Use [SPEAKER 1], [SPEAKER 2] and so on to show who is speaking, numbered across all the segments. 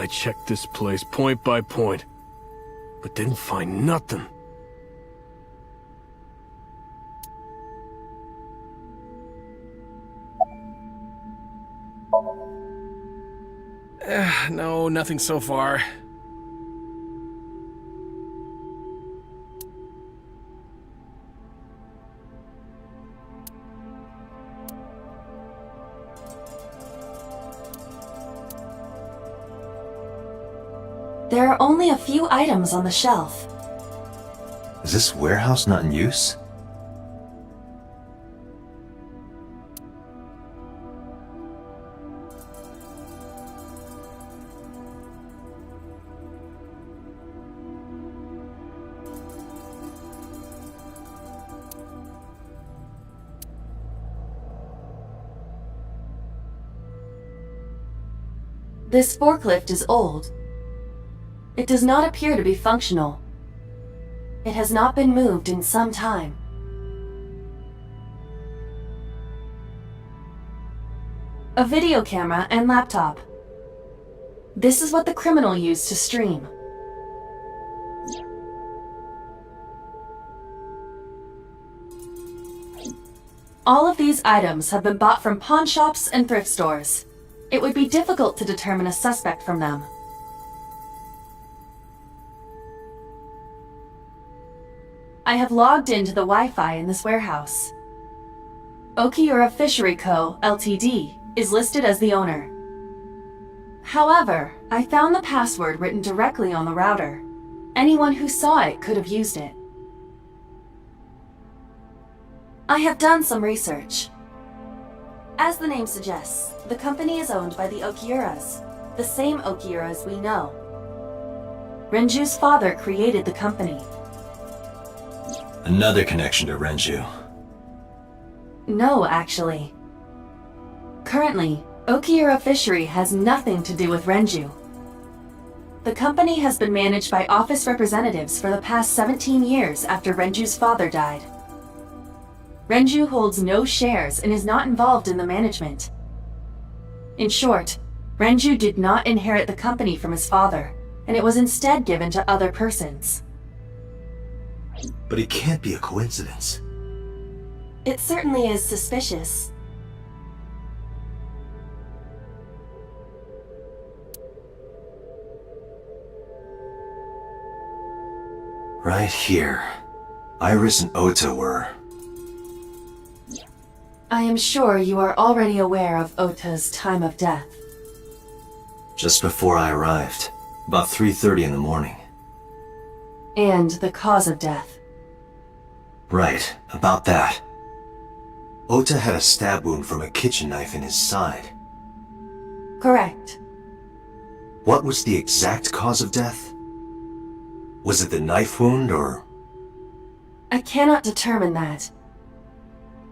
[SPEAKER 1] I checked this place point by point, but didn't find nothing.
[SPEAKER 2] No, nothing so far.
[SPEAKER 3] There are only a few items on the shelf.
[SPEAKER 4] Is this warehouse not in use?
[SPEAKER 3] This forklift is old. It does not appear to be functional. It has not been moved in some time. A video camera and laptop. This is what the criminal used to stream. All of these items have been bought from pawn shops and thrift stores. It would be difficult to determine a suspect from them. I have logged into the Wi-Fi in this warehouse. Okiura Fishery Co., Ltd. is listed as the owner. However, I found the password written directly on the router. Anyone who saw it could have used it. I have done some research. As the name suggests, the company is owned by the Okiuras, the same Okiuras we know. Renju's father created the company.
[SPEAKER 4] Another connection to Renju.
[SPEAKER 3] No, actually. Currently, Okiura Fishery has nothing to do with Renju. The company has been managed by office representatives for the past 17 years after Renju's father died. Renju holds no shares and is not involved in the management. In short, Renju did not inherit the company from his father, and it was instead given to other persons.
[SPEAKER 4] But it can't be a coincidence.
[SPEAKER 3] It certainly is suspicious.
[SPEAKER 4] Right here. Iris and Ota were...
[SPEAKER 3] I am sure you are already aware of Ota's time of death.
[SPEAKER 4] just before I arrived. About 3:30 in the morning.
[SPEAKER 3] And the cause of death.
[SPEAKER 4] Right, about that. Ota had a stab wound from a kitchen knife in his side.
[SPEAKER 3] Correct.
[SPEAKER 4] What was the exact cause of death? Was it the knife wound, or...?
[SPEAKER 3] I cannot determine that.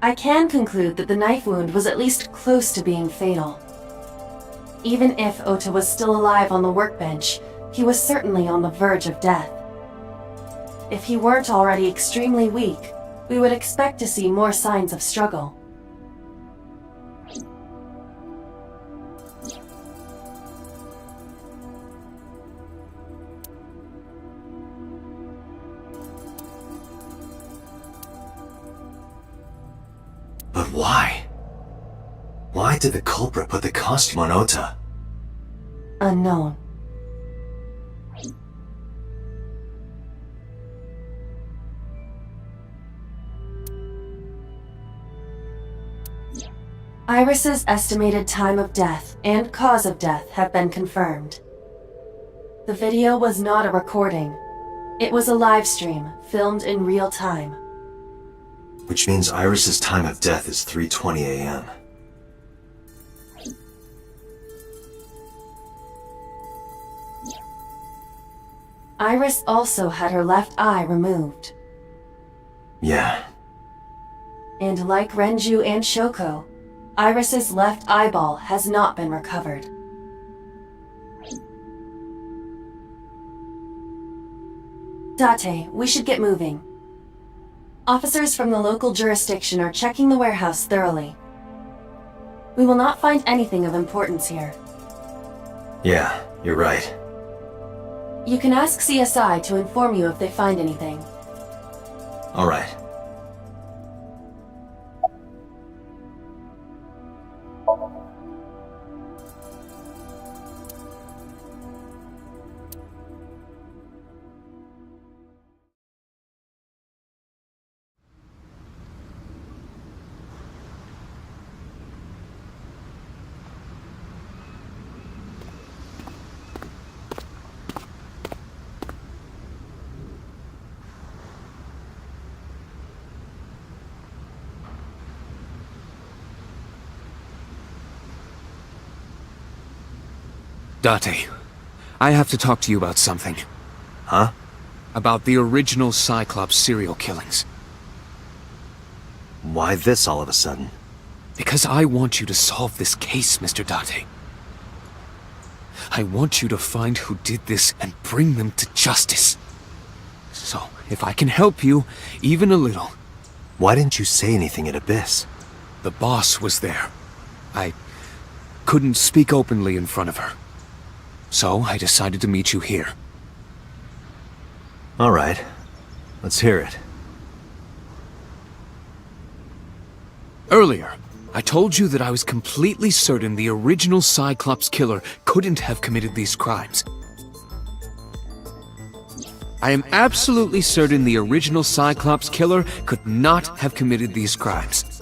[SPEAKER 3] I can conclude that the knife wound was at least close to being fatal. Even if Ota was still alive on the workbench, he was certainly on the verge of death. If he weren't already extremely weak, we would expect to see more signs of struggle.
[SPEAKER 4] But why? Why did the culprit put the costume on Ota?
[SPEAKER 3] Unknown. Iris's estimated time of death and cause of death have been confirmed. The video was not a recording. It was a live stream, filmed in real time.
[SPEAKER 4] Which means Iris's time of death is 3:20 a.m.
[SPEAKER 3] Iris also had her left eye removed.
[SPEAKER 4] Yeah.
[SPEAKER 3] And like Renju and Shoko, Iris's left eyeball has not been recovered. Date, we should get moving. Officers from the local jurisdiction are checking the warehouse thoroughly. We will not find anything of importance here.
[SPEAKER 4] Yeah, you're right.
[SPEAKER 3] You can ask CSI to inform you if they find anything.
[SPEAKER 4] All right.
[SPEAKER 2] Date, I have to talk to you about something.
[SPEAKER 4] Huh?
[SPEAKER 2] About the original Cyclops serial killings.
[SPEAKER 4] Why this all of a sudden?
[SPEAKER 2] Because I want you to solve this case, Mr. Date. I want you to find who did this and bring them to justice. So, if I can help you, even a little.
[SPEAKER 4] Why didn't you say anything at Abyss?
[SPEAKER 2] The boss was there. I couldn't speak openly in front of her. So, I decided to meet you here.
[SPEAKER 4] All right. Let's hear it.
[SPEAKER 2] Earlier, I told you that I was completely certain the original Cyclops killer couldn't have committed these crimes. I am absolutely certain the original Cyclops killer could not have committed these crimes.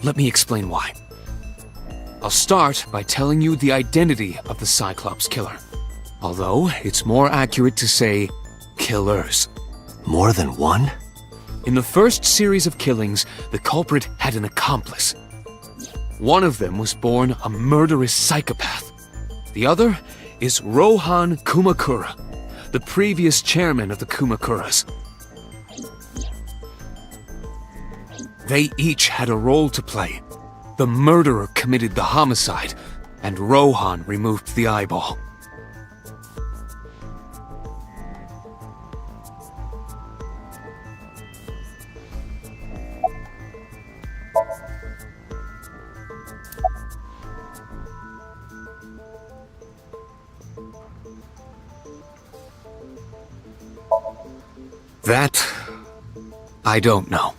[SPEAKER 2] Let me explain why. I'll start by telling you the identity of the Cyclops killer. Although, it's more accurate to say, killers.
[SPEAKER 4] More than one?
[SPEAKER 2] In the first series of killings, the culprit had an accomplice. One of them was born a murderous psychopath. The other is Rohan Kumakura, the previous chairman of the Kumakuras. They each had a role to play. The murderer committed the homicide, and Rohan removed the eyeball. That, I don't know.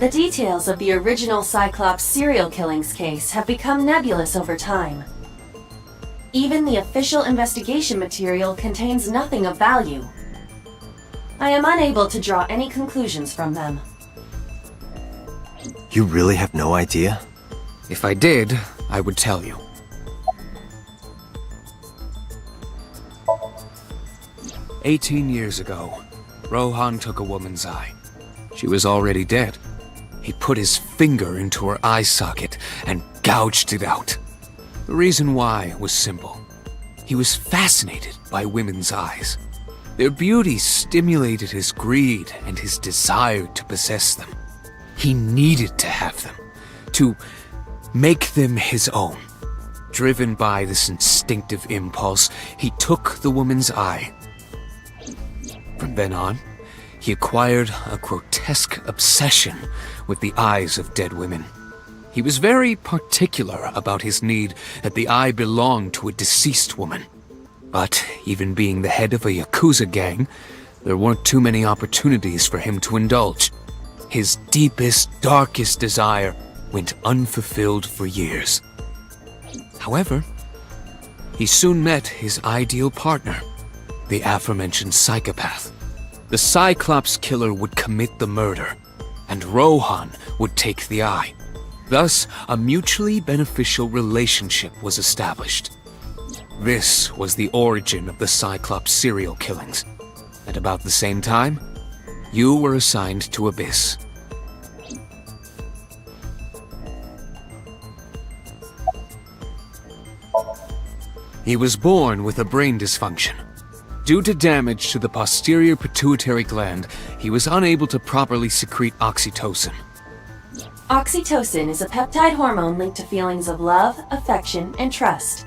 [SPEAKER 3] The details of the original Cyclops serial killings case have become nebulous over time. Even the official investigation material contains nothing of value. I am unable to draw any conclusions from them.
[SPEAKER 4] You really have no idea?
[SPEAKER 2] If I did, I would tell you. "18 years ago, Rohan took a woman's eye. She was already dead. He put his finger into her eye socket and gouged it out. The reason why was simple. He was fascinated by women's eyes. Their beauty stimulated his greed and his desire to possess them. He needed to have them, to make them his own. Driven by this instinctive impulse, he took the woman's eye. From then on, he acquired a grotesque obsession with the eyes of dead women. He was very particular about his need that the eye belonged to a deceased woman. But even being the head of a Yakuza gang, there weren't too many opportunities for him to indulge. His deepest, darkest desire went unfulfilled for years. However, he soon met his ideal partner, the aforementioned psychopath. The Cyclops killer would commit the murder, and Rohan would take the eye. Thus, a mutually beneficial relationship was established. This was the origin of the Cyclops serial killings. At about the same time, you were assigned to Abyss. He was born with a brain dysfunction. Due to damage to the posterior pituitary gland, he was unable to properly secrete oxytocin.
[SPEAKER 3] Oxytocin is a peptide hormone linked to feelings of love, affection, and trust.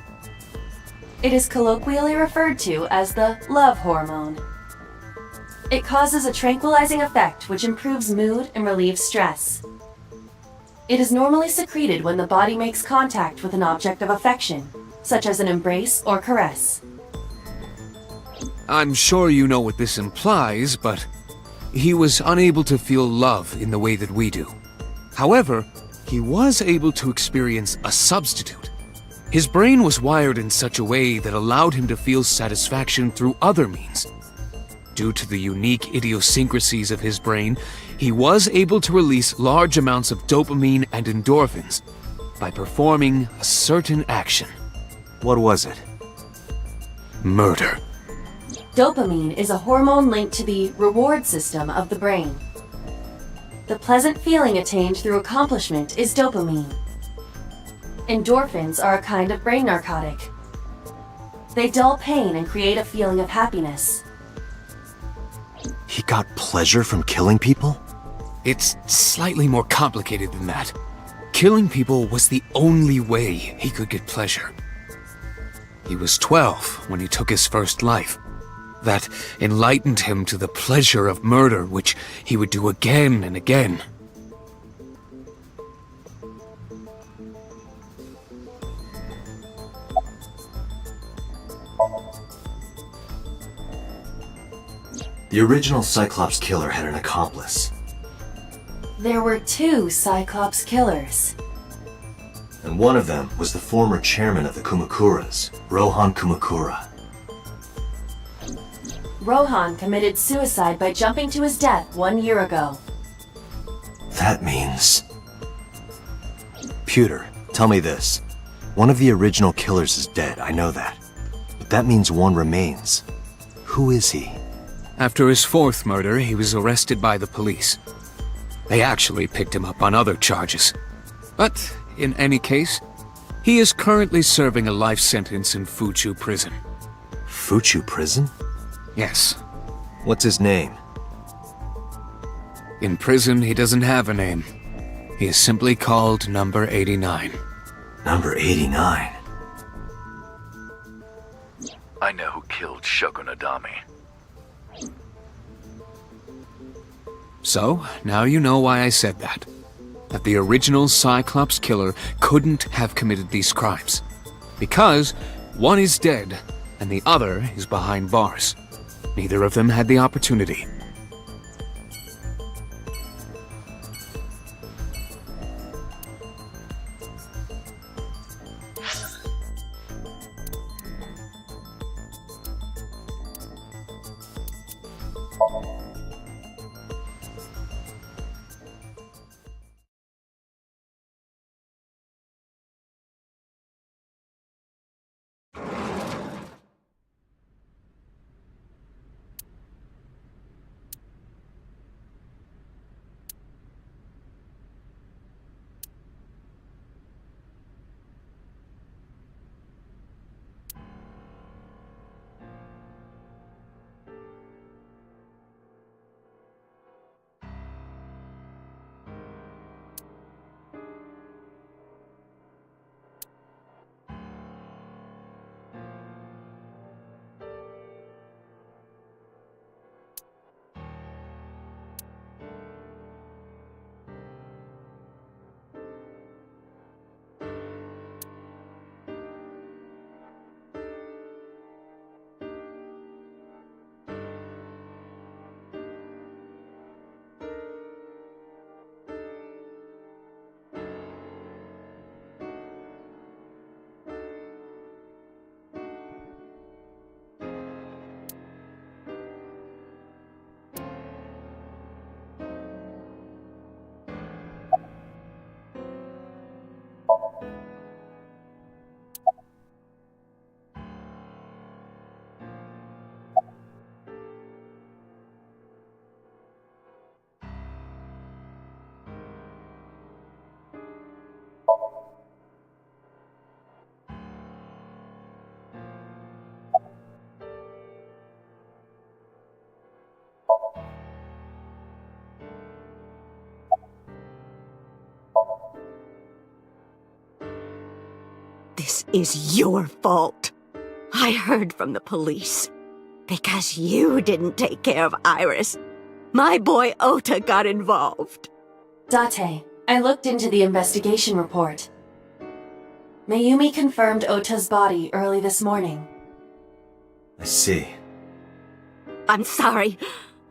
[SPEAKER 3] It is colloquially referred to as the love hormone. It causes a tranquilizing effect which improves mood and relieves stress. It is normally secreted when the body makes contact with an object of affection, such as an embrace or caress.
[SPEAKER 2] I'm sure you know what this implies, but he was unable to feel love in the way that we do. However, he was able to experience a substitute. His brain was wired in such a way that allowed him to feel satisfaction through other means. Due to the unique idiosyncrasies of his brain, he was able to release large amounts of dopamine and endorphins by performing a certain action.
[SPEAKER 4] What was it?
[SPEAKER 2] Murder.
[SPEAKER 3] Dopamine is a hormone linked to the reward system of the brain. The pleasant feeling attained through accomplishment is dopamine. Endorphins are a kind of brain narcotic. They dull pain and create a feeling of happiness.
[SPEAKER 4] He got pleasure from killing people?
[SPEAKER 2] It's slightly more complicated than that. killing people was the only way he could get pleasure. He was 12 when he took his first life. That enlightened him to the pleasure of murder, which he would do again and again.
[SPEAKER 4] The original Cyclops killer had an accomplice,
[SPEAKER 3] There were 2 Cyclops killers.
[SPEAKER 4] and one of them was the former chairman of the Kumakuras, Rohan Kumakura.
[SPEAKER 3] Rohan committed suicide by jumping to his death 1 year ago.
[SPEAKER 4] That means... Pewter, tell me this. One of the original killers is dead, I know that. But that means one remains. Who is he?
[SPEAKER 2] After his 4th murder, he was arrested by the police. They actually picked him up on other charges. But, in any case, he is currently serving a life sentence in Fuchu prison.
[SPEAKER 4] Fuchu prison?
[SPEAKER 2] Yes.
[SPEAKER 4] What's his name?
[SPEAKER 2] In prison, he doesn't have a name. He is simply called Number 89.
[SPEAKER 4] Number 89.
[SPEAKER 5] I know who killed Shogunadami.
[SPEAKER 2] So, now you know why I said that. That the original Cyclops killer couldn't have committed these crimes. Because one is dead, and the other is behind bars. Neither of them had the opportunity.
[SPEAKER 6] This is your fault. I heard from the police. Because you didn't take care of Iris, my boy Ota got involved.
[SPEAKER 3] Date, I looked into the investigation report. Mayumi confirmed Ota's body early this morning.
[SPEAKER 4] I see.
[SPEAKER 6] I'm sorry.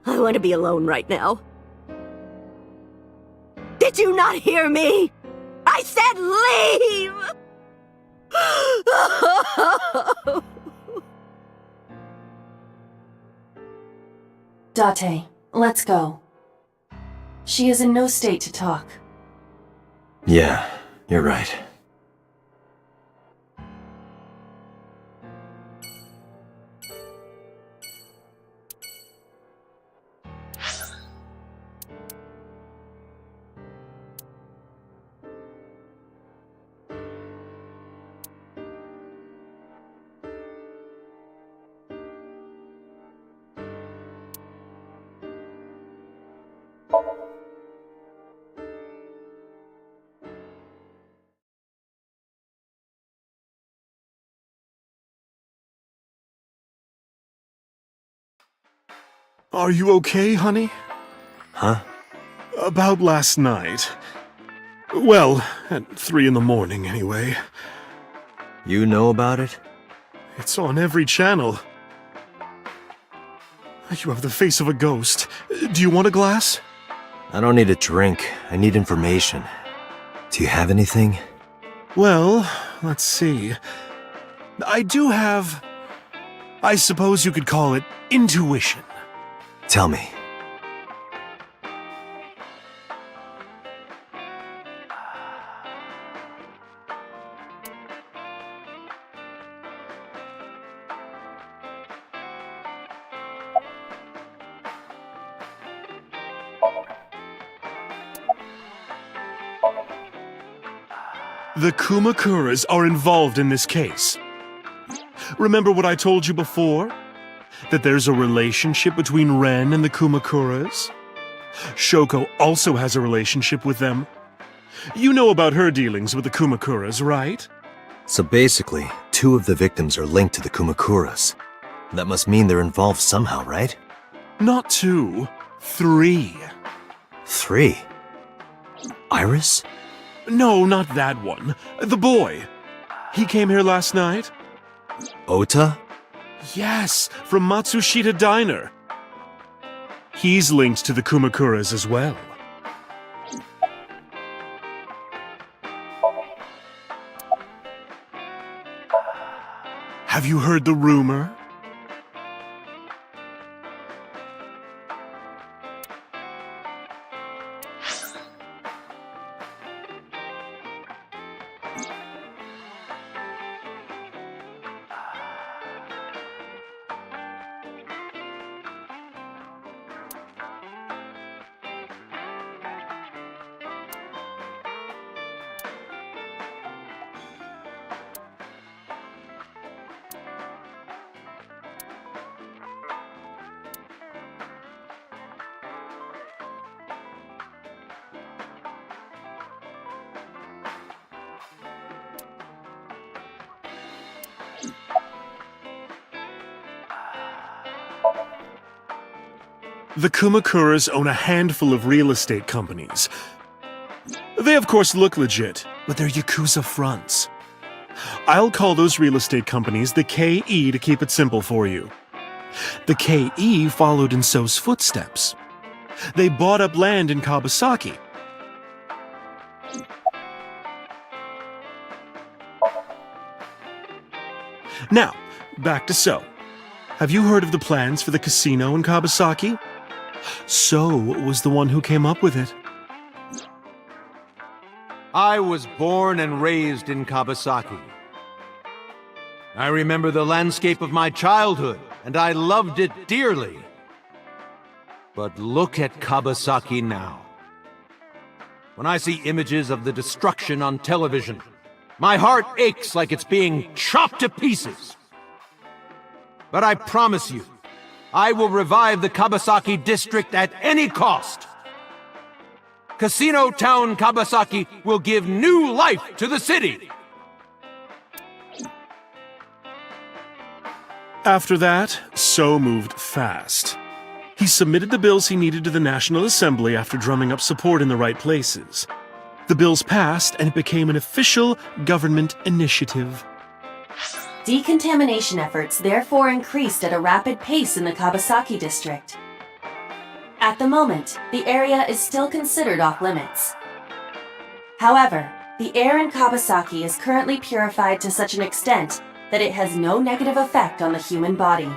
[SPEAKER 6] I want to be alone right now. Did you not hear me? I said leave!
[SPEAKER 3] Date, let's go. She is in no state to talk.
[SPEAKER 4] Yeah, you're right.
[SPEAKER 1] Are you okay, honey?
[SPEAKER 4] Huh?
[SPEAKER 1] About last night. Well, at 3 in the morning, anyway.
[SPEAKER 4] You know about it?
[SPEAKER 1] It's on every channel. You have the face of a ghost. Do you want a glass?
[SPEAKER 4] I don't need a drink. I need information. Do you have anything?
[SPEAKER 1] Well, let's see. I do have... I suppose you could call it intuition.
[SPEAKER 4] Tell me.
[SPEAKER 1] The Kumakuras are involved in this case. Remember what I told you before? That there's a relationship between Ren and the Kumakuras? Shoko also has a relationship with them. You know about her dealings with the Kumakuras, right?
[SPEAKER 4] So basically, 2 of the victims are linked to the Kumakuras. That must mean they're involved somehow, right?
[SPEAKER 1] Not 2, 3.
[SPEAKER 4] 3? Iris?
[SPEAKER 1] No, not that one. The boy. He came here last night?
[SPEAKER 4] Ota?
[SPEAKER 1] Yes, from Matsushita Diner. He's linked to the Kumakuras as well. Have you heard the rumor? The Kumakuras own a handful of real estate companies. They of course look legit, but they're Yakuza fronts. I'll call those real estate companies the KE to keep it simple for you. The KE followed in So's footsteps. They bought up land in Kawasaki. Now, back to So. Have you heard of the plans for the casino in Kawasaki? So was the one who came up with it.
[SPEAKER 7] I was born and raised in Kawasaki. I remember the landscape of my childhood, and I loved it dearly. But look at Kawasaki now. When I see images of the destruction on television, my heart aches like it's being chopped to pieces. But I promise you, I will revive the Kawasaki district at any cost. Casino Town Kawasaki will give new life to the city.
[SPEAKER 1] After that, So moved fast. He submitted the bills he needed to the National Assembly after drumming up support in the right places. The bills passed, and it became an official government initiative.
[SPEAKER 3] Decontamination efforts therefore increased at a rapid pace in the Kawasaki district. At the moment, the area is still considered off-limits. However, the air in Kawasaki is currently purified to such an extent that it has no negative effect on the human body.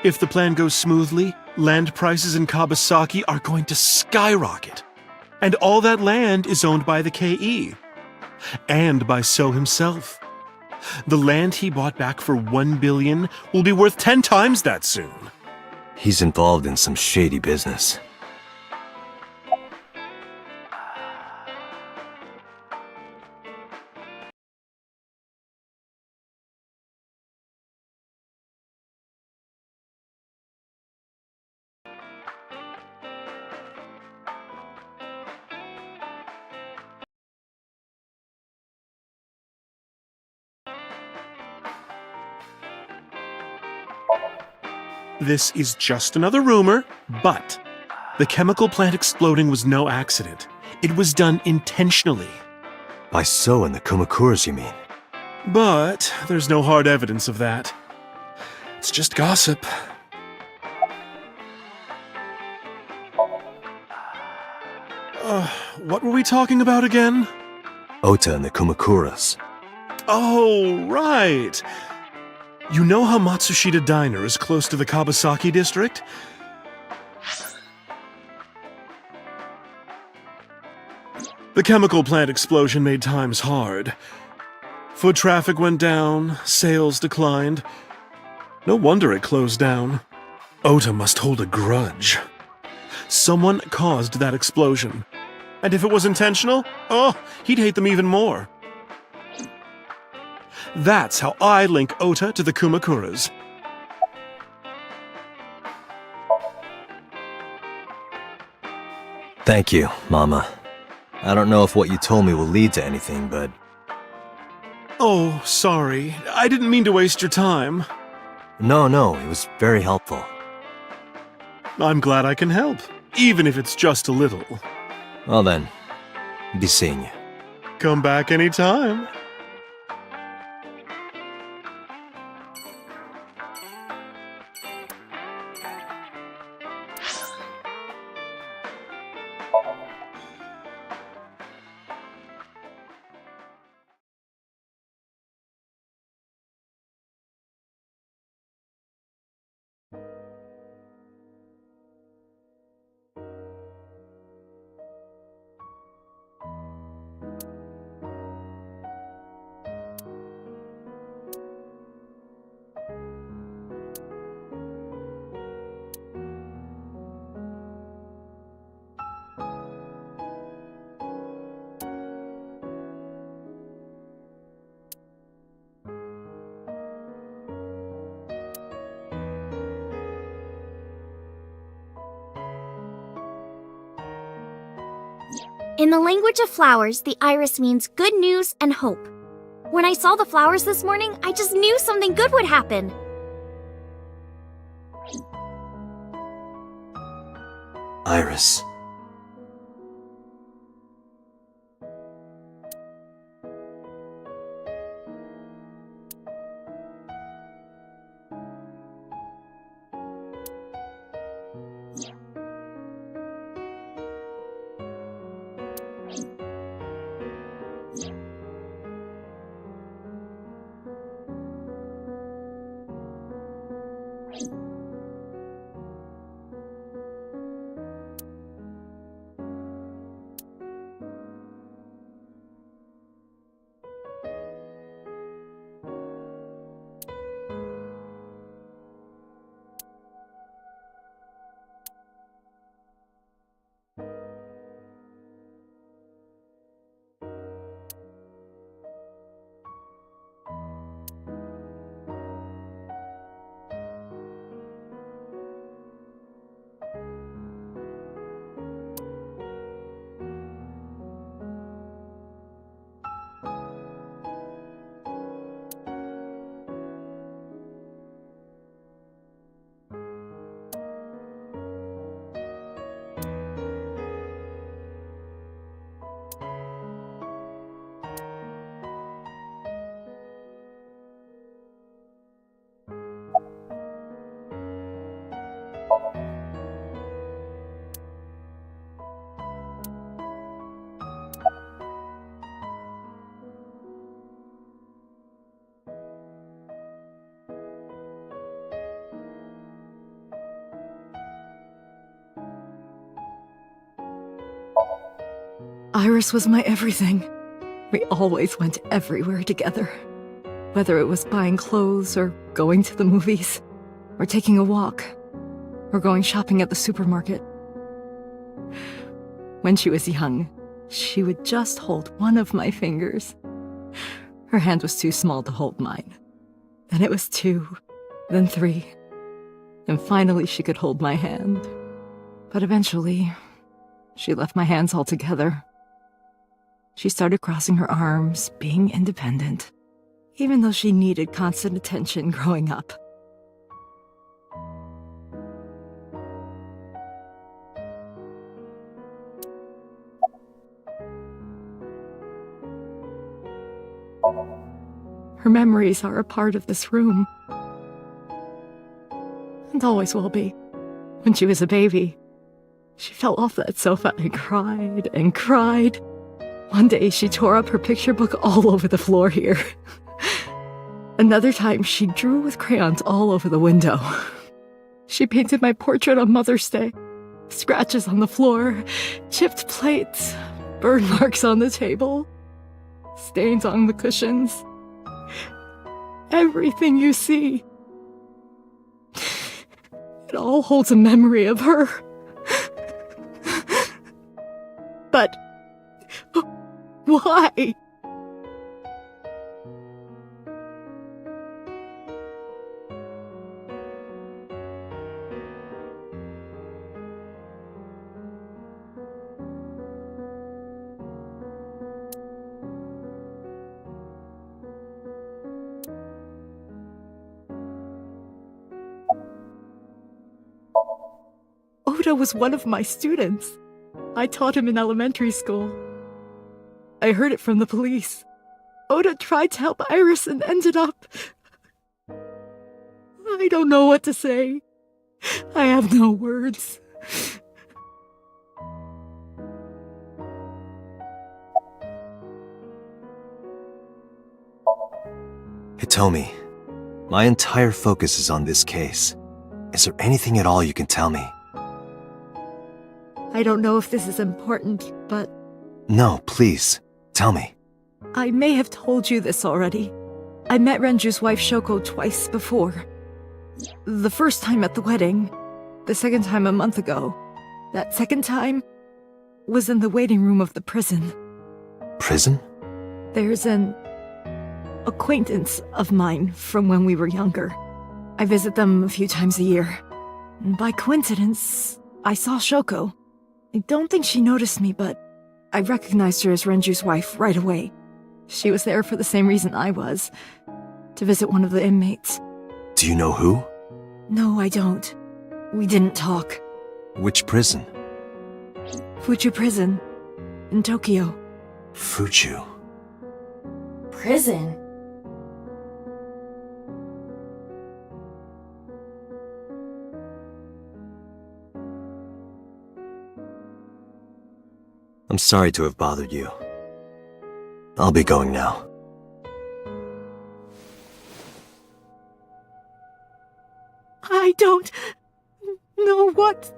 [SPEAKER 1] If the plan goes smoothly, land prices in Kawasaki are going to skyrocket. And all that land is owned by the KE. And by So himself. The land he bought back for 1 billion will be worth 10 times that soon.
[SPEAKER 4] He's involved in some shady business.
[SPEAKER 1] This is just another rumor, but the chemical plant exploding was no accident. It was done intentionally.
[SPEAKER 4] By So and the Kumakuras, you mean?
[SPEAKER 1] But there's no hard evidence of that. It's just gossip. What were we talking about again?
[SPEAKER 4] Ota and the Kumakuras.
[SPEAKER 1] Oh, right. You know how Matsushita Diner is close to the Kabasaki district? The chemical plant explosion made times hard. Foot traffic went down, sales declined. No wonder it closed down. Ota must hold a grudge. Someone caused that explosion. And if it was intentional, he'd hate them even more. That's how I link Ota to the Kumakuras.
[SPEAKER 4] Thank you, Mama. I don't know if what you told me will lead to anything, but...
[SPEAKER 1] Oh, sorry. I didn't mean to waste your time.
[SPEAKER 4] No, it was very helpful.
[SPEAKER 1] I'm glad I can help, even if it's just a little.
[SPEAKER 4] Well then, be seeing you.
[SPEAKER 1] Come back anytime.
[SPEAKER 8] In the language of flowers, the iris means good news and hope. When I saw the flowers this morning, I just knew something good would happen.
[SPEAKER 4] Iris.
[SPEAKER 9] Iris was my everything. We always went everywhere together. Whether it was buying clothes, or going to the movies, or taking a walk, or going shopping at the supermarket. When she was young, she would just hold one of my fingers. Her hand was too small to hold mine. Then it was 2, then 3, and finally she could hold my hand. But eventually, she left my hands altogether. She started crossing her arms, being independent, even though she needed constant attention growing up. Her memories are a part of this room. And always will be. When she was a baby, she fell off that sofa and cried and cried. One day she tore up her picture book all over the floor here. Another time she drew with crayons all over the window. She painted my portrait on Mother's Day. Scratches on the floor, chipped plates, burn marks on the table, stains on the cushions. Everything you see. It all holds a memory of her. But why? Oda was one of my students. I taught him in elementary school. I heard it from the police. Oda tried to help Iris and ended up... I don't know what to say. I have no words.
[SPEAKER 4] Hitomi, my entire focus is on this case. Is there anything at all you can tell me?
[SPEAKER 9] I don't know if this is important, but...
[SPEAKER 4] No, please, tell me.
[SPEAKER 9] I may have told you this already. I met Renju's wife Shoko twice before. The first time at the wedding, the second time a month ago. That second time was in the waiting room of the prison.
[SPEAKER 4] Prison?
[SPEAKER 9] There's an acquaintance of mine from when we were younger. I visit them a few times a year. And by coincidence, I saw Shoko. I don't think she noticed me, but I recognized her as Renju's wife right away. She was there for the same reason I was, to visit one of the inmates.
[SPEAKER 4] Do you know who?
[SPEAKER 9] No, I don't. We didn't talk.
[SPEAKER 4] Which prison?
[SPEAKER 9] Fuchu Prison, in Tokyo.
[SPEAKER 4] Fuchu.
[SPEAKER 3] Prison?
[SPEAKER 4] I'm sorry to have bothered you. I'll be going now.
[SPEAKER 9] I don't know what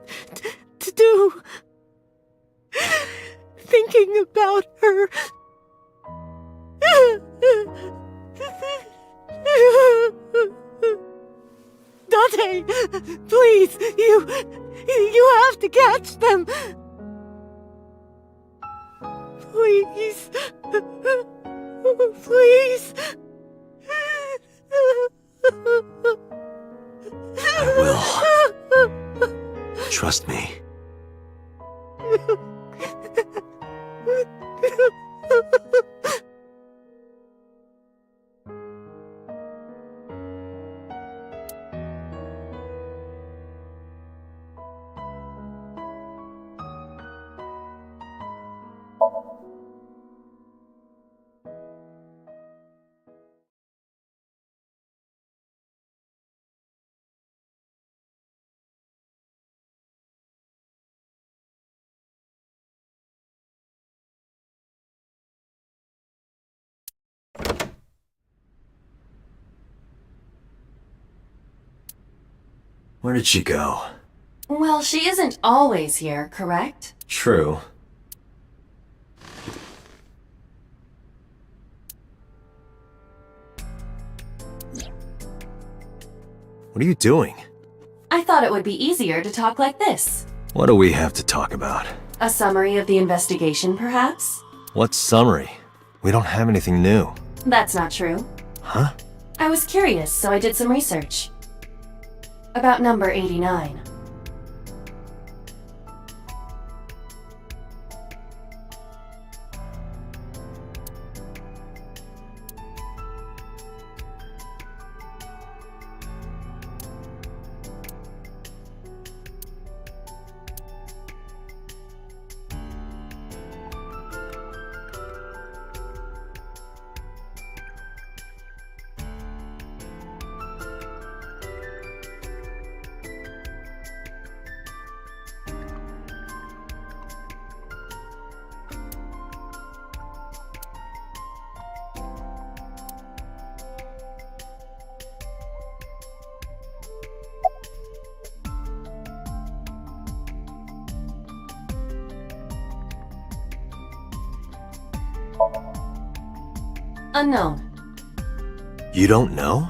[SPEAKER 9] to do. Thinking about her. Dante, please, you have to catch them. Please. Please.
[SPEAKER 4] I will. Trust me. Where did she go?
[SPEAKER 3] Well, she isn't always here, correct?
[SPEAKER 4] True. What are you doing?
[SPEAKER 3] I thought it would be easier to talk like this.
[SPEAKER 4] What do we have to talk about?
[SPEAKER 3] A summary of the investigation, perhaps?
[SPEAKER 4] What summary? We don't have anything new.
[SPEAKER 3] That's not true.
[SPEAKER 4] Huh?
[SPEAKER 3] I was curious, so I did some research. About number 89. Unknown.
[SPEAKER 4] You don't know?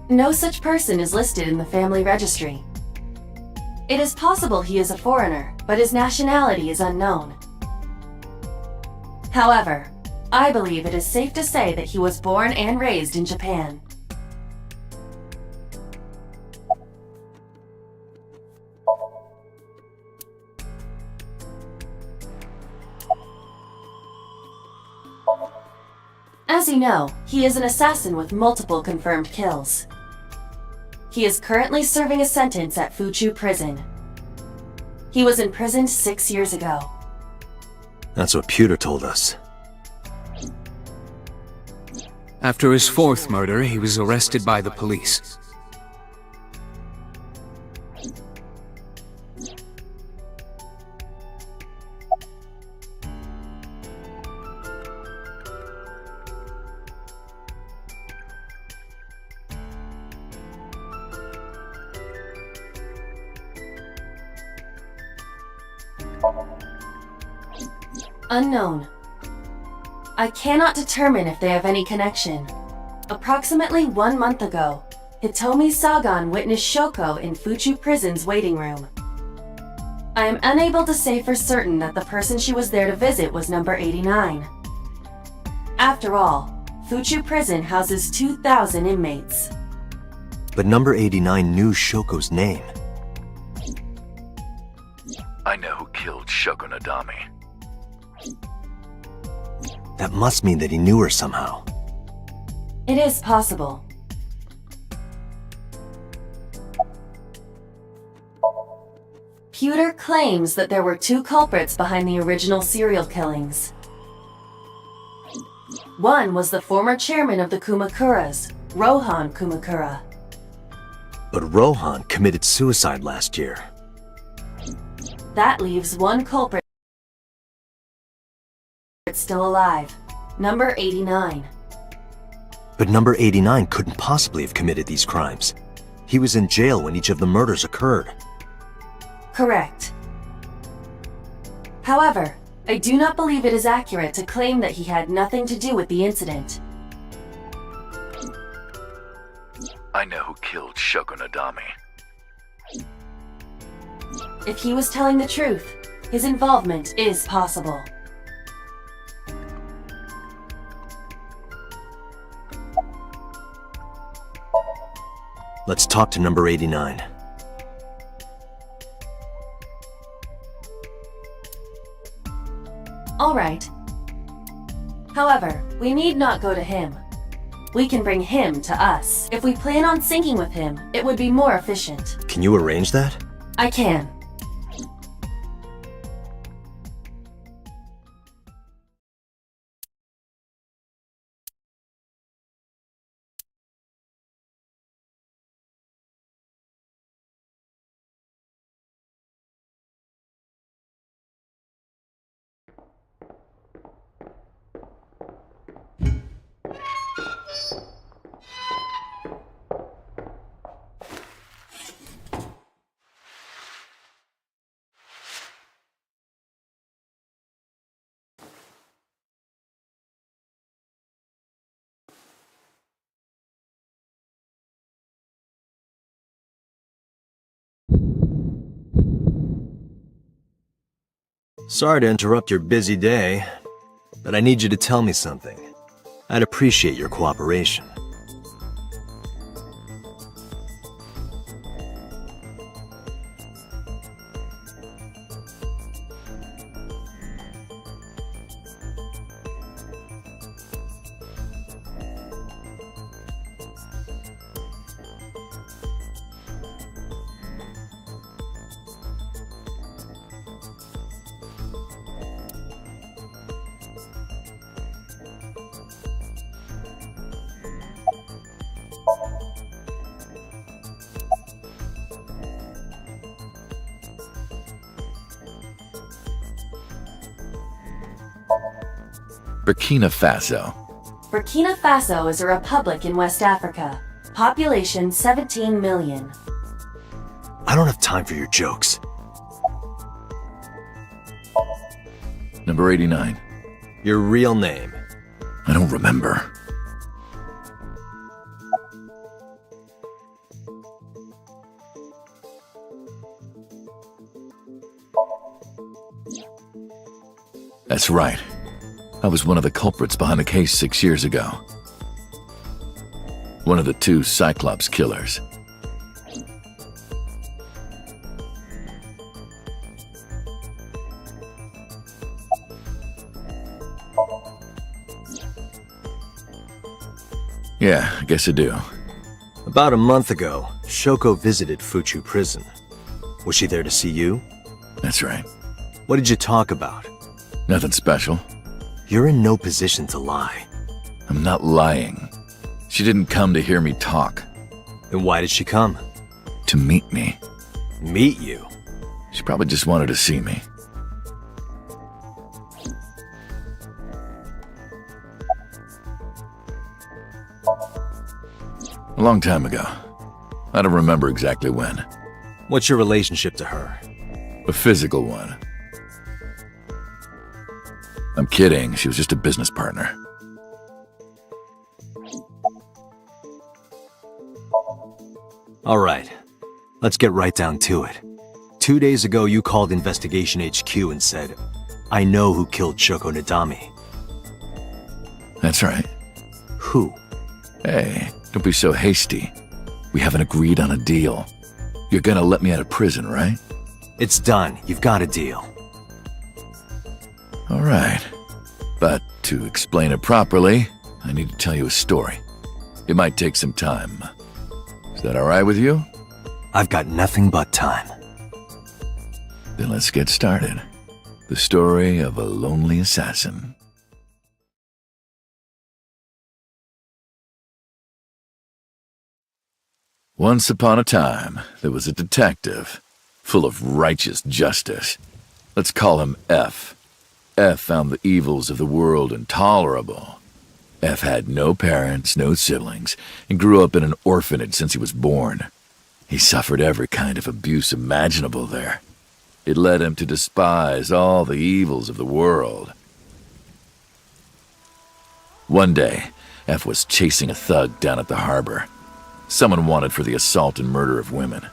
[SPEAKER 3] No such person is listed in the family registry. It is possible he is a foreigner, but his nationality is unknown. However, I believe it is safe to say that he was born and raised in Japan. As you know, he is an assassin with multiple confirmed kills. He is currently serving a sentence at Pt.2 prison. He was imprisoned 6 years ago.
[SPEAKER 4] That's what Pewter told us.
[SPEAKER 2] After his fourth murder, he was arrested by the police.
[SPEAKER 3] Unknown. I cannot determine if they have any connection. Approximately 1 month ago, Hitomi Sagan witnessed Shoko in Pt.2 prison's waiting room. I am unable to say for certain that the person she was there to visit was number 89. After all, Pt.2 prison houses 2,000 inmates.
[SPEAKER 4] But number 89 knew Shoko's name.
[SPEAKER 5] I know who killed Shoko Nadami.
[SPEAKER 4] That must mean that he knew her somehow.
[SPEAKER 3] It is possible. Pewter claims that there were 2 culprits behind the original serial killings. One was the former chairman of the Kumakuras, Rohan Kumakura.
[SPEAKER 4] But Rohan committed suicide last year.
[SPEAKER 3] That leaves 1 culprit still alive, number 89.
[SPEAKER 4] But number 89 couldn't possibly have committed these crimes. He was in jail when each of the murders occurred.
[SPEAKER 3] Correct. However, I do not believe it is accurate to claim that he had nothing to do with the incident.
[SPEAKER 5] I know who killed Shoko Nadami.
[SPEAKER 3] If he was telling the truth, his involvement is possible.
[SPEAKER 4] Let's talk to number 89.
[SPEAKER 3] All right. However, we need not go to him. We can bring him to us. If we plan on syncing with him, it would be more efficient.
[SPEAKER 4] Can you arrange that?
[SPEAKER 3] I can.
[SPEAKER 4] Sorry to interrupt your busy day, but I need you to tell me something. I'd appreciate your cooperation.
[SPEAKER 5] Burkina Faso.
[SPEAKER 3] Burkina Faso is a republic in West Africa. Population 17 million.
[SPEAKER 4] I don't have time for your jokes.
[SPEAKER 5] Number 89.
[SPEAKER 4] Your real name.
[SPEAKER 5] I don't remember. That's right. I was one of the culprits behind the case 6 years ago. One of the 2 Cyclops killers. Yeah, I guess I do.
[SPEAKER 4] About a month ago, Shoko visited Fuchu prison. Was she there to see you?
[SPEAKER 5] That's right.
[SPEAKER 4] What did you talk about?
[SPEAKER 5] Nothing special.
[SPEAKER 4] You're in no position to lie.
[SPEAKER 5] I'm not lying. She didn't come to hear me talk.
[SPEAKER 4] Then why did she come?
[SPEAKER 5] To meet me.
[SPEAKER 4] Meet you?
[SPEAKER 5] She probably just wanted to see me. A long time ago. I don't remember exactly when.
[SPEAKER 4] What's your relationship to her?
[SPEAKER 5] A physical one. I'm kidding, she was just a business partner.
[SPEAKER 4] All right, let's get right down to it. 2 days ago, you called Investigation HQ and said, I know who killed Shoko Nadami.
[SPEAKER 5] That's right.
[SPEAKER 4] Who?
[SPEAKER 5] Hey, don't be so hasty. We haven't agreed on a deal. You're gonna let me out of prison, right?
[SPEAKER 4] It's done. You've got a deal.
[SPEAKER 5] All right. But to explain it properly, I need to tell you a story. It might take some time. Is that all right with you?
[SPEAKER 4] I've got nothing but time.
[SPEAKER 5] Then let's get started. The story of a lonely assassin. Once upon a time, there was a detective, full of righteous justice. Let's call him F. F found the evils of the world intolerable. F had no parents, no siblings, and grew up in an orphanage since he was born. He suffered every kind of abuse imaginable there. It led him to despise all the evils of the world. One day, F was chasing a thug down at the harbor. Someone wanted for the assault and murder of women.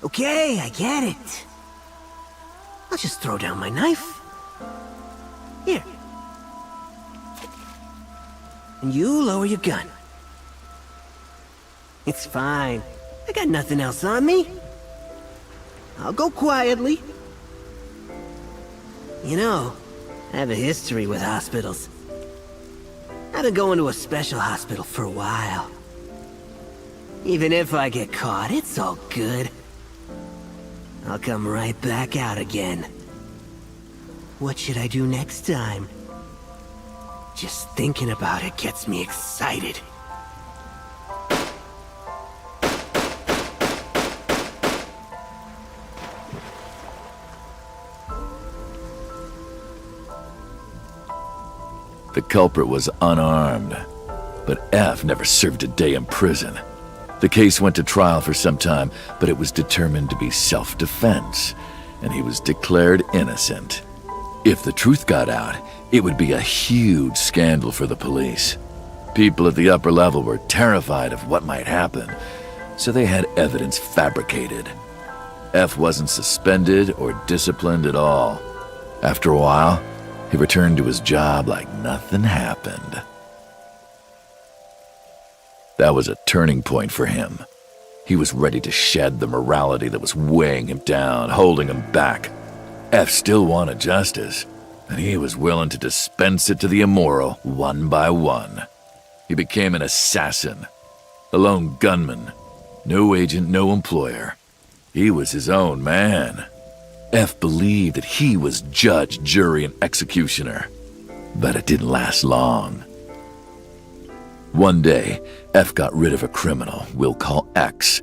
[SPEAKER 10] Okay, I get it. I'll just throw down my knife. Here. And you lower your gun. It's fine. I got nothing else on me. I'll go quietly. You know, I have a history with hospitals. I've been going to a special hospital for a while. Even if I get caught, it's all good. I'll come right back out again. What should I do next time? Just thinking about it gets me excited.
[SPEAKER 5] The culprit was unarmed, but F never served a day in prison. The case went to trial for some time, but it was determined to be self-defense, and he was declared innocent. If the truth got out, it would be a huge scandal for the police. People at the upper level were terrified of what might happen, so they had evidence fabricated. F wasn't suspended or disciplined at all. After a while, he returned to his job like nothing happened. That was a turning point for him. He was ready to shed the morality that was weighing him down, holding him back. F still wanted justice, and he was willing to dispense it to the immoral one by one. He became an assassin, a lone gunman, no agent, no employer. He was his own man. F believed that he was judge, jury, and executioner, but it didn't last long. One day, F got rid of a criminal we'll call X.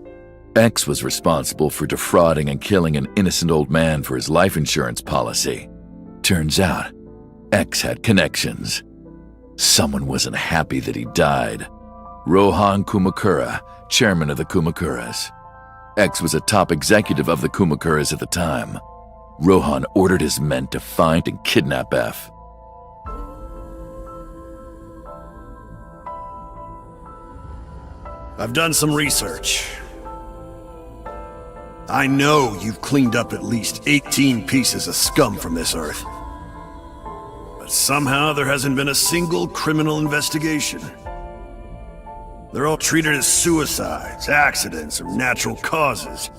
[SPEAKER 5] X was responsible for defrauding and killing an innocent old man for his life insurance policy. Turns out, X had connections. Someone wasn't happy that he died. Rohan Kumakura, chairman of the Kumakuras. X was a top executive of the Kumakuras at the time. Rohan ordered his men to find and kidnap F.
[SPEAKER 11] I've done some research. I know you've cleaned up at least 18 pieces of scum from this earth. but somehow there hasn't been a single criminal investigation. They're all treated as suicides, accidents, or natural causes.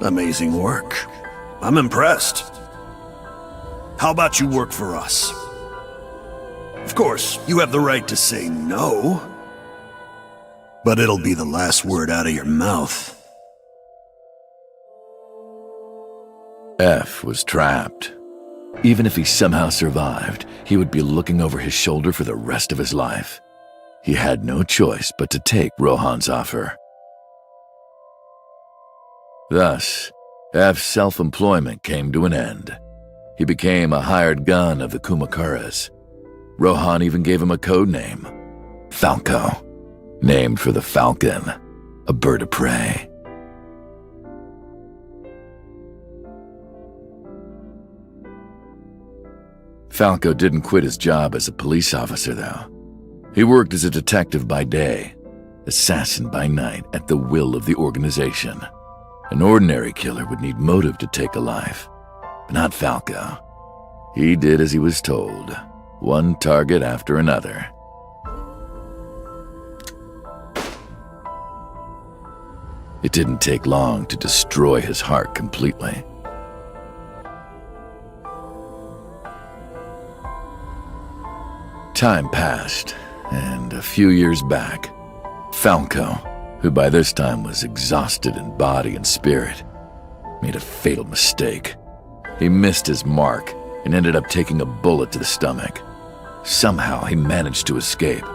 [SPEAKER 11] Amazing work. I'm impressed. How about you work for us? Of course, you have the right to say no, but it'll be the last word out of your mouth.
[SPEAKER 5] F was trapped. Even if he somehow survived, he would be looking over his shoulder for the rest of his life. He had no choice but to take Rohan's offer. Thus, F's self-employment came to an end. He became a hired gun of the Kumakuras. Rohan even gave him a code name, Falco, named for the falcon, a bird of prey. Falco didn't quit his job as a police officer, though. He worked as a detective by day, assassin by night at the will of the organization. An ordinary killer would need motive to take a life, but not Falco. He did as he was told, one target after another. It didn't take long to destroy his heart completely. Time passed, and a few years back, Falco, who by this time was exhausted in body and spirit, made a fatal mistake. He missed his mark and ended up taking a bullet to the stomach. Somehow he managed to escape.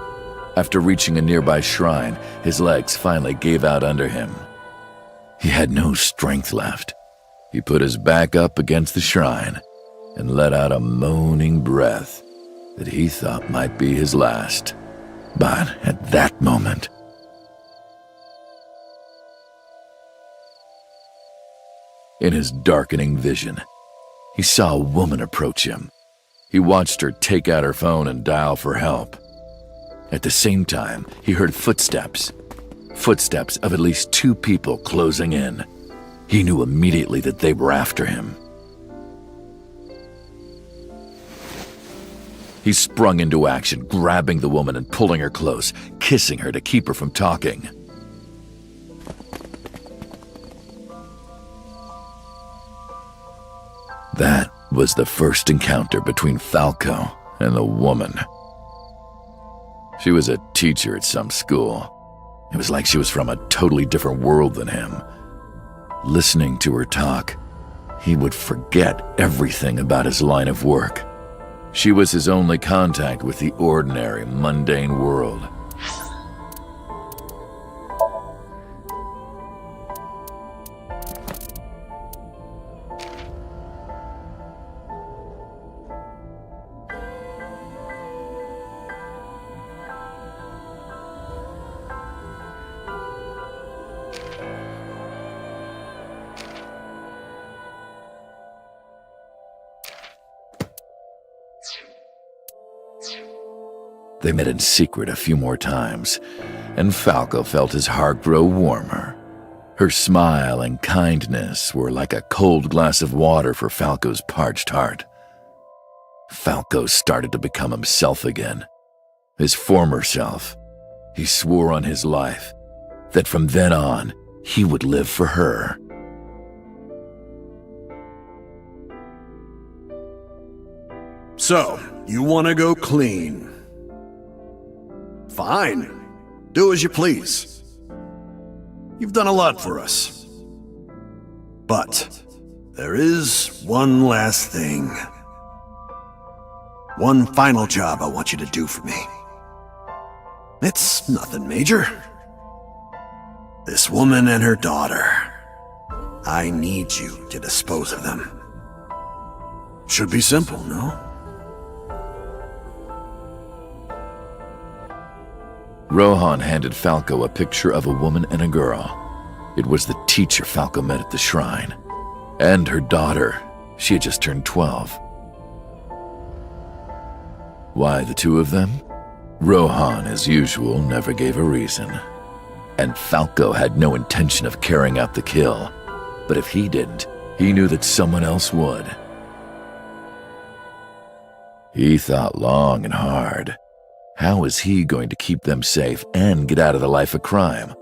[SPEAKER 5] After reaching a nearby shrine, his legs finally gave out under him. He had no strength left. He put his back up against the shrine and let out a moaning breath that he thought might be his last. But at that moment, in his darkening vision, he saw a woman approach him. He watched her take out her phone and dial for help. At the same time, he heard footsteps of at least 2 people closing in. He knew immediately that they were after him. He sprung into action, grabbing the woman and pulling her close, kissing her to keep her from talking. That was the first encounter between Falco and the woman. She was a teacher at some school. It was like she was from a totally different world than him. Listening to her talk, he would forget everything about his line of work. She was his only contact with the ordinary, mundane world. They met in secret a few more times, and Falco felt his heart grow warmer. Her smile and kindness were like a cold glass of water for Falco's parched heart. Falco started to become himself again, his former self. He swore on his life that from then on, he would live for her.
[SPEAKER 11] So, you want to go clean? Fine. Do as you please. You've done a lot for us. But there is one last thing. One final job I want you to do for me. It's nothing major. This woman and her daughter. I need you to dispose of them. Should be simple, no?
[SPEAKER 5] Rohan handed Falco a picture of a woman and a girl. It was the teacher Falco met at the shrine. And her daughter. She had just turned 12. Why the 2 of them? Rohan, as usual, never gave a reason. And Falco had no intention of carrying out the kill. But if he didn't, he knew that someone else would. He thought long and hard. How was he going to keep them safe and get out of the life of crime?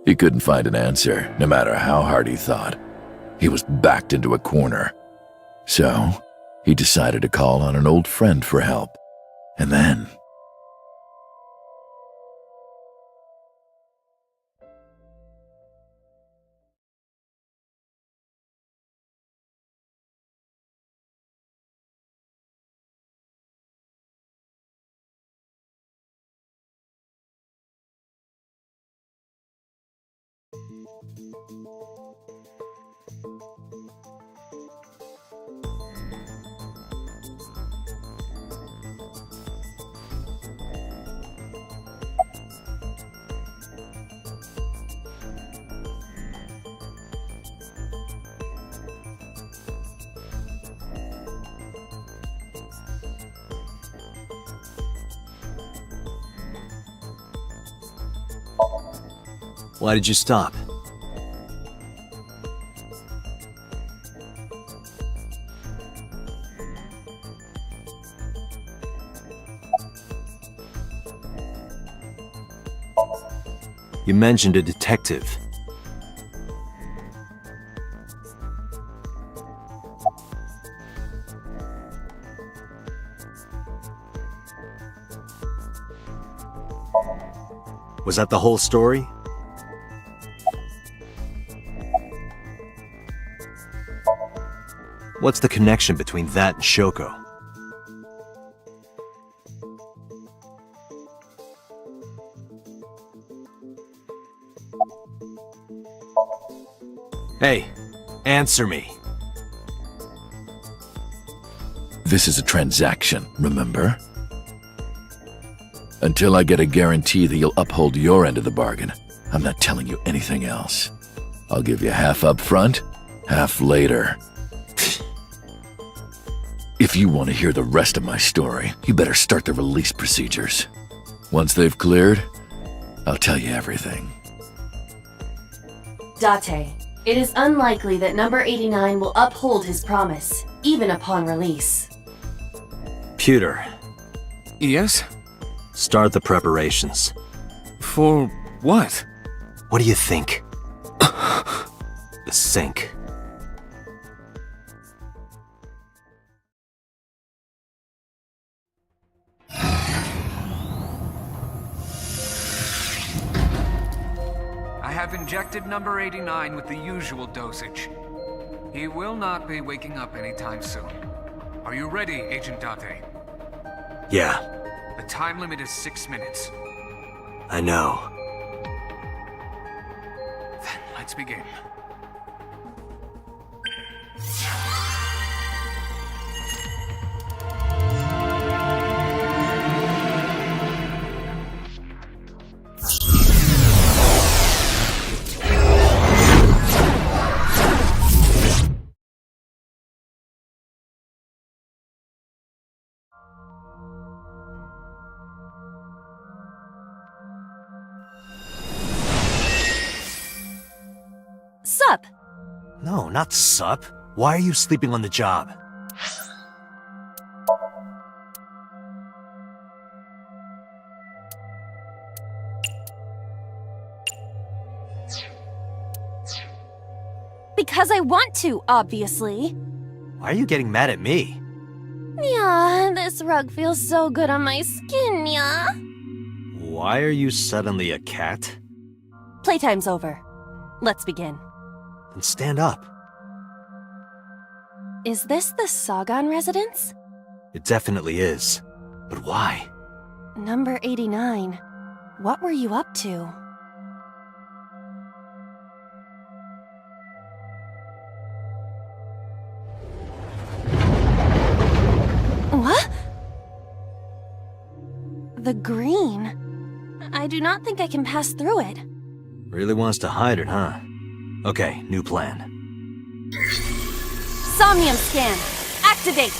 [SPEAKER 5] He couldn't find an answer, no matter how hard he thought. He was backed into a corner. So, he decided to call on an old friend for help. And then...
[SPEAKER 4] Why did you stop? You mentioned a detective. Was that the whole story? What's the connection between that and Shoko? Hey, answer me.
[SPEAKER 5] This is a transaction, remember? Until I get a guarantee that you'll uphold your end of the bargain, I'm not telling you anything else. I'll give you half up front, half later. If you want to hear the rest of my story, you better start the release procedures. Once they've cleared, I'll tell you everything.
[SPEAKER 3] Date, it is unlikely that number 89 will uphold his promise, even upon release.
[SPEAKER 4] Pewter,
[SPEAKER 2] Yes?
[SPEAKER 4] start the preparations.
[SPEAKER 2] For what?
[SPEAKER 4] What do you think? The sink.
[SPEAKER 2] I have injected number 89 with the usual dosage. He will not be waking up anytime soon. Are you ready, Agent Date?
[SPEAKER 4] Yeah,
[SPEAKER 2] The time limit is 6 minutes.
[SPEAKER 4] I know.
[SPEAKER 2] Then let's begin.
[SPEAKER 3] Sup?
[SPEAKER 4] No, not sup. Why are you sleeping on the job?
[SPEAKER 8] Because I want to, obviously.
[SPEAKER 4] Why are you getting mad at me?
[SPEAKER 8] Yeah, this rug feels so good on my skin, yeah.
[SPEAKER 4] Why are you suddenly a cat?
[SPEAKER 3] Playtime's over. Let's begin.
[SPEAKER 4] Then stand up.
[SPEAKER 8] Is this the Sagan residence?
[SPEAKER 4] It definitely is. But why?
[SPEAKER 8] Number 89. What were you up to? What? The green. I do not think I can pass through it.
[SPEAKER 4] Really wants to hide it, huh? Okay, new plan.
[SPEAKER 8] Somnium scan. Activate.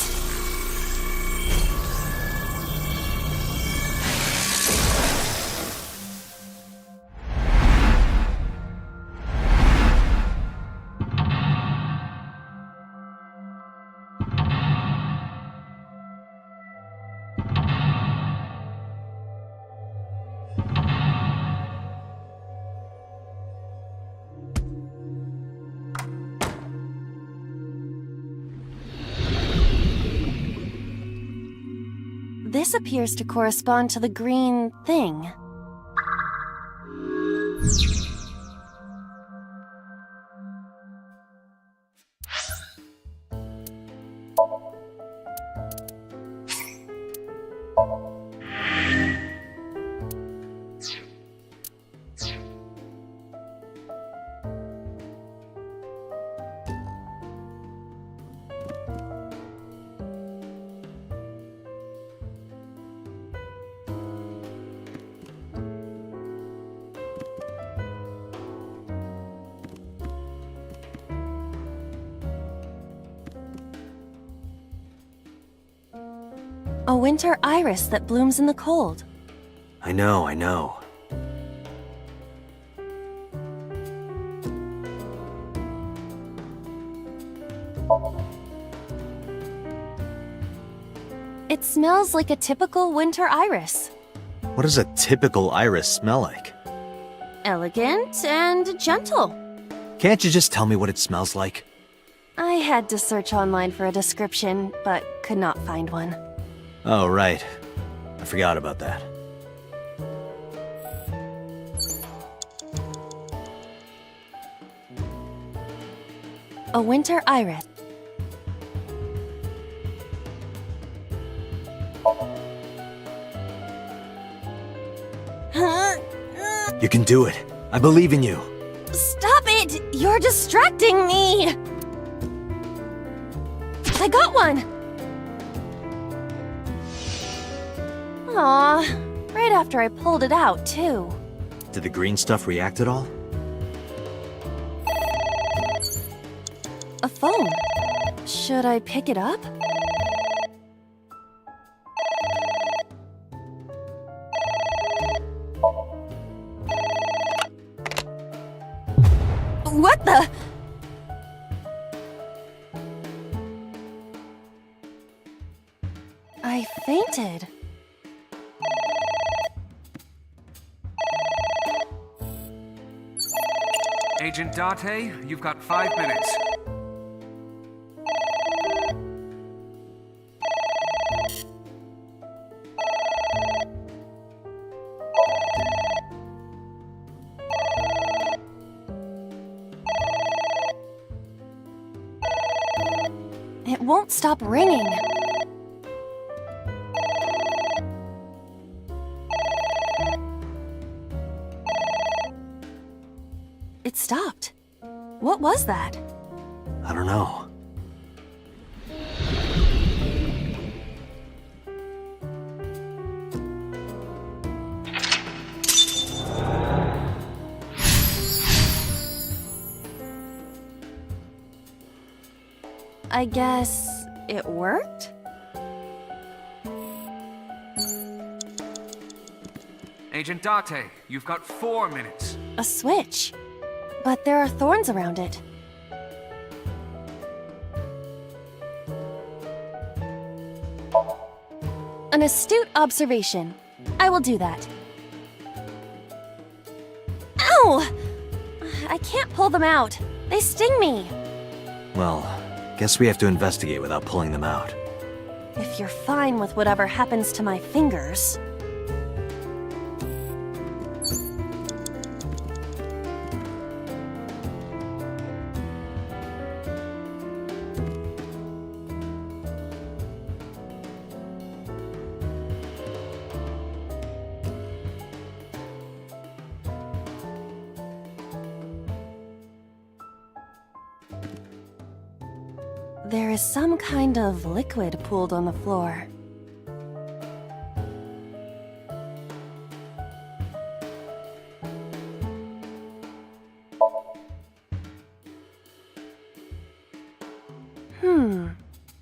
[SPEAKER 3] This appears to correspond to the green thing. A winter iris that blooms in the cold.
[SPEAKER 4] I know, I know.
[SPEAKER 3] It smells like a typical winter iris.
[SPEAKER 4] What does a typical iris smell like?
[SPEAKER 3] Elegant and gentle.
[SPEAKER 4] Can't you just tell me what it smells like?
[SPEAKER 3] I had to search online for a description, but could not find one.
[SPEAKER 4] Oh, right. I forgot about that.
[SPEAKER 3] A winter iris.
[SPEAKER 4] You can do it. I believe in you.
[SPEAKER 3] Stop it! You're distracting me! I got one! Aw, right after I pulled it out, too.
[SPEAKER 4] Did the green stuff react at all?
[SPEAKER 3] A phone. Should I pick it up? What the? I fainted.
[SPEAKER 2] Agent Date, you've got 5 minutes.
[SPEAKER 3] It won't stop ringing. It stopped. What was that?
[SPEAKER 4] I don't know.
[SPEAKER 3] I guess it worked?
[SPEAKER 2] Agent Date, you've got 4 minutes.
[SPEAKER 3] A switch. But there are thorns around it. An astute observation. I will do that. Ow! I can't pull them out. They sting me.
[SPEAKER 4] Well, guess we have to investigate without pulling them out.
[SPEAKER 3] If you're fine with whatever happens to my fingers. There is some kind of liquid pooled on the floor.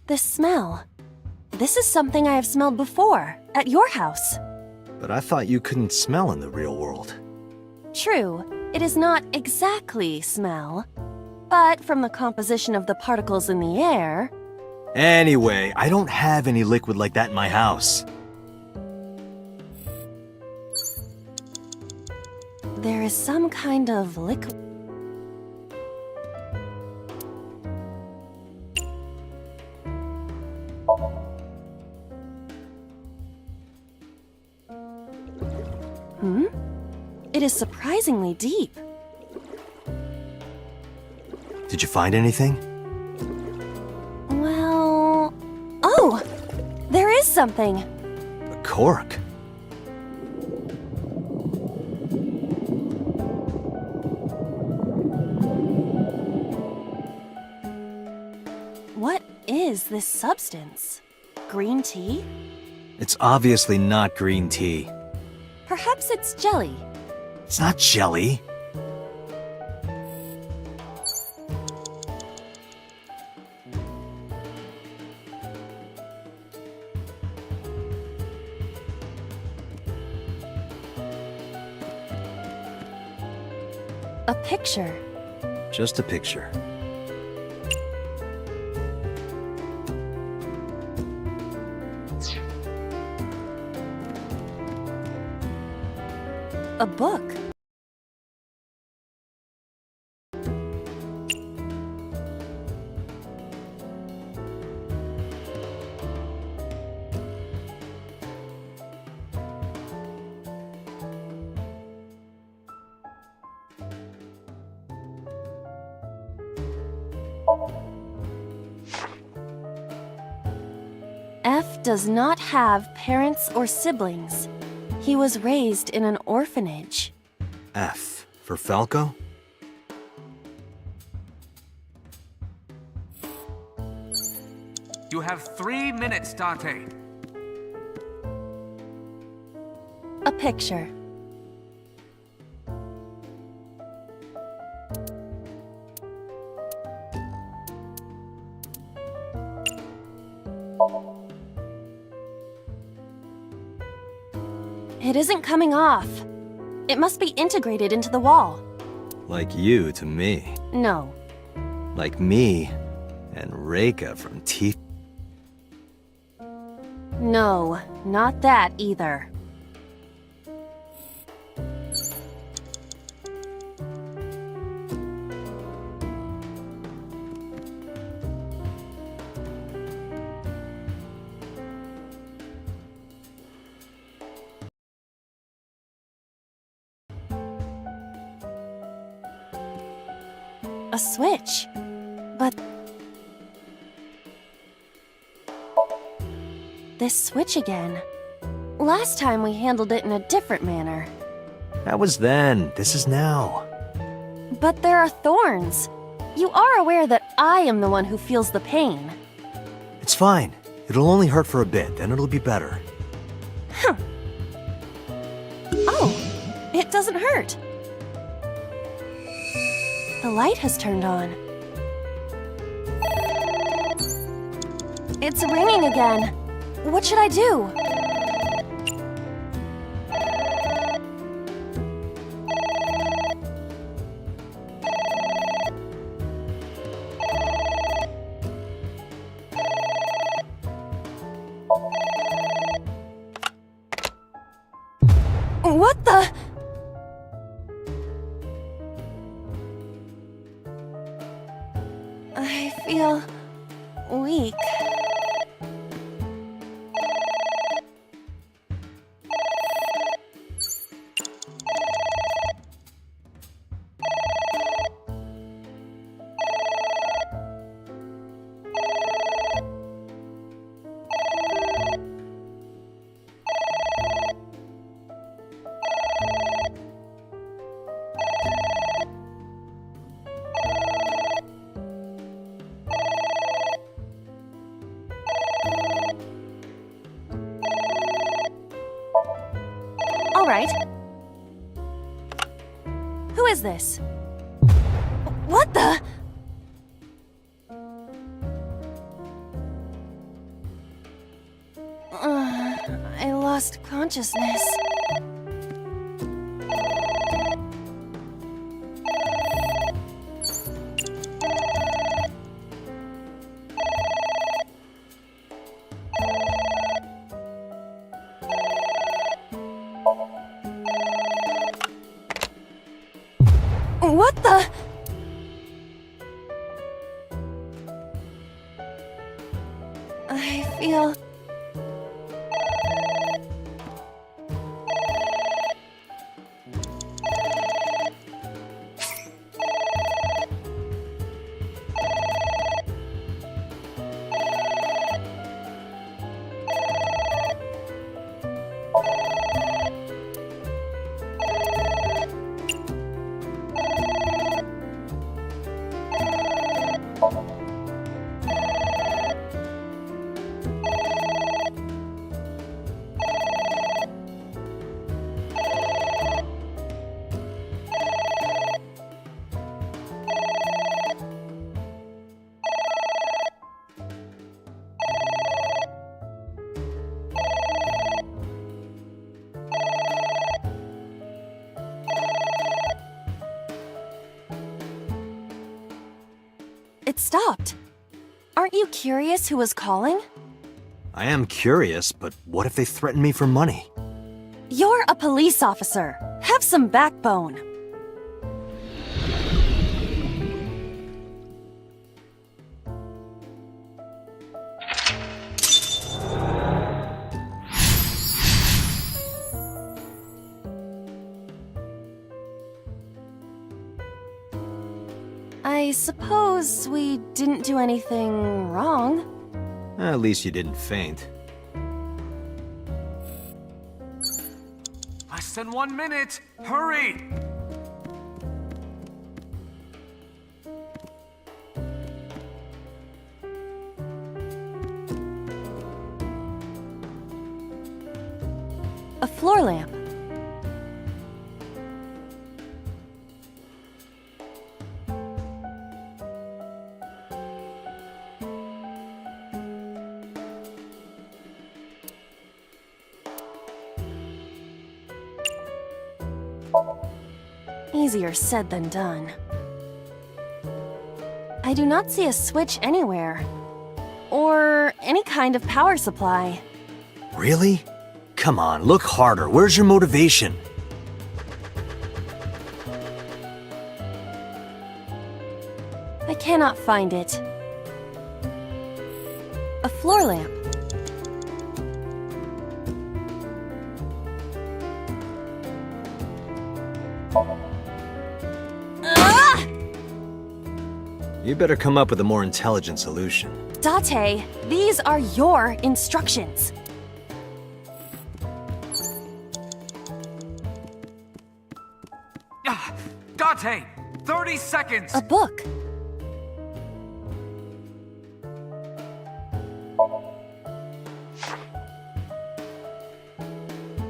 [SPEAKER 3] The smell. This is something I have smelled before, at your house.
[SPEAKER 4] But I thought you couldn't smell in the real world.
[SPEAKER 3] True, it is not exactly smell, but from the composition of the particles in the air...
[SPEAKER 4] Anyway, I don't have any liquid like that in my house.
[SPEAKER 3] There is some kind of liquid... It is surprisingly deep.
[SPEAKER 4] Did you find anything?
[SPEAKER 3] Well... Oh! There is something!
[SPEAKER 4] A cork.
[SPEAKER 3] What is this substance? Green tea?
[SPEAKER 4] It's obviously not green tea.
[SPEAKER 3] Perhaps it's jelly.
[SPEAKER 4] It's not jelly.
[SPEAKER 3] A picture.
[SPEAKER 4] Just a picture.
[SPEAKER 3] A book. F does not have parents or siblings. He was raised in an orphanage.
[SPEAKER 4] F for Falco?
[SPEAKER 2] You have 3 minutes, Date.
[SPEAKER 3] A picture. It isn't coming off. It must be integrated into the wall.
[SPEAKER 4] Like you to me.
[SPEAKER 3] No.
[SPEAKER 4] Like me and Reika from T.
[SPEAKER 3] No, not that either. A switch. But... this switch again. Last time we handled it in a different manner.
[SPEAKER 4] That was then. This is now.
[SPEAKER 3] But there are thorns. You are aware that I am the one who feels the pain.
[SPEAKER 4] It's fine. It'll only hurt for a bit, then it'll be better.
[SPEAKER 3] Huh. Oh, it doesn't hurt. The light has turned on. It's ringing again. What should I do? What the? I feel weak. All right. Who is this? What the? I lost consciousness. What the? I feel... you curious who was calling?
[SPEAKER 4] I am curious, but what if they threaten me for money?
[SPEAKER 3] You're a police officer. Have some backbone. I suppose we didn't do anything wrong.
[SPEAKER 4] At least you didn't faint.
[SPEAKER 2] Less than 1 minute! Hurry!
[SPEAKER 3] A floor lamp. Easier said than done. I do not see a switch anywhere. Or any kind of power supply.
[SPEAKER 4] Really? Come on, look harder. Where's your motivation?
[SPEAKER 3] I cannot find it. A floor lamp. Ah!
[SPEAKER 4] You better come up with a more intelligent solution.
[SPEAKER 3] Date, these are your instructions.
[SPEAKER 2] Date! 30 seconds!
[SPEAKER 3] A book.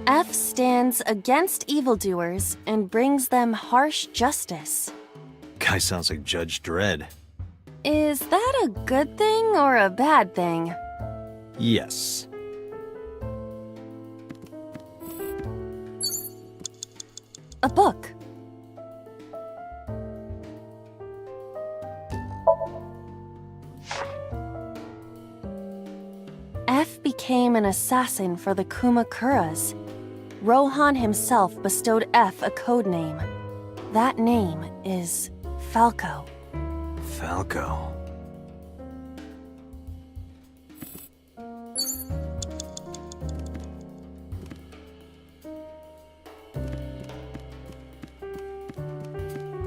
[SPEAKER 3] F stands against evildoers and brings them harsh justice.
[SPEAKER 4] Guy sounds like Judge Dredd.
[SPEAKER 3] Is that a good thing or a bad thing?
[SPEAKER 4] Yes.
[SPEAKER 3] A book. F became an assassin for the Kumakuras. Rohan himself bestowed F a code name. That name is Falco.
[SPEAKER 4] Falco.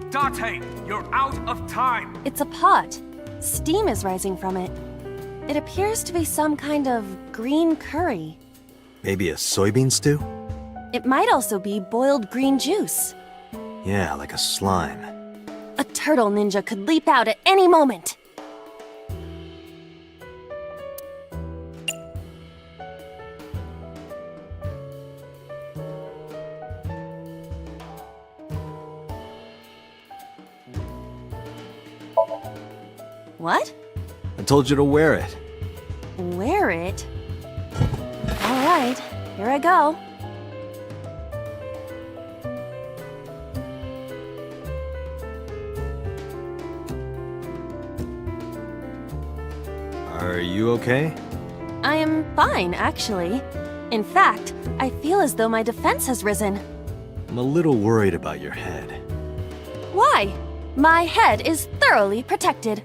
[SPEAKER 2] Date, you're out of time!
[SPEAKER 3] It's a pot. Steam is rising from it. It appears to be some kind of green curry.
[SPEAKER 4] Maybe a soybean stew?
[SPEAKER 3] It might also be boiled green juice.
[SPEAKER 4] Yeah, like a slime.
[SPEAKER 3] A turtle ninja could leap out at any moment. What?
[SPEAKER 4] I told you to wear it.
[SPEAKER 3] Wear it? All right, here I go.
[SPEAKER 4] Are you okay?
[SPEAKER 3] I am fine, actually. In fact, I feel as though my defense has risen.
[SPEAKER 4] I'm a little worried about your head.
[SPEAKER 3] Why? My head is thoroughly protected.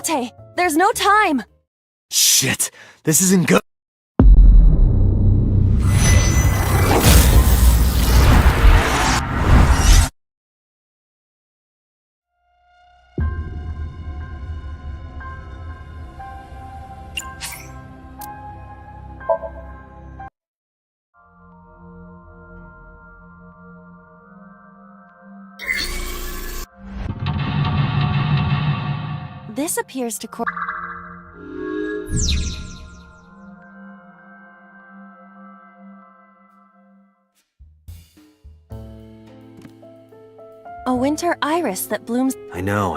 [SPEAKER 3] Date, there's no time!
[SPEAKER 4] Shit! This isn't good!
[SPEAKER 3] This appears to a winter iris that blooms.
[SPEAKER 4] I know.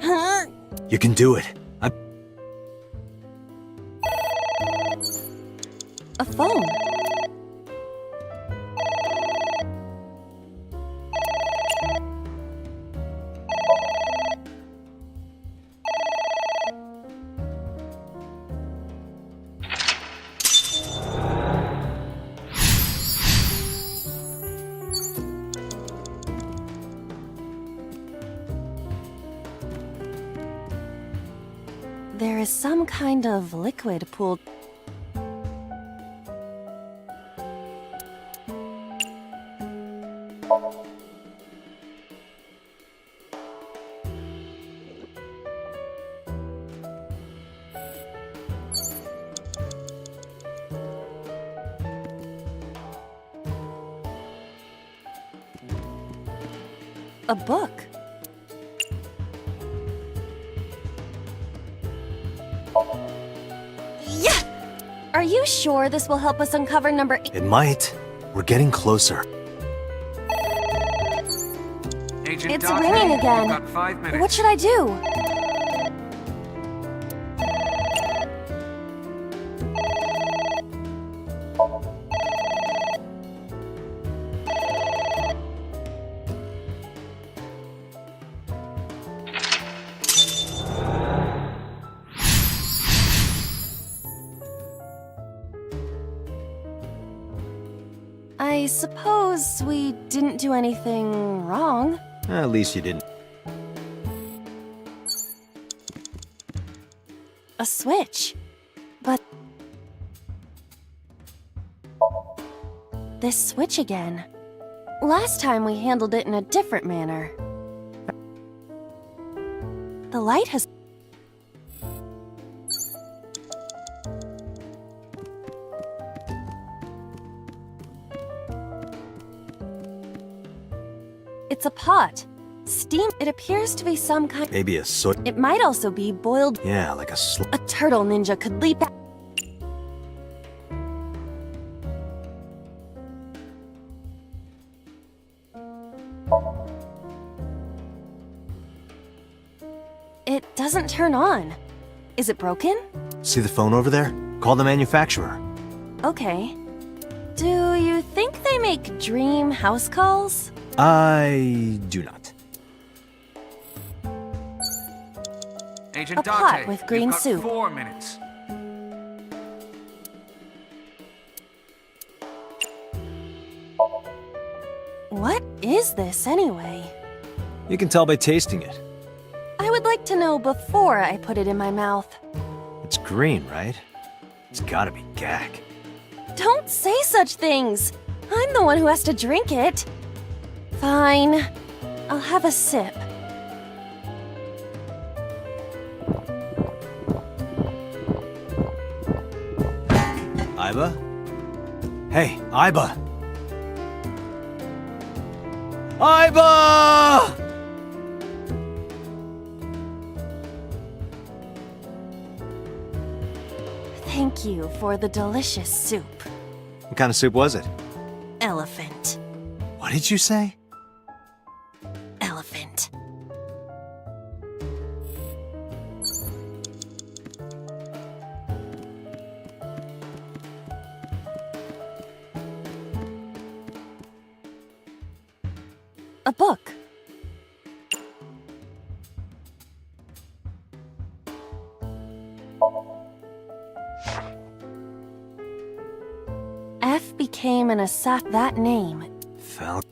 [SPEAKER 3] Huh?
[SPEAKER 4] You can do it.
[SPEAKER 3] A phone. There is some kind of liquid pooled. A book. Yeah! Are you sure this will help us uncover number 8?
[SPEAKER 4] It might. We're getting closer.
[SPEAKER 2] Agent
[SPEAKER 3] It's
[SPEAKER 2] Dante,
[SPEAKER 3] ringing
[SPEAKER 2] you've
[SPEAKER 3] again.
[SPEAKER 2] got 5 minutes.
[SPEAKER 3] What should I do? I suppose we didn't do anything wrong.
[SPEAKER 4] At least you didn't.
[SPEAKER 3] A switch. But... this switch again. Last time we handled it in a different manner. The light has... It's a pot. Steam. It appears to be some kind...
[SPEAKER 4] Maybe a soot.
[SPEAKER 3] It might also be boiled...
[SPEAKER 4] Yeah, like a
[SPEAKER 3] A turtle ninja could leap out... It doesn't turn on. Is it broken?
[SPEAKER 4] See the phone over there? Call the manufacturer.
[SPEAKER 3] Okay. Do you think they make dream house calls?
[SPEAKER 4] I do not.
[SPEAKER 2] Agent
[SPEAKER 3] A
[SPEAKER 2] Dante,
[SPEAKER 3] pot with green
[SPEAKER 2] you've got
[SPEAKER 3] soup.
[SPEAKER 2] 4 minutes.
[SPEAKER 3] What is this anyway?
[SPEAKER 4] You can tell by tasting it.
[SPEAKER 3] I would like to know before I put it in my mouth.
[SPEAKER 4] It's green, right? It's gotta be gag.
[SPEAKER 3] Don't say such things! I'm the one who has to drink it. Fine. I'll have a sip.
[SPEAKER 4] Iba? Hey, Iba! Iba!
[SPEAKER 3] Thank you for the delicious soup.
[SPEAKER 4] What kind of soup was it?
[SPEAKER 3] Elephant.
[SPEAKER 4] What did you say?
[SPEAKER 3] Elephant. A book. F became an that name.
[SPEAKER 4] Fal.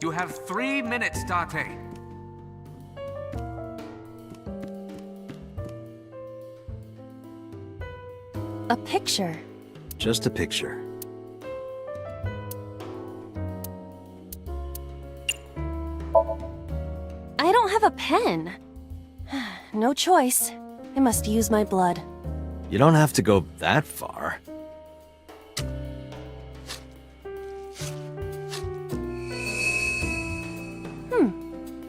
[SPEAKER 2] You have 3 minutes, Dante.
[SPEAKER 3] A picture.
[SPEAKER 4] Just a picture.
[SPEAKER 3] I don't have a pen. No choice. I must use my blood.
[SPEAKER 4] You don't have to go that far.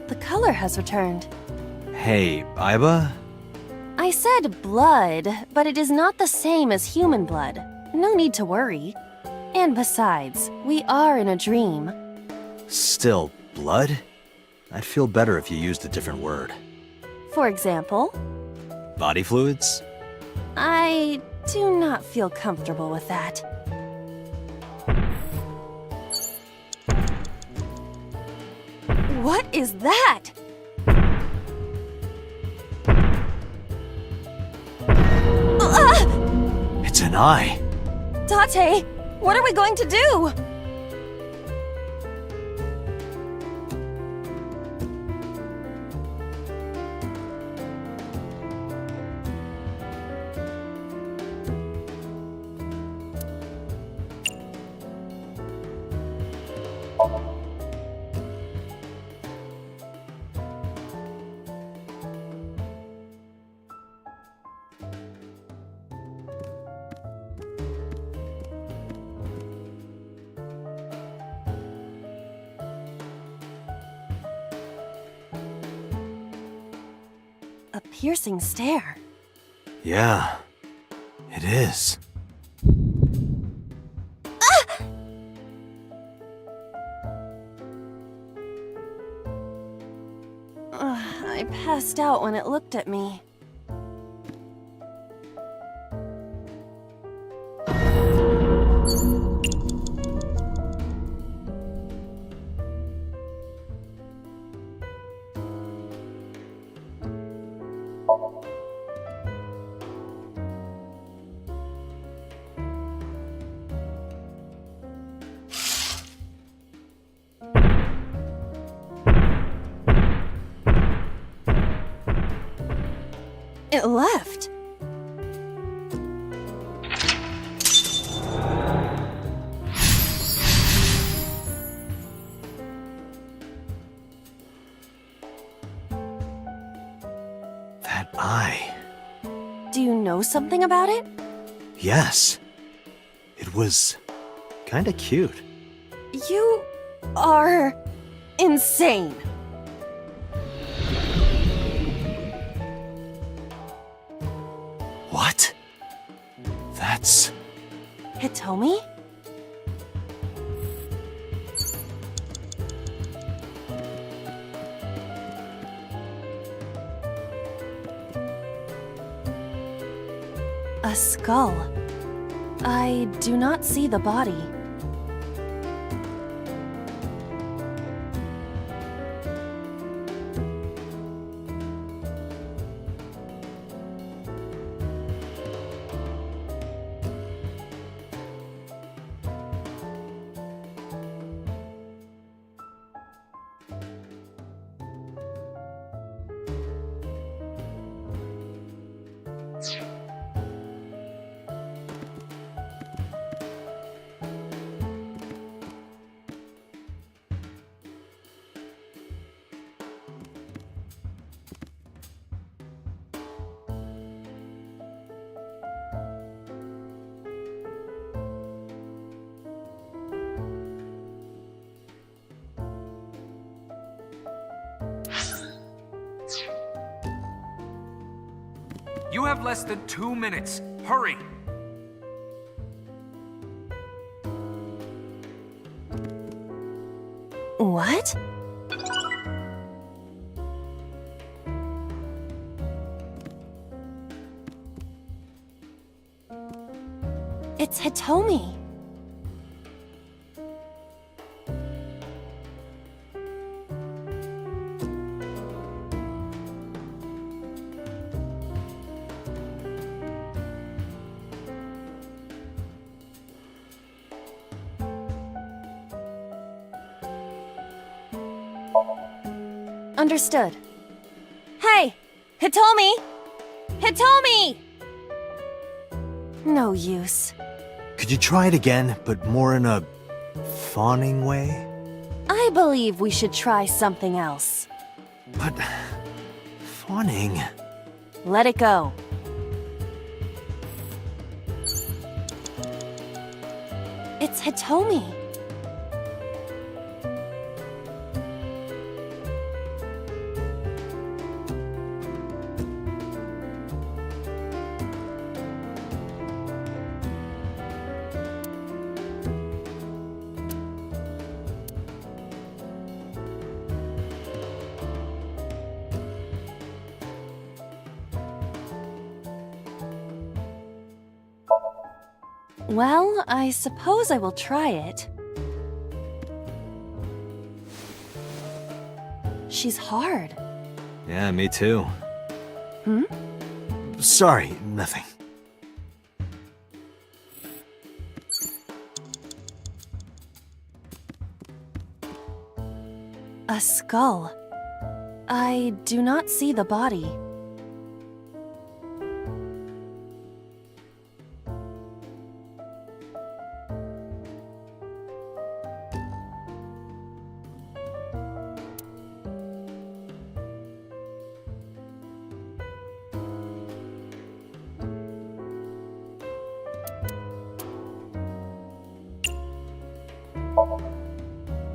[SPEAKER 3] The color has returned.
[SPEAKER 4] Hey, Iba?
[SPEAKER 3] I said blood, but it is not the same as human blood. No need to worry. And besides, we are in a dream.
[SPEAKER 4] Still blood? I'd feel better if you used a different word.
[SPEAKER 3] For example,
[SPEAKER 4] Body fluids?
[SPEAKER 3] I do not feel comfortable with that. What is that?
[SPEAKER 4] It's an eye.
[SPEAKER 3] Tate, what are we going to do? A piercing stare.
[SPEAKER 4] Yeah, it is.
[SPEAKER 3] I passed out when it looked at me. It left.
[SPEAKER 4] That eye.
[SPEAKER 3] Do you know something about it?
[SPEAKER 4] Yes. It was kinda cute.
[SPEAKER 3] You are insane.
[SPEAKER 4] What? That's...
[SPEAKER 3] Hitomi? A skull. I do not see the body.
[SPEAKER 2] You have less than 2 minutes. Hurry!
[SPEAKER 3] What? It's Hitomi. Understood. Hey! Hitomi! Hitomi! No use.
[SPEAKER 4] Could you try it again, but more in a... fawning way?
[SPEAKER 3] I believe we should try something else.
[SPEAKER 4] But... fawning...
[SPEAKER 3] Let it go. It's Hitomi. Well, I suppose I will try it. She's hard.
[SPEAKER 4] Yeah, me too.
[SPEAKER 3] Hmm?
[SPEAKER 4] Sorry, nothing.
[SPEAKER 3] A skull. I do not see the body.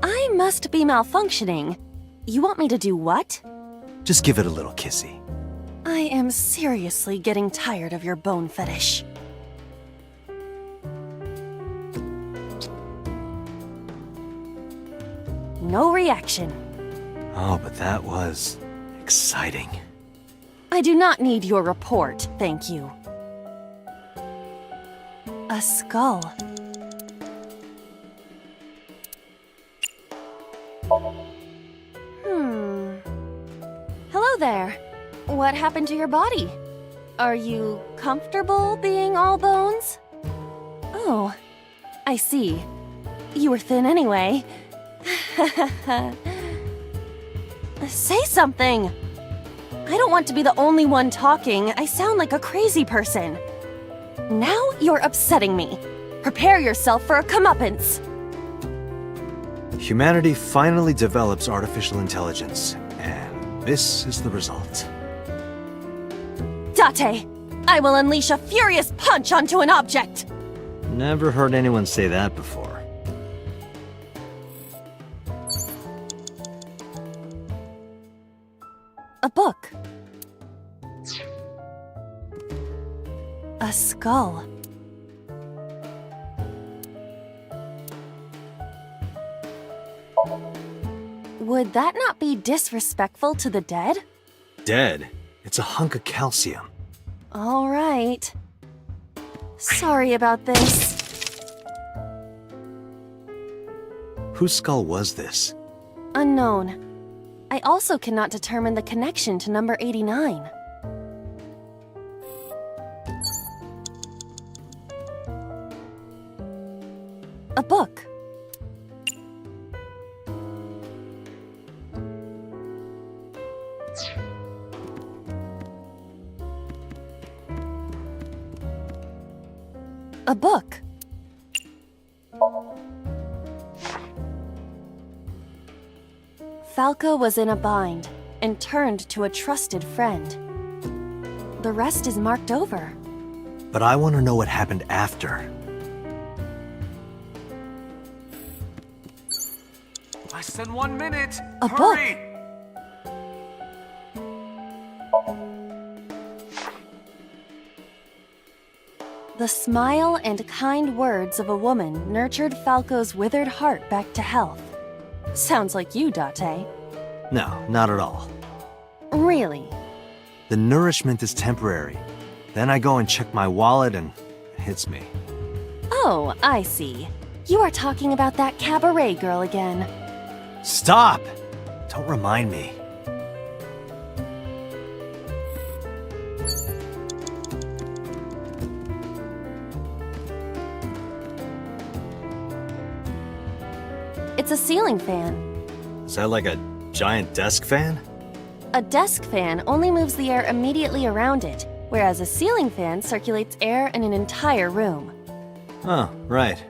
[SPEAKER 3] I must be malfunctioning. You want me to do what?
[SPEAKER 4] Just give it a little kissy.
[SPEAKER 3] I am seriously getting tired of your bone fetish. No reaction.
[SPEAKER 4] Oh, but that was exciting.
[SPEAKER 3] I do not need your report, thank you. A skull. Hello there. What happened to your body? Are you comfortable being all bones? Oh, I see. You were thin anyway. Say something! I don't want to be the only one talking. I sound like a crazy person. Now you're upsetting me. Prepare yourself for a comeuppance.
[SPEAKER 4] Humanity finally develops artificial intelligence, and this is the result.
[SPEAKER 3] Date, I will unleash a furious punch onto an object!
[SPEAKER 4] Never heard anyone say that before.
[SPEAKER 3] A book. A skull. Would that not be disrespectful to the dead?
[SPEAKER 4] Dead? It's a hunk of calcium.
[SPEAKER 3] All right. Sorry about this.
[SPEAKER 4] Whose skull was this?
[SPEAKER 3] Unknown. I also cannot determine the connection to number 89. A book. A book. Falco was in a bind and turned to a trusted friend. The rest is marked over.
[SPEAKER 4] But I want to know what happened after.
[SPEAKER 2] Less than 1 minute.
[SPEAKER 3] A
[SPEAKER 2] Hurry!
[SPEAKER 3] book. The smile and kind words of a woman nurtured Falco's withered heart back to health. Sounds like you, Date.
[SPEAKER 4] No, not at all.
[SPEAKER 3] Really?
[SPEAKER 4] The nourishment is temporary. Then I go and check my wallet and it hits me.
[SPEAKER 3] Oh, I see. You are talking about that cabaret girl again.
[SPEAKER 4] Stop! Don't remind me.
[SPEAKER 3] It's a ceiling fan.
[SPEAKER 4] Is that like a giant desk fan?
[SPEAKER 3] A desk fan only moves the air immediately around it, whereas a ceiling fan circulates air in an entire room.
[SPEAKER 4] Oh, right.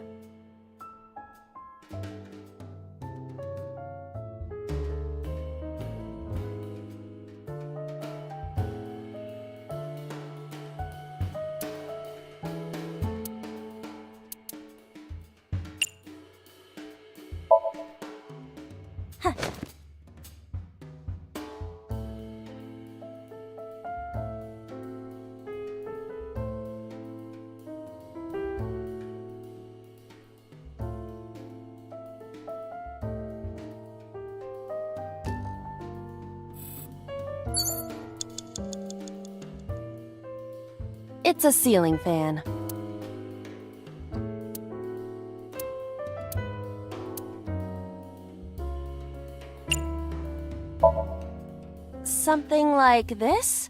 [SPEAKER 3] It's a ceiling fan.
[SPEAKER 12] Something like this?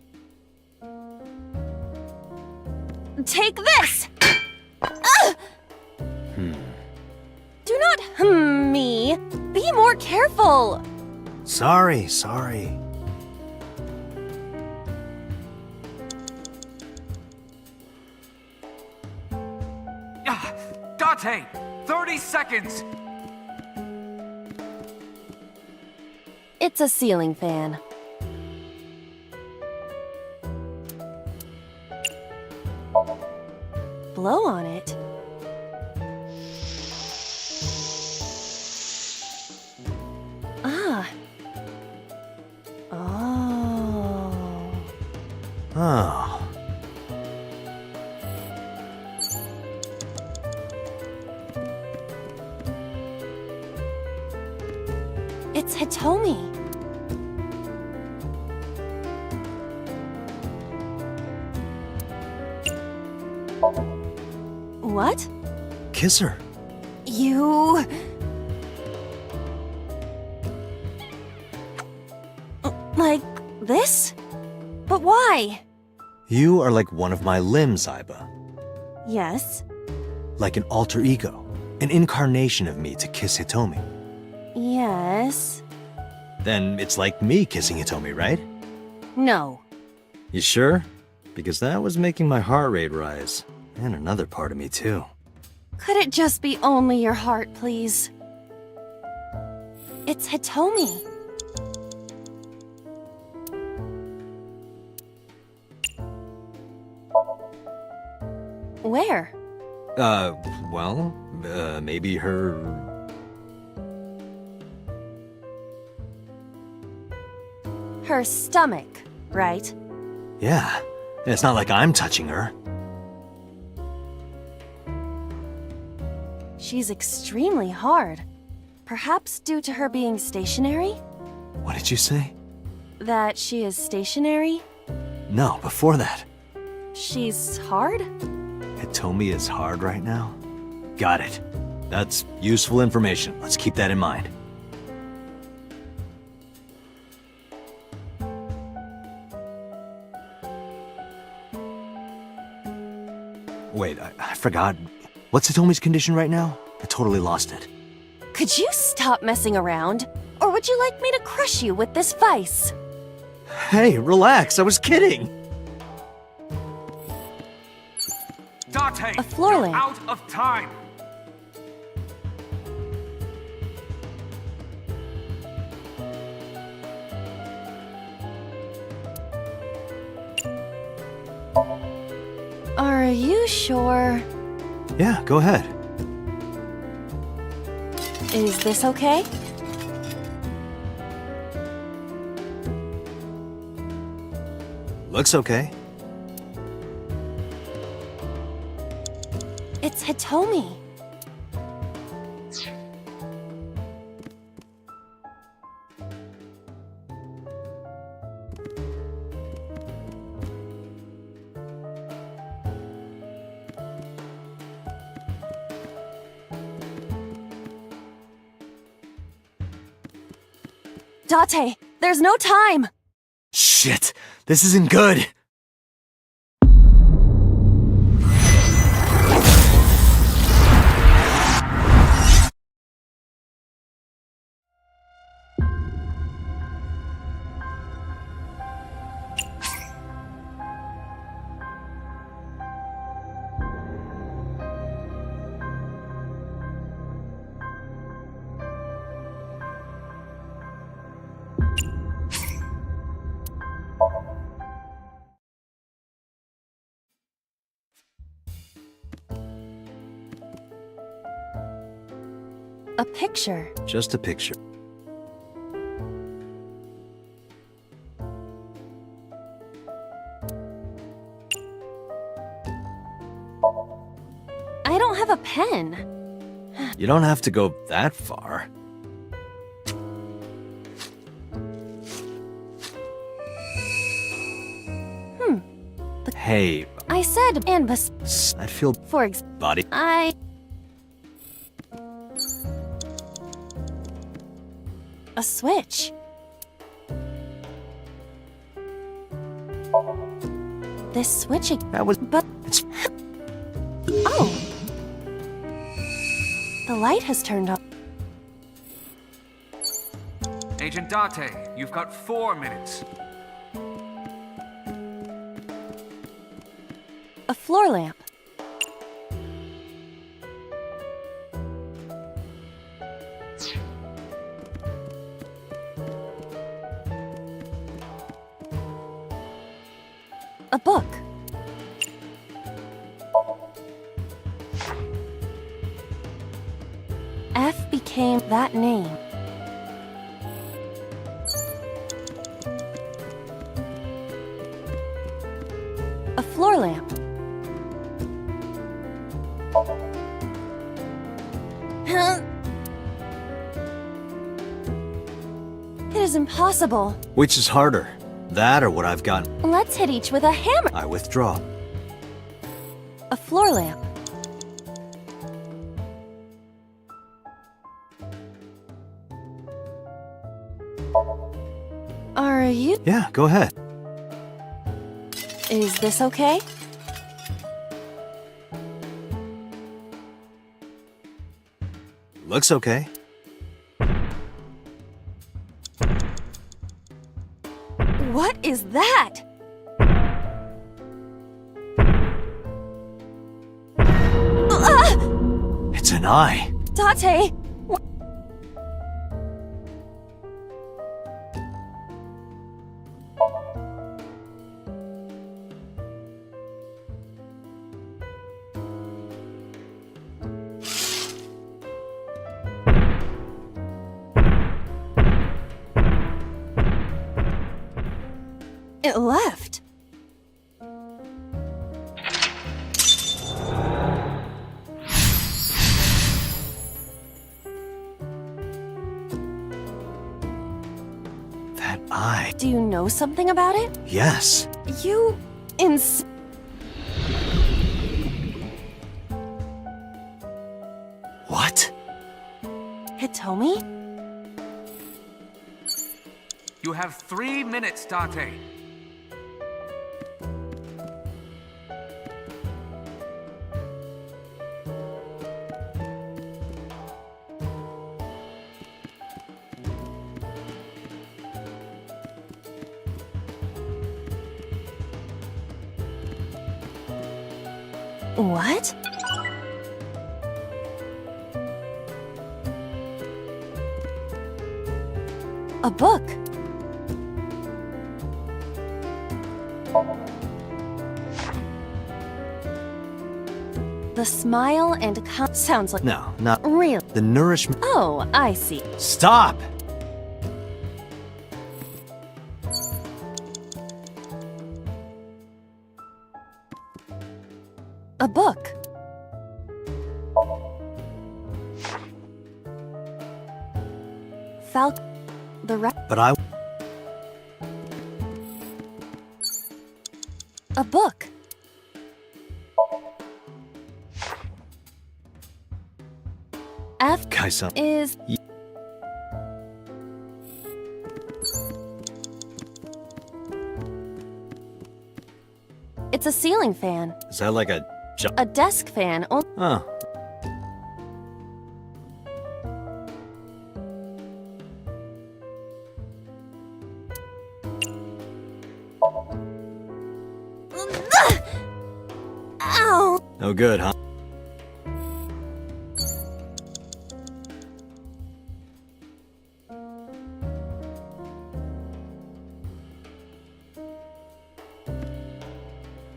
[SPEAKER 12] Take this! Ugh! Do not me. Be more careful.
[SPEAKER 4] Sorry.
[SPEAKER 2] Date! 30 seconds!
[SPEAKER 12] It's a ceiling fan. Blow on it. Ah. Oh.
[SPEAKER 4] Oh.
[SPEAKER 12] It's Hitomi. What?
[SPEAKER 4] Kiss her.
[SPEAKER 12] You... Like this? But why?
[SPEAKER 4] You are like one of my limbs, Aiba.
[SPEAKER 12] Yes.
[SPEAKER 4] Like an alter ego. An incarnation of me to kiss Hitomi.
[SPEAKER 12] Yes.
[SPEAKER 4] Then it's like me kissing Hitomi, right?
[SPEAKER 12] No.
[SPEAKER 4] You sure? Because that was making my heart rate rise. And another part of me, too.
[SPEAKER 12] Could it just be only your heart, please? It's Hitomi. Where?
[SPEAKER 4] Maybe her...
[SPEAKER 12] Her stomach, right?
[SPEAKER 4] Yeah. It's not like I'm touching her.
[SPEAKER 12] She's extremely hard. Perhaps due to her being stationary?
[SPEAKER 4] What did you say?
[SPEAKER 12] That she is stationary?
[SPEAKER 4] No, before that.
[SPEAKER 12] She's hard?
[SPEAKER 4] Hitomi is hard right now? Got it. That's useful information. Let's keep that in mind. Wait, I forgot. What's Hitomi's condition right now? I totally lost it.
[SPEAKER 12] Could you stop messing around? Or would you like me to crush you with this vice?
[SPEAKER 4] Hey, relax. I was kidding.
[SPEAKER 2] Date!
[SPEAKER 12] A floor lamp.
[SPEAKER 2] Out of time!
[SPEAKER 12] Are you sure?
[SPEAKER 4] Yeah, go ahead.
[SPEAKER 12] Is this okay?
[SPEAKER 4] Looks okay.
[SPEAKER 12] It's Hitomi. Date, there's no time!
[SPEAKER 4] Shit, this isn't good.
[SPEAKER 12] A picture.
[SPEAKER 4] Just a picture.
[SPEAKER 12] I don't have a pen.
[SPEAKER 4] You don't have to go that far. Hey,
[SPEAKER 12] I said and
[SPEAKER 4] I'd feel
[SPEAKER 12] for
[SPEAKER 4] body.
[SPEAKER 12] A switch. This switching.
[SPEAKER 4] That was.
[SPEAKER 12] But.
[SPEAKER 4] It's.
[SPEAKER 12] Oh. The light has turned on.
[SPEAKER 2] Agent Date, you've got 4 minutes.
[SPEAKER 12] A floor lamp. A book. F became that name. A floor lamp. It is impossible.
[SPEAKER 4] Which is harder? That or what I've got?
[SPEAKER 12] Let's hit each with a hammer.
[SPEAKER 4] I withdraw.
[SPEAKER 12] A floor lamp. Are you?
[SPEAKER 4] Yeah, go ahead.
[SPEAKER 12] Is this okay?
[SPEAKER 4] Looks okay.
[SPEAKER 12] What is that?
[SPEAKER 4] It's an eye.
[SPEAKER 12] Date! It left.
[SPEAKER 4] That eye.
[SPEAKER 12] Do you know something about it?
[SPEAKER 4] Yes.
[SPEAKER 12] You
[SPEAKER 4] What?
[SPEAKER 12] Hitomi?
[SPEAKER 2] You have 3 minutes, Date.
[SPEAKER 12] What? A book. The smile and sounds like
[SPEAKER 4] No, not
[SPEAKER 12] real.
[SPEAKER 4] the nourishment.
[SPEAKER 12] Oh, I see.
[SPEAKER 4] Stop!
[SPEAKER 12] A book. Falcon.
[SPEAKER 4] But I.
[SPEAKER 12] A book. F
[SPEAKER 4] Kaisa.
[SPEAKER 12] is It's a ceiling fan.
[SPEAKER 4] Is that like a.
[SPEAKER 12] A desk fan.
[SPEAKER 4] Oh.
[SPEAKER 12] Ow!
[SPEAKER 4] No good, huh?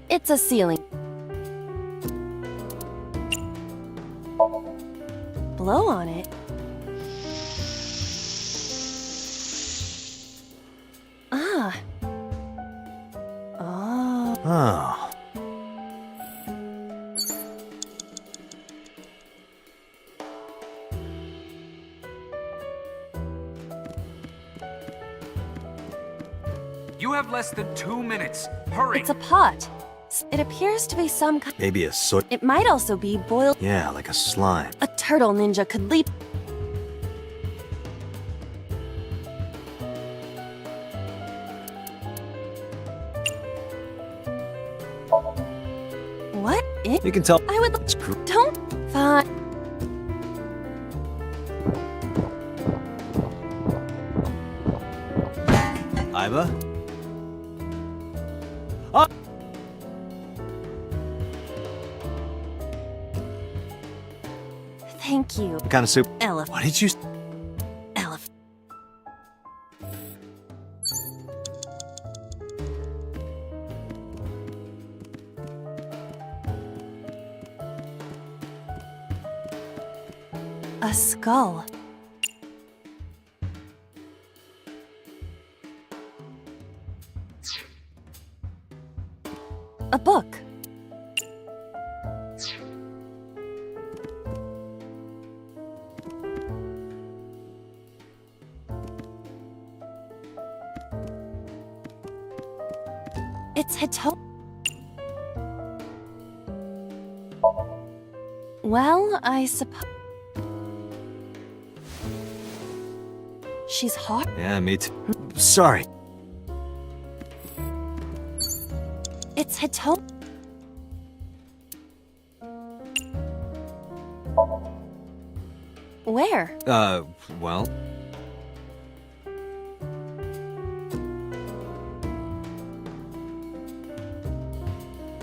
[SPEAKER 12] It's a ceiling. Blow on it. Ah. Oh.
[SPEAKER 4] Oh.
[SPEAKER 2] You have less than 2 minutes. Hurry!
[SPEAKER 12] It's a pot. It appears to be some kind.
[SPEAKER 4] Maybe a soot.
[SPEAKER 12] It might also be boiled.
[SPEAKER 4] Yeah, like a slime.
[SPEAKER 12] A turtle ninja could leap.
[SPEAKER 4] You can tell.
[SPEAKER 12] I would.
[SPEAKER 4] It's
[SPEAKER 12] Don't. Fine.
[SPEAKER 4] Iva?
[SPEAKER 12] Thank you.
[SPEAKER 4] What kind of soup?
[SPEAKER 12] Elephant.
[SPEAKER 4] What did you...
[SPEAKER 12] Elephant. A skull. A book. It's Hito. Well, I suppose. She's hot.
[SPEAKER 4] Yeah, me too. Sorry.
[SPEAKER 12] It's Hito. Where?
[SPEAKER 4] Well...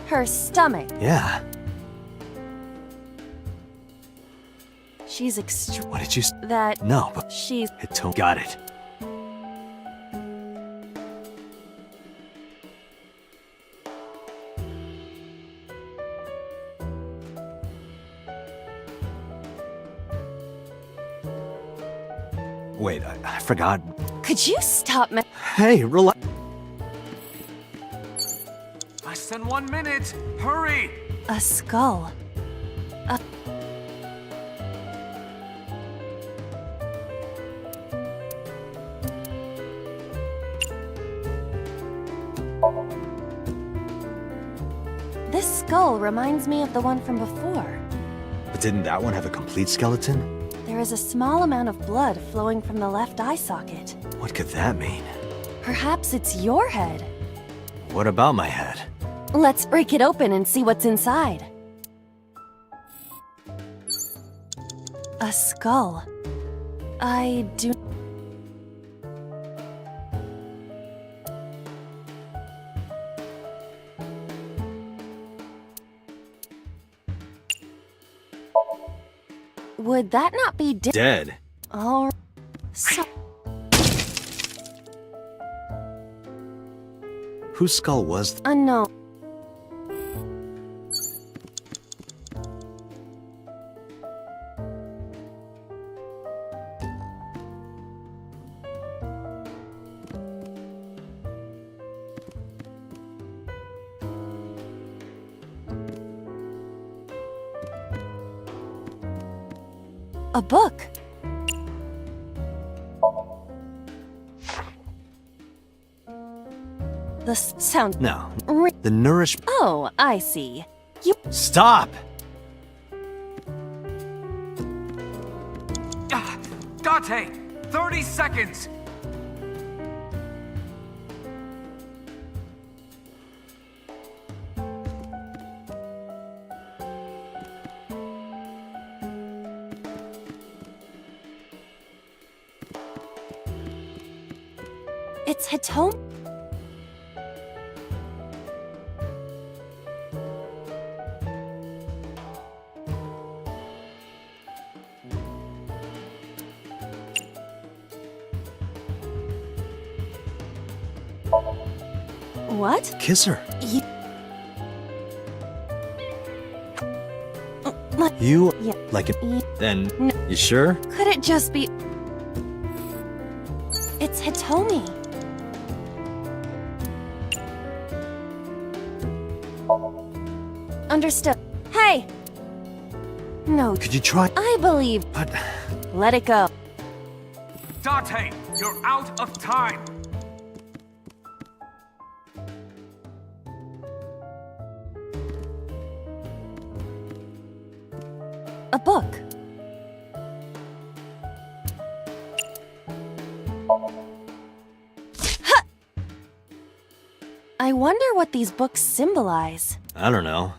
[SPEAKER 12] Her stomach.
[SPEAKER 4] Yeah.
[SPEAKER 12] She's extreme.
[SPEAKER 4] What did you...
[SPEAKER 12] That.
[SPEAKER 4] No, but...
[SPEAKER 12] She's.
[SPEAKER 4] Got it. Wait, I forgot.
[SPEAKER 12] Could you stop me?
[SPEAKER 4] Hey, relax.
[SPEAKER 2] Less than 1 minute. Hurry!
[SPEAKER 12] A skull. This skull reminds me of the one from before.
[SPEAKER 4] But didn't that one have a complete skeleton?
[SPEAKER 12] There is a small amount of blood flowing from the left eye socket.
[SPEAKER 4] What could that mean?
[SPEAKER 12] Perhaps it's your head.
[SPEAKER 4] What about my head?
[SPEAKER 12] Let's break it open and see what's inside. A skull. I do... Would that not be
[SPEAKER 4] Dead.
[SPEAKER 12] Oh, so...
[SPEAKER 4] Whose skull was...
[SPEAKER 12] Unknown. A book. The sound.
[SPEAKER 4] No. The nourish...
[SPEAKER 12] Oh, I see. You.
[SPEAKER 4] Stop!
[SPEAKER 2] Dante! 30 seconds!
[SPEAKER 12] It's Hitomi. What?
[SPEAKER 4] Kiss her. You
[SPEAKER 12] Yeah.
[SPEAKER 4] like it?
[SPEAKER 12] Y-
[SPEAKER 4] Then,
[SPEAKER 12] No.
[SPEAKER 4] you sure?
[SPEAKER 12] Could it just be... It's Hitomi. Understood. Hey! No,
[SPEAKER 4] Could you try?
[SPEAKER 12] I believe...
[SPEAKER 4] But...
[SPEAKER 12] Let it go.
[SPEAKER 2] Dante, you're out of time!
[SPEAKER 12] A book. Ha! I wonder what these books symbolize.
[SPEAKER 4] I don't know.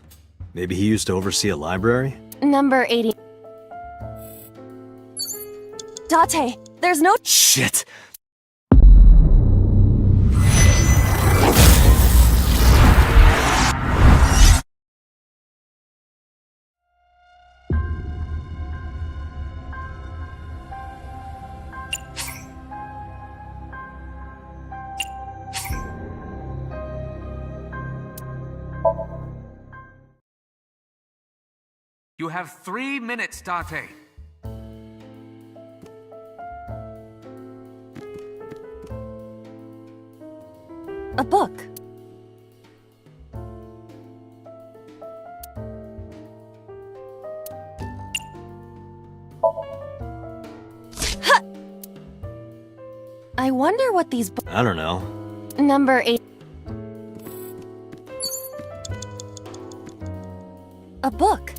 [SPEAKER 4] Maybe he used to oversee a library?
[SPEAKER 12] Number 80. Date, there's no—
[SPEAKER 4] Shit!
[SPEAKER 2] You have 3 minutes, Date.
[SPEAKER 12] a book. Ha! I wonder what these books—
[SPEAKER 4] I don't know.
[SPEAKER 12] Number 8. A book.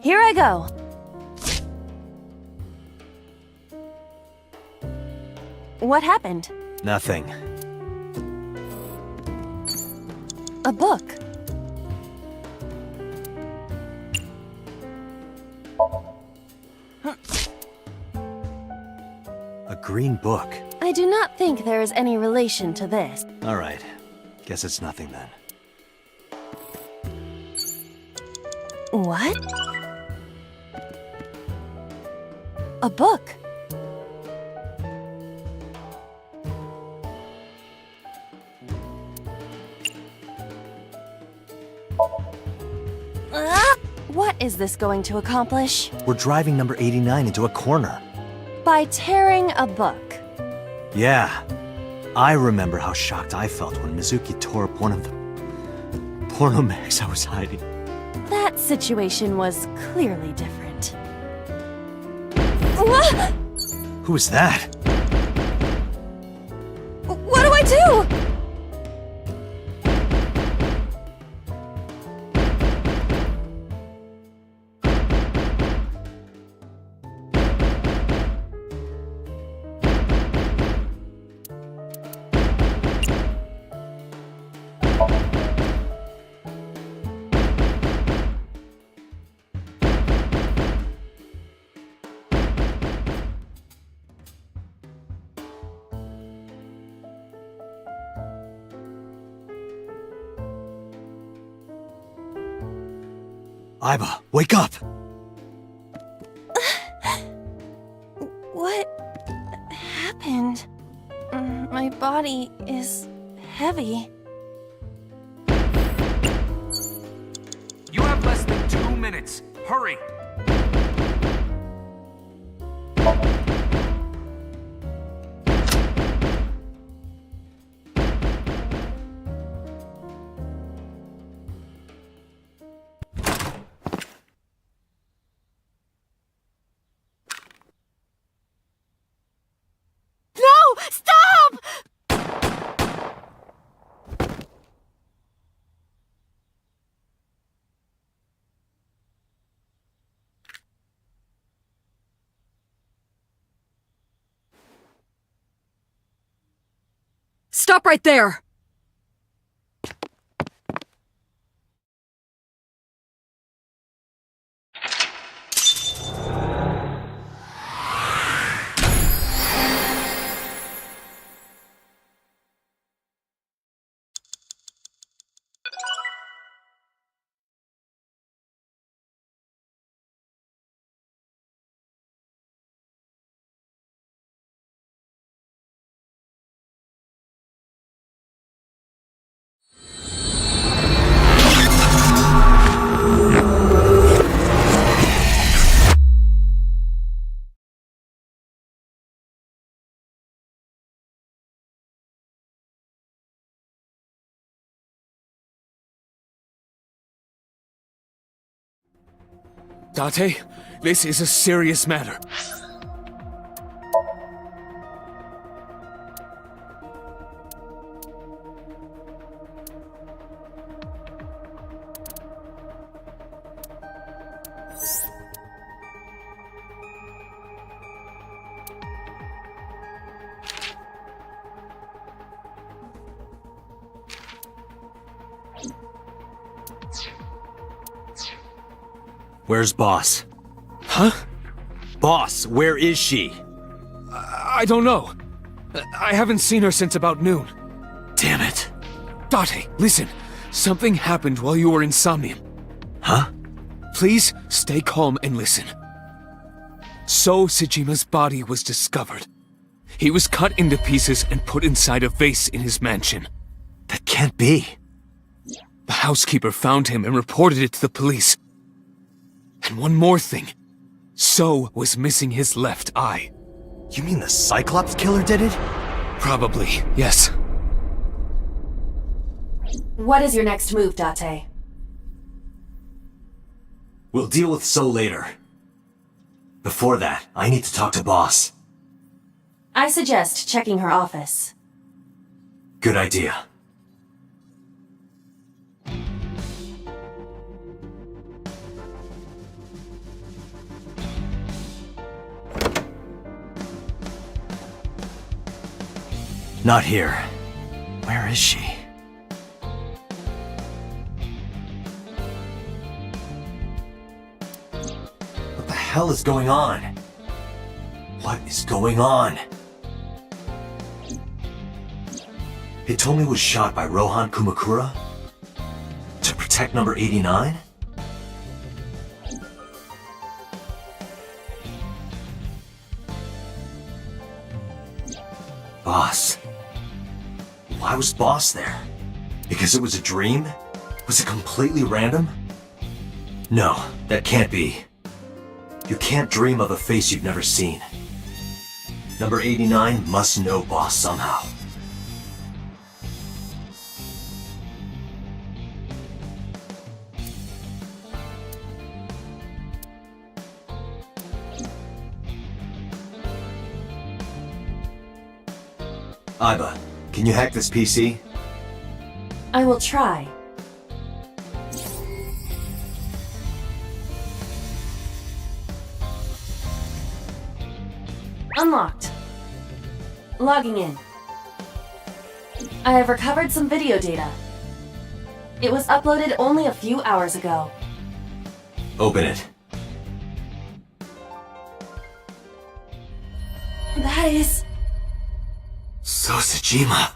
[SPEAKER 12] Here I go. What happened?
[SPEAKER 4] Nothing.
[SPEAKER 12] A book.
[SPEAKER 4] A green book.
[SPEAKER 12] I do not think there is any relation to this.
[SPEAKER 4] Alright. Guess it's nothing then.
[SPEAKER 12] What? A book. What is this going to accomplish?
[SPEAKER 4] We're driving number 89 into a corner.
[SPEAKER 12] By tearing a book.
[SPEAKER 4] Yeah. I remember how shocked I felt when Mizuki tore up one of the porno mags I was hiding.
[SPEAKER 12] That situation was clearly different.
[SPEAKER 4] Who was that?
[SPEAKER 12] What do I do?
[SPEAKER 4] Aiba, wake up!
[SPEAKER 12] What happened? My body is heavy.
[SPEAKER 2] You have less than 2 minutes. Hurry!
[SPEAKER 9] Stop right there!
[SPEAKER 2] Date, this is a serious matter.
[SPEAKER 4] Where's Boss?
[SPEAKER 2] Huh?
[SPEAKER 4] Boss, where is she?
[SPEAKER 2] I don't know. I haven't seen her since about noon.
[SPEAKER 4] Damn it.
[SPEAKER 2] Date, listen. Something happened while you were in Somnium.
[SPEAKER 4] Huh?
[SPEAKER 2] Please stay calm and listen. So Sejima's body was discovered. He was cut into pieces and put inside a vase in his mansion.
[SPEAKER 4] That can't be.
[SPEAKER 2] The housekeeper found him and reported it to the police. And one more thing. So was missing his left eye.
[SPEAKER 4] You mean the Cyclops killer did it?
[SPEAKER 2] Probably, yes.
[SPEAKER 3] What is your next move, Date?
[SPEAKER 4] We'll deal with So later. Before that, I need to talk to Boss.
[SPEAKER 3] I suggest checking her office.
[SPEAKER 4] Good idea. Not here. Where is she? What the hell is going on? What is going on? Hitomi was shot by Rohan Kumakura? To protect number 89? Boss. Why was Boss there? Because it was a dream? Was it completely random? No, that can't be. You can't dream of a face you've never seen. Number 89 must know Boss somehow. Aiba, can you hack this PC?
[SPEAKER 3] I will try. Unlocked. Logging in. I have recovered some video data. It was uploaded only a few hours ago.
[SPEAKER 4] Open it.
[SPEAKER 3] That is...
[SPEAKER 4] So Sejima.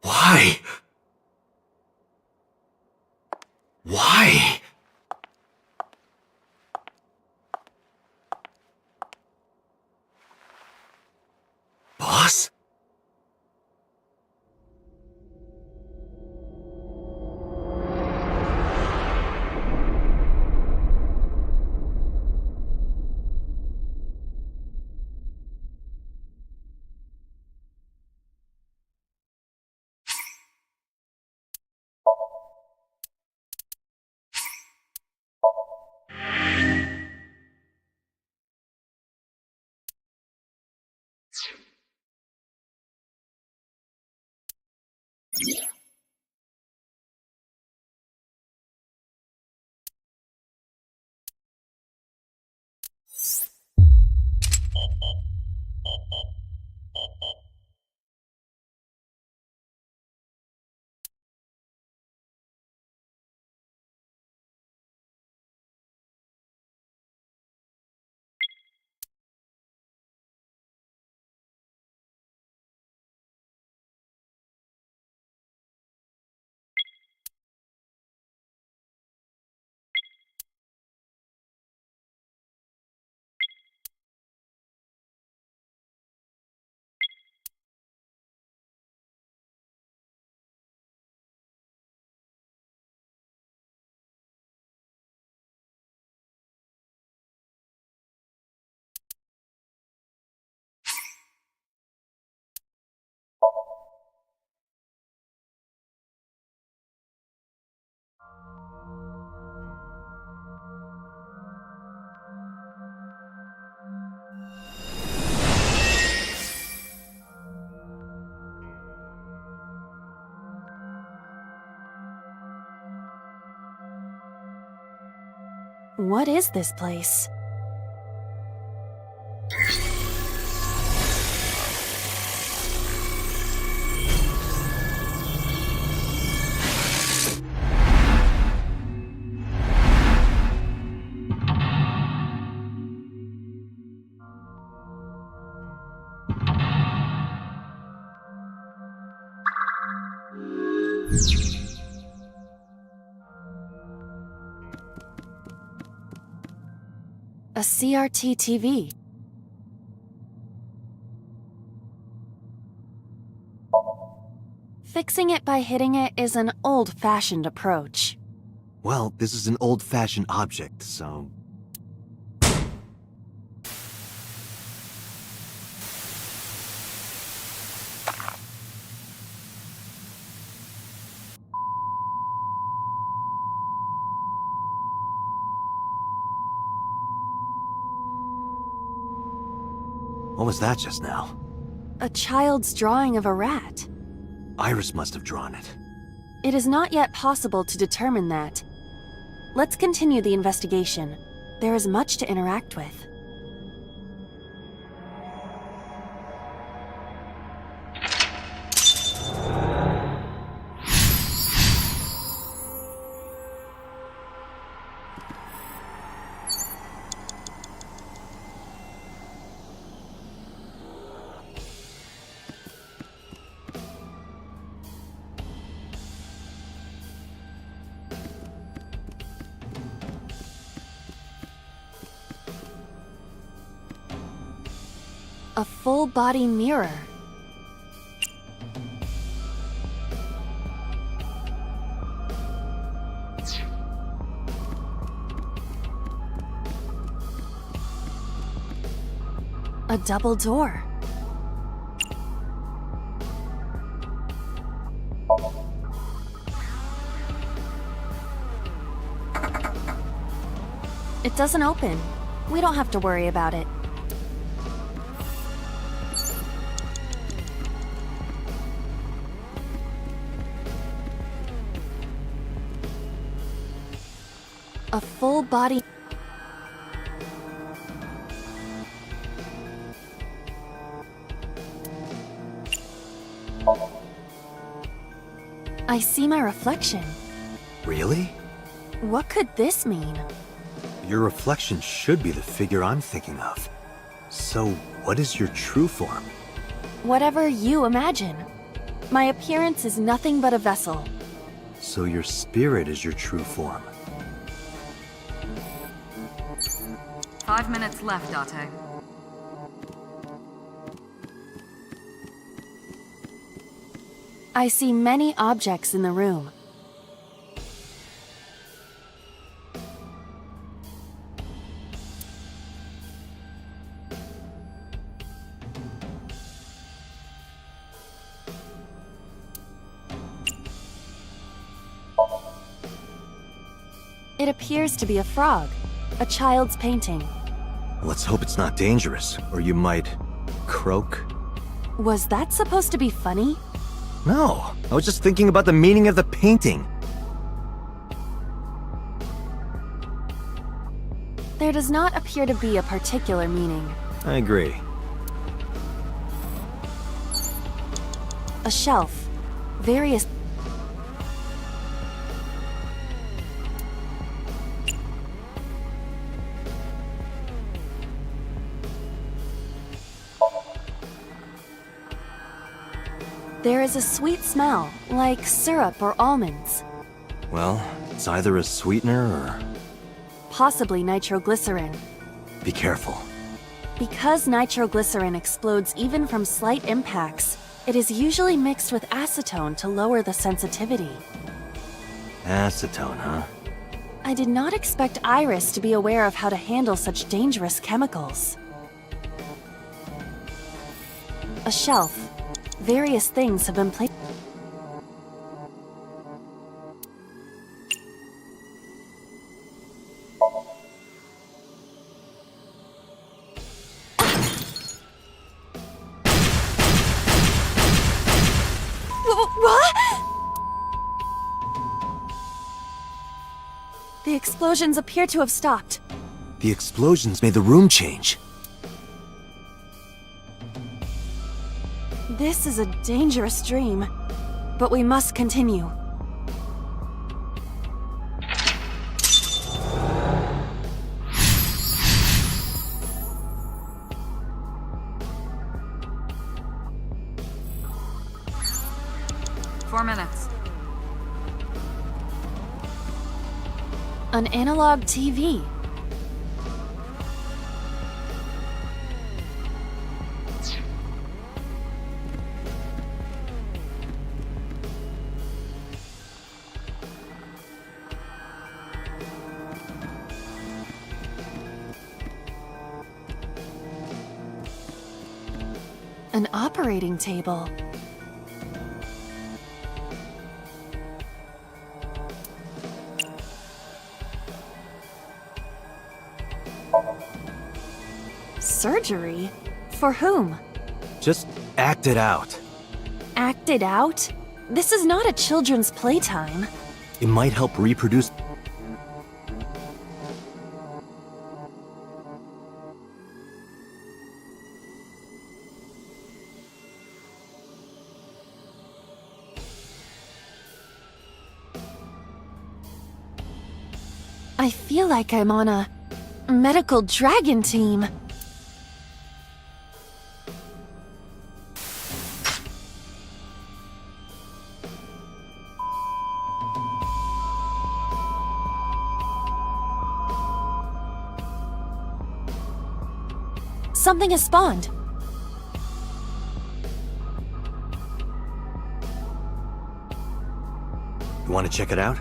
[SPEAKER 4] Why? Why? Boss?
[SPEAKER 12] What is this place? A CRT TV. Fixing it by hitting it is an old-fashioned approach.
[SPEAKER 4] Well, this is an old-fashioned object, so... What was that just now?
[SPEAKER 12] A child's drawing of a rat.
[SPEAKER 4] Iris must have drawn it.
[SPEAKER 12] It is not yet possible to determine that. Let's continue the investigation. There is much to interact with. A full-body mirror. A double door. It doesn't open. We don't have to worry about it. A full body. I see my reflection.
[SPEAKER 4] Really?
[SPEAKER 12] What could this mean?
[SPEAKER 4] Your reflection should be the figure I'm thinking of. So, what is your true form?
[SPEAKER 12] Whatever you imagine. My appearance is nothing but a vessel.
[SPEAKER 4] So your spirit is your true form.
[SPEAKER 9] 5 minutes left, Date.
[SPEAKER 12] I see many objects in the room. It appears to be a frog, a child's painting.
[SPEAKER 4] Let's hope it's not dangerous, or you might... croak?
[SPEAKER 12] Was that supposed to be funny?
[SPEAKER 4] No, I was just thinking about the meaning of the painting.
[SPEAKER 12] There does not appear to be a particular meaning.
[SPEAKER 4] I agree.
[SPEAKER 12] A shelf. Various... There is a sweet smell, like syrup or almonds.
[SPEAKER 4] Well, it's either a sweetener or...
[SPEAKER 12] Possibly nitroglycerin.
[SPEAKER 4] Be careful.
[SPEAKER 12] Because nitroglycerin explodes even from slight impacts, it is usually mixed with acetone to lower the sensitivity.
[SPEAKER 4] Acetone, huh?
[SPEAKER 12] I did not expect Iris to be aware of how to handle such dangerous chemicals. A shelf. Various things have been placed. What? The explosions appear to have stopped.
[SPEAKER 4] The explosions made the room change.
[SPEAKER 12] This is a dangerous dream, but we must continue.
[SPEAKER 9] Four minutes.
[SPEAKER 12] An analog TV. An operating table. Surgery? For whom?
[SPEAKER 4] Just act it out.
[SPEAKER 12] Act it out? This is not a children's playtime.
[SPEAKER 4] It might help reproduce.
[SPEAKER 12] I feel like I'm on a medical dragon team. Something has spawned.
[SPEAKER 4] You want to check it out?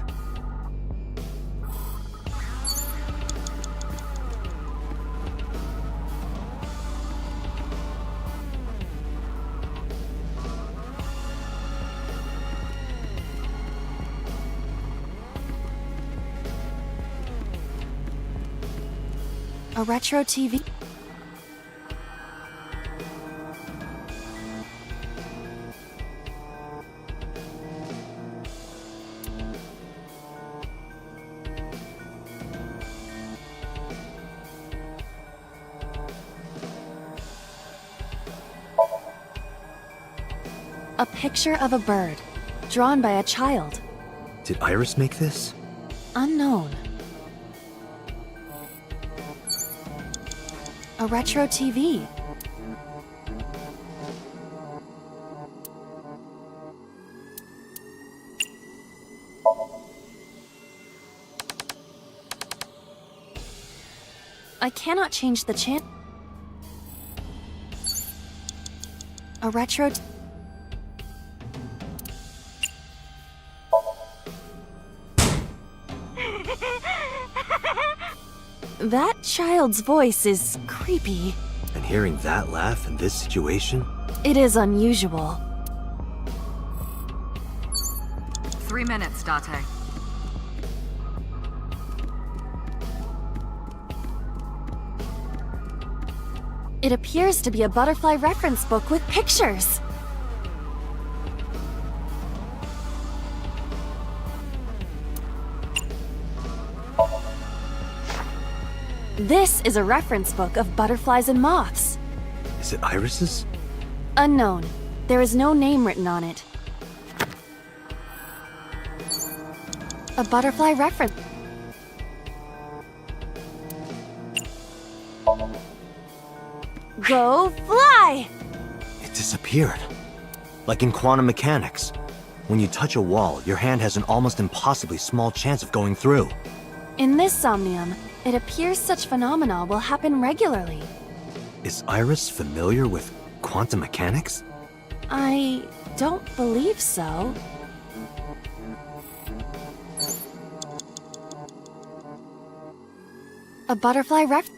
[SPEAKER 12] A retro TV. A picture of a bird, drawn by a child.
[SPEAKER 4] Did Iris make this?
[SPEAKER 12] Unknown. A retro TV. I cannot change the channel. A retro. That child's voice is creepy.
[SPEAKER 4] And hearing that laugh in this situation?
[SPEAKER 12] It is unusual.
[SPEAKER 13] 3 minutes, Date.
[SPEAKER 12] It appears to be a butterfly reference book with pictures. This is a reference book of butterflies and moths.
[SPEAKER 4] Is it Iris's?
[SPEAKER 12] Unknown. There is no name written on it. A butterfly reference. Go fly!
[SPEAKER 4] It disappeared. Like in quantum mechanics. When you touch a wall, your hand has an almost impossibly small chance of going through.
[SPEAKER 12] In this Somnium, it appears such phenomena will happen regularly.
[SPEAKER 4] Is Iris familiar with quantum mechanics?
[SPEAKER 12] I don't believe so. A butterfly ref.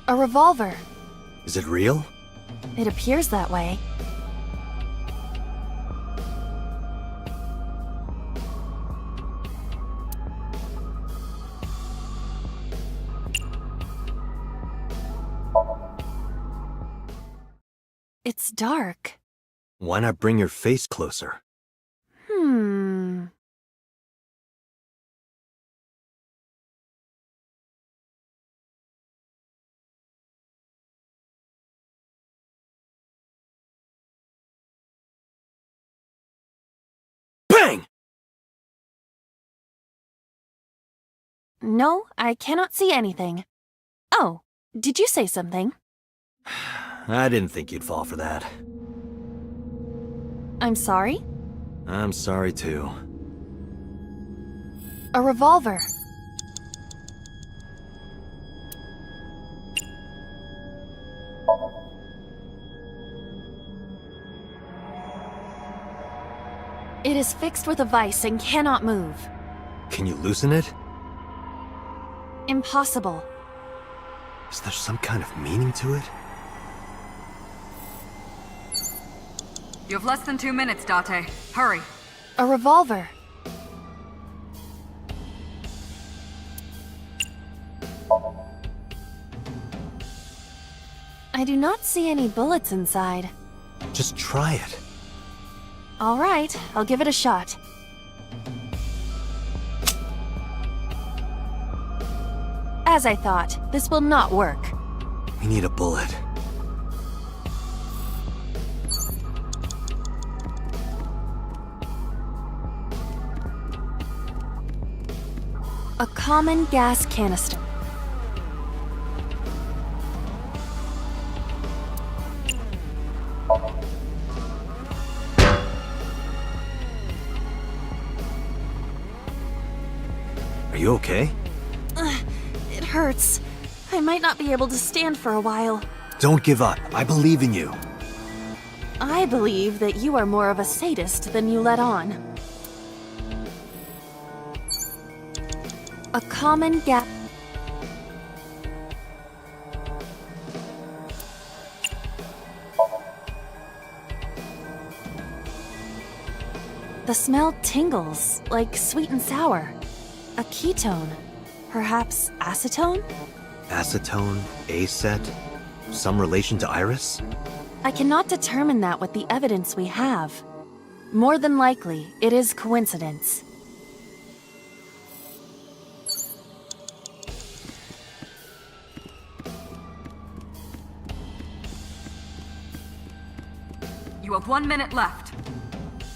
[SPEAKER 12] A revolver.
[SPEAKER 4] Is it real?
[SPEAKER 12] It appears that way. It's dark.
[SPEAKER 4] Why not bring your face closer? Bang!
[SPEAKER 12] No, I cannot see anything. Oh, did you say something?
[SPEAKER 4] I didn't think you'd fall for that.
[SPEAKER 12] I'm sorry?
[SPEAKER 4] I'm sorry too.
[SPEAKER 12] A revolver. It is fixed with a vise and cannot move.
[SPEAKER 4] Can you loosen it?
[SPEAKER 12] Impossible.
[SPEAKER 4] Is there some kind of meaning to it?
[SPEAKER 13] You have less than 2 minutes, Date. Hurry.
[SPEAKER 12] A revolver. I do not see any bullets inside.
[SPEAKER 4] Just try it.
[SPEAKER 12] All right, I'll give it a shot. As I thought, this will not work.
[SPEAKER 4] We need a bullet.
[SPEAKER 12] A common gas canister.
[SPEAKER 4] Are you okay?
[SPEAKER 12] It hurts. I might not be able to stand for a while.
[SPEAKER 4] Don't give up. I believe in you.
[SPEAKER 12] I believe that you are more of a sadist than you let on. A common gas... The smell tingles, like sweet and sour. A ketone. Perhaps acetone?
[SPEAKER 4] Acetone? Acet? Some relation to Iris?
[SPEAKER 12] I cannot determine that with the evidence we have. More than likely, it is coincidence.
[SPEAKER 13] You have 1 minute left.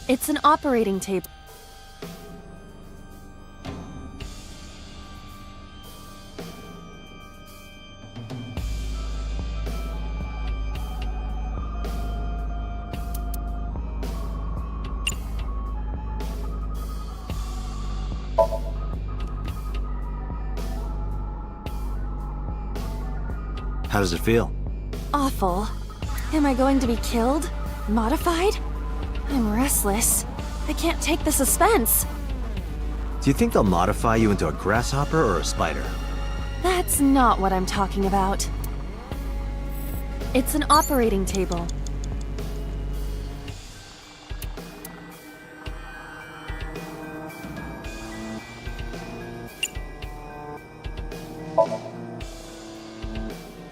[SPEAKER 12] It's an operating table.
[SPEAKER 4] How does it feel?
[SPEAKER 12] Awful. Am I going to be killed? Modified? I'm restless. I can't take the suspense.
[SPEAKER 4] Do you think they'll modify you into a grasshopper or a spider?
[SPEAKER 12] That's not what I'm talking about. It's an operating table.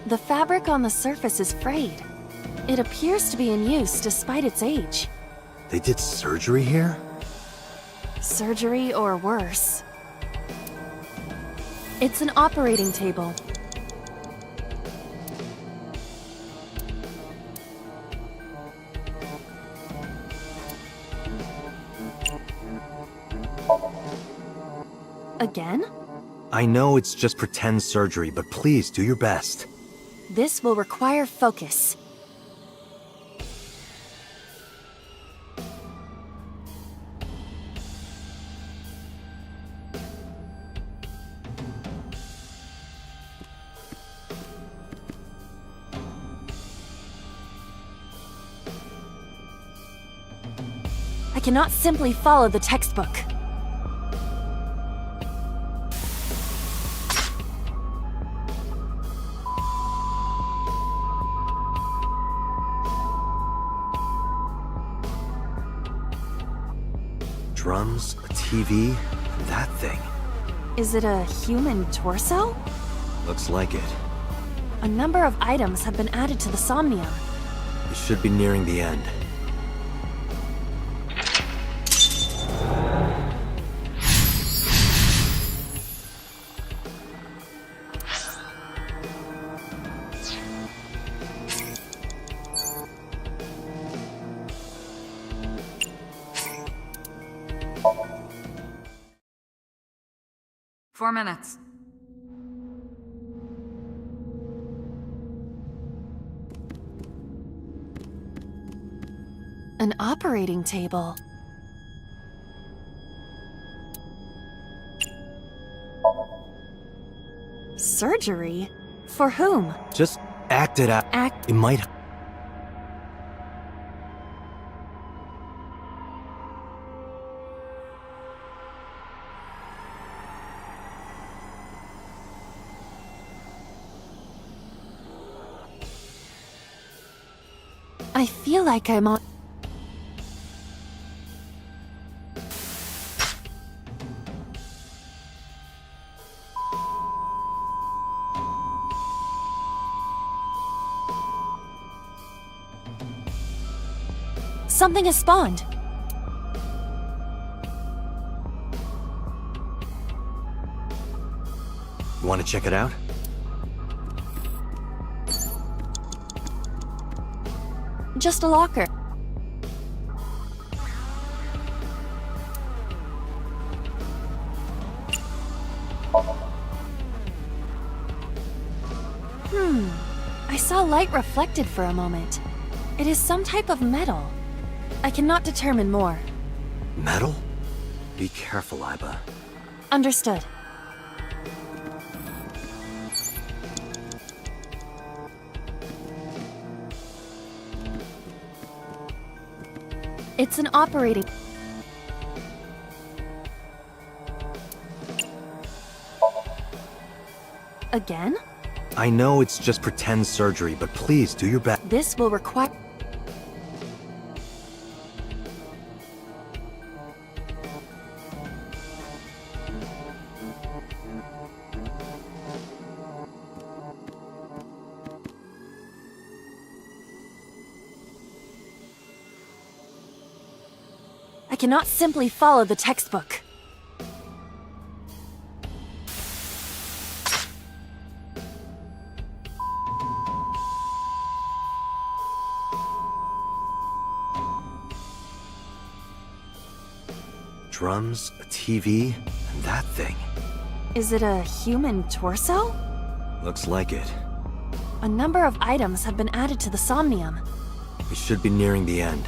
[SPEAKER 12] The fabric on the surface is frayed. It appears to be in use despite its age.
[SPEAKER 4] They did surgery here?
[SPEAKER 12] Surgery or worse. It's an operating table. Again?
[SPEAKER 4] I know it's just pretend surgery, but please do your best.
[SPEAKER 12] This will require focus. I cannot simply follow the textbook.
[SPEAKER 4] Drums, a TV, and that thing.
[SPEAKER 12] Is it a human torso?
[SPEAKER 4] Looks like it.
[SPEAKER 12] A number of items have been added to the Somnium.
[SPEAKER 4] We should be nearing the end.
[SPEAKER 13] 4 minutes.
[SPEAKER 12] An operating table. Surgery? For whom?
[SPEAKER 4] Just act it out. It might.
[SPEAKER 12] I feel like I'm on. Something has spawned.
[SPEAKER 4] You want to check it out?
[SPEAKER 12] Just a locker. I saw light reflected for a moment. It is some type of metal. I cannot determine more.
[SPEAKER 4] Metal? Be careful, Iba.
[SPEAKER 12] Understood. It's an operating... Again?
[SPEAKER 4] I know it's just pretend surgery, but please do your best.
[SPEAKER 12] This will require... I cannot simply follow the textbook.
[SPEAKER 4] Drums, a TV, and that thing.
[SPEAKER 12] Is it a human torso?
[SPEAKER 4] Looks like it.
[SPEAKER 12] A number of items have been added to the Somnium.
[SPEAKER 4] We should be nearing the end.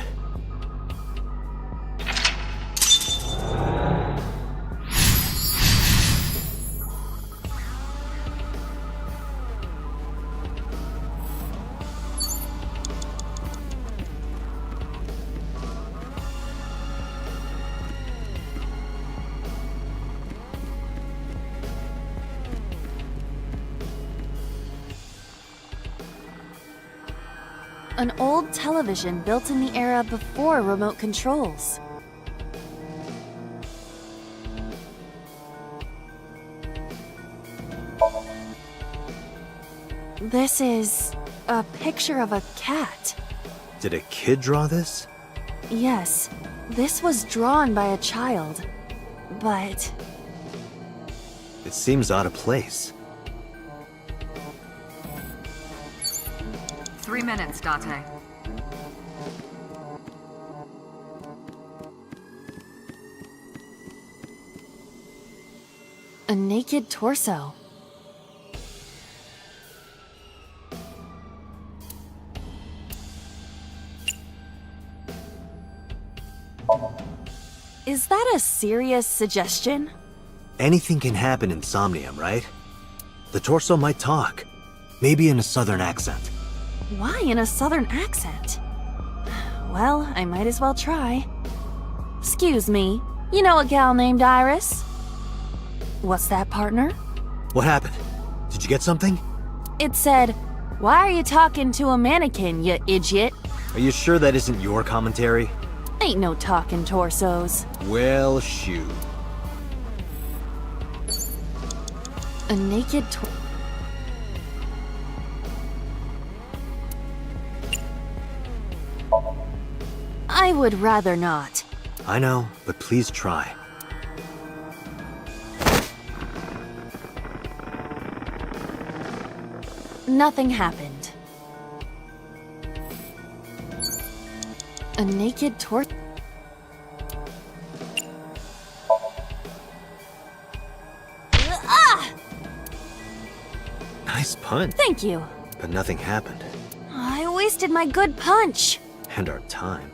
[SPEAKER 12] An old television built in the era before remote controls. This is a picture of a cat.
[SPEAKER 4] Did a kid draw this?
[SPEAKER 12] Yes, this was drawn by a child, but...
[SPEAKER 4] It seems out of place.
[SPEAKER 13] 3 minutes, Date.
[SPEAKER 12] A naked torso. Is that a serious suggestion?
[SPEAKER 4] Anything can happen in Somnium, right? The torso might talk. Maybe in a southern accent.
[SPEAKER 12] Why in a southern accent? Well, I might as well try. Excuse me, you know a gal named Iris? What's that, partner?
[SPEAKER 4] What happened? Did you get something?
[SPEAKER 12] It said, "Why are you talking to a mannequin, you idiot?"
[SPEAKER 4] Are you sure that isn't your commentary?
[SPEAKER 12] Ain't no talking torsos.
[SPEAKER 4] Well, shoot.
[SPEAKER 12] A naked torso. I would rather not.
[SPEAKER 4] I know, but please try.
[SPEAKER 12] Nothing happened. A naked torso.
[SPEAKER 4] punt,
[SPEAKER 12] Thank you.
[SPEAKER 4] but nothing happened.
[SPEAKER 12] I wasted my good punch.
[SPEAKER 4] And our time.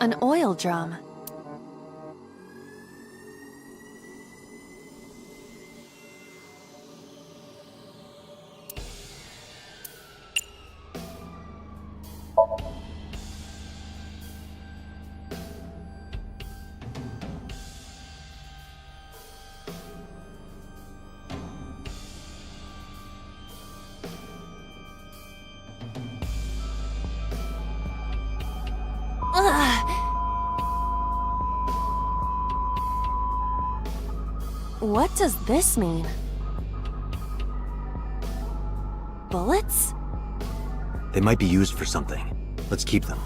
[SPEAKER 12] An oil drum. What does this mean? Bullets?
[SPEAKER 4] They might be used for something. Let's keep them.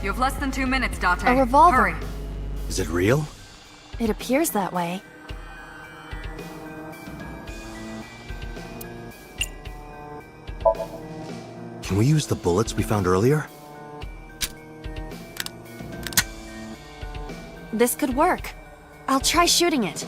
[SPEAKER 13] You have less than 2 minutes, Date.
[SPEAKER 12] A revolver.
[SPEAKER 13] Hurry.
[SPEAKER 4] Is it real?
[SPEAKER 12] It appears that way.
[SPEAKER 4] Can we use the bullets we found earlier?
[SPEAKER 12] This could work. I'll try shooting it.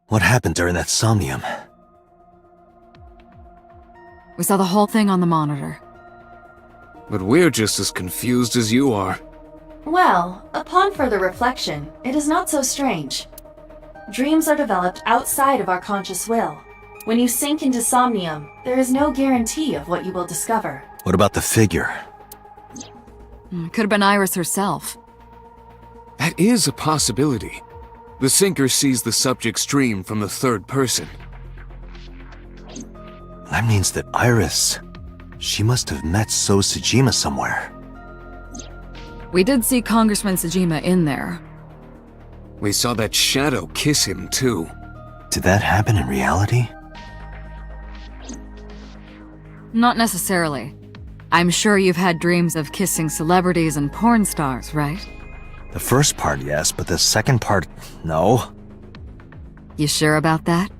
[SPEAKER 4] What happened during that Somnium?
[SPEAKER 9] We saw the whole thing on the monitor.
[SPEAKER 2] But we're just as confused as you are.
[SPEAKER 3] Well, upon further reflection, it is not so strange. Dreams are developed outside of our conscious will. When you sink into Somnium, there is no guarantee of what you will discover.
[SPEAKER 4] What about the figure?
[SPEAKER 9] Could have been Iris herself.
[SPEAKER 2] That is a possibility. The sinker sees the subject's dream from the third person.
[SPEAKER 4] That means that Iris... She must have met So Sejima somewhere.
[SPEAKER 9] We did see Congressman Sejima in there.
[SPEAKER 2] We saw that shadow kiss him, too.
[SPEAKER 4] Did that happen in reality?
[SPEAKER 14] Not necessarily. I'm sure you've had dreams of kissing celebrities and porn stars, right?
[SPEAKER 4] The first part, yes, but the second part, no.
[SPEAKER 14] You sure about that?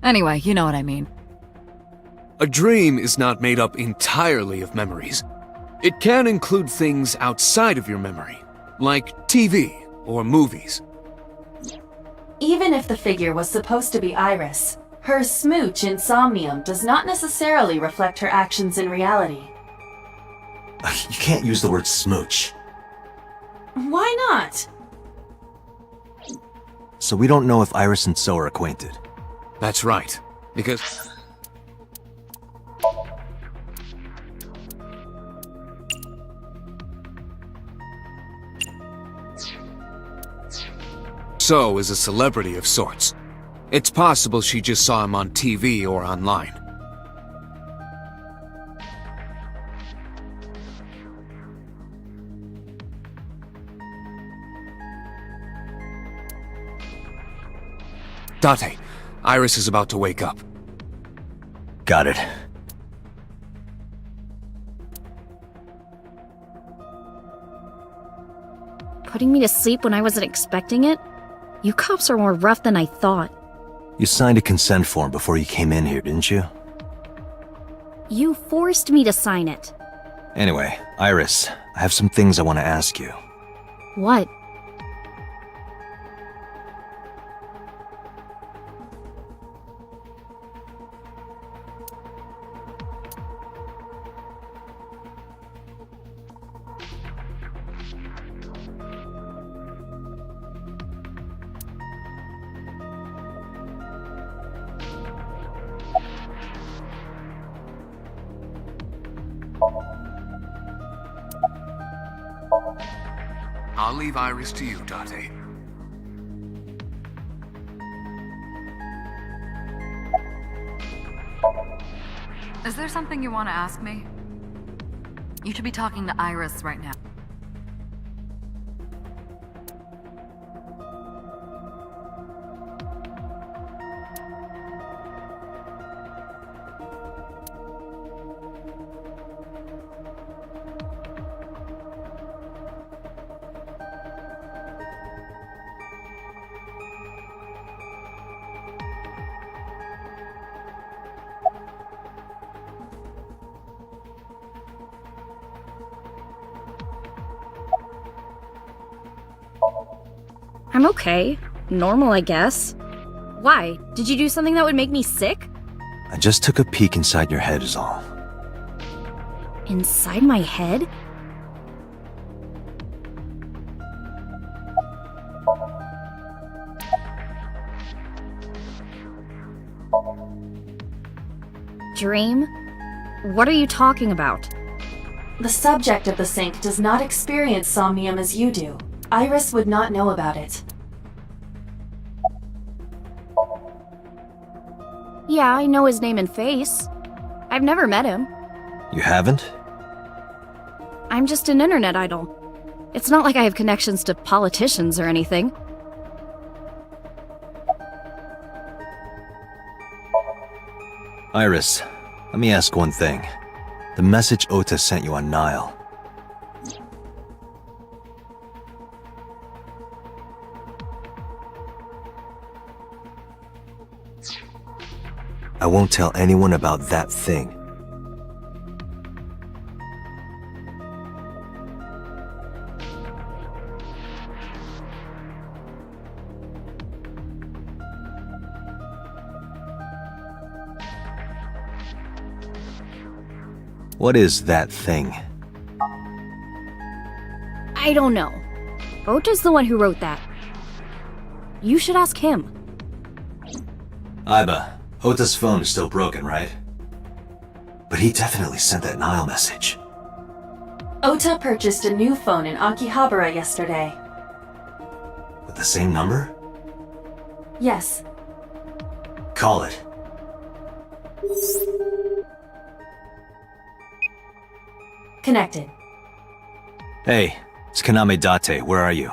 [SPEAKER 14] Anyway, you know what I mean.
[SPEAKER 2] A dream is not made up entirely of memories. It can include things outside of your memory, like TV or movies.
[SPEAKER 3] Even if the figure was supposed to be Iris, her smooch in Somnium does not necessarily reflect her actions in reality.
[SPEAKER 4] You can't use the word smooch.
[SPEAKER 3] Why not?
[SPEAKER 4] So we don't know if Iris and So are acquainted.
[SPEAKER 2] That's right, because... So is a celebrity of sorts. It's possible she just saw him on TV or online. Date, Iris is about to wake up.
[SPEAKER 4] Got it.
[SPEAKER 8] Putting me to sleep when I wasn't expecting it? You cops are more rough than I thought.
[SPEAKER 4] You signed a consent form before you came in here, didn't you?
[SPEAKER 8] You forced me to sign it.
[SPEAKER 4] Anyway, Iris, I have some things I want to ask you.
[SPEAKER 8] What?
[SPEAKER 2] I'll leave Iris to you, Date.
[SPEAKER 13] Is there something you want to ask me? You should be talking to Iris right now.
[SPEAKER 8] I'm okay. Normal, I guess. Why? Did you do something that would make me sick?
[SPEAKER 4] I just took a peek inside your head is all.
[SPEAKER 8] Inside my head? Dream? What are you talking about?
[SPEAKER 3] The subject of the sync does not experience Somnium as you do. Iris would not know about it.
[SPEAKER 8] Yeah, I know his name and face. I've never met him.
[SPEAKER 4] You haven't?
[SPEAKER 8] I'm just an internet idol. It's not like I have connections to politicians or anything.
[SPEAKER 4] Iris, let me ask one thing. The message Ota sent you on Nile. I won't tell anyone about that thing. What is that thing?
[SPEAKER 8] I don't know. Ota's the one who wrote that. You should ask him.
[SPEAKER 4] Iba, Ota's phone is still broken, right? But he definitely sent that Nile message.
[SPEAKER 3] Ota purchased a new phone in Akihabara yesterday.
[SPEAKER 4] With the same number?
[SPEAKER 3] Yes.
[SPEAKER 4] Call it.
[SPEAKER 3] Connected.
[SPEAKER 4] Hey, it's Kaname Date. Where are you?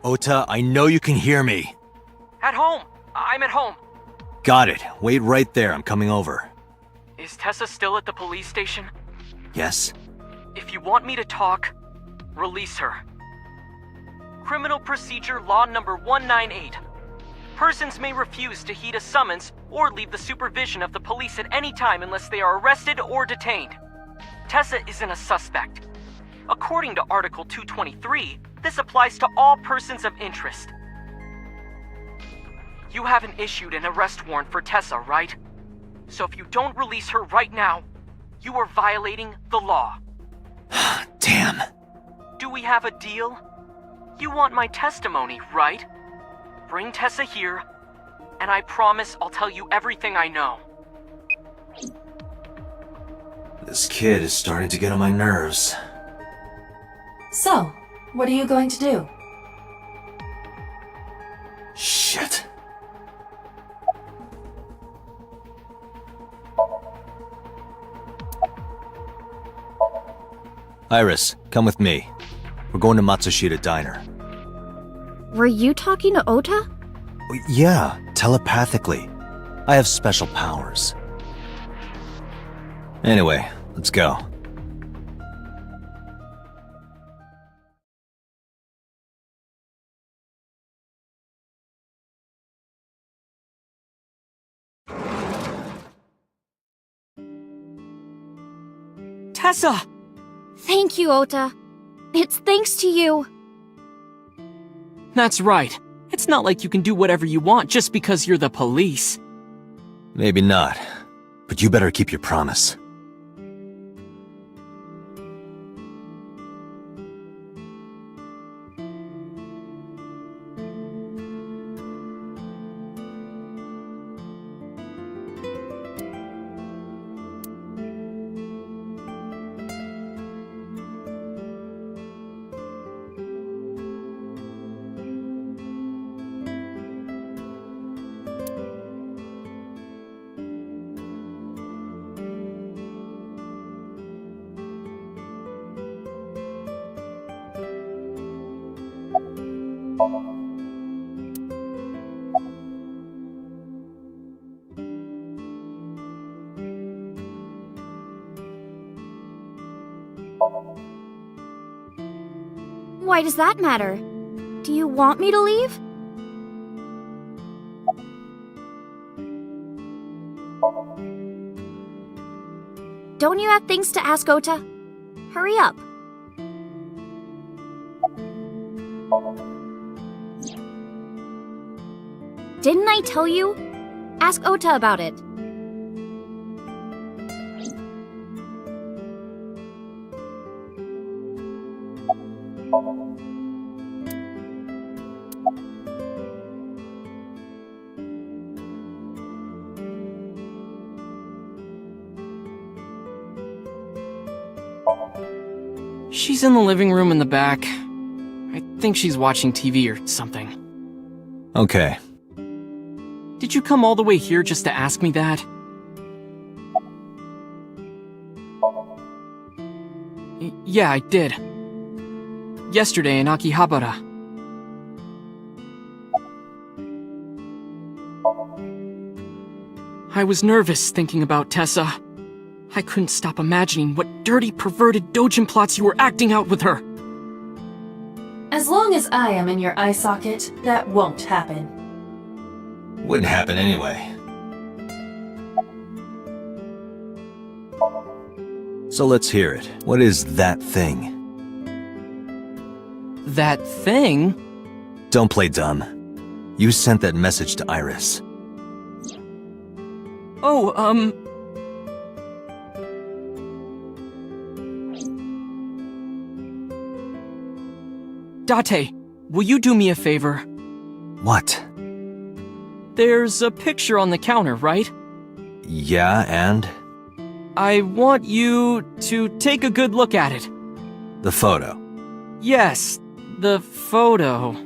[SPEAKER 4] Ota, I know you can hear me.
[SPEAKER 15] At home. I'm at home.
[SPEAKER 4] Got it. Wait right there. I'm coming over.
[SPEAKER 15] Is Tessa still at the police station?
[SPEAKER 4] Yes?
[SPEAKER 15] If you want me to talk, release her. Criminal Procedure Law Number 198. Persons may refuse to heed a summons or leave the supervision of the police at any time unless they are arrested or detained. Tessa isn't a suspect. According to Article 223, this applies to all persons of interest. You haven't issued an arrest warrant for Tessa, right? So if you don't release her right now, you are violating the law.
[SPEAKER 4] Damn.
[SPEAKER 15] Do we have a deal? You want my testimony, right? Bring Tessa here, and I promise I'll tell you everything I know.
[SPEAKER 4] This kid is starting to get on my nerves.
[SPEAKER 3] So, what are you going to do?
[SPEAKER 4] Shit. Iris, come with me. We're going to Matsushita Diner.
[SPEAKER 8] Were you talking to Ota?
[SPEAKER 4] Yeah, telepathically. I have special powers. Anyway, let's go.
[SPEAKER 15] Tessa!
[SPEAKER 8] Thank you, Ota. It's thanks to you.
[SPEAKER 15] That's right. It's not like you can do whatever you want just because you're the police.
[SPEAKER 4] Maybe not, but you better keep your promise.
[SPEAKER 8] Why does that matter? Do you want me to leave? Don't you have things to ask Ota? Hurry up. Didn't I tell you? Ask Ota about it.
[SPEAKER 15] She's in the living room in the back. I think she's watching TV or something.
[SPEAKER 4] Okay.
[SPEAKER 15] Did you come all the way here just to ask me that? Yeah, I did. Yesterday in Akihabara. I was nervous thinking about Tessa. I couldn't stop imagining what dirty, perverted dojin plots you were acting out with her.
[SPEAKER 3] As long as I am in your eye socket, that won't happen.
[SPEAKER 4] Wouldn't happen anyway. So let's hear it. What is that thing?
[SPEAKER 15] That thing?
[SPEAKER 4] Don't play dumb. You sent that message to Iris.
[SPEAKER 15] Oh, Date, will you do me a favor?
[SPEAKER 4] What?
[SPEAKER 15] There's a picture on the counter, right?
[SPEAKER 4] Yeah, and?
[SPEAKER 15] I want you to take a good look at it.
[SPEAKER 4] The photo.
[SPEAKER 15] Yes, the photo.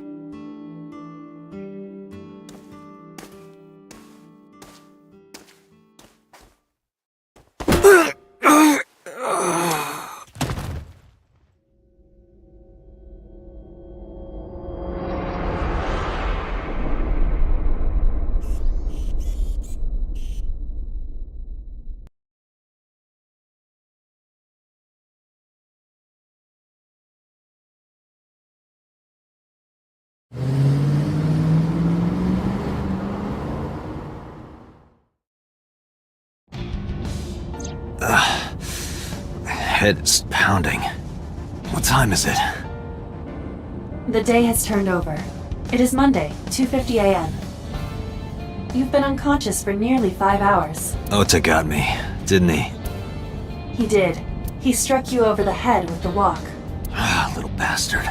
[SPEAKER 4] head is pounding. What time is it?
[SPEAKER 3] The day has turned over. It is Monday, 2:50 a.m. You've been unconscious for nearly 5 hours.
[SPEAKER 4] Ota got me, didn't he?
[SPEAKER 3] He did. He struck you over the head with the walk.
[SPEAKER 4] Ah, little bastard.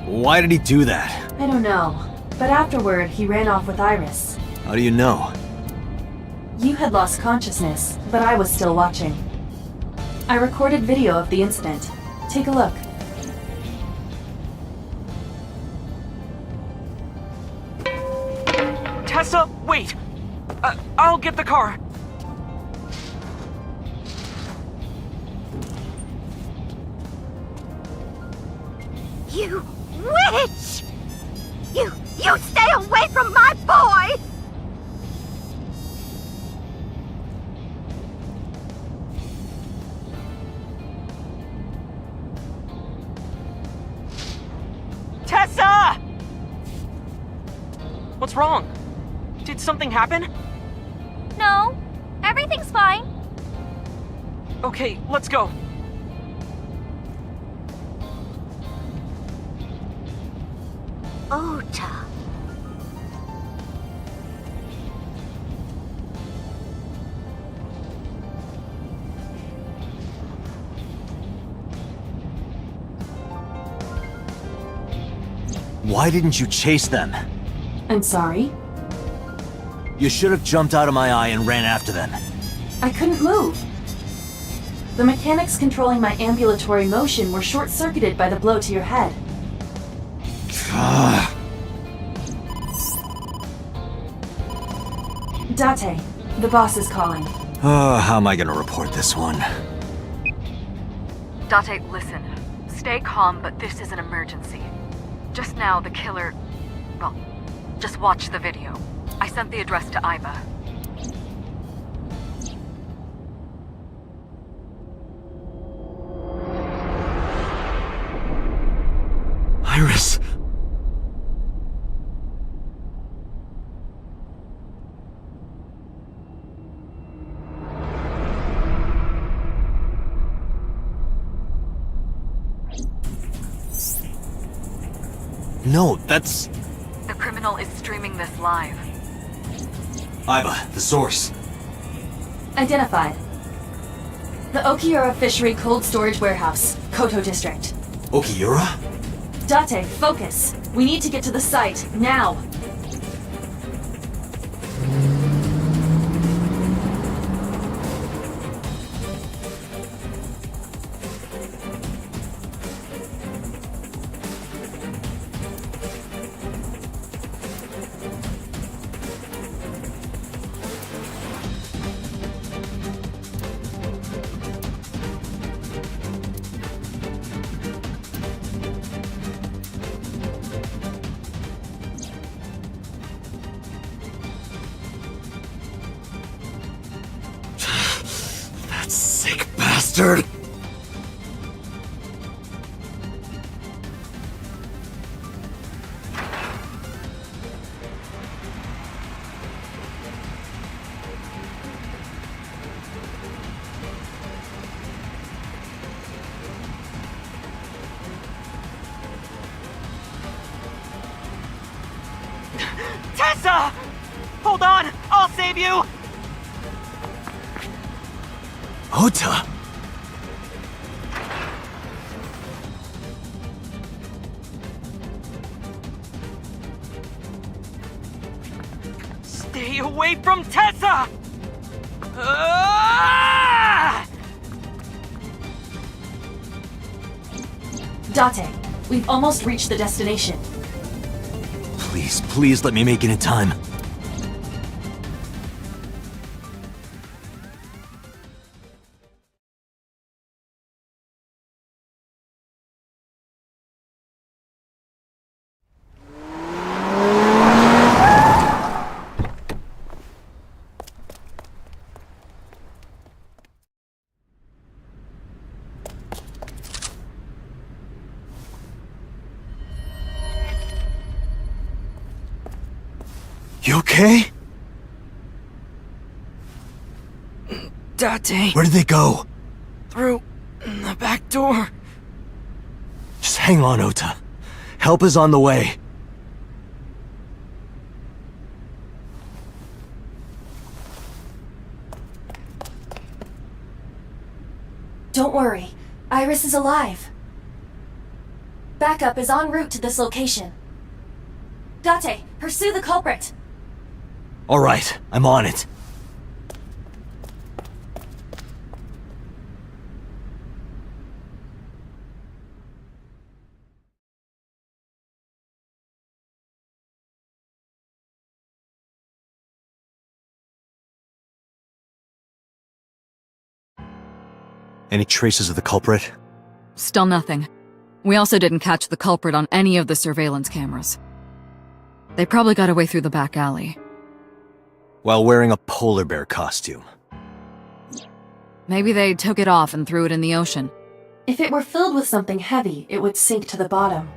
[SPEAKER 4] Why did he do that?
[SPEAKER 3] I don't know, but afterward he ran off with Iris.
[SPEAKER 4] How do you know?
[SPEAKER 3] You had lost consciousness, but I was still watching. I recorded video of the incident. Take a look.
[SPEAKER 15] Tessa, wait! I'll get the car.
[SPEAKER 6] You witch! You stay away from my boy!
[SPEAKER 15] Tessa! What's wrong? Did something happen?
[SPEAKER 8] No, everything's fine.
[SPEAKER 15] Okay, let's go.
[SPEAKER 6] Ota.
[SPEAKER 4] Why didn't you chase them?
[SPEAKER 3] I'm sorry.
[SPEAKER 4] You should have jumped out of my eye and ran after them.
[SPEAKER 3] I couldn't move. The mechanics controlling my ambulatory motion were short-circuited by the blow to your head. Date, the boss is calling.
[SPEAKER 4] Oh, how am I gonna report this one?
[SPEAKER 13] Date, listen. Stay calm, but this is an emergency. Just now, the killer... Well, just watch the video. I sent the address to Iva.
[SPEAKER 4] Iris! No, that's...
[SPEAKER 13] The criminal is streaming this live.
[SPEAKER 4] Iva, the source.
[SPEAKER 3] Identified. The Okiura Fishery Cold Storage Warehouse, Koto District.
[SPEAKER 4] Okiura?
[SPEAKER 3] Date, focus. We need to get to the site, now.
[SPEAKER 11] Sick bastard!
[SPEAKER 15] Tessa! Hold on! I'll save you!
[SPEAKER 4] Ota!
[SPEAKER 15] Stay away from Tessa! Ah!
[SPEAKER 3] Date, we've almost reached the destination.
[SPEAKER 4] Please, please let me make it in time. You okay?
[SPEAKER 15] Date.
[SPEAKER 4] Where did they go?
[SPEAKER 15] Through the back.
[SPEAKER 10] door.
[SPEAKER 4] Just hang on, Ota. Help is on the way.
[SPEAKER 3] Don't worry. Iris is alive. Backup is en route to this location. Date, pursue the culprit.
[SPEAKER 4] All right, I'm on it. Any traces of the culprit?
[SPEAKER 14] Still nothing. We also didn't catch the culprit on any of the surveillance cameras. They probably got away through the back alley.
[SPEAKER 4] While wearing a polar bear costume.
[SPEAKER 14] Maybe they took it off and threw it in the ocean.
[SPEAKER 3] If it were filled with something heavy, it would sink to the bottom.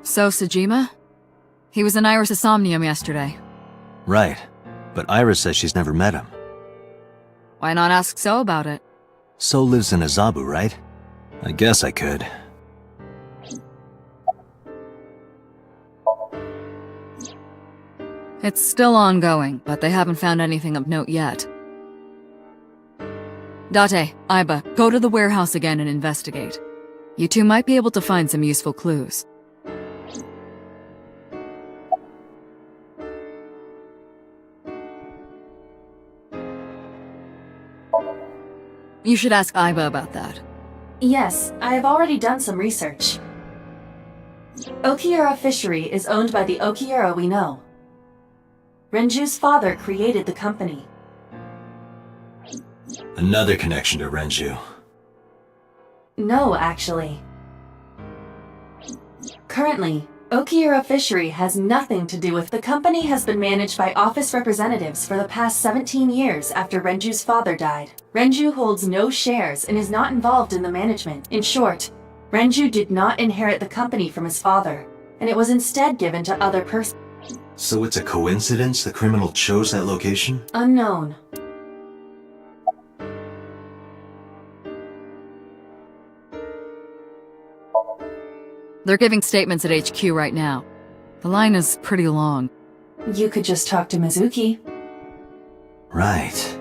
[SPEAKER 14] So, Sejima? He was in Iris' Somnium yesterday.
[SPEAKER 4] Right, but Iris says she's never met him.
[SPEAKER 14] Why not ask So about it?
[SPEAKER 4] So lives in Azabu, right? I guess I could.
[SPEAKER 14] It's still ongoing, but they haven't found anything of note yet. Date, Aiba, go to the warehouse again and investigate. You two might be able to find some useful clues. You should ask Aiba about that.
[SPEAKER 3] Yes, I have already done some research. Okiura Fishery is owned by the Okiura we know. Renju's father created the company.
[SPEAKER 4] Another connection to Renju.
[SPEAKER 3] No, actually. Currently, Okiura Fishery has nothing to do with the company has been managed by office representatives for the past 17 years after Renju's father died. Renju holds no shares and is not involved in the management. In short, Renju did not inherit the company from his father, and it was instead given to other persons.
[SPEAKER 4] So it's a coincidence the criminal chose that location?
[SPEAKER 3] Unknown.
[SPEAKER 14] They're giving statements at HQ right now. The line is pretty long.
[SPEAKER 3] You could just talk to Mizuki.
[SPEAKER 4] Right.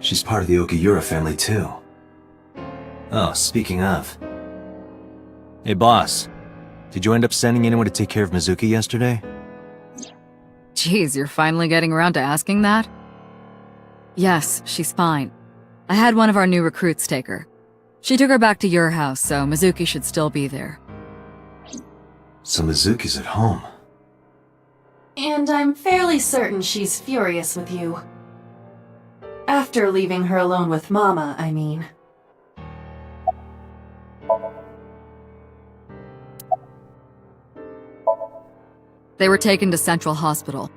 [SPEAKER 4] She's part of the Okiura family too. Oh, speaking of. Hey boss, did you end up sending anyone to take care of Mizuki yesterday?
[SPEAKER 14] Jeez, you're finally getting around to asking that? Yes, she's fine. I had one of our new recruits take her. She took her back to your house, so Mizuki should still be there.
[SPEAKER 4] So Mizuki's at home.
[SPEAKER 3] And I'm fairly certain she's furious with you. After leaving her alone with Mama, I mean.
[SPEAKER 14] They were taken to Central Hospital.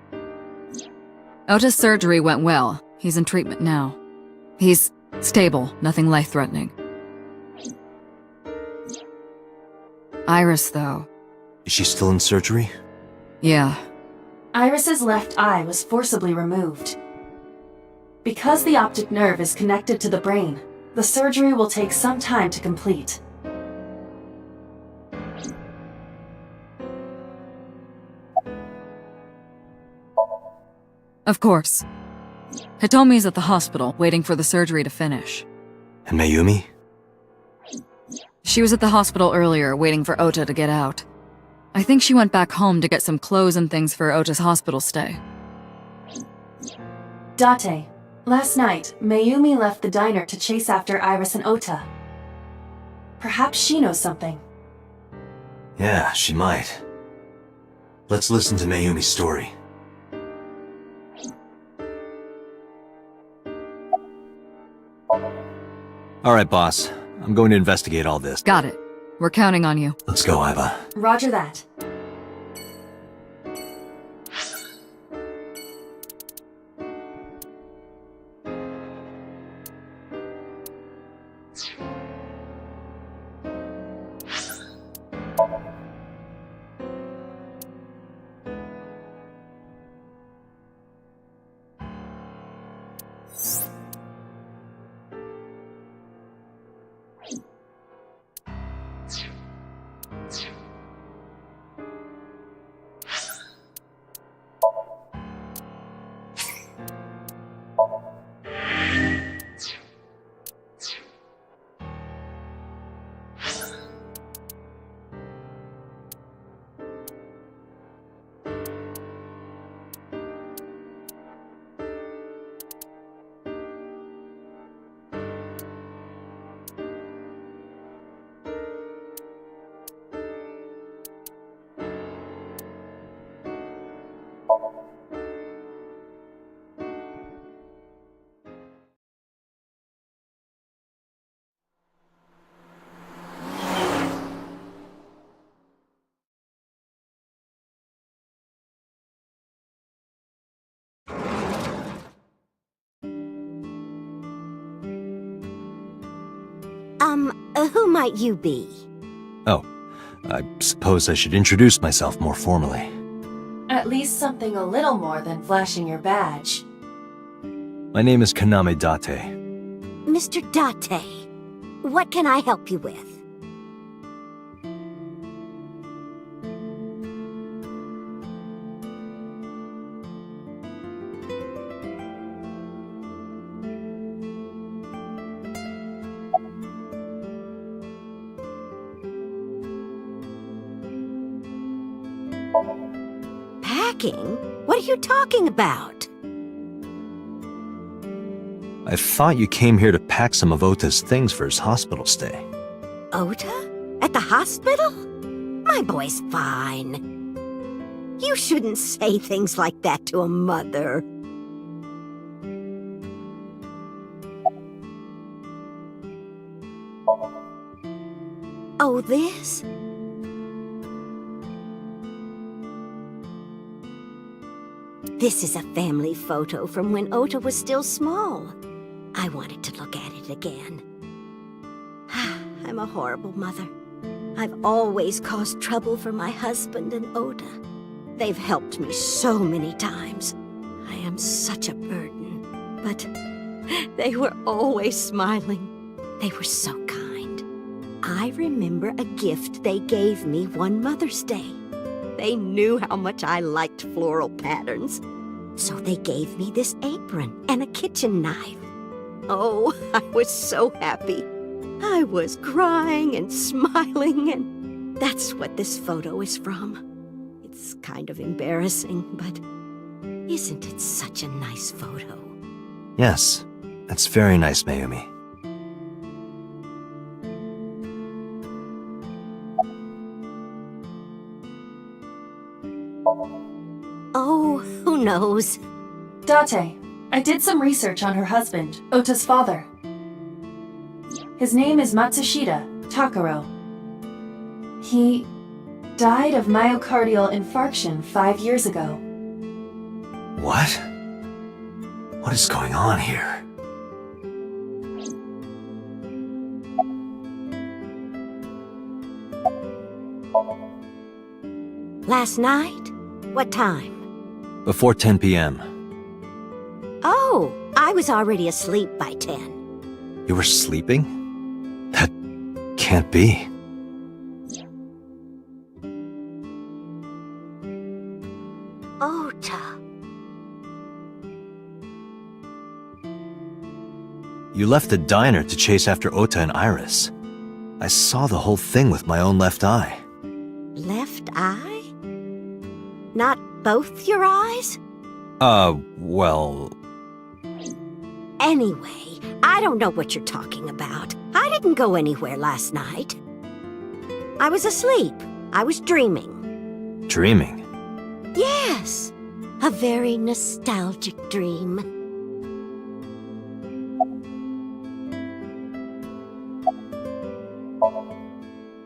[SPEAKER 14] Ota's surgery went well. He's in treatment now. He's stable, nothing life-threatening. Iris, though.
[SPEAKER 4] Is she still in surgery?
[SPEAKER 14] Yeah.
[SPEAKER 3] Iris's left eye was forcibly removed. Because the optic nerve is connected to the brain, the surgery will take some time to complete.
[SPEAKER 14] Of course. Hitomi's at the hospital, waiting for the surgery to finish.
[SPEAKER 4] And Mayumi?
[SPEAKER 14] She was at the hospital earlier, waiting for Ota to get out. I think she went back home to get some clothes and things for Ota's hospital stay.
[SPEAKER 3] Date, Last night, Mayumi left the diner to chase after Iris and Ota. Perhaps she knows something.
[SPEAKER 4] Yeah, she might. Let's listen to Mayumi's story. Alright, boss. I'm going to investigate all this.
[SPEAKER 14] Got it. We're counting on you.
[SPEAKER 4] Let's go, Aiba.
[SPEAKER 3] Roger that.
[SPEAKER 6] Who might you be?
[SPEAKER 4] Oh, I suppose I should introduce myself more formally.
[SPEAKER 3] At least something a little more than flashing your badge.
[SPEAKER 4] My name is Kaname Date.
[SPEAKER 6] Mr. Date, what can I help you with? Packing? What are you talking about?
[SPEAKER 4] I thought you came here to pack some of Ota's things for his hospital stay.
[SPEAKER 6] Ota? At the hospital? My boy's fine. You shouldn't say things like that to a mother. Oh, this? This is a family photo from when Ota was still small. I wanted to look at it again. I'm a horrible mother. I've always caused trouble for my husband and Ota. They've helped me so many times. I am such a burden. But they were always smiling. They were so kind. I remember a gift they gave me one Mother's Day. They knew how much I liked floral patterns. So they gave me this apron and a kitchen knife. Oh, I was so happy. I was crying and smiling, and that's what this photo is from. It's kind of embarrassing, but isn't it such a nice photo?
[SPEAKER 4] Yes, that's very nice, Mayumi.
[SPEAKER 6] Oh, who knows?
[SPEAKER 3] Date, I did some research on her husband, Ota's father. His name is Matsushita Takaro. He died of myocardial infarction 5 years ago.
[SPEAKER 4] What? What is going on here?
[SPEAKER 6] Last night? What time?
[SPEAKER 4] Before 10 p.m.
[SPEAKER 6] Oh, I was already asleep by 10.
[SPEAKER 4] You were sleeping? That can't be.
[SPEAKER 6] Ota.
[SPEAKER 4] You left the diner to chase after Ota and Iris. I saw the whole thing with my own left eye.
[SPEAKER 6] Left eye? Not both your eyes?
[SPEAKER 4] Well...
[SPEAKER 6] Anyway, I don't know what you're talking about. I didn't go anywhere last night. I was asleep. I was dreaming.
[SPEAKER 4] Dreaming?
[SPEAKER 6] Yes, a very nostalgic dream.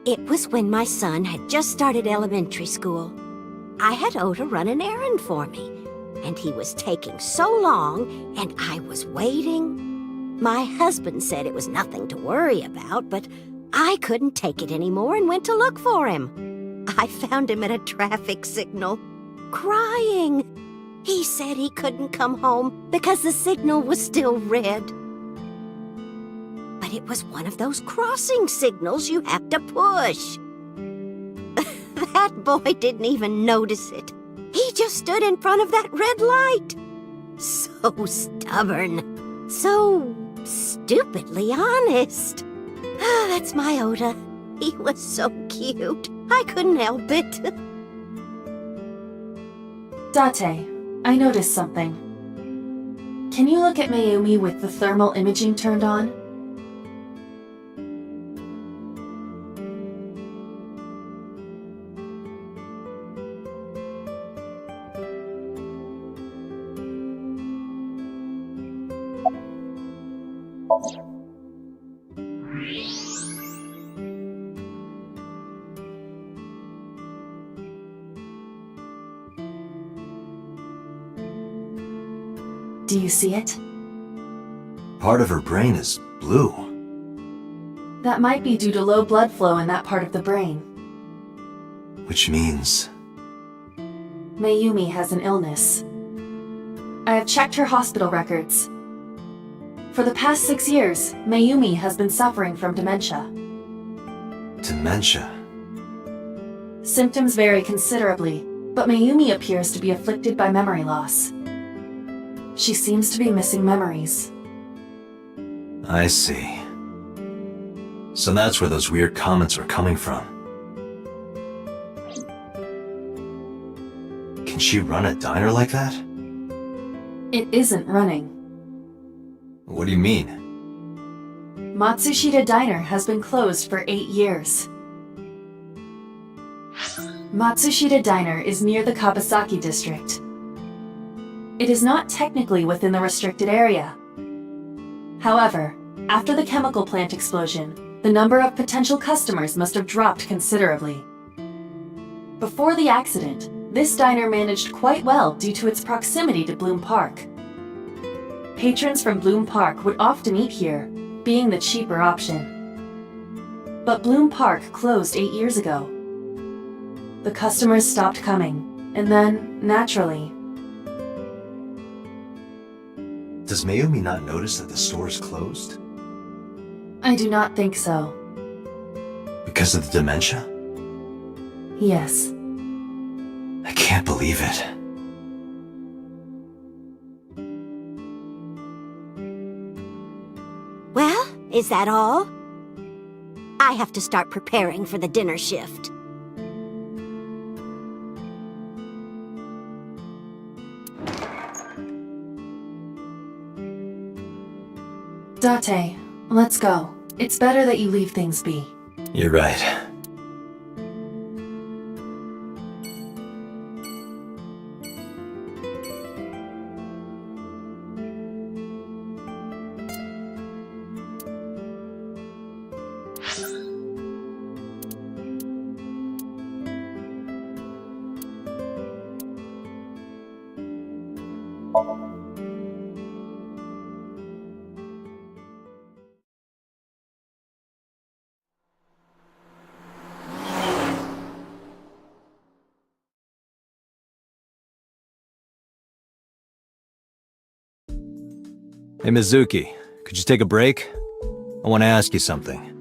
[SPEAKER 6] It was when my son had just started elementary school. I had Ota run an errand for me, and he was taking so long, and I was waiting. My husband said it was nothing to worry about, but I couldn't take it anymore and went to look for him. I found him at a traffic signal, crying. He said he couldn't come home because the signal was still red. But it was one of those crossing signals you have to push. That boy didn't even notice it. He just stood in front of that red light. So stubborn. So stupidly honest. That's my Ota. He was so cute. I couldn't help it.
[SPEAKER 3] Date, I noticed something. Can you look at Mayumi with the thermal imaging turned on? Do you see it?
[SPEAKER 4] Part of her brain is blue.
[SPEAKER 3] That might be due to low blood flow in that part of the brain.
[SPEAKER 4] Which means...
[SPEAKER 3] Mayumi has an illness. I have checked her hospital records. For the past 6 years, Mayumi has been suffering from dementia.
[SPEAKER 4] Dementia?
[SPEAKER 3] Symptoms vary considerably, but Mayumi appears to be afflicted by memory loss. She seems to be missing memories.
[SPEAKER 4] I see. So that's where those weird comments are coming from. Can she run a diner like that?
[SPEAKER 3] It isn't running.
[SPEAKER 4] What do you mean?
[SPEAKER 3] Matsushita Diner has been closed for 8 years. Matsushita Diner is near the Kabasaki district. It is not technically within the restricted area. However, after the chemical plant explosion, the number of potential customers must have dropped considerably. Before the accident, this diner managed quite well due to its proximity to Bloom Park. Patrons from Bloom Park would often eat here, being the cheaper option. But Bloom Park closed 8 years ago. The customers stopped coming, and then, naturally...
[SPEAKER 4] Does Mayumi not notice that the store is closed?
[SPEAKER 3] I do not think so.
[SPEAKER 4] Because of the dementia?
[SPEAKER 3] Yes.
[SPEAKER 4] I can't believe it.
[SPEAKER 6] Well, is that all? I have to start preparing for the dinner shift.
[SPEAKER 3] Date, let's go. It's better that you leave things be.
[SPEAKER 4] You're right. Hey Mizuki, could you take a break? I want to ask you something.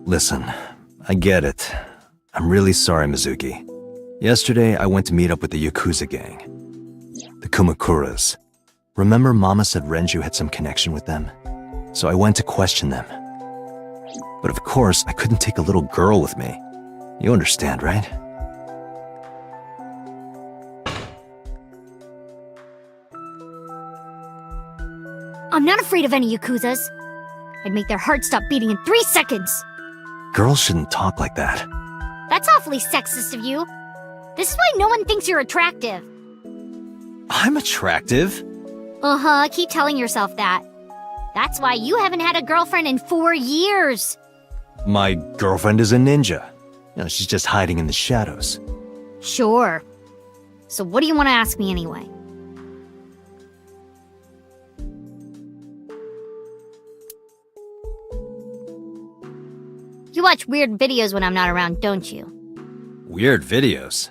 [SPEAKER 4] Listen, I get it. I'm really sorry, Mizuki. Yesterday, I went to meet up with the Yakuza gang. The Kumakuras. Remember Mama said Renju had some connection with them? So I went to question them. But of course, I couldn't take a little girl with me. You understand, right?
[SPEAKER 8] I'm not afraid of any Yakuzas. I'd make their hearts stop beating in 3 seconds.
[SPEAKER 4] Girls shouldn't talk like that.
[SPEAKER 8] That's awfully sexist of you. This is why no one thinks you're attractive.
[SPEAKER 4] I'm attractive.
[SPEAKER 8] Uh-huh, keep telling yourself that. That's why you haven't had a girlfriend in 4 years.
[SPEAKER 4] My girlfriend is a ninja. You know, she's just hiding in the shadows.
[SPEAKER 8] Sure. So what do you want to ask me anyway? You watch weird videos when I'm not around, don't you?
[SPEAKER 4] Weird videos.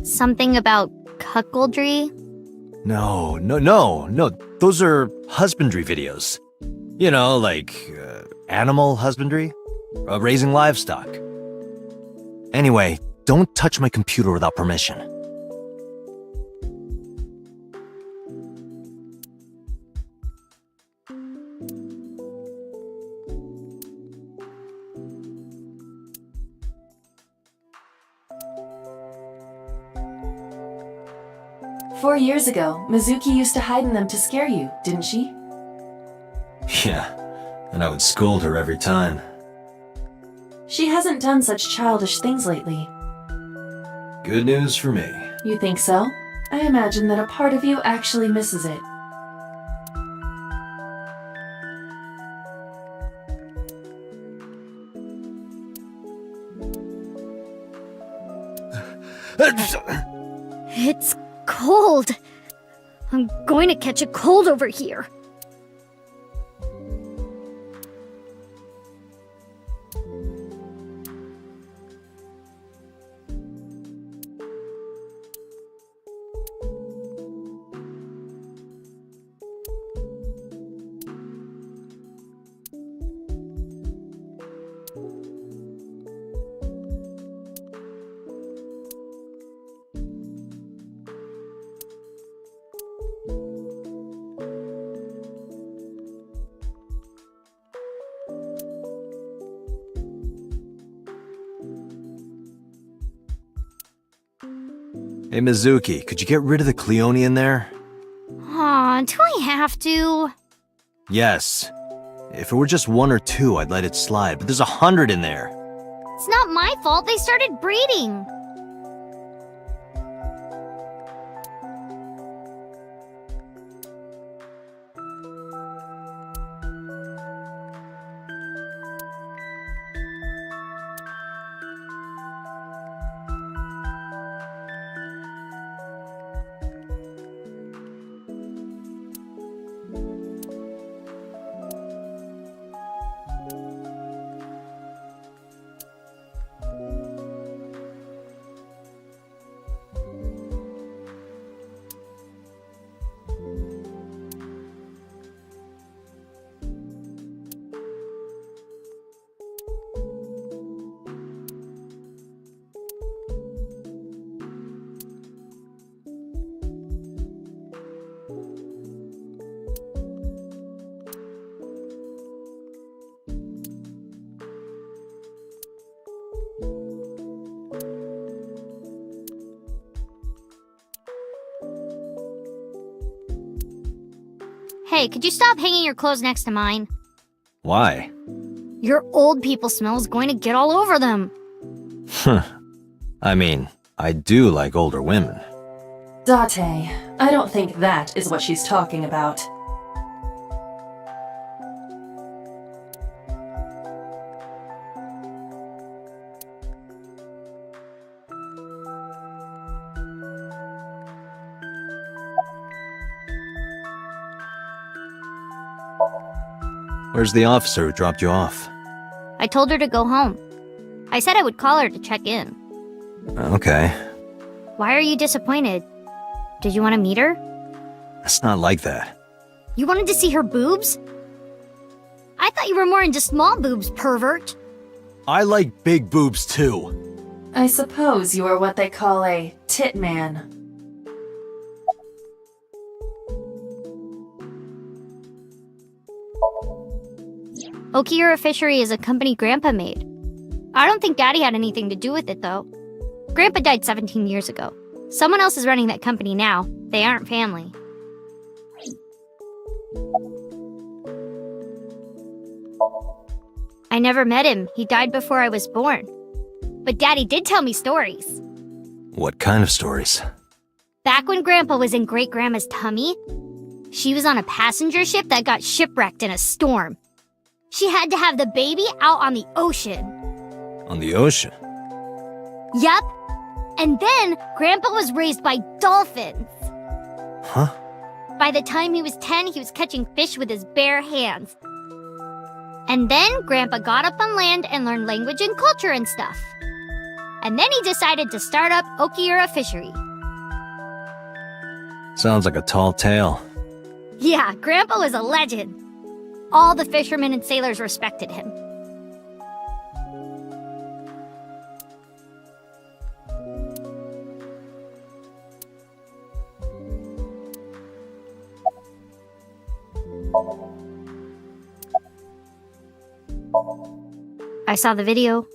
[SPEAKER 8] Something about cuckoldry?
[SPEAKER 4] No. Those are husbandry videos. You know, like animal husbandry, raising livestock. Anyway, don't touch my computer without permission.
[SPEAKER 3] 4 years ago, Mizuki used to hide in them to scare you, didn't she?
[SPEAKER 4] Yeah, and I would scold her every time.
[SPEAKER 3] She hasn't done such childish things lately.
[SPEAKER 4] Good news for me.
[SPEAKER 3] You think so? I imagine that a part of you actually misses it.
[SPEAKER 8] It's cold. I'm going to catch a cold over here.
[SPEAKER 4] Hey Mizuki, could you get rid of the Cleone in there?
[SPEAKER 8] Aw, do I have to?
[SPEAKER 4] Yes. If it were just 1 or 2, I'd let it slide, but there's 100 in there.
[SPEAKER 8] It's not my fault they started breeding. Hey, could you stop hanging your clothes next to mine?
[SPEAKER 4] Why?
[SPEAKER 8] Your old people smell is going to get all over them.
[SPEAKER 4] I mean, I do like older women.
[SPEAKER 3] Date, I don't think that is what she's talking about.
[SPEAKER 4] Where's the officer who dropped you off?
[SPEAKER 8] I told her to go home. I said I would call her to check in.
[SPEAKER 11] Okay.
[SPEAKER 8] Why are you disappointed? Did you want to meet her?
[SPEAKER 11] It's not like that.
[SPEAKER 8] You wanted to see her boobs? I thought you were more into small boobs, pervert.
[SPEAKER 11] I like big boobs too.
[SPEAKER 3] I suppose you are what they call a tit man.
[SPEAKER 8] Okiura Fishery is a company Grandpa made. I don't think Daddy had anything to do with it, though. Grandpa died 17 years ago. Someone else is running that company now. They aren't family. I never met him. He died before I was born. But Daddy did tell me stories.
[SPEAKER 11] What kind of stories?
[SPEAKER 8] Back when Grandpa was in Great-Grandma's tummy, she was on a passenger ship that got shipwrecked in a storm. She had to have the baby out on the ocean.
[SPEAKER 11] On the ocean?
[SPEAKER 8] Yep. And then Grandpa was raised by dolphins.
[SPEAKER 11] Huh?
[SPEAKER 8] By the time he was 10, he was catching fish with his bare hands. And then Grandpa got up on land and learned language and culture and stuff. And then he decided to start up Okiura Fishery.
[SPEAKER 11] Sounds like a tall tale.
[SPEAKER 8] Yeah, Grandpa was a legend. All the fishermen and sailors respected him. I saw the video.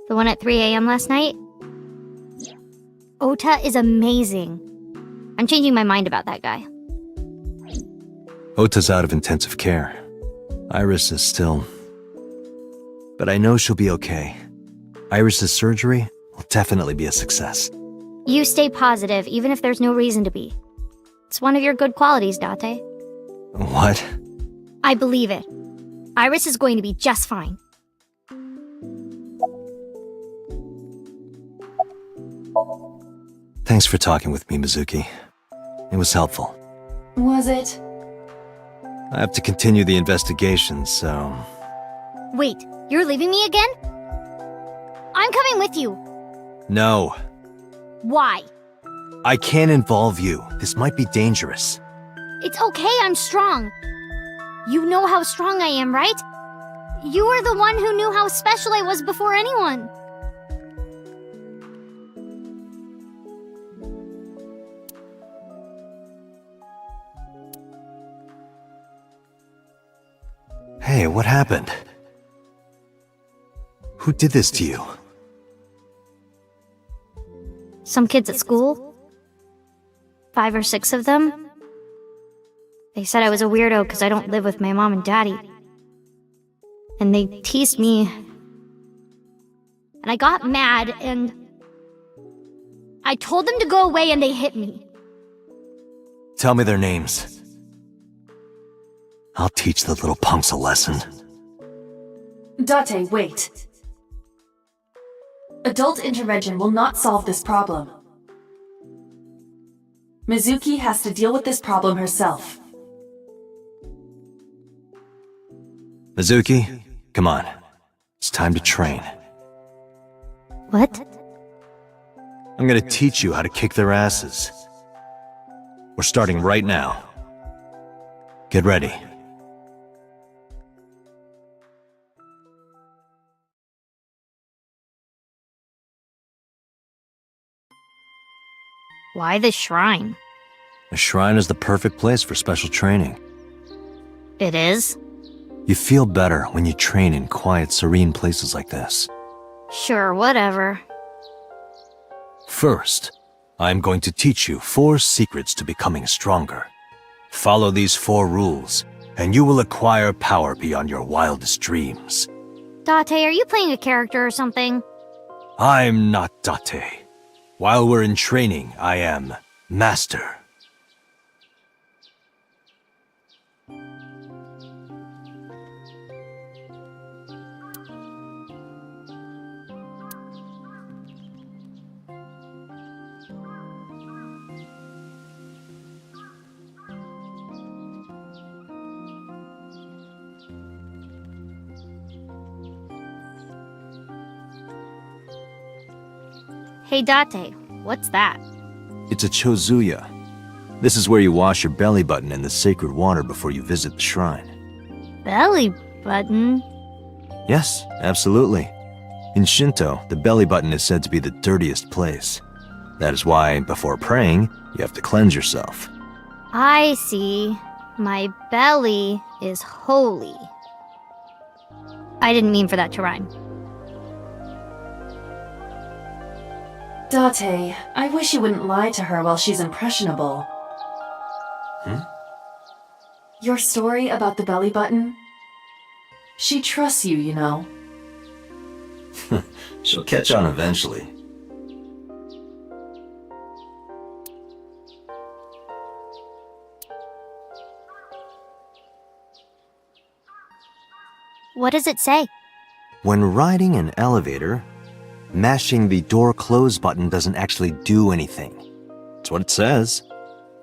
[SPEAKER 8] The one at 3 a.m. last night. Ota is amazing. I'm changing my mind about that guy.
[SPEAKER 11] Ota's out of intensive care. Iris is still... But I know she'll be okay. Iris's surgery will definitely be a success.
[SPEAKER 8] You stay positive, even if there's no reason to be. It's one of your good qualities, Date.
[SPEAKER 11] What?
[SPEAKER 8] I believe it. Iris is going to be just fine.
[SPEAKER 11] Thanks for talking with me, Mizuki. It was helpful.
[SPEAKER 3] Was it?
[SPEAKER 11] I have to continue the investigation, so...
[SPEAKER 8] Wait, you're leaving me again? I'm coming with you.
[SPEAKER 11] No.
[SPEAKER 8] Why?
[SPEAKER 11] I can't involve you. This might be dangerous.
[SPEAKER 8] It's okay, I'm strong. You know how strong I am, right? You were the one who knew how special I was before anyone.
[SPEAKER 11] Hey, what happened? Who did this to you?
[SPEAKER 8] Some kids at school. 5 or 6 of them. They said I was a weirdo because I don't live with my mom and daddy. And they teased me. And I got mad and... I told them to go away and they hit me.
[SPEAKER 11] Tell me their names. I'll teach the little punks a lesson.
[SPEAKER 3] Date, wait. Adult intervention will not solve this problem. Mizuki has to deal with this problem herself.
[SPEAKER 11] Mizuki, come on. It's time to train.
[SPEAKER 8] What?
[SPEAKER 11] I'm gonna teach you how to kick their asses. We're starting right now. Get ready.
[SPEAKER 8] Why the shrine?
[SPEAKER 11] The shrine is the perfect place for special training.
[SPEAKER 8] It is?
[SPEAKER 11] You feel better when you train in quiet, serene places like this.
[SPEAKER 8] Sure, whatever.
[SPEAKER 11] First, I'm going to teach you 4 secrets to becoming stronger. Follow these 4 rules, and you will acquire power beyond your wildest dreams.
[SPEAKER 8] Date, are you playing a character or something?
[SPEAKER 11] I'm not Date. While we're in training, I am Master.
[SPEAKER 8] Hey Date, what's that?
[SPEAKER 4] It's a chozuya. This is where you wash your belly button in the sacred water before you visit the shrine.
[SPEAKER 8] Belly button?
[SPEAKER 4] Yes, absolutely. In Shinto, the belly button is said to be the dirtiest place. That is why, before praying, you have to cleanse yourself.
[SPEAKER 8] I see. My belly is holy. I didn't mean for that to rhyme.
[SPEAKER 3] Date, I wish you wouldn't lie to her while she's impressionable. Your story about the belly button? She trusts you, you know.
[SPEAKER 4] She'll catch on eventually.
[SPEAKER 8] What does it say?
[SPEAKER 4] When riding an elevator, mashing the door close button doesn't actually do anything. That's what it says.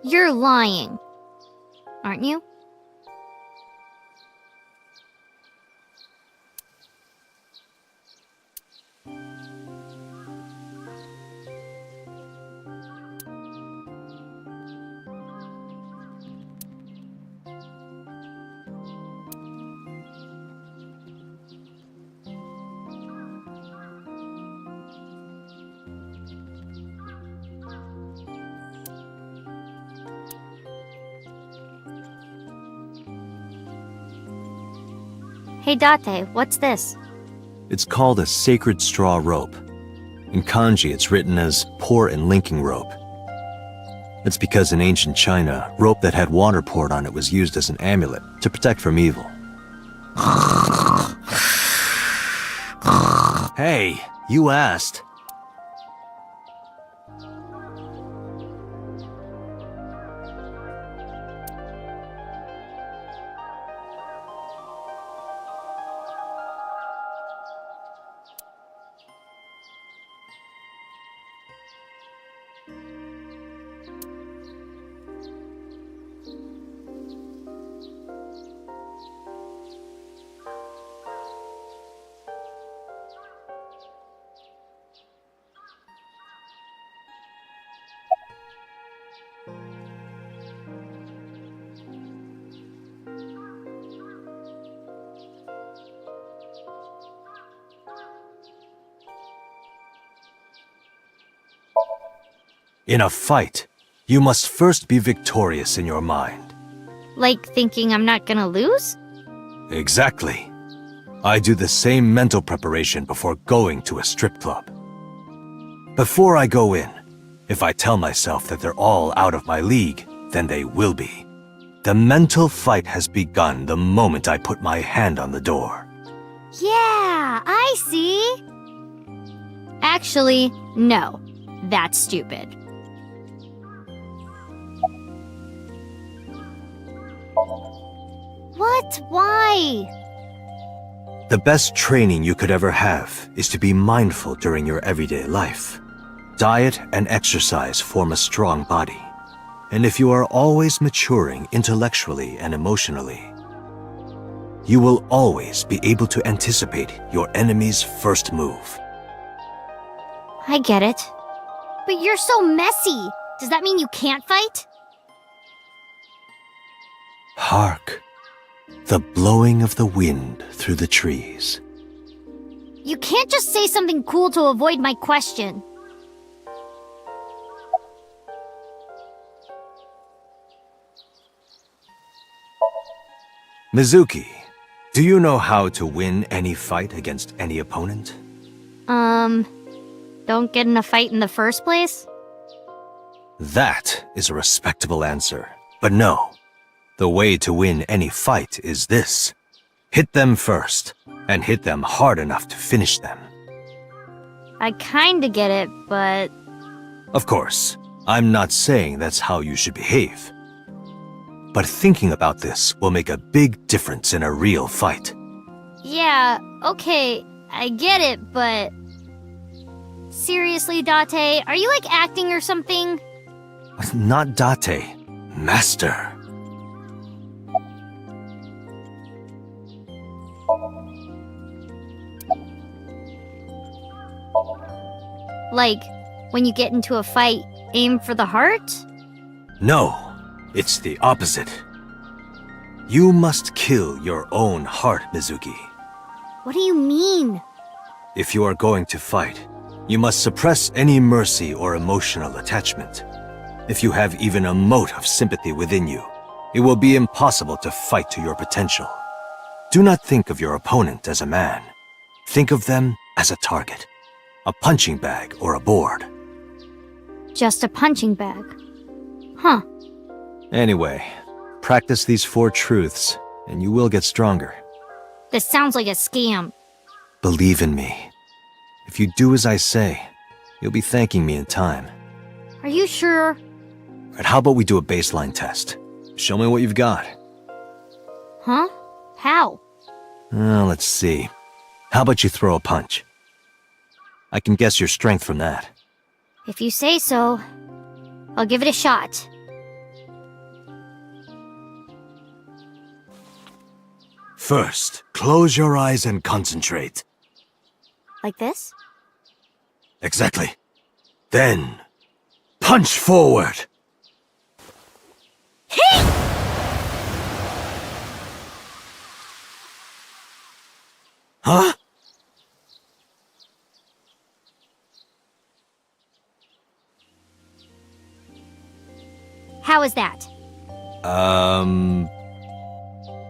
[SPEAKER 8] You're lying. Aren't you? Hey Date, what's this?
[SPEAKER 4] It's called a sacred straw rope. In kanji, it's written as pour and linking rope. It's because in ancient China, rope that had water poured on it was used as an amulet to protect from evil. Hey, you asked. In a fight, you must first be victorious in your mind.
[SPEAKER 8] Like thinking I'm not gonna lose?
[SPEAKER 4] Exactly. I do the same mental preparation before going to a strip club. Before I go in, if I tell myself that they're all out of my league, then they will be. The mental fight has begun the moment I put my hand on the door.
[SPEAKER 8] Yeah, I see. Actually, no. That's stupid. What? Why?
[SPEAKER 4] The best training you could ever have is to be mindful during your everyday life. Diet and exercise form a strong body. And if you are always maturing intellectually and emotionally, you will always be able to anticipate your enemy's first move.
[SPEAKER 8] I get it. But you're so messy. Does that mean you can't fight?
[SPEAKER 4] Hark, the blowing of the wind through the trees.
[SPEAKER 8] You can't just say something cool to avoid my question.
[SPEAKER 4] Mizuki, do you know how to win any fight against any opponent?
[SPEAKER 8] Don't get in a fight in the first place?
[SPEAKER 4] That is a respectable answer. But no, the way to win any fight is this. Hit them first, and hit them hard enough to finish them.
[SPEAKER 8] I kinda get it, but...
[SPEAKER 4] Of course, I'm not saying that's how you should behave. But thinking about this will make a big difference in a real fight.
[SPEAKER 8] Yeah, okay, I get it, but... Seriously, Date, are you like acting or something?
[SPEAKER 4] Not Date, Master.
[SPEAKER 8] Like, When you get into a fight, aim for the heart?
[SPEAKER 4] No, it's the opposite. You must kill your own heart, Mizuki.
[SPEAKER 8] What do you mean?
[SPEAKER 4] If you are going to fight, you must suppress any mercy or emotional attachment. If you have even a mote of sympathy within you, it will be impossible to fight to your potential. Do not think of your opponent as a man. Think of them as a target, a punching bag or a board.
[SPEAKER 8] Just a punching bag. Huh.
[SPEAKER 4] Anyway, practice these 4 truths, and you will get stronger.
[SPEAKER 8] This sounds like a scam.
[SPEAKER 4] Believe in me. If you do as I say, you'll be thanking me in time.
[SPEAKER 8] Are you sure?
[SPEAKER 4] Right, how about we do a baseline test? Show me what you've got.
[SPEAKER 8] Huh? How?
[SPEAKER 4] Let's see. How about you throw a punch? I can guess your strength from that.
[SPEAKER 8] If you say so, I'll give it a shot.
[SPEAKER 4] First, close your eyes and concentrate.
[SPEAKER 8] Like this?
[SPEAKER 4] Exactly. Then, punch forward!
[SPEAKER 8] Hey!
[SPEAKER 4] Huh?
[SPEAKER 8] How is that?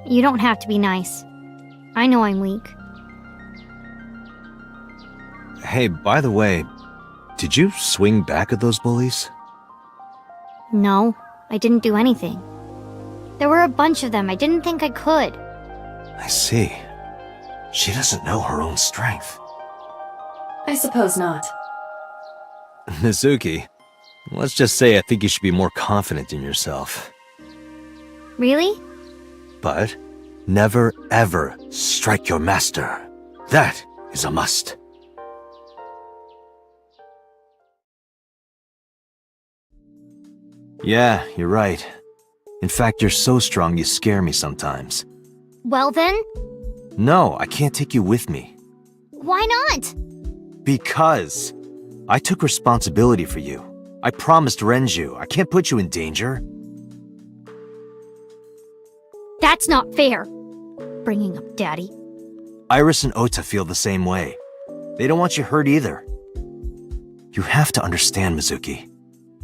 [SPEAKER 8] You don't have to be nice. I know I'm weak.
[SPEAKER 4] Hey, by the way, did you swing back at those bullies?
[SPEAKER 8] No, I didn't do anything. There were a bunch of them. I didn't think I could.
[SPEAKER 4] I see. She doesn't know her own strength.
[SPEAKER 3] I suppose not.
[SPEAKER 4] Mizuki, let's just say I think you should be more confident in yourself.
[SPEAKER 8] Really?
[SPEAKER 4] But never ever strike your master. That is a must. Yeah, you're right. In fact, you're so strong you scare me sometimes.
[SPEAKER 8] Well then,
[SPEAKER 4] No, I can't take you with me.
[SPEAKER 8] why not?
[SPEAKER 4] Because I took responsibility for you. I promised Renju. I can't put you in danger.
[SPEAKER 8] That's not fair. Bringing up Daddy.
[SPEAKER 4] Iris and Ota feel the same way. They don't want you hurt either. You have to understand, Mizuki.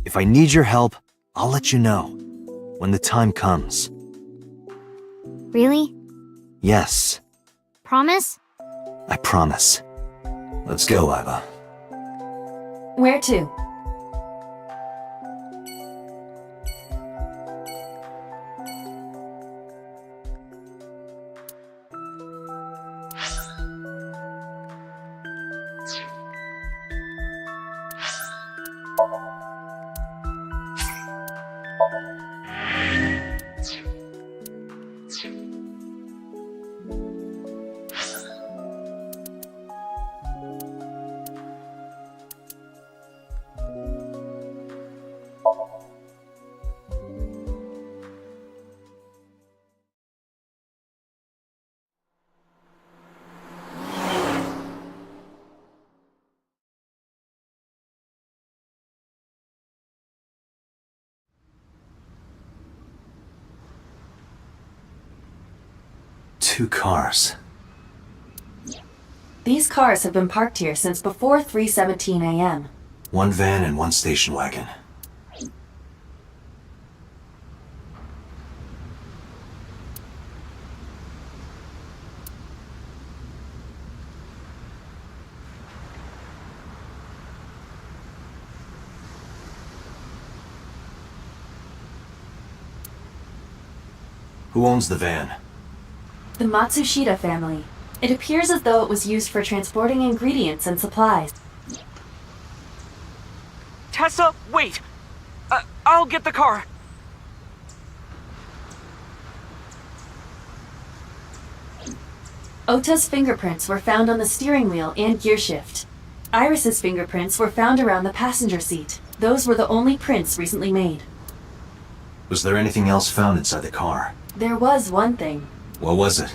[SPEAKER 4] If I need your help, I'll let you know. When the time comes.
[SPEAKER 8] Really?
[SPEAKER 4] Yes,
[SPEAKER 8] Promise?
[SPEAKER 4] I promise. Let's go, Iva.
[SPEAKER 3] Where to?
[SPEAKER 4] Two cars.
[SPEAKER 3] These cars have been parked here since before 3:17 a.m.
[SPEAKER 4] One van and one station wagon. Who owns the van?
[SPEAKER 3] The Matsushita family. It appears as though it was used for transporting ingredients and supplies.
[SPEAKER 15] Tessa, wait! I'll get the car.
[SPEAKER 3] Ota's fingerprints were found on the steering wheel and gearshift. Iris's fingerprints were found around the passenger seat. Those were the only prints recently made.
[SPEAKER 4] Was there anything else found inside the car?
[SPEAKER 3] There was one thing.
[SPEAKER 4] What was it?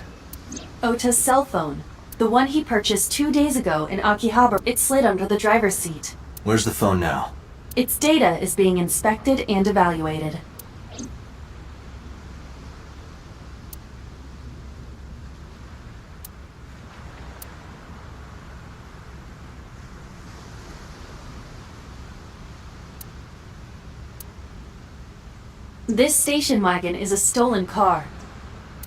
[SPEAKER 3] Ota's cell phone. The one he purchased 2 days ago in Akihabara. It slid under the driver's seat.
[SPEAKER 4] Where's the phone now?
[SPEAKER 3] Its data is being inspected and evaluated. This station wagon is a stolen car.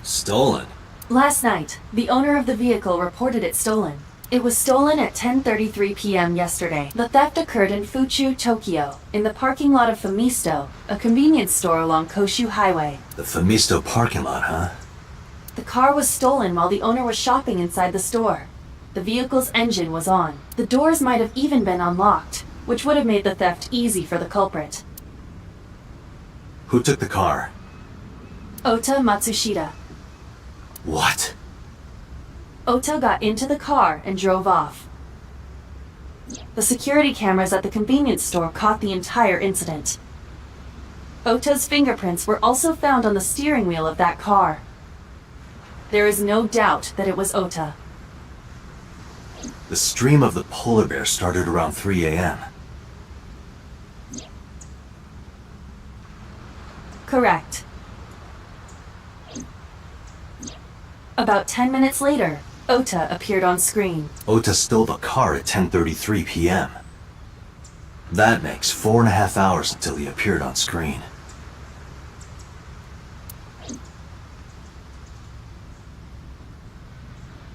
[SPEAKER 4] Stolen?
[SPEAKER 3] Last night, the owner of the vehicle reported it stolen. It was stolen at 10:33 p.m. yesterday. The theft occurred in Fuchu, Tokyo, in the parking lot of Famisto, a convenience store along Koshu Highway.
[SPEAKER 4] The Famisto parking lot, huh?
[SPEAKER 3] The car was stolen while the owner was shopping inside the store. The vehicle's engine was on. The doors might have even been unlocked, which would have made the theft easy for the culprit.
[SPEAKER 4] Who took the car?
[SPEAKER 3] Ota Matsushita.
[SPEAKER 4] What?
[SPEAKER 3] Ota got into the car and drove off. The security cameras at the convenience store caught the entire incident. Ota's fingerprints were also found on the steering wheel of that car. There is no doubt that it was Ota.
[SPEAKER 4] The stream of the polar bear started around 3 a.m.
[SPEAKER 3] Correct. About 10 minutes later, Ota appeared on screen.
[SPEAKER 4] Ota stole the car at 10:33 p.m. That makes 4.5 hours until he appeared on screen.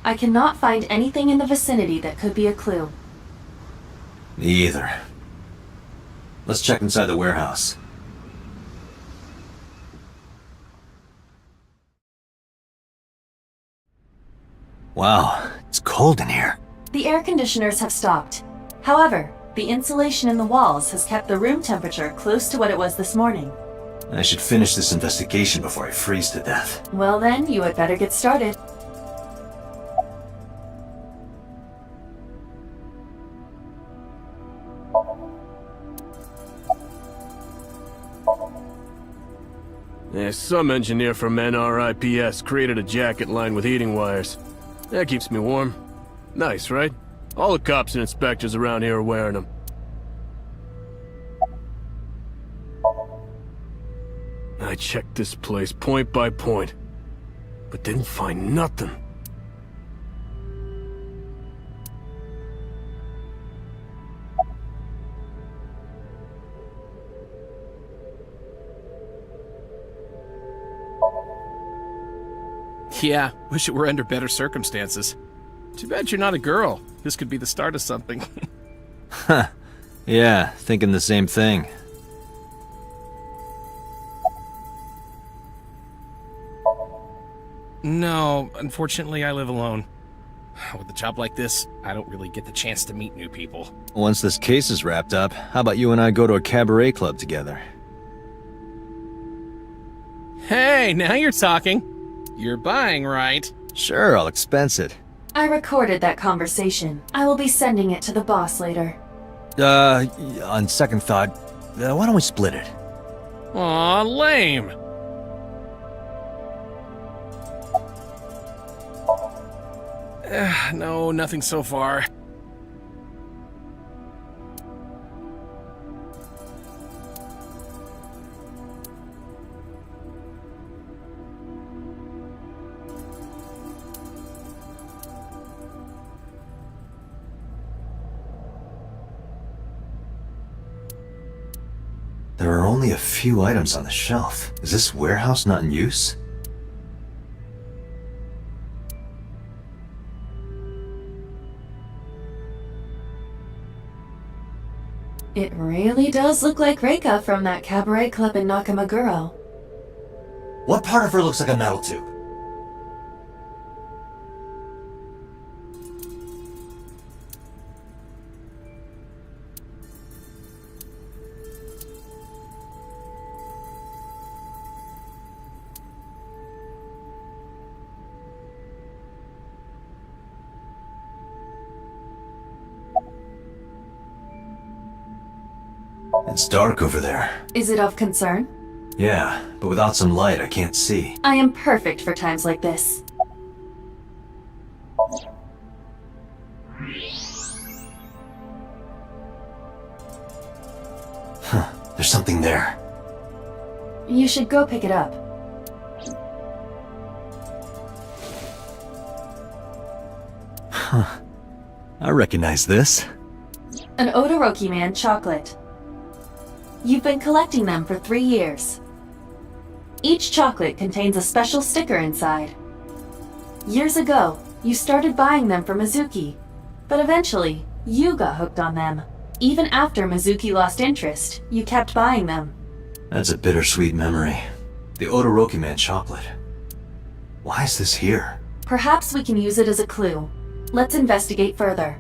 [SPEAKER 3] I cannot find anything in the vicinity that could be a clue.
[SPEAKER 4] Me either. Let's check inside the warehouse. Wow, it's cold in here.
[SPEAKER 3] The air conditioners have stopped. However, the insulation in the walls has kept the room temperature close to what it was this morning.
[SPEAKER 4] I should finish this investigation before I freeze to death.
[SPEAKER 3] Well then, you had better get started.
[SPEAKER 16] Some engineer from NRIPS created a jacket lined with heating wires. That keeps me warm. Nice, right? All the cops and inspectors around here are wearing them. I checked this place point by point, but didn't find nothing.
[SPEAKER 17] Yeah, wish it were under better circumstances. Too bad you're not a girl. This could be the start of something.
[SPEAKER 4] Huh. Yeah, thinking the same thing.
[SPEAKER 17] No, unfortunately I live alone. With a job like this, I don't really get the chance to meet new people.
[SPEAKER 4] Once this case is wrapped up, how about you and I go to a cabaret club together?
[SPEAKER 17] Hey, now you're talking. You're buying, right?
[SPEAKER 4] Sure, I'll expense it.
[SPEAKER 3] I recorded that conversation. I will be sending it to the boss later.
[SPEAKER 4] On second thought, why don't we split it?
[SPEAKER 17] Aw, lame. No, nothing so far.
[SPEAKER 4] There are only a few items on the shelf. Is this warehouse not in use?
[SPEAKER 3] It really does look like Reika from that cabaret club in Nakamaguro.
[SPEAKER 4] What part of her looks like a metal tube? It's dark over there.
[SPEAKER 3] Is it of concern?
[SPEAKER 4] Yeah, but without some light, I can't see.
[SPEAKER 3] I am perfect for times like this.
[SPEAKER 4] There's something there.
[SPEAKER 3] You should go pick it up.
[SPEAKER 4] I recognize this.
[SPEAKER 3] An Odoroki Man chocolate. You've been collecting them for 3 years. Each chocolate contains a special sticker inside. Years ago, you started buying them for Mizuki, but eventually, you got hooked on them. Even after Mizuki lost interest, you kept buying them.
[SPEAKER 4] That's a bittersweet memory. The Odoroki Man chocolate. Why is this here?
[SPEAKER 3] Perhaps we can use it as a clue. Let's investigate further.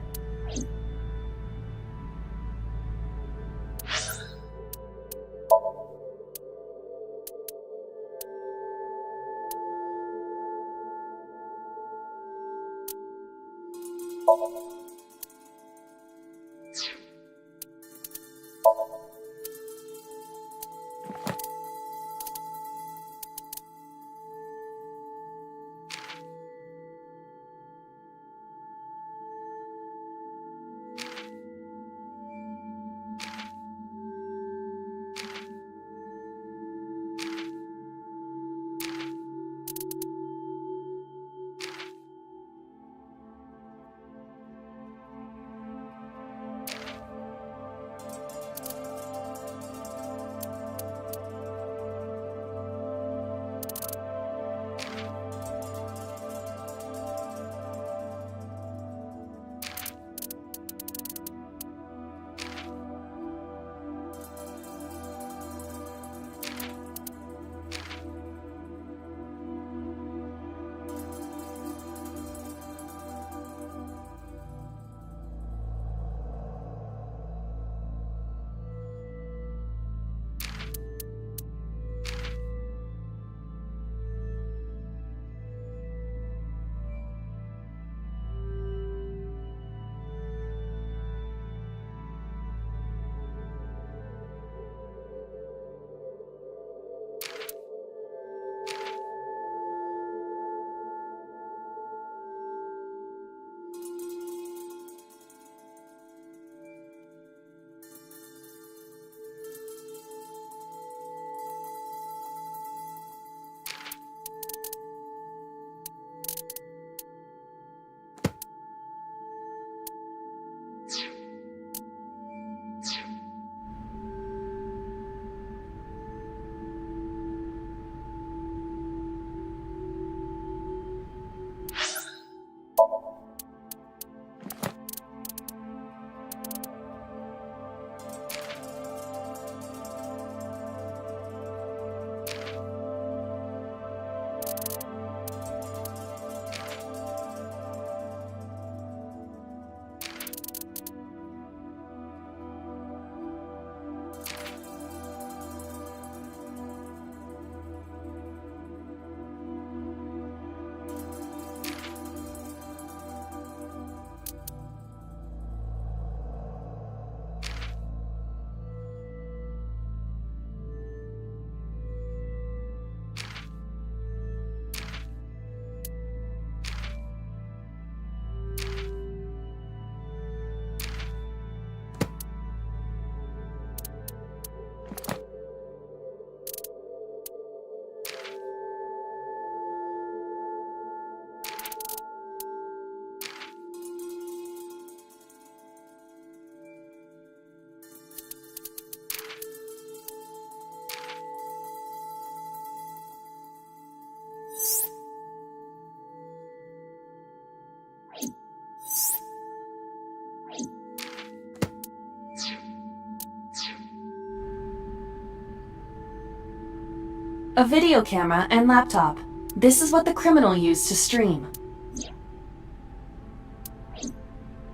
[SPEAKER 3] A video camera and laptop. This is what the criminal used to stream.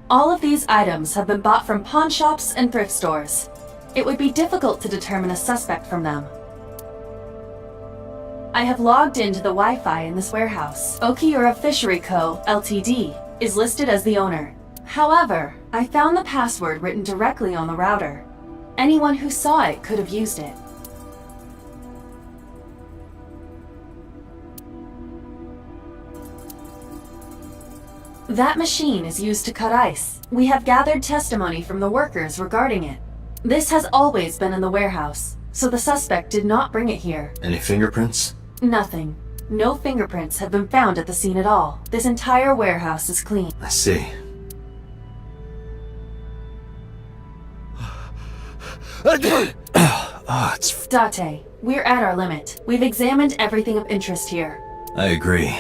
[SPEAKER 3] All of these items have been bought from pawn shops and thrift stores. It would be difficult to determine a suspect from them. I have logged into the Wi-Fi in this warehouse. Okiura Fishery Co., Ltd. is listed as the owner. However, I found the password written directly on the router. Anyone who saw it could have used it. That machine is used to cut ice. We have gathered testimony from the workers regarding it. This has always been in the warehouse, so the suspect did not bring it here.
[SPEAKER 4] Any fingerprints?
[SPEAKER 3] Nothing. No fingerprints have been found at the scene at all. This entire warehouse is clean.
[SPEAKER 4] I see.
[SPEAKER 3] Date, we're at our limit. We've examined everything of interest here.
[SPEAKER 4] I agree.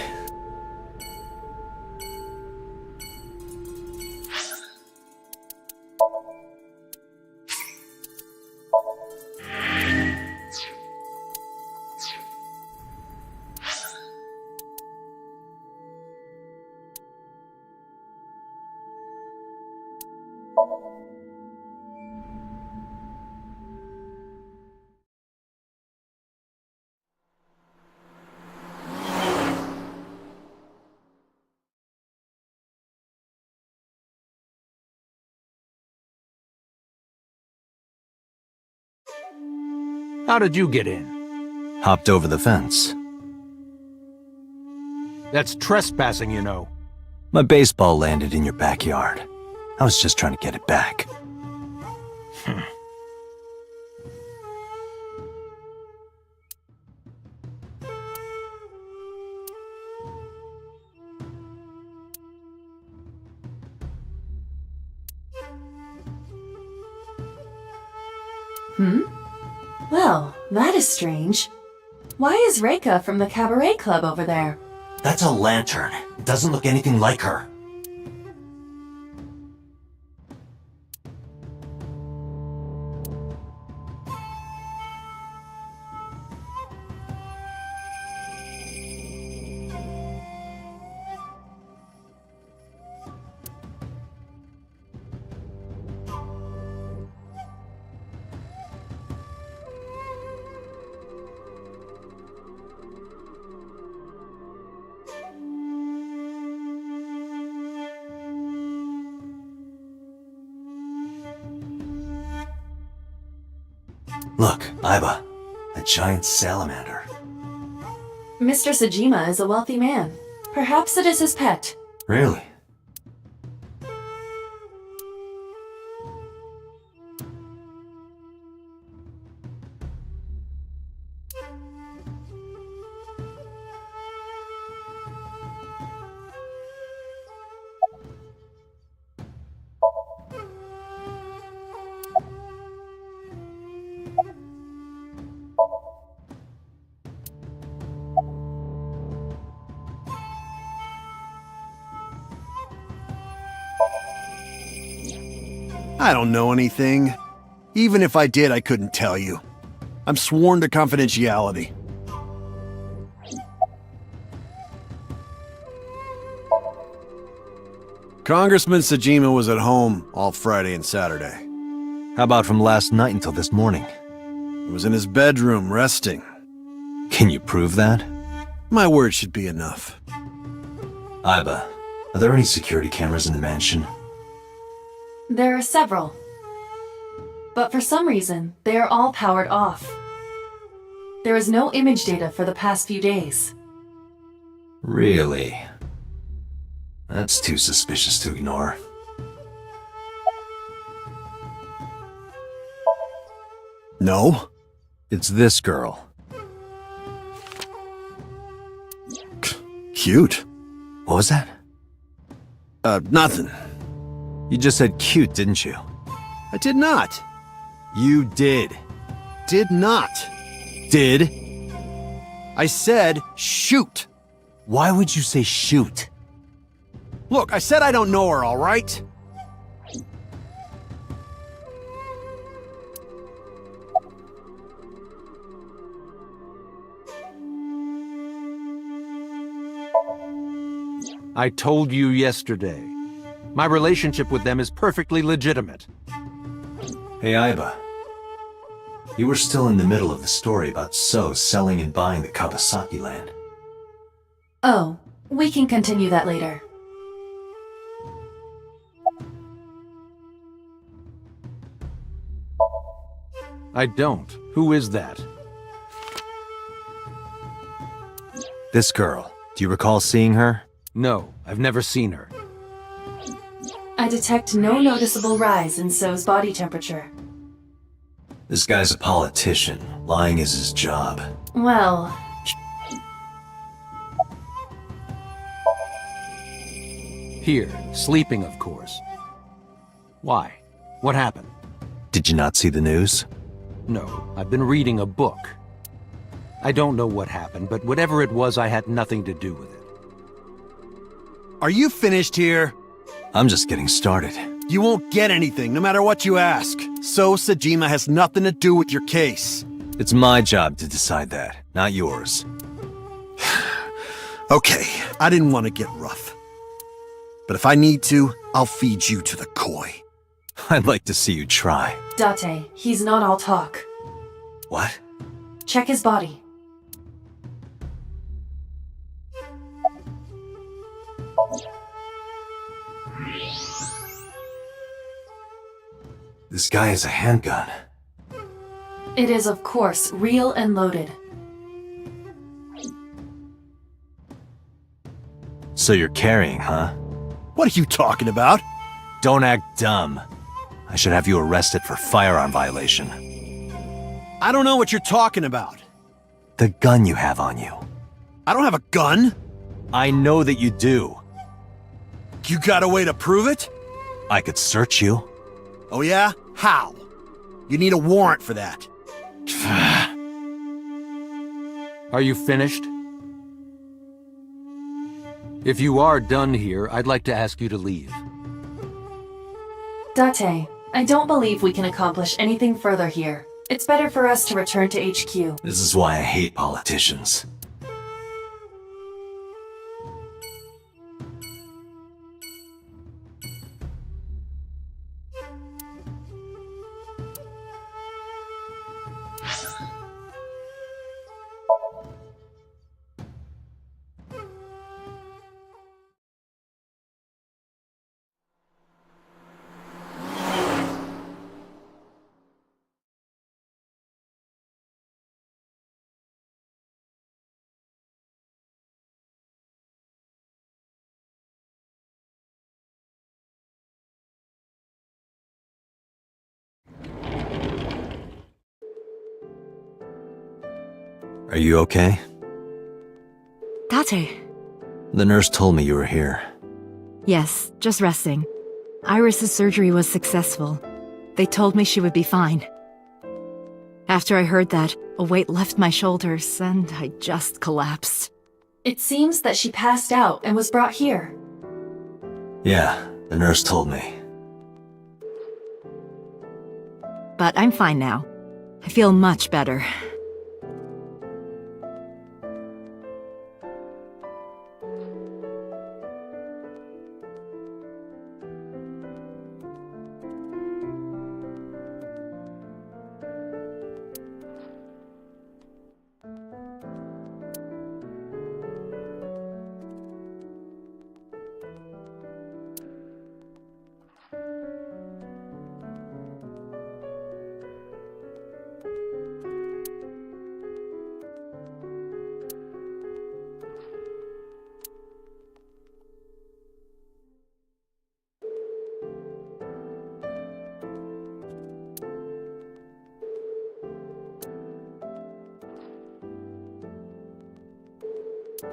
[SPEAKER 7] How did you get in?
[SPEAKER 4] Hopped over the fence.
[SPEAKER 7] That's trespassing, you know.
[SPEAKER 4] My baseball landed in your backyard. I was just trying to get it back.
[SPEAKER 3] Well, that is strange. Why is Reika from the cabaret club over there?
[SPEAKER 4] That's a lantern. It doesn't look anything like her. Look, Aiba, a giant salamander.
[SPEAKER 3] Mr. Sajima is a wealthy man. Perhaps it is his pet.
[SPEAKER 4] Really?
[SPEAKER 11] I don't know anything. Even if I did, I couldn't tell you. I'm sworn to confidentiality. Congressman Sajima was at home all Friday and Saturday.
[SPEAKER 4] How about from last night until this morning?
[SPEAKER 11] He was in his bedroom, resting.
[SPEAKER 4] Can you prove that?
[SPEAKER 11] My word should be enough.
[SPEAKER 4] Aiba, are there any security cameras in the mansion?
[SPEAKER 3] There are several. But for some reason, they are all powered off. There is no image data for the past few days.
[SPEAKER 4] Really? That's too suspicious to ignore.
[SPEAKER 11] No?
[SPEAKER 4] It's this girl.
[SPEAKER 11] Cute.
[SPEAKER 4] What was that?
[SPEAKER 11] Nothing.
[SPEAKER 4] You just said cute, didn't you?
[SPEAKER 11] I did not.
[SPEAKER 4] You did.
[SPEAKER 11] Did not.
[SPEAKER 4] Did?
[SPEAKER 11] I said shoot.
[SPEAKER 4] Why would you say shoot?
[SPEAKER 11] Look, I said I don't know her, all right?
[SPEAKER 7] I told you yesterday. My relationship with them is perfectly legitimate.
[SPEAKER 4] Hey, Aiba. You were still in the middle of the story about So selling and buying the Kawasaki land.
[SPEAKER 3] Oh, we can continue that later.
[SPEAKER 7] I don't. Who is that?
[SPEAKER 4] This girl. Do you recall seeing her?
[SPEAKER 7] No, I've never seen her.
[SPEAKER 3] I detect no noticeable rise in So's body temperature.
[SPEAKER 4] This guy's a politician. Lying is his job.
[SPEAKER 3] Well,
[SPEAKER 7] Here, sleeping, of course. Why? What happened?
[SPEAKER 4] Did you not see the news?
[SPEAKER 7] No, I've been reading a book. I don't know what happened, but whatever it was, I had nothing to do with it.
[SPEAKER 11] Are you finished here?
[SPEAKER 4] I'm just getting started.
[SPEAKER 11] You won't get anything, no matter what you ask. So Sajima has nothing to do with your case.
[SPEAKER 4] It's my job to decide that, not yours.
[SPEAKER 11] Okay, I didn't want to get rough. But if I need to, I'll feed you to the koi.
[SPEAKER 4] I'd like to see you try.
[SPEAKER 3] Date, he's not all talk.
[SPEAKER 4] What?
[SPEAKER 3] Check his body.
[SPEAKER 4] This guy has a handgun.
[SPEAKER 3] It is, of course, real and loaded.
[SPEAKER 4] So you're carrying, huh?
[SPEAKER 11] What are you talking about?
[SPEAKER 4] Don't act dumb. I should have you arrested for firearm violation.
[SPEAKER 11] I don't know what you're talking about.
[SPEAKER 4] The gun you have on you.
[SPEAKER 11] I don't have a gun.
[SPEAKER 4] I know that you do.
[SPEAKER 11] You got a way to prove it?
[SPEAKER 4] I could search you.
[SPEAKER 11] Oh yeah? How? You need a warrant for that.
[SPEAKER 7] Are you finished? If you are done here, I'd like to ask you to leave.
[SPEAKER 3] Date, I don't believe we can accomplish anything further here. It's better for us to return to HQ.
[SPEAKER 4] This is why I hate politicians. Are you okay?
[SPEAKER 9] Date.
[SPEAKER 4] The nurse told me you were here.
[SPEAKER 9] Yes, just resting. Iris's surgery was successful. They told me she would be fine. After I heard that, a weight left my shoulders, and I just collapsed.
[SPEAKER 3] It seems that she passed out and was brought here.
[SPEAKER 4] Yeah, the nurse told me.
[SPEAKER 9] But I'm fine now. I feel much better.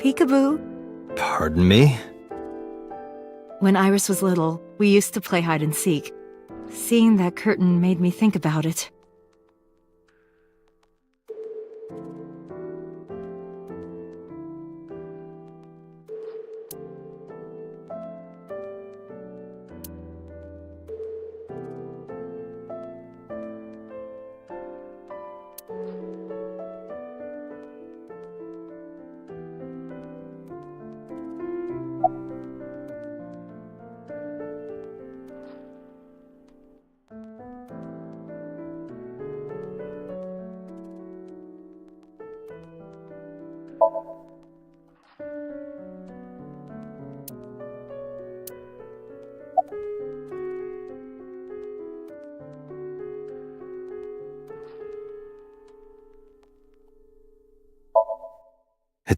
[SPEAKER 9] Peekaboo.
[SPEAKER 4] Pardon me?
[SPEAKER 9] When Iris was little, we used to play hide and seek. Seeing that curtain made me think about it.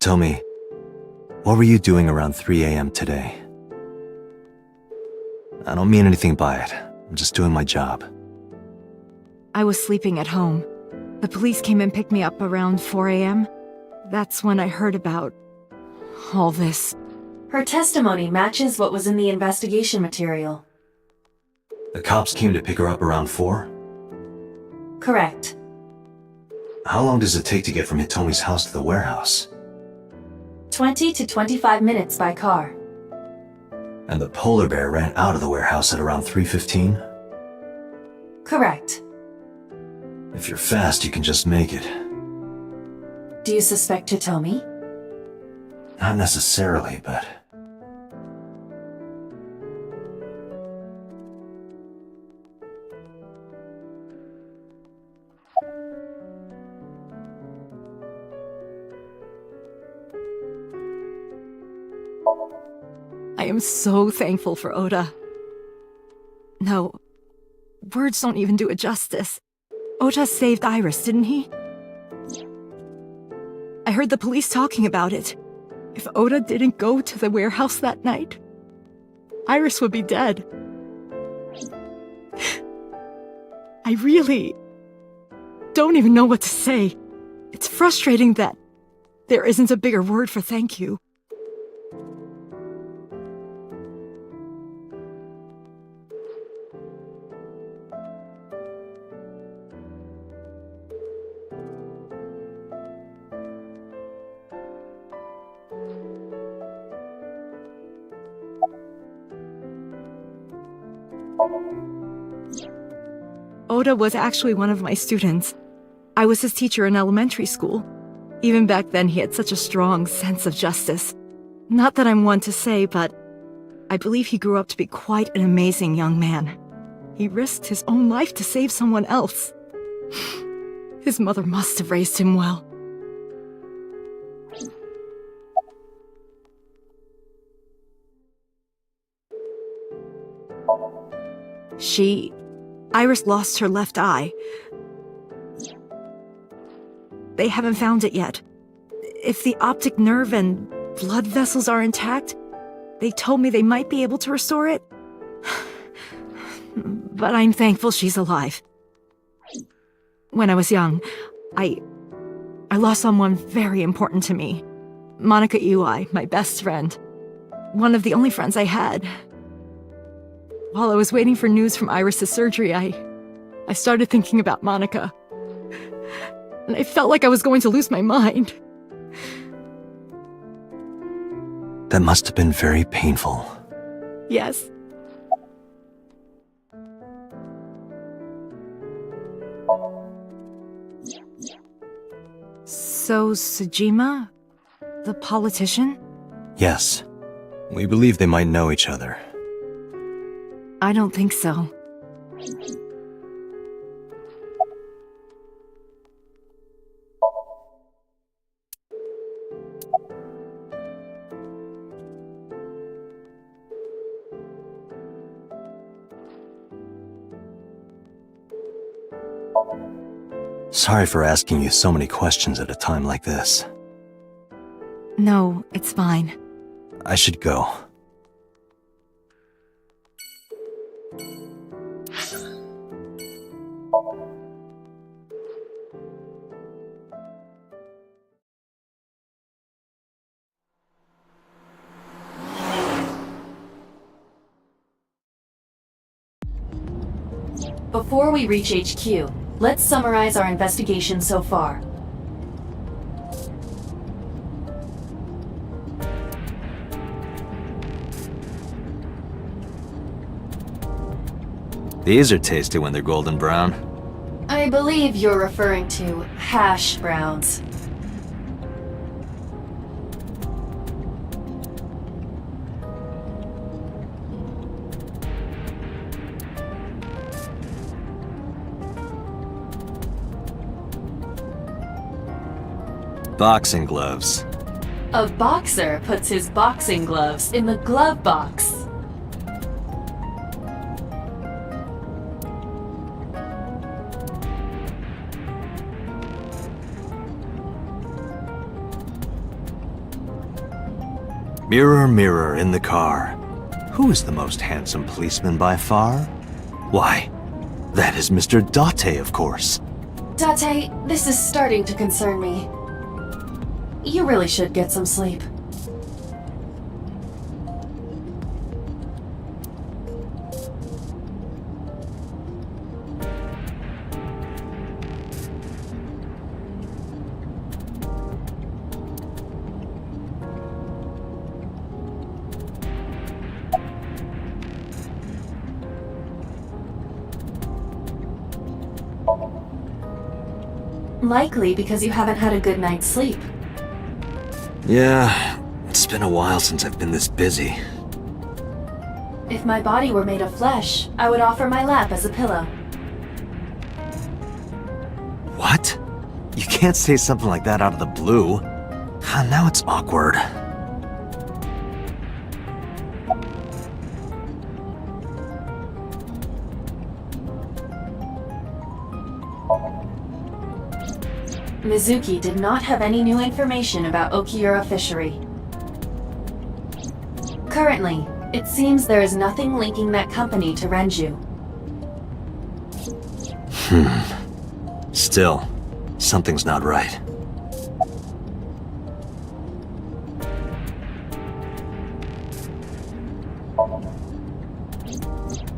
[SPEAKER 4] Hitomi, what were you doing around 3 a.m. today? I don't mean anything by it. I'm just doing my job.
[SPEAKER 9] I was sleeping at home. The police came and picked me up around 4 a.m. That's when I heard about all this.
[SPEAKER 3] Her testimony matches what was in the investigation material.
[SPEAKER 4] The cops came to pick her up around 4?
[SPEAKER 3] Correct.
[SPEAKER 4] How long does it take to get from Hitomi's house to the warehouse?
[SPEAKER 3] 20 to 25 minutes by car.
[SPEAKER 4] And the polar bear ran out of the warehouse at around 3:15?
[SPEAKER 3] Correct.
[SPEAKER 4] If you're fast, you can just make it.
[SPEAKER 3] Do you suspect Hitomi?
[SPEAKER 4] Not necessarily, but...
[SPEAKER 9] I am so thankful for Oda. No, words don't even do it justice. Oda saved Iris, didn't he? I heard the police talking about it. If Oda didn't go to the warehouse that night, Iris would be dead. I really don't even know what to say. It's frustrating that there isn't a bigger word for thank you. Oda was actually one of my students. I was his teacher in elementary school. Even back then, he had such a strong sense of justice. Not that I'm one to say, but I believe he grew up to be quite an amazing young man. He risked his own life to save someone else. His mother must have raised him well. Iris lost her left eye. They haven't found it yet. If the optic nerve and blood vessels are intact, they told me they might be able to restore it. But I'm thankful she's alive. When I was young, I lost someone very important to me. Monica Iwai, my best friend. One of the only friends I had. While I was waiting for news from Iris' surgery, I started thinking about Monica. And I felt like I was going to lose my mind.
[SPEAKER 4] That must have been very painful.
[SPEAKER 9] Yes. So, Sejima? The politician?
[SPEAKER 4] Yes. We believe they might know each other.
[SPEAKER 9] I don't think so.
[SPEAKER 4] Sorry for asking you so many questions at a time like this.
[SPEAKER 9] No, it's fine.
[SPEAKER 4] I should go.
[SPEAKER 3] Before we reach HQ, let's summarize our investigation so far.
[SPEAKER 4] These are tasty when they're golden brown.
[SPEAKER 3] I believe you're referring to hash browns.
[SPEAKER 4] Boxing gloves.
[SPEAKER 3] A boxer puts his boxing gloves in the glove box.
[SPEAKER 4] Mirror, mirror in the car. Who is the most handsome policeman by far? Why, That is Mr. Date, of course.
[SPEAKER 3] Date, this is starting to concern me. You really should get some sleep. Likely because you haven't had a good night's sleep.
[SPEAKER 4] Yeah, it's been a while since I've been this busy.
[SPEAKER 3] If my body were made of flesh, I would offer my lap as a pillow.
[SPEAKER 4] What? You can't say something like that out of the blue. Now it's awkward.
[SPEAKER 3] Mizuki did not have any new information about Okiura Fishery. Currently, it seems there is nothing linking that company to Renju.
[SPEAKER 4] Still, something's not right.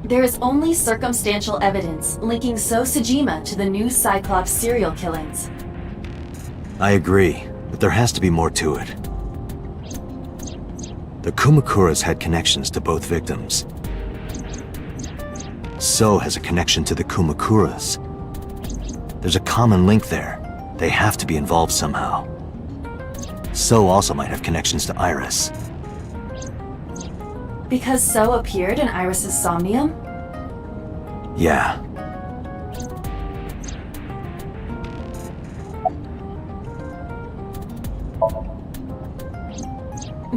[SPEAKER 3] There is only circumstantial evidence linking So Sejima to the new Cyclops serial killings.
[SPEAKER 4] I agree, but there has to be more to it. The Kumakuras had connections to both victims. So has a connection to the Kumakuras. There's a common link there. They have to be involved somehow. So also might have connections to Iris.
[SPEAKER 3] Because So appeared in Iris's Somnium?
[SPEAKER 4] Yeah.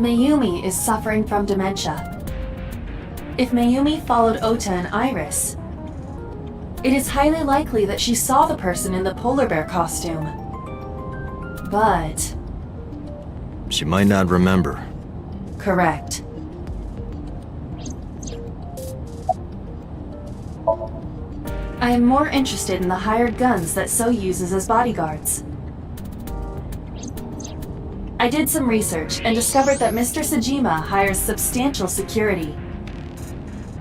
[SPEAKER 3] Mayumi is suffering from dementia. If Mayumi followed Ota and Iris, it is highly likely that she saw the person in the polar bear costume. But...
[SPEAKER 4] she might not remember.
[SPEAKER 3] correct. I am more interested in the hired guns that So uses as bodyguards. I did some research and discovered that Mr. Sejima hires substantial security.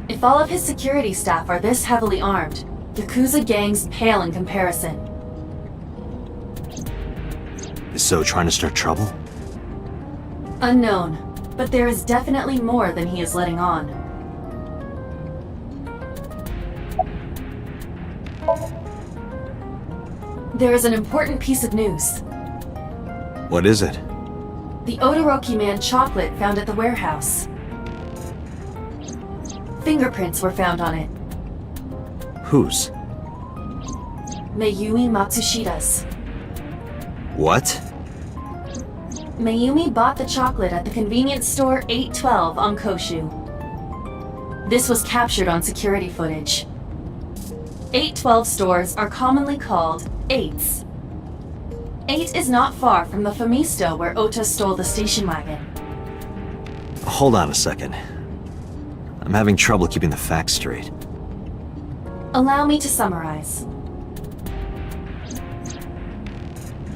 [SPEAKER 3] If all of his security staff are this heavily armed, Yakuza gangs pale in comparison.
[SPEAKER 4] Is So trying to start trouble?
[SPEAKER 3] Unknown, but there is definitely more than he is letting on. There is an important piece of news.
[SPEAKER 4] What is it?
[SPEAKER 3] The Odoroki Man chocolate found at the warehouse. Fingerprints were found on it.
[SPEAKER 4] Whose?
[SPEAKER 3] Mayumi Matsushida's.
[SPEAKER 4] What?
[SPEAKER 3] Mayumi bought the chocolate at the convenience store 812 on Koshu. This was captured on security footage. 812 stores are commonly called 8s. 8 is not far from the Famisto where Ota stole the station wagon.
[SPEAKER 4] Hold on a second. I'm having trouble keeping the facts straight.
[SPEAKER 3] Allow me to summarize.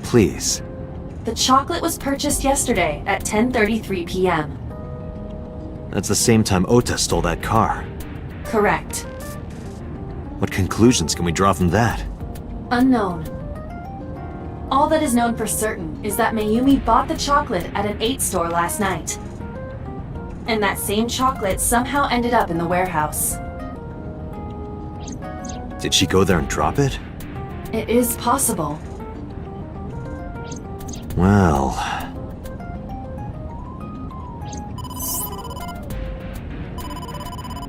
[SPEAKER 4] Please.
[SPEAKER 3] The chocolate was purchased yesterday at 10:33 p.m.
[SPEAKER 4] That's the same time Ota stole that car.
[SPEAKER 3] Correct.
[SPEAKER 4] What conclusions can we draw from that?
[SPEAKER 3] Unknown. All that is known for certain is that Mayumi bought the chocolate at an 8 store last night. And that same chocolate somehow ended up in the warehouse.
[SPEAKER 4] Did she go there and drop it?
[SPEAKER 3] It is possible.
[SPEAKER 4] Well...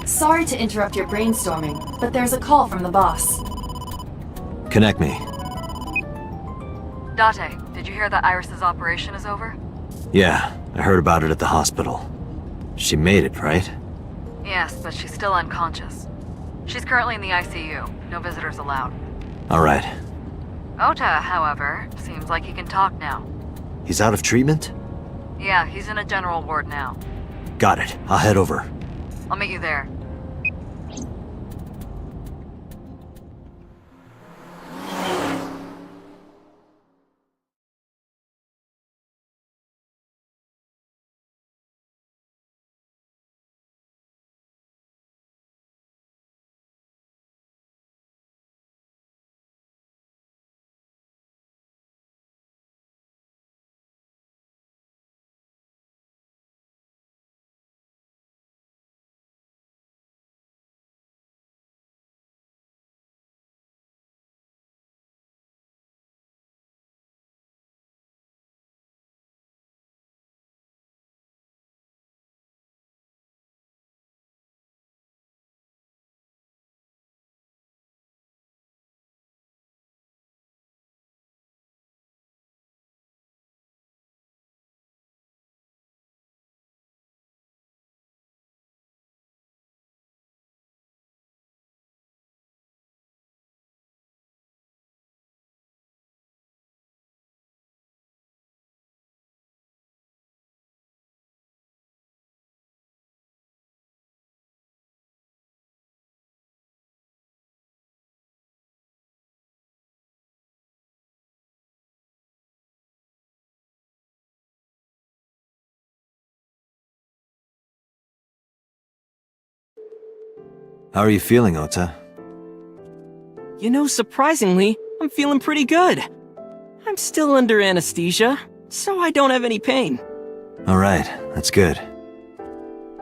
[SPEAKER 3] Sorry to interrupt your brainstorming, but there's a call from the boss.
[SPEAKER 4] Connect me.
[SPEAKER 13] Date, did you hear that Iris's operation is over?
[SPEAKER 4] Yeah, I heard about it at the hospital. She made it, right?
[SPEAKER 13] Yes, but she's still unconscious. She's currently in the ICU. No visitors allowed.
[SPEAKER 4] Alright.
[SPEAKER 13] Ota, however, seems like he can talk now.
[SPEAKER 4] He's out of treatment?
[SPEAKER 13] Yeah, he's in a general ward now.
[SPEAKER 4] Got it. I'll head over.
[SPEAKER 13] I'll meet you there.
[SPEAKER 4] How are you feeling, Ota?
[SPEAKER 15] You know, surprisingly, I'm feeling pretty good. I'm still under anesthesia, so I don't have any pain.
[SPEAKER 4] Alright, that's good.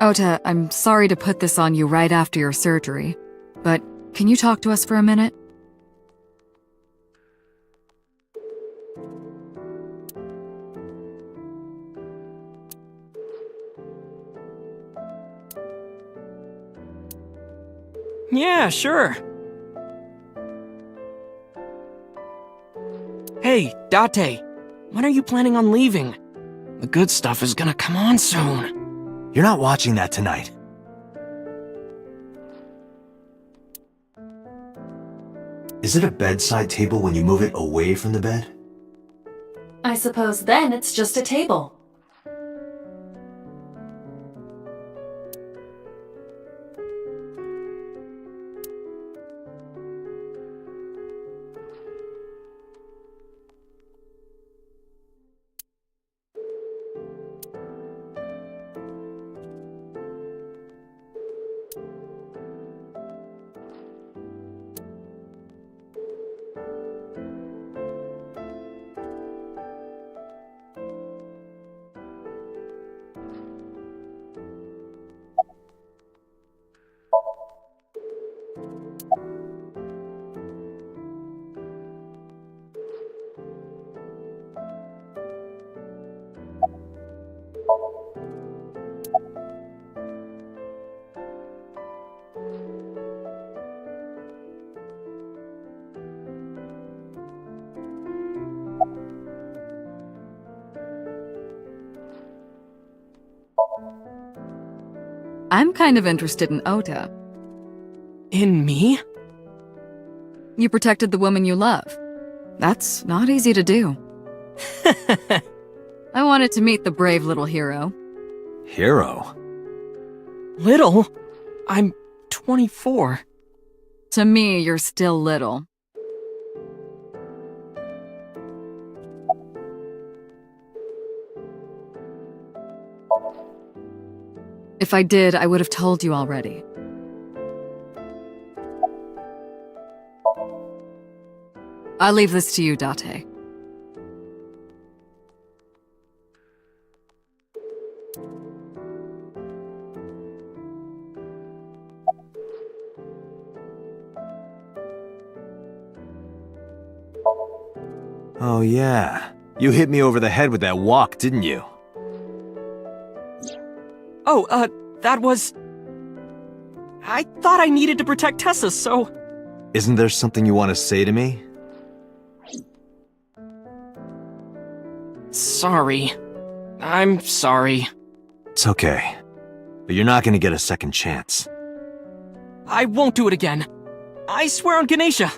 [SPEAKER 14] Ota, I'm sorry to put this on you right after your surgery, but can you talk to us for a minute?
[SPEAKER 15] Yeah, sure. Hey, Date, when are you planning on leaving? The good stuff is gonna come on soon.
[SPEAKER 4] You're not watching that tonight. Is it a bedside table when you move it away from the bed?
[SPEAKER 3] I suppose then it's just a table.
[SPEAKER 14] I'm kind of interested in Ota.
[SPEAKER 15] In me?
[SPEAKER 14] You protected the woman you love. That's not easy to do. I wanted to meet the brave little hero.
[SPEAKER 4] Hero?
[SPEAKER 15] Little? I'm 24.
[SPEAKER 14] To me, you're still little. If I did, I would have told you already. I'll leave this to you, Date.
[SPEAKER 4] Oh yeah. You hit me over the head with that walk, didn't you?
[SPEAKER 15] Oh, that was... I thought I needed to protect Tessa, so...
[SPEAKER 4] Isn't there something you want to say to me?
[SPEAKER 15] Sorry. I'm sorry.
[SPEAKER 4] It's okay. But you're not gonna get a second chance.
[SPEAKER 15] I won't do it again. I swear on Ganesha.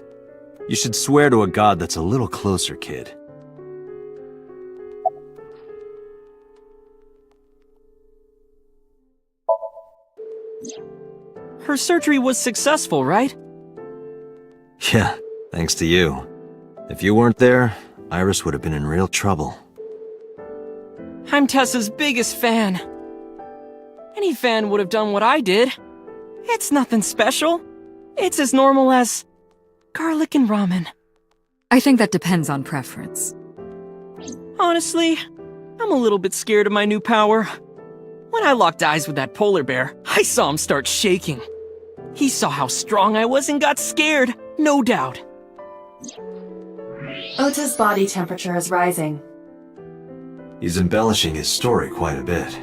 [SPEAKER 4] You should swear to a god that's a little closer, kid.
[SPEAKER 15] Her surgery was successful, right?
[SPEAKER 4] Yeah, thanks to you. If you weren't there, Iris would have been in real trouble.
[SPEAKER 15] I'm Tessa's biggest fan. Any fan would have done what I did. It's nothing special. It's as normal as... garlic and ramen.
[SPEAKER 14] I think that depends on preference.
[SPEAKER 15] Honestly, I'm a little bit scared of my new power. When I locked eyes with that polar bear, I saw him start shaking. He saw how strong I was and got scared, no doubt.
[SPEAKER 3] Ota's body temperature is rising.
[SPEAKER 4] He's embellishing his story quite a bit.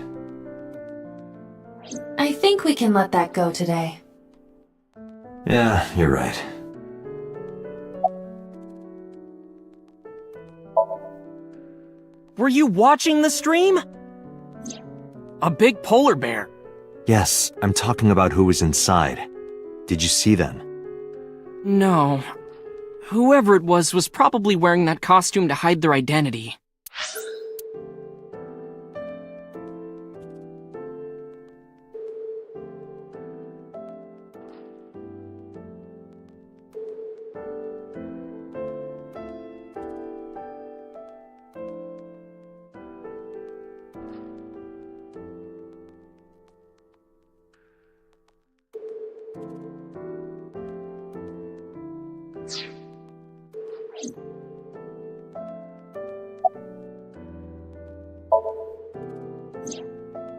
[SPEAKER 3] I think we can let that go today.
[SPEAKER 4] Yeah, you're right.
[SPEAKER 15] Were you watching the stream? A big polar bear.
[SPEAKER 4] Yes, I'm talking about who was inside. Did you see them?
[SPEAKER 15] No. Whoever it was probably wearing that costume to hide their identity.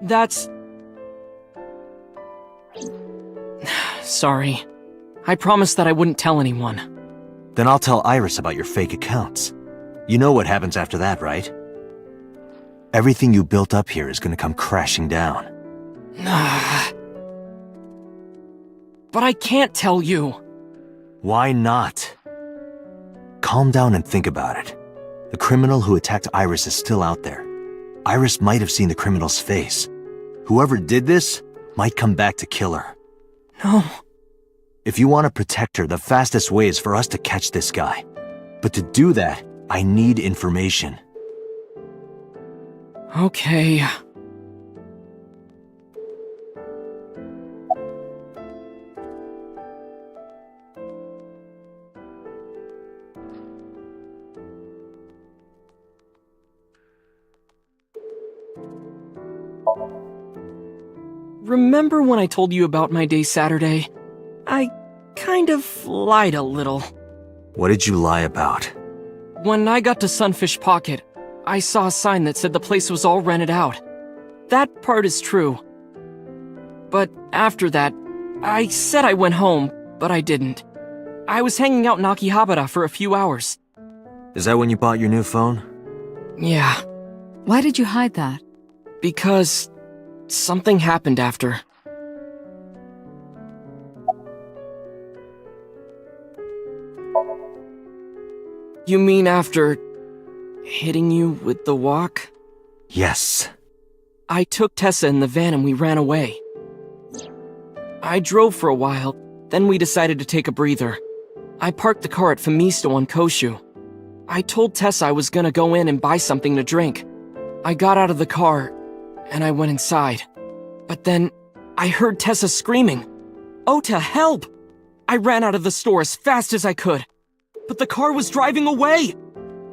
[SPEAKER 15] That's... Sorry. I promised that I wouldn't tell anyone.
[SPEAKER 4] Then I'll tell Iris about your fake accounts. You know what happens after that, right? Everything you built up here is gonna come crashing down.
[SPEAKER 15] But I can't tell you.
[SPEAKER 4] Why not? Calm down and think about it. The criminal who attacked Iris is still out there. Iris might have seen the criminal's face. Whoever did this might come back to kill her.
[SPEAKER 15] No.
[SPEAKER 4] If you want to protect her, the fastest way is for us to catch this guy. But to do that, I need information.
[SPEAKER 15] Okay. Remember when I told you about my day Saturday? I kind of lied a little.
[SPEAKER 4] What did you lie about?
[SPEAKER 15] When I got to Sunfish Pocket, I saw a sign that said the place was all rented out. That part is true. But after that, I said I went home, but I didn't. I was hanging out in Akihabara for a few hours.
[SPEAKER 4] Is that when you bought your new phone?
[SPEAKER 15] Yeah.
[SPEAKER 14] Why did you hide that?
[SPEAKER 15] Because something happened after. You mean after hitting you with the walk?
[SPEAKER 4] Yes.
[SPEAKER 15] I took Tessa in the van and we ran away. I drove for a while, then we decided to take a breather. I parked the car at Famisto on Koshu. I told Tessa I was gonna go in and buy something to drink. I got out of the car, and I went inside. But then, I heard Tessa screaming, "Ota, help!" I ran out of the store as fast as I could. But the car was driving away!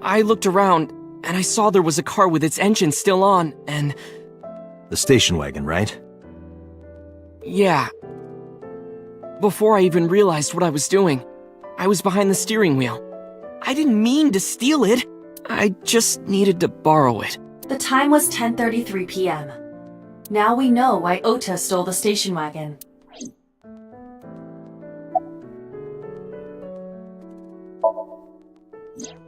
[SPEAKER 15] I looked around, and I saw there was a car with its engine still on, and...
[SPEAKER 4] The station wagon, right?
[SPEAKER 15] Yeah. Before I even realized what I was doing, I was behind the steering wheel. I didn't mean to steal it. I just needed to borrow it.
[SPEAKER 3] The time was 10:33 p.m. Now we know why Ota stole the station wagon.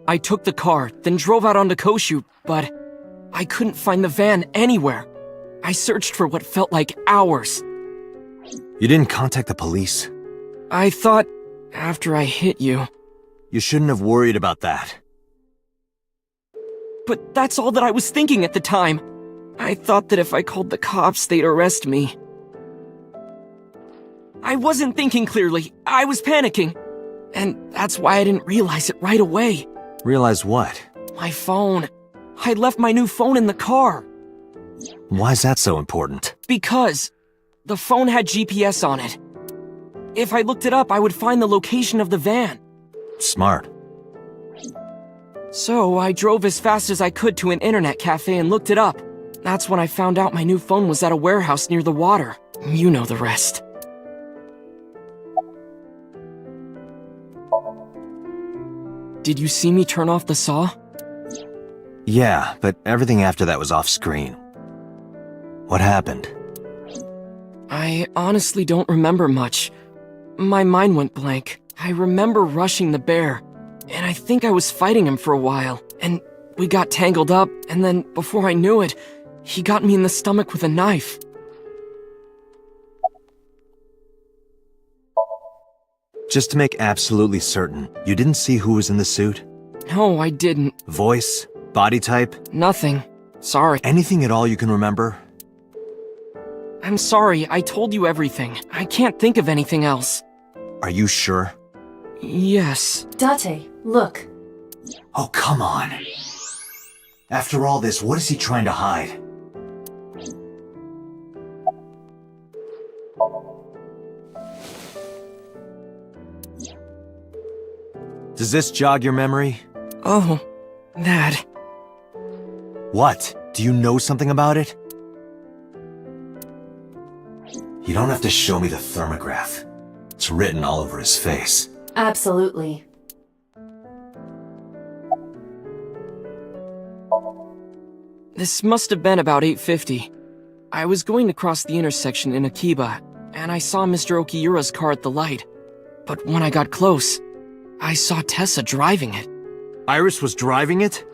[SPEAKER 15] I took the car, then drove out onto Koshu, but I couldn't find the van anywhere. I searched for what felt like hours.
[SPEAKER 4] You didn't contact the police?
[SPEAKER 15] I thought, after I hit you...
[SPEAKER 4] You shouldn't have worried about that.
[SPEAKER 15] But that's all that I was thinking at the time. I thought that if I called the cops, they'd arrest me. I wasn't thinking clearly. I was panicking. And that's why I didn't realize it right away.
[SPEAKER 4] Realize what?
[SPEAKER 15] My phone. I left my new phone in the car.
[SPEAKER 4] Why's that so important?
[SPEAKER 15] Because the phone had GPS on it. If I looked it up, I would find the location of the van.
[SPEAKER 4] Smart.
[SPEAKER 15] So I drove as fast as I could to an internet cafe and looked it up. That's when I found out my new phone was at a warehouse near the water. You know the rest. Did you see me turn off the saw?
[SPEAKER 4] Yeah, but everything after that was off screen. What happened?
[SPEAKER 15] I honestly don't remember much. My mind went blank. I remember rushing the bear, and I think I was fighting him for a while, and we got tangled up, and then before I knew it, he got me in the stomach with a knife.
[SPEAKER 4] Just to make absolutely certain, you didn't see who was in the suit?
[SPEAKER 15] No, I didn't.
[SPEAKER 4] Voice? Body type?
[SPEAKER 15] Nothing. Sorry.
[SPEAKER 4] Anything at all you can remember?
[SPEAKER 15] I'm sorry, I told you everything. I can't think of anything else.
[SPEAKER 4] Are you sure?
[SPEAKER 15] Yes.
[SPEAKER 3] Date, look.
[SPEAKER 4] Oh, come on. After all this, what is he trying to hide? Does this jog your memory?
[SPEAKER 15] Oh, that.
[SPEAKER 4] What? Do you know something about it? You don't have to show me the thermograph. It's written all over his face.
[SPEAKER 3] Absolutely.
[SPEAKER 15] This must have been about 8:50. I was going to cross the intersection in Akiba, and I saw Mr. Okiura's car at the light. But when I got close, I saw Tessa driving it.
[SPEAKER 4] Iris was driving it?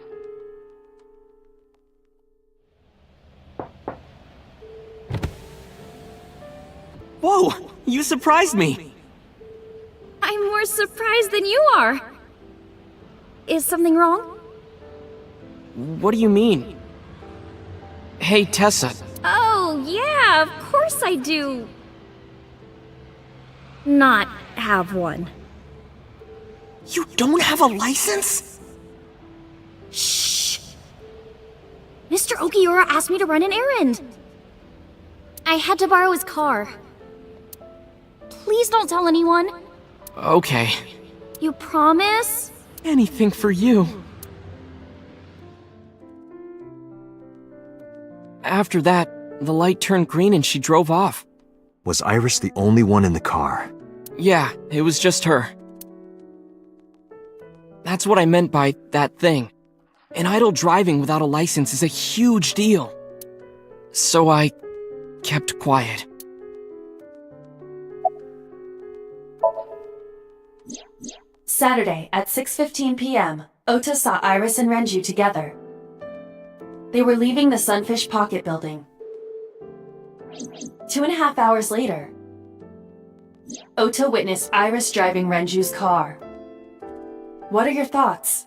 [SPEAKER 15] Whoa! You surprised me!
[SPEAKER 18] I'm more surprised than you are. Is something wrong?
[SPEAKER 15] What do you mean? Hey, Tessa.
[SPEAKER 18] Oh, yeah, of course I do. Not have one.
[SPEAKER 15] You don't have a license?
[SPEAKER 18] Shh! Mr. Okiura asked me to run an errand. I had to borrow his car. Please don't tell anyone.
[SPEAKER 15] Okay.
[SPEAKER 18] You promise?
[SPEAKER 15] Anything for you. After that, the light turned green and she drove off.
[SPEAKER 4] Was Iris the only one in the car?
[SPEAKER 15] Yeah, it was just her. That's what I meant by that thing. An idle driving without a license is a huge deal. So I kept quiet.
[SPEAKER 3] Saturday at 6:15 p.m., Ota saw Iris and Renju together. They were leaving the Sunfish Pocket building. 2.5 hours later, Ota witnessed Iris driving Renju's car. What are your thoughts?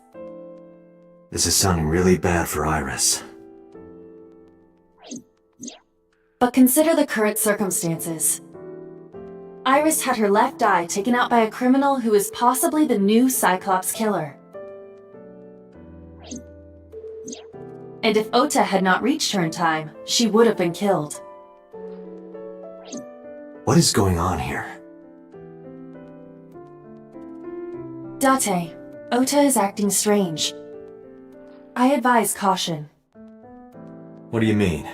[SPEAKER 4] This is sounding really bad for Iris.
[SPEAKER 3] But consider the current circumstances. Iris had her left eye taken out by a criminal who is possibly the new Cyclops killer. And if Ota had not reached her in time, she would have been killed.
[SPEAKER 4] What is going on here?
[SPEAKER 3] Date, Ota is acting strange. I advise caution.
[SPEAKER 4] What do you mean?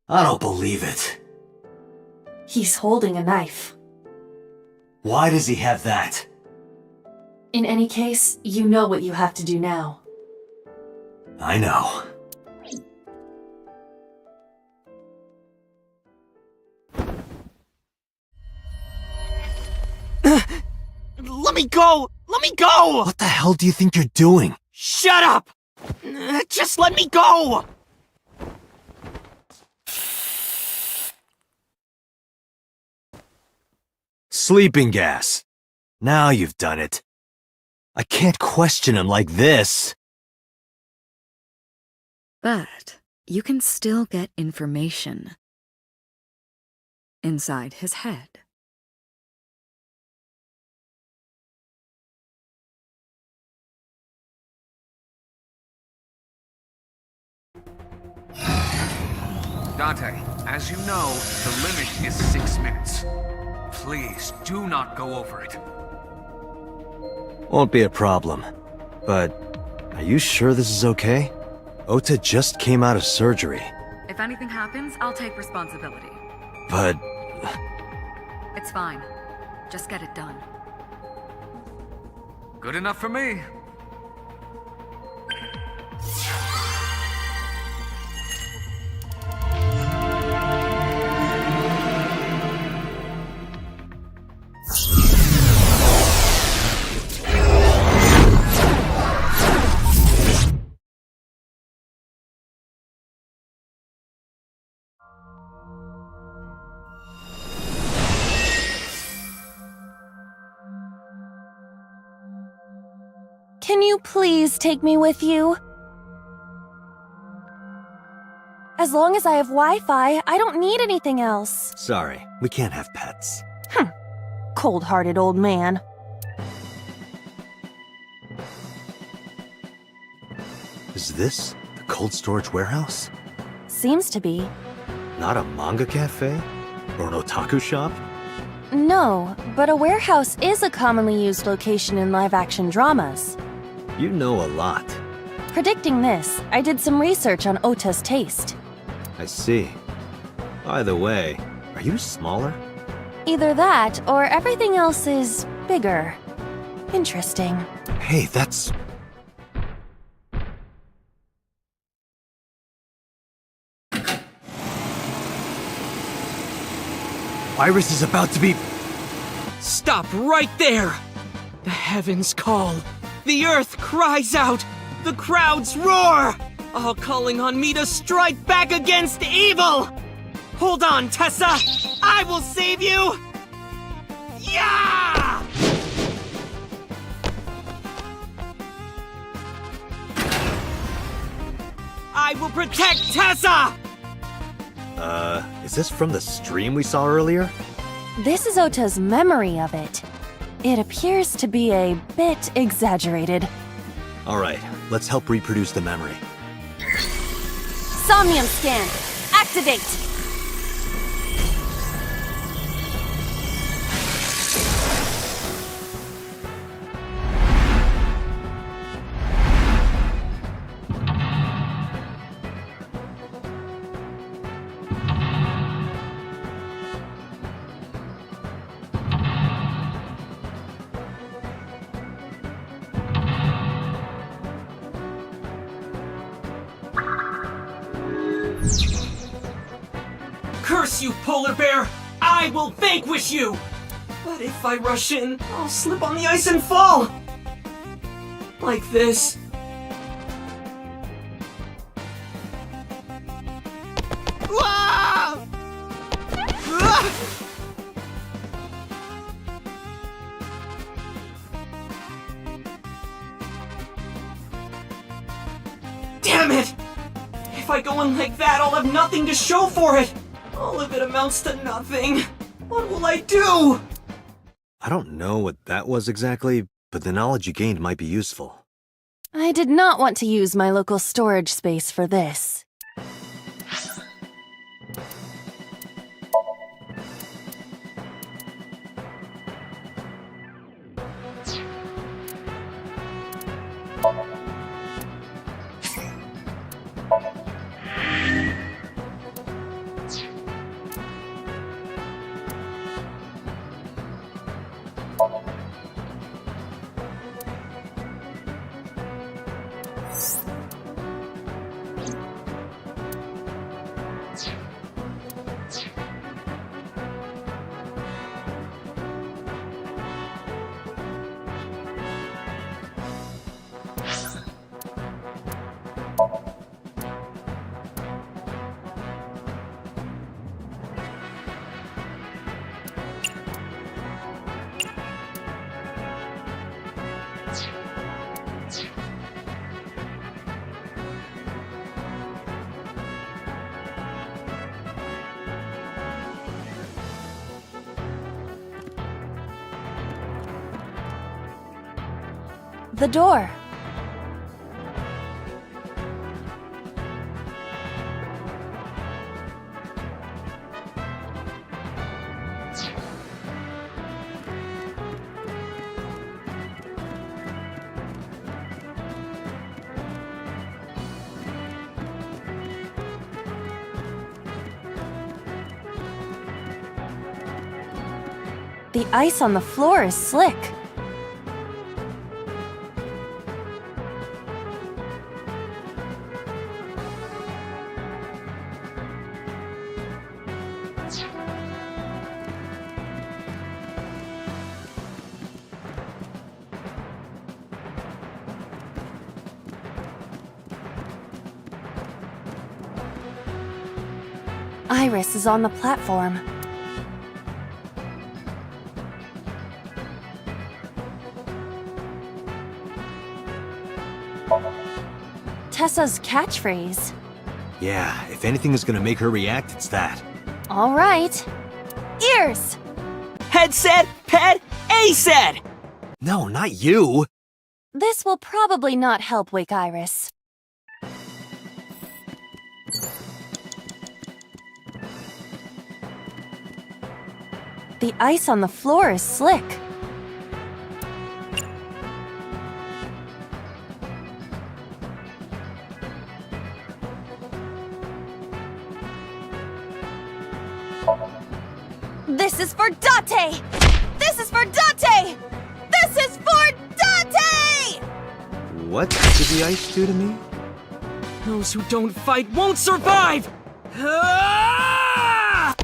[SPEAKER 4] I don't believe it.
[SPEAKER 3] He's holding a knife.
[SPEAKER 4] Why does he have that?
[SPEAKER 3] In any case, you know what you have to do now.
[SPEAKER 4] I know.
[SPEAKER 15] Let me go! Let me go!
[SPEAKER 4] What the hell do you think you're doing?
[SPEAKER 15] Shut up! Just let me go!
[SPEAKER 4] Sleeping gas. Now you've done it. I can't question him like this.
[SPEAKER 14] But you can still get information inside his head.
[SPEAKER 2] Dante, as you know, the limit is 6 minutes. Please, do not go over it.
[SPEAKER 4] Won't be a problem. But, are you sure this is okay? Ota just came out of surgery.
[SPEAKER 14] If anything happens, I'll take responsibility.
[SPEAKER 4] But...
[SPEAKER 14] It's fine. Just get it done.
[SPEAKER 2] Good enough for me.
[SPEAKER 12] Can you please take me with you? As long as I have Wi-Fi, I don't need anything else.
[SPEAKER 4] Sorry, we can't have pets.
[SPEAKER 12] Cold-hearted old man.
[SPEAKER 4] Is this the cold storage warehouse?
[SPEAKER 12] Seems to be.
[SPEAKER 4] Not a manga cafe? Or an otaku shop?
[SPEAKER 12] No, but a warehouse is a commonly used location in live-action dramas.
[SPEAKER 4] You know a lot.
[SPEAKER 12] Predicting this, I did some research on Ota's taste.
[SPEAKER 4] I see. By the way, are you smaller?
[SPEAKER 12] Either that, or everything else is bigger. Interesting.
[SPEAKER 4] Hey, that's... Iris is about to be...
[SPEAKER 15] Stop right there! The heavens call. The earth cries out. The crowds roar! All calling on me to strike back against evil! Hold on, Tessa! I will save you! Yeah! I will protect Tessa!
[SPEAKER 4] Is this from the stream we saw earlier?
[SPEAKER 12] This is Ota's memory of it. It appears to be a bit exaggerated.
[SPEAKER 4] Alright, let's help reproduce the memory.
[SPEAKER 12] Somnium scan! Activate!
[SPEAKER 15] Curse you, polar bear! I will vanquish you! But if I rush in, I'll slip on the ice and fall! Like this. Ah! Ah! Damn it! If I go in like that, I'll have nothing to show for it! All of it amounts to nothing. What will I do?
[SPEAKER 4] I don't know what that was exactly, but the knowledge you gained might be useful.
[SPEAKER 12] I did not want to use my local storage space for this. The door. The ice on the floor is slick. Iris is on the platform. Tessa's catchphrase.
[SPEAKER 4] Yeah, if anything is gonna make her react, it's that.
[SPEAKER 12] All right. Ears!
[SPEAKER 15] Head said, pet, A said!
[SPEAKER 4] No, not you!
[SPEAKER 12] This will probably not help wake Iris. The ice on the floor is slick. This is for Date! This is for Date! This is for Date!
[SPEAKER 4] What did the ice do to me?
[SPEAKER 15] Those who don't fight won't survive! Ah!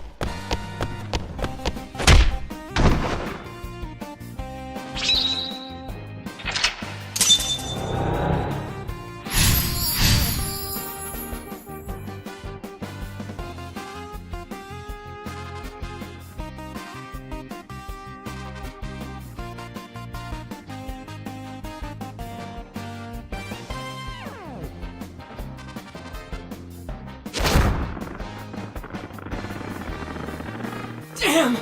[SPEAKER 15] Damn!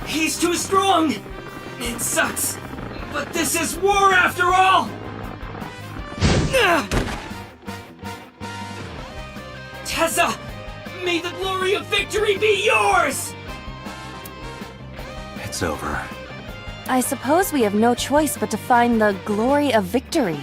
[SPEAKER 15] He's too strong! It sucks, but this is war after all! Tessa! May the glory of victory be yours!
[SPEAKER 4] It's over.
[SPEAKER 12] I suppose we have no choice but to find the glory of victory.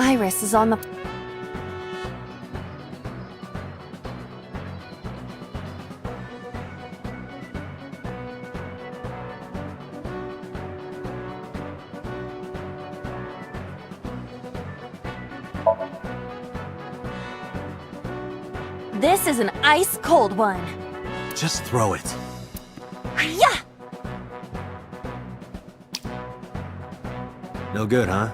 [SPEAKER 12] Iris is on the... This is an ice-cold one.
[SPEAKER 4] Just throw it.
[SPEAKER 12] Yeah!
[SPEAKER 4] No good, huh?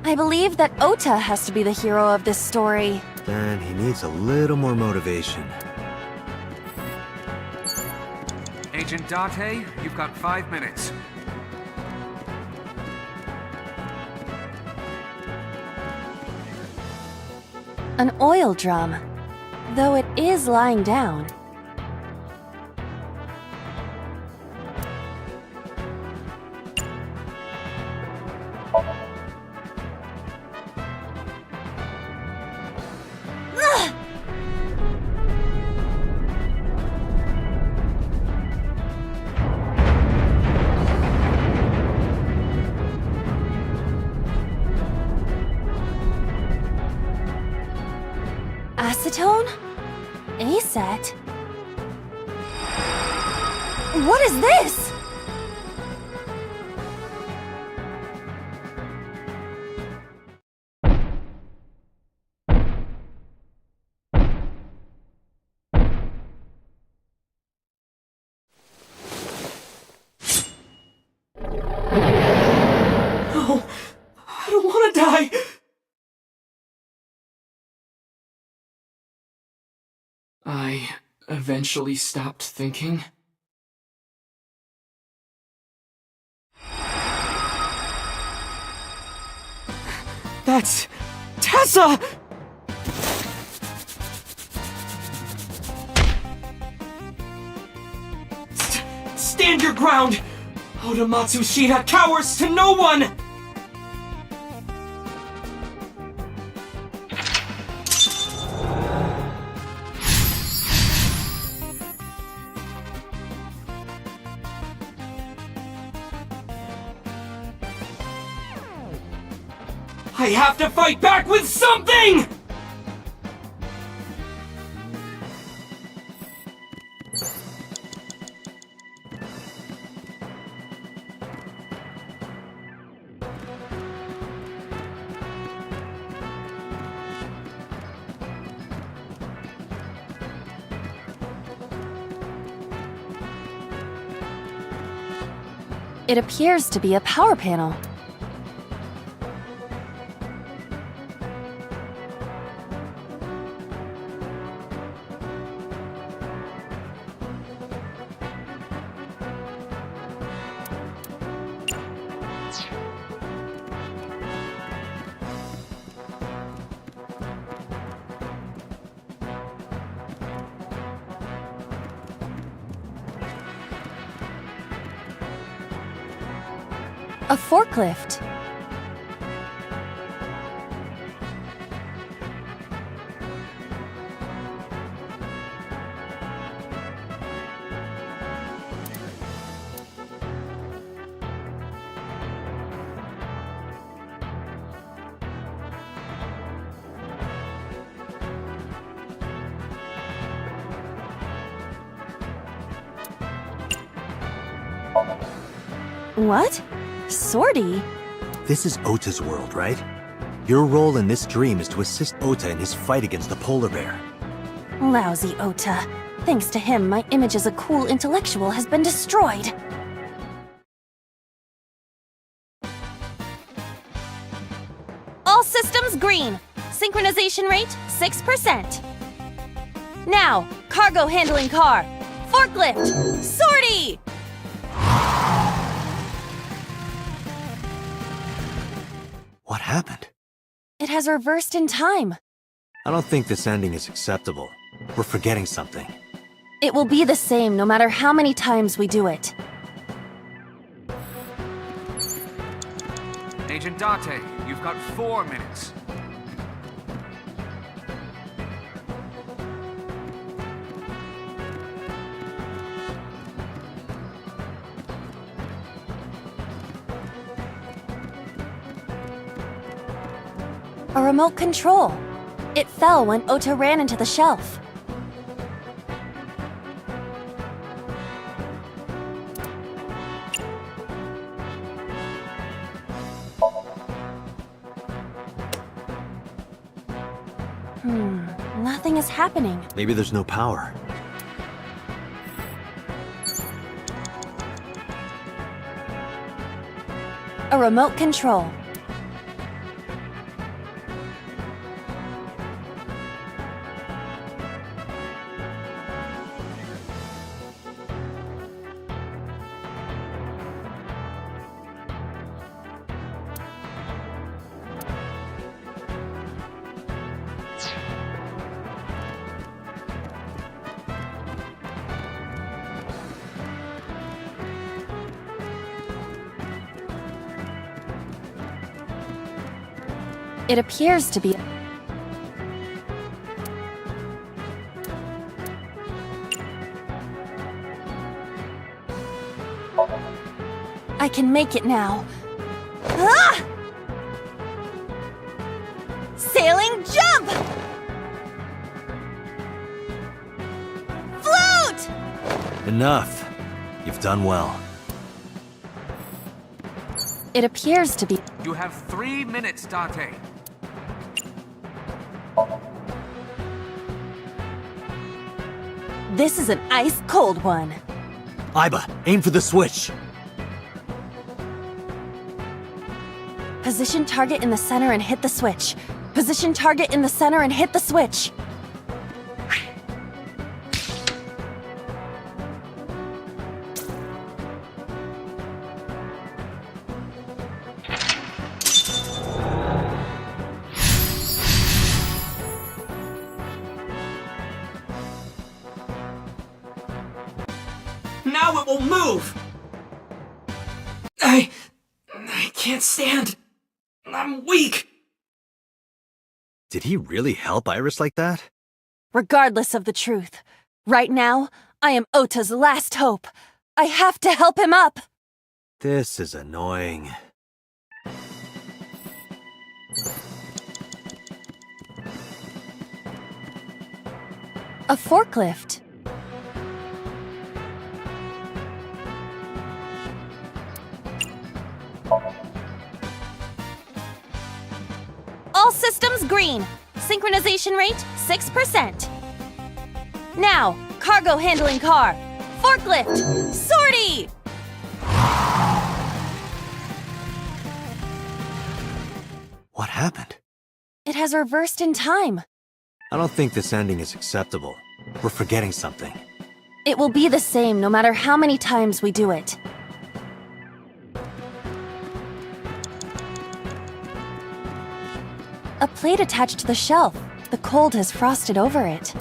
[SPEAKER 12] I believe that Ota has to be the hero of this story.
[SPEAKER 4] Then he needs a little more motivation.
[SPEAKER 2] Agent Date, you've got 5 minutes.
[SPEAKER 12] An oil drum, though it is lying down. Acetone? Acet? What is this?
[SPEAKER 15] No! I don't want to die! I eventually stopped thinking. That's... Tessa! Stand your ground! Oda Matsushita cowers to no one! I have to fight back with something!
[SPEAKER 12] It appears to be a power panel. A forklift. What? Sortie?
[SPEAKER 4] This is Ota's world, right? Your role in this dream is to assist Ota in his fight against the polar bear.
[SPEAKER 12] Lousy Ota. Thanks to him, my image as a cool intellectual has been destroyed. All systems green. Synchronization rate 6%. Now, cargo handling car. Forklift. Sortie!
[SPEAKER 4] What happened?
[SPEAKER 12] It has reversed in time.
[SPEAKER 4] I don't think this ending is acceptable. We're forgetting something.
[SPEAKER 12] It will be the same no matter how many times we do it.
[SPEAKER 2] Agent Date, you've got 4 minutes.
[SPEAKER 12] A remote control. It fell when Ota ran into the shelf. Nothing is happening.
[SPEAKER 4] Maybe there's no power.
[SPEAKER 12] A remote control. It appears to be... I can make it now. Ah! Sailing jump! Float!
[SPEAKER 4] Enough. You've done well.
[SPEAKER 12] It appears to be...
[SPEAKER 2] You have 3 minutes, Date.
[SPEAKER 12] This is an ice-cold one.
[SPEAKER 4] Aiba, aim for the switch.
[SPEAKER 12] Position target in the center and hit the switch. Position target in the center and hit the switch.
[SPEAKER 10] Now it will move! I can't stand. I'm weak.
[SPEAKER 4] Did he really help Iris like that?
[SPEAKER 12] Regardless of the truth, right now, I am Ota's last hope. I have to help him up!
[SPEAKER 4] This is annoying.
[SPEAKER 12] A forklift. All systems green. Synchronization rate 6%. Now, cargo handling car. Forklift. Sortie!
[SPEAKER 4] What happened?
[SPEAKER 12] It has reversed in time.
[SPEAKER 4] I don't think this ending is acceptable. We're forgetting something.
[SPEAKER 12] It will be the same no matter how many times we do it. A plate attached to the shelf. The cold has frosted over it.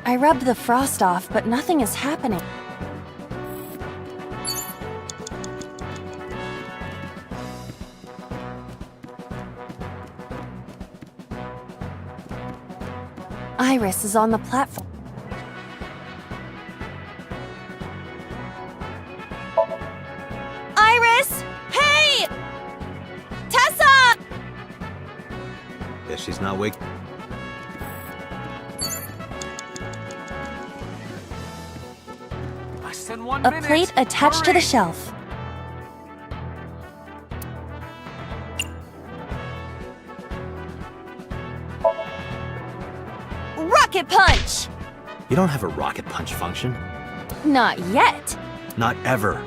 [SPEAKER 12] I rubbed the frost off, but nothing is happening. Iris is on the platform.
[SPEAKER 7] she's not wake.
[SPEAKER 2] Less than 1
[SPEAKER 12] A
[SPEAKER 2] minute.
[SPEAKER 12] plate attached to the shelf. Rocket punch!
[SPEAKER 4] You don't have a rocket punch function.
[SPEAKER 12] Not yet.
[SPEAKER 4] Not ever.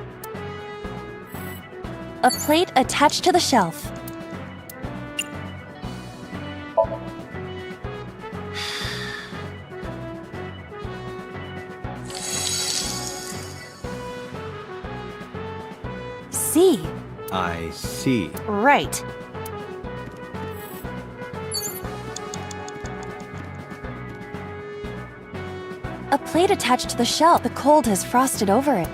[SPEAKER 12] A plate attached to the shelf. C.
[SPEAKER 4] I see.
[SPEAKER 12] Right. A plate attached to the shelf. The cold has frosted over it.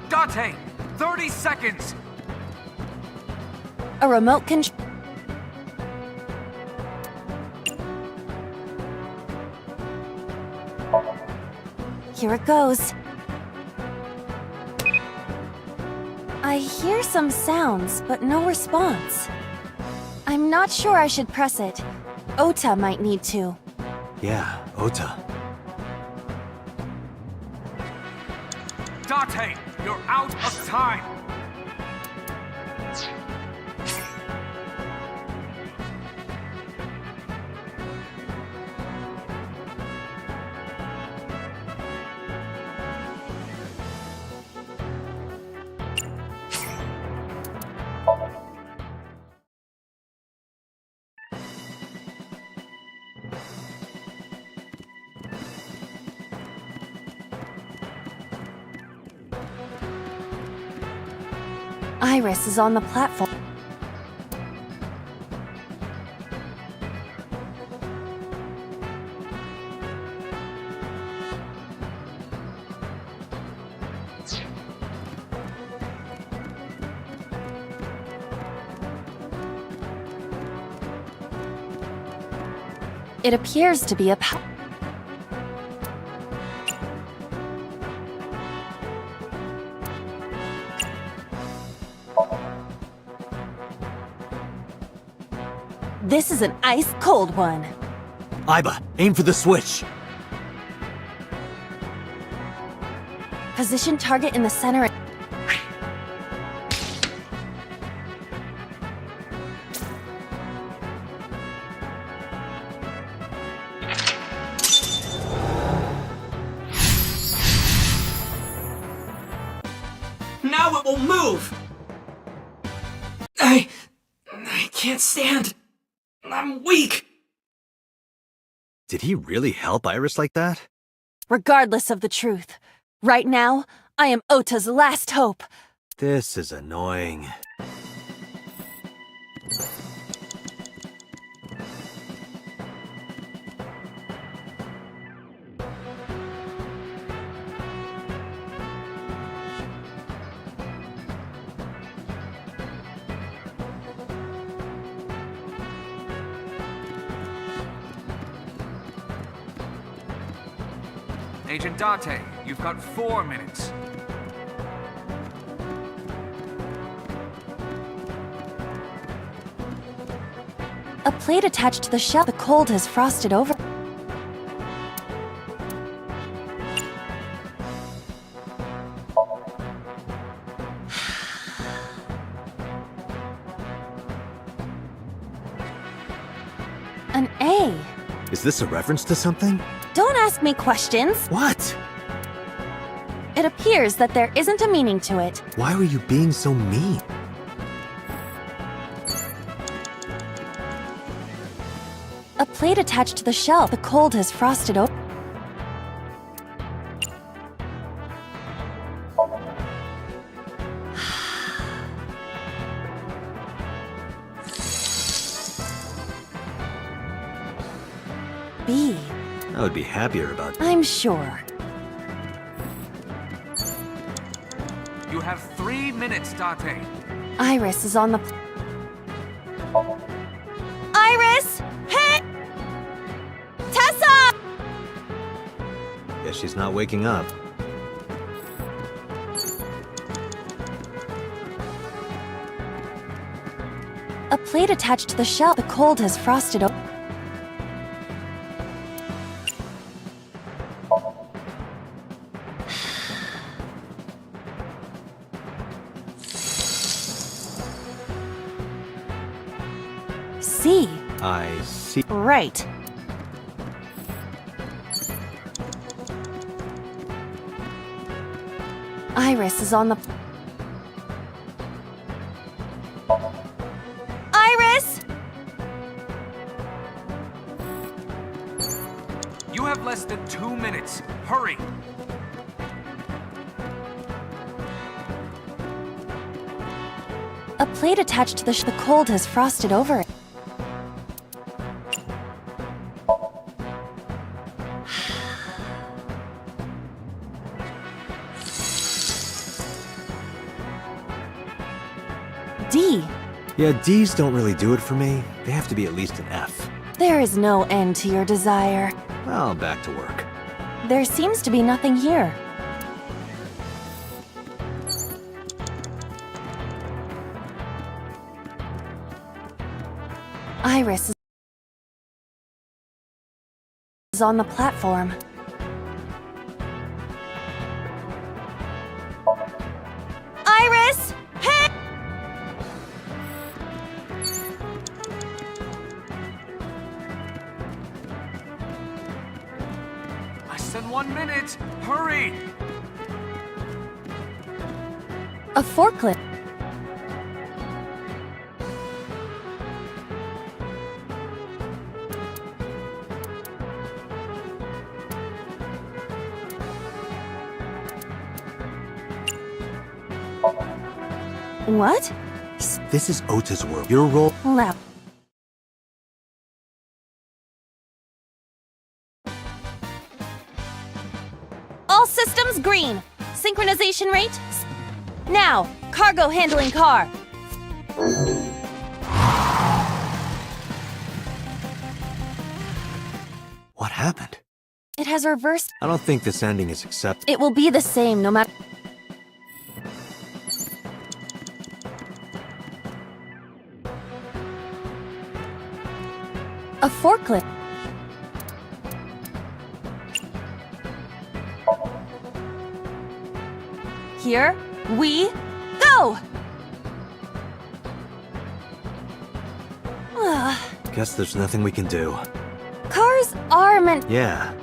[SPEAKER 2] Dante, 30 seconds.
[SPEAKER 12] A remote control. Here it goes. I hear some sounds, but no response. I'm not sure I should press it. Ota might need to.
[SPEAKER 4] Yeah, Ota.
[SPEAKER 2] Dante, you're out of time.
[SPEAKER 12] Iris is on the platform. It appears to be a This is an ice-cold one.
[SPEAKER 4] Aiba, aim for the switch.
[SPEAKER 12] Position target in the center.
[SPEAKER 10] Now it will move! I can't stand. I'm weak.
[SPEAKER 4] Did he really help Iris like that?
[SPEAKER 12] Regardless of the truth, right now, I am Ota's last hope.
[SPEAKER 4] This is annoying.
[SPEAKER 2] Agent Dante, you've got 4 minutes.
[SPEAKER 12] A plate attached to the shell. The cold has frosted over. An A.
[SPEAKER 4] Is this a reference to something?
[SPEAKER 12] Don't ask me questions.
[SPEAKER 4] What?
[SPEAKER 12] It appears that there isn't a meaning to it.
[SPEAKER 4] Why were you being so mean?
[SPEAKER 12] A plate attached to the shell. The cold has frosted over. B.
[SPEAKER 4] I would be happier about.
[SPEAKER 12] I'm sure.
[SPEAKER 2] You have 3 minutes, Date.
[SPEAKER 12] Iris is on the... Iris! Hey! Tessa!
[SPEAKER 4] Guess she's not waking up.
[SPEAKER 12] A plate attached to the shell. The cold has frosted over. See.
[SPEAKER 4] I see.
[SPEAKER 12] Right. Iris is on the... Iris!
[SPEAKER 2] You have less than 2 minutes. Hurry!
[SPEAKER 12] A plate attached to the cold has frosted over it. D.
[SPEAKER 4] Yeah, D's don't really do it for me. They have to be at least an F.
[SPEAKER 12] There is no end to your desire.
[SPEAKER 4] Well, back to work.
[SPEAKER 12] There seems to be nothing here. Iris is on the platform. Iris! Hey!
[SPEAKER 2] Less than 1 minute. Hurry!
[SPEAKER 12] A forklift. What?
[SPEAKER 4] This is Ota's world. Your role...
[SPEAKER 12] Lap. All systems green. Synchronization rate? Now, cargo handling car.
[SPEAKER 4] What happened?
[SPEAKER 12] It has reversed.
[SPEAKER 4] I don't think this ending is acceptable.
[SPEAKER 12] It will be the same no matter... A forklift. Here we go!
[SPEAKER 4] Guess there's nothing we can do.
[SPEAKER 12] Cars are meant...
[SPEAKER 4] Yeah.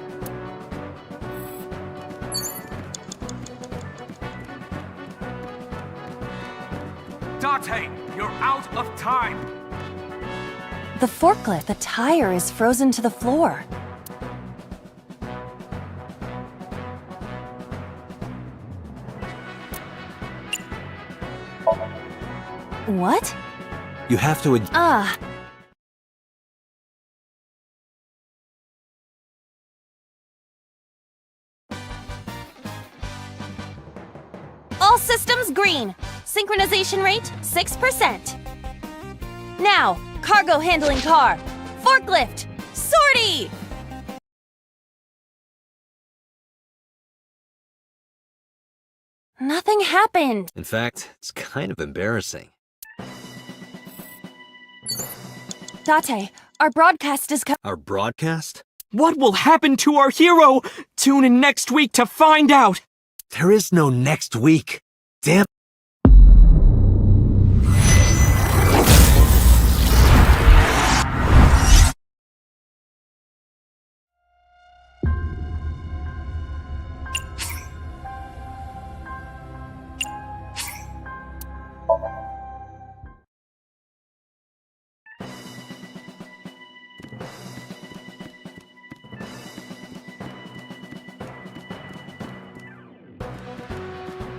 [SPEAKER 2] Date, you're out of time.
[SPEAKER 12] The forklift, the tire is frozen to the floor. What?
[SPEAKER 4] You have to...
[SPEAKER 12] Ah. All systems green. Synchronization rate 6%. Now, cargo handling car. Forklift. Sortie! Nothing happened.
[SPEAKER 4] In fact, it's kind of embarrassing.
[SPEAKER 12] Date, our broadcast is
[SPEAKER 4] Our broadcast?
[SPEAKER 15] What will happen to our hero? Tune in next week to find out.
[SPEAKER 4] There is no next week. Damn.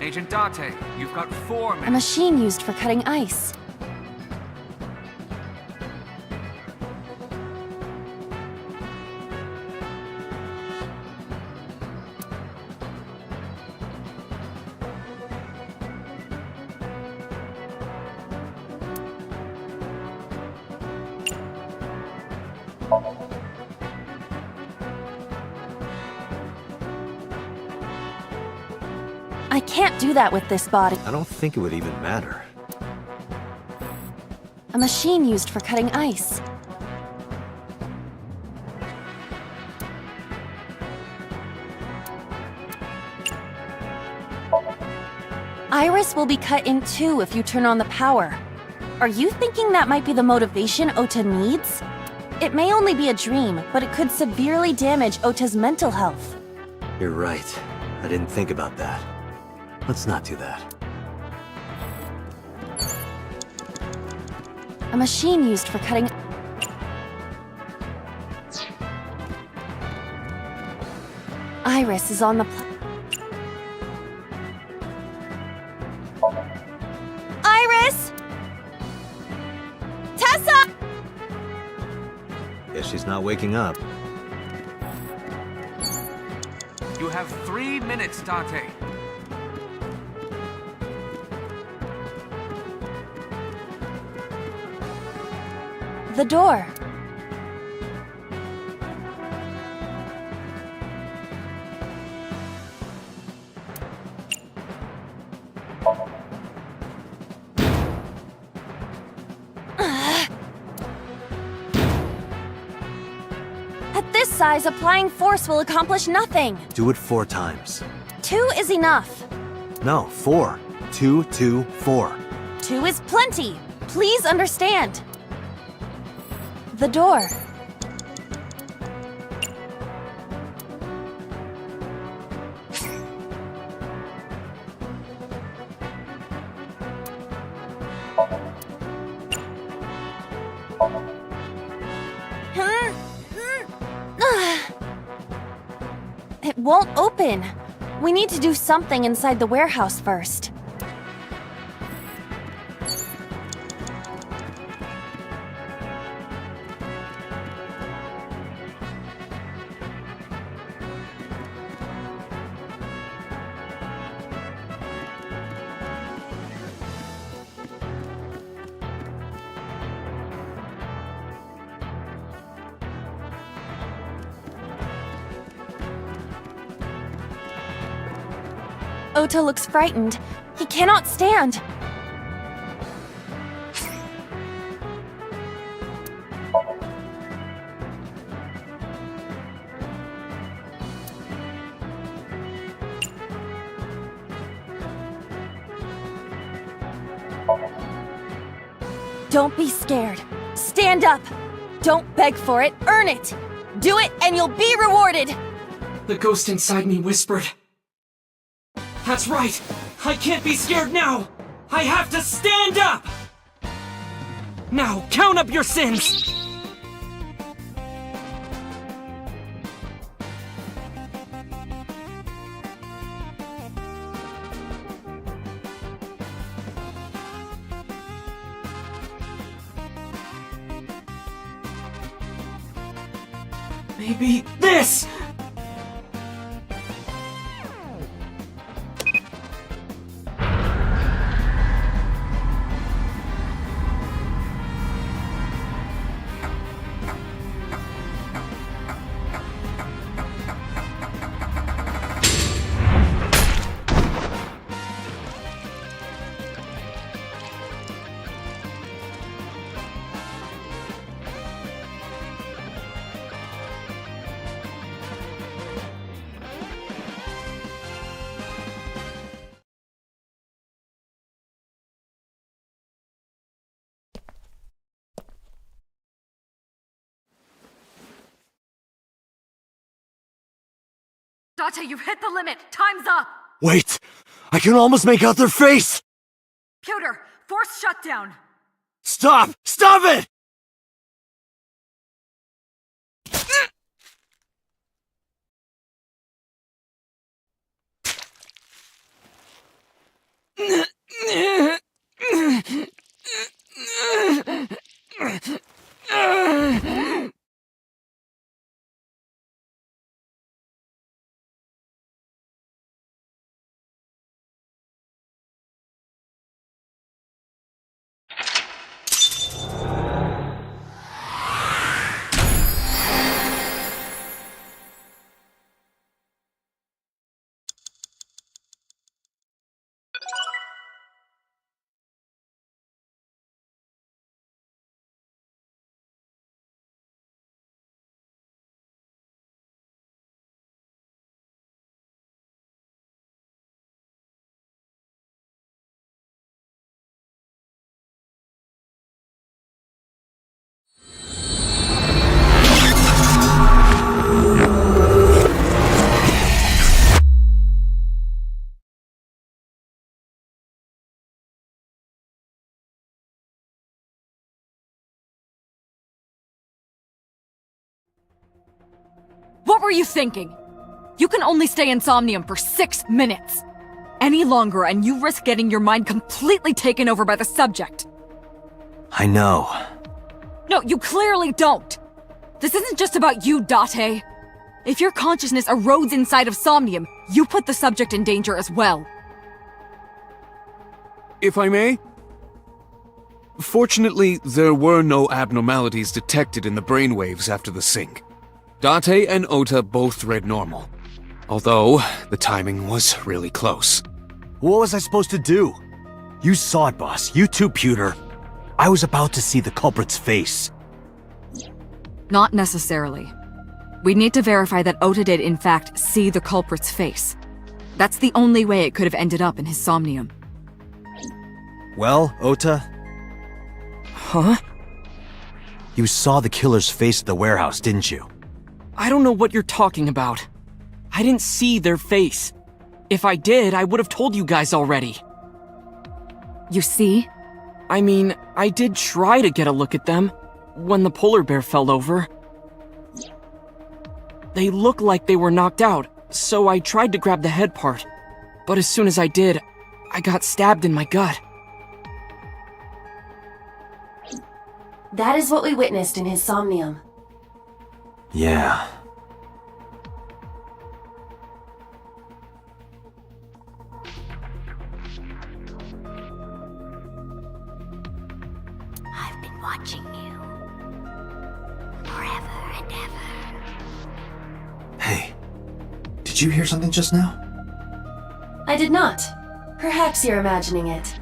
[SPEAKER 2] Agent Date, you've got 4 minutes.
[SPEAKER 12] a machine used for cutting ice. I can't do that with this body.
[SPEAKER 4] I don't think it would even matter.
[SPEAKER 12] A machine used for cutting ice. Iris will be cut in two if you turn on the power. Are you thinking that might be the motivation Ota needs? It may only be a dream, but it could severely damage Ota's mental health.
[SPEAKER 4] You're right. I didn't think about that. Let's not do that.
[SPEAKER 12] A machine used for cutting... Iris is on the... Iris! Tessa!
[SPEAKER 4] Guess she's not waking up.
[SPEAKER 2] You have 3 minutes, Dante.
[SPEAKER 12] The door. At this size, applying force will accomplish nothing.
[SPEAKER 4] Do it 4 times.
[SPEAKER 12] 2 is enough.
[SPEAKER 4] No, 4. 2, 2, 4.
[SPEAKER 12] 2 is plenty. Please understand. The door. It won't open. We need to do something inside the warehouse first. Ota looks frightened. He cannot stand. Don't be scared. Stand up. Don't beg for it, earn it. Do it and you'll be rewarded.
[SPEAKER 15] The ghost inside me whispered. That's right! I can't be scared now! I have to stand up! Now, count up your sins! Maybe this!
[SPEAKER 13] Date, you've hit the limit! Time's up!
[SPEAKER 4] Wait! I can almost make out their face!
[SPEAKER 13] Pewter, force shutdown!
[SPEAKER 4] Stop! Stop it!
[SPEAKER 14] What were you thinking? You can only stay in Somnium for 6 minutes. Any longer and you risk getting your mind completely taken over by the subject.
[SPEAKER 4] I know.
[SPEAKER 14] No, you clearly don't. This isn't just about you, Date. If your consciousness erodes inside of Somnium, you put the subject in danger as well.
[SPEAKER 2] If I may? Fortunately, there were no abnormalities detected in the brainwaves after the sync. Date and Ota both read normal. Although, the timing was really close.
[SPEAKER 4] What was I supposed to do? You saw it, boss. You too, Pewter. I was about to see the culprit's face.
[SPEAKER 14] Not necessarily. We need to verify that Ota did in fact see the culprit's face. That's the only way it could have ended up in his Somnium.
[SPEAKER 4] Well, Ota?
[SPEAKER 15] Huh?
[SPEAKER 4] You saw the killer's face at the warehouse, didn't you?
[SPEAKER 15] I don't know what you're talking about. I didn't see their face. If I did, I would have told you guys already.
[SPEAKER 14] You see?
[SPEAKER 15] I mean, I did try to get a look at them when the polar bear fell over. They looked like they were knocked out, so I tried to grab the head part. But as soon as I did, I got stabbed in my gut.
[SPEAKER 3] That is what we witnessed in his Somnium.
[SPEAKER 4] Yeah.
[SPEAKER 6] I've been watching you. Forever and ever.
[SPEAKER 4] Hey, did you hear something just now?
[SPEAKER 3] I did not. Perhaps you're imagining it.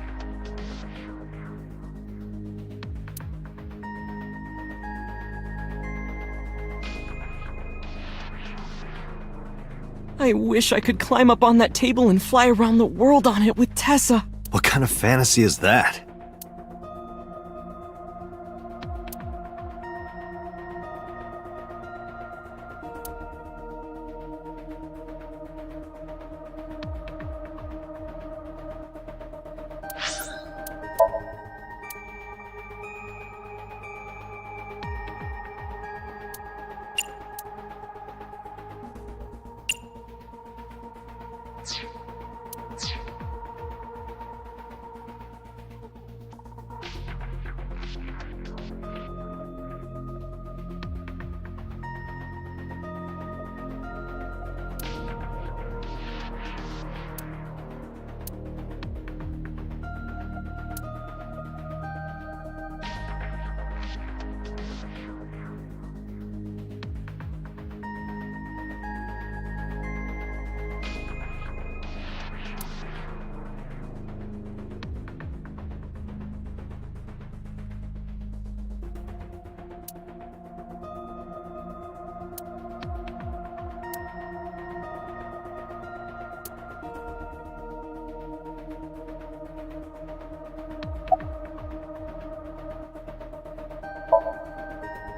[SPEAKER 15] I wish I could climb up on that table and fly around the world on it with Tessa.
[SPEAKER 4] What kind of fantasy is that?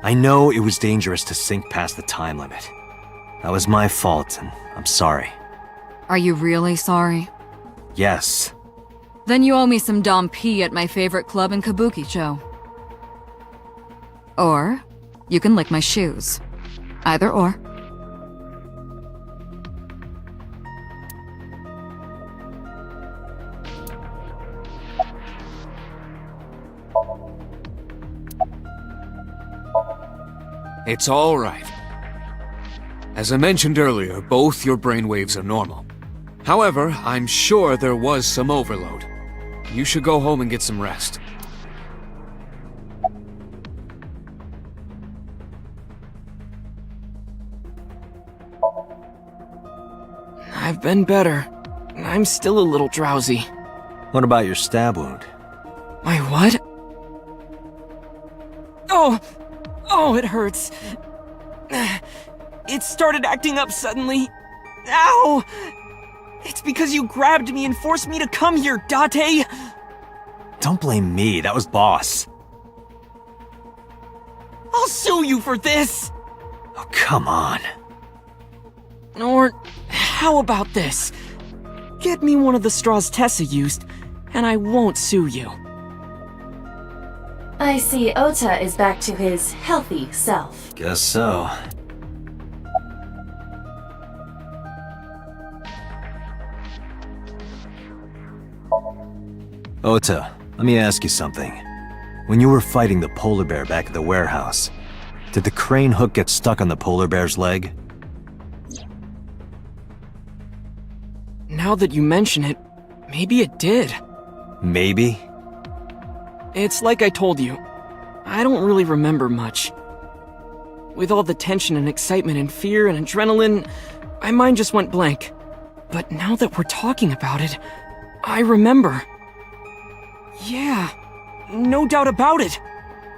[SPEAKER 4] I know it was dangerous to sink past the time limit. That was my fault, and I'm sorry.
[SPEAKER 14] Are you really sorry?
[SPEAKER 4] Yes.
[SPEAKER 14] Then you owe me some Dom P at my favorite club in Kabukicho. Or, you can lick my shoes. Either or.
[SPEAKER 2] It's all right. As I mentioned earlier, both your brainwaves are normal. However, I'm sure there was some overload. You should go home and get some rest.
[SPEAKER 15] I've been better. I'm still a little drowsy.
[SPEAKER 4] What about your stab wound?
[SPEAKER 15] My what? Oh, it hurts. It started acting up suddenly. Ow! It's because you grabbed me and forced me to come here, Date!
[SPEAKER 4] Don't blame me, that was Boss.
[SPEAKER 15] I'll sue you for this!
[SPEAKER 4] Oh, come on.
[SPEAKER 15] Or, how about this? Get me one of the straws Tessa used, and I won't sue you.
[SPEAKER 3] I see Ota is back to his healthy self.
[SPEAKER 4] Guess so. Ota, let me ask you something. When you were fighting the polar bear back at the warehouse, did the crane hook get stuck on the polar bear's leg?
[SPEAKER 15] Now that you mention it, maybe it did.
[SPEAKER 4] Maybe?
[SPEAKER 15] It's like I told you. I don't really remember much. With all the tension and excitement and fear and adrenaline, my mind just went blank. But now that we're talking about it, I remember. Yeah, no doubt about it.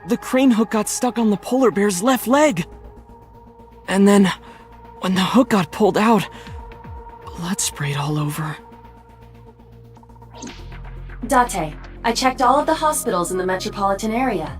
[SPEAKER 15] The crane hook got stuck on the polar bear's left leg. And then, when the hook got pulled out, blood sprayed all over.
[SPEAKER 3] Date, I checked all of the hospitals in the metropolitan area.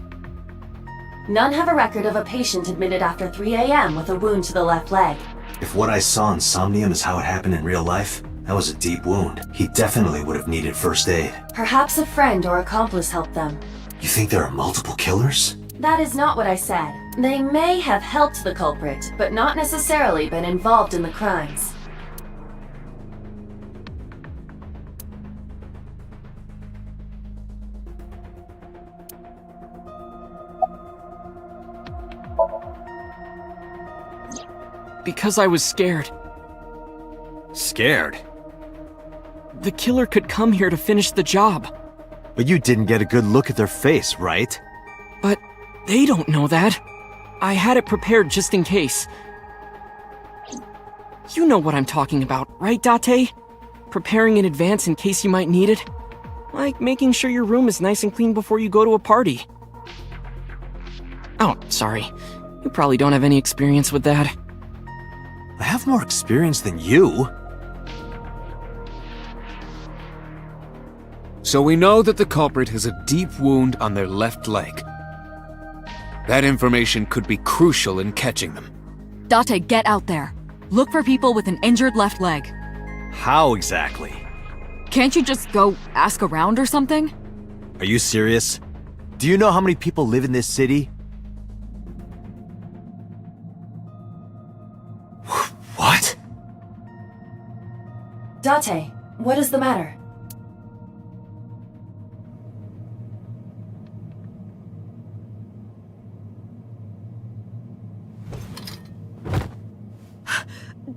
[SPEAKER 3] None have a record of a patient admitted after 3 a.m. with a wound to the left leg.
[SPEAKER 4] If what I saw in Somnium is how it happened in real life, that was a deep wound. He definitely would have needed first aid.
[SPEAKER 3] Perhaps a friend or accomplice helped them.
[SPEAKER 4] You think there are multiple killers?
[SPEAKER 3] That is not what I said. They may have helped the culprit, but not necessarily been involved in the crimes.
[SPEAKER 15] Because I was scared.
[SPEAKER 4] Scared?
[SPEAKER 15] The killer could come here to finish the job.
[SPEAKER 4] But you didn't get a good look at their face, right?
[SPEAKER 15] But they don't know that. I had it prepared just in case. You know what I'm talking about, right, Date? Preparing in advance in case you might need it. Like making sure your room is nice and clean before you go to a party. Oh, sorry. You probably don't have any experience with that.
[SPEAKER 4] I have more experience than you.
[SPEAKER 2] So we know that the culprit has a deep wound on their left leg. That information could be crucial in catching them.
[SPEAKER 14] Date, get out there. Look for people with an injured left leg.
[SPEAKER 4] How exactly?
[SPEAKER 14] Can't you just go ask around or something?
[SPEAKER 4] Are you serious? Do you know how many people live in this city? What?
[SPEAKER 3] Date, what is the matter?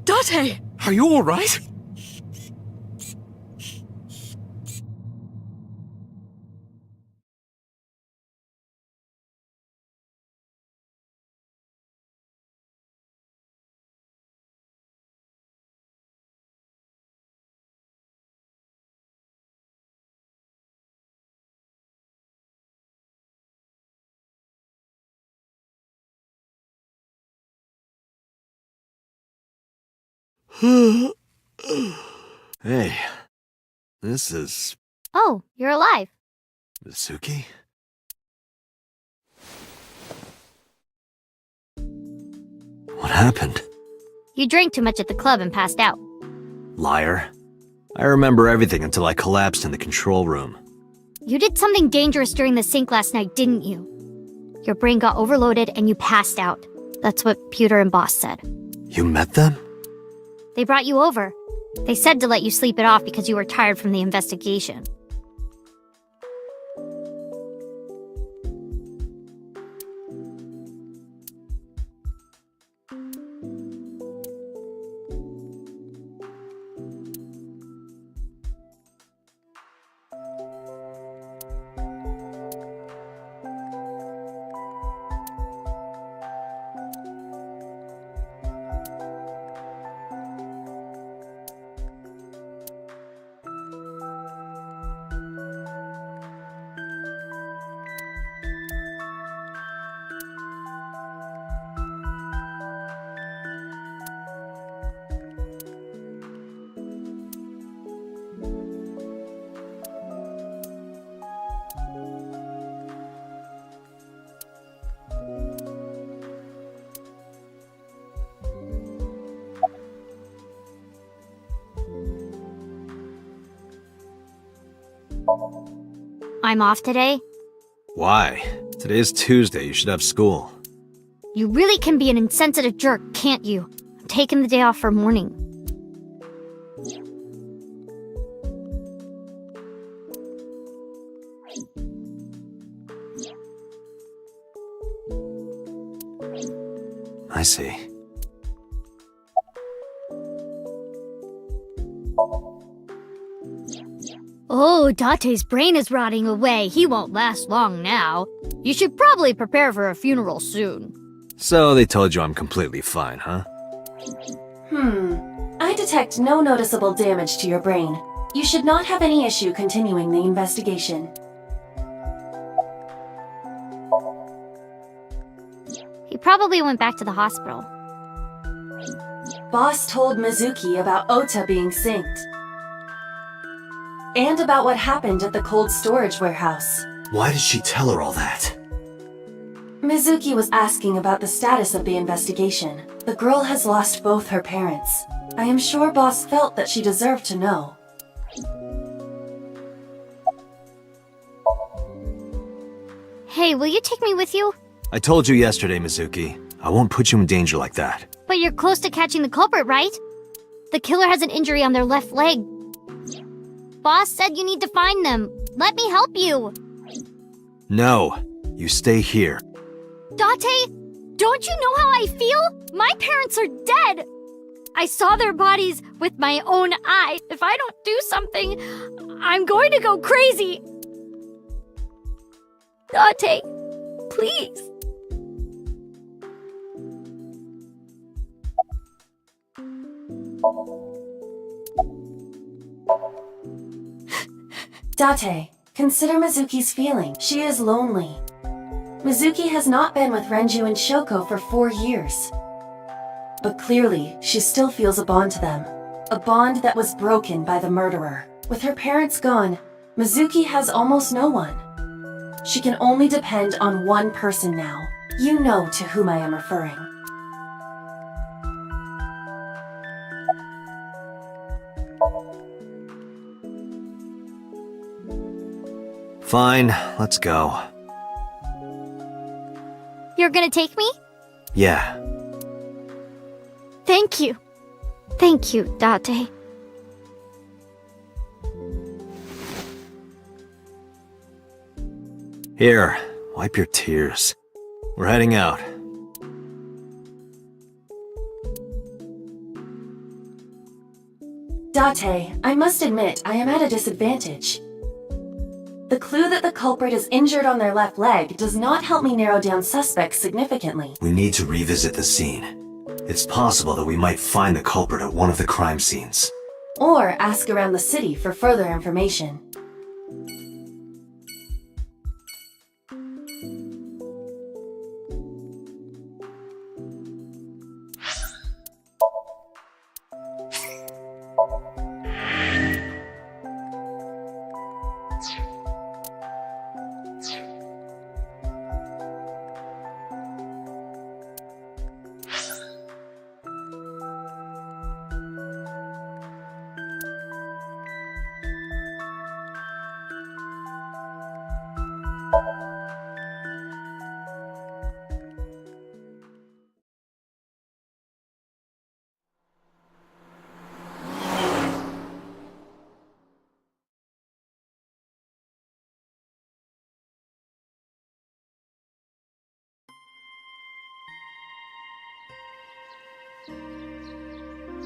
[SPEAKER 14] Date!
[SPEAKER 2] Are you alright?
[SPEAKER 4] Hey, this is...
[SPEAKER 8] Oh, you're alive.
[SPEAKER 4] Mizuki? What happened?
[SPEAKER 8] You drank too much at the club and passed out.
[SPEAKER 4] Liar. I remember everything until I collapsed in the control room.
[SPEAKER 8] You did something dangerous during the sink last night, didn't you? Your brain got overloaded and you passed out. That's what Pewter and Boss said.
[SPEAKER 4] You met them?
[SPEAKER 8] They brought you over. They said to let you sleep it off because you were tired from the investigation. I'm off today.
[SPEAKER 4] Why? Today's Tuesday, you should have school.
[SPEAKER 8] You really can be an insensitive jerk, can't you? I'm taking the day off for mourning.
[SPEAKER 4] I see.
[SPEAKER 8] Oh, Date's brain is rotting away. He won't last long now. You should probably prepare for a funeral soon.
[SPEAKER 4] So they told you I'm completely fine, huh?
[SPEAKER 3] I detect no noticeable damage to your brain. You should not have any issue continuing the investigation.
[SPEAKER 8] He probably went back to the hospital.
[SPEAKER 3] Boss told Mizuki about Ota being synced. And about what happened at the cold storage warehouse.
[SPEAKER 4] Why did she tell her all that?
[SPEAKER 3] Mizuki was asking about the status of the investigation. The girl has lost both her parents. I am sure Boss felt that she deserved to know.
[SPEAKER 8] Hey, will you take me with you?
[SPEAKER 4] I told you yesterday, Mizuki. I won't put you in danger like that.
[SPEAKER 8] But you're close to catching the culprit, right? The killer has an injury on their left leg. Boss said you need to find them. Let me help you.
[SPEAKER 4] No, you stay here.
[SPEAKER 8] Date, don't you know how I feel? My parents are dead. I saw their bodies with my own eyes. If I don't do something, I'm going to go crazy. Date, please.
[SPEAKER 3] Date, consider Mizuki's feeling. She is lonely. Mizuki has not been with Renju and Shoko for 4 years. But clearly, she still feels a bond to them. A bond that was broken by the murderer. With her parents gone, Mizuki has almost no one. She can only depend on one person now. You know to whom I am referring.
[SPEAKER 4] Fine, let's go.
[SPEAKER 8] You're gonna take me?
[SPEAKER 4] Yeah.
[SPEAKER 8] Thank you. Thank you, Date.
[SPEAKER 4] Here, wipe your tears. We're heading out.
[SPEAKER 3] Date, I must admit I am at a disadvantage. The clue that the culprit is injured on their left leg does not help me narrow down suspects significantly.
[SPEAKER 4] We need to revisit the scene. It's possible that we might find the culprit at one of the crime scenes.
[SPEAKER 3] Or ask around the city for further information.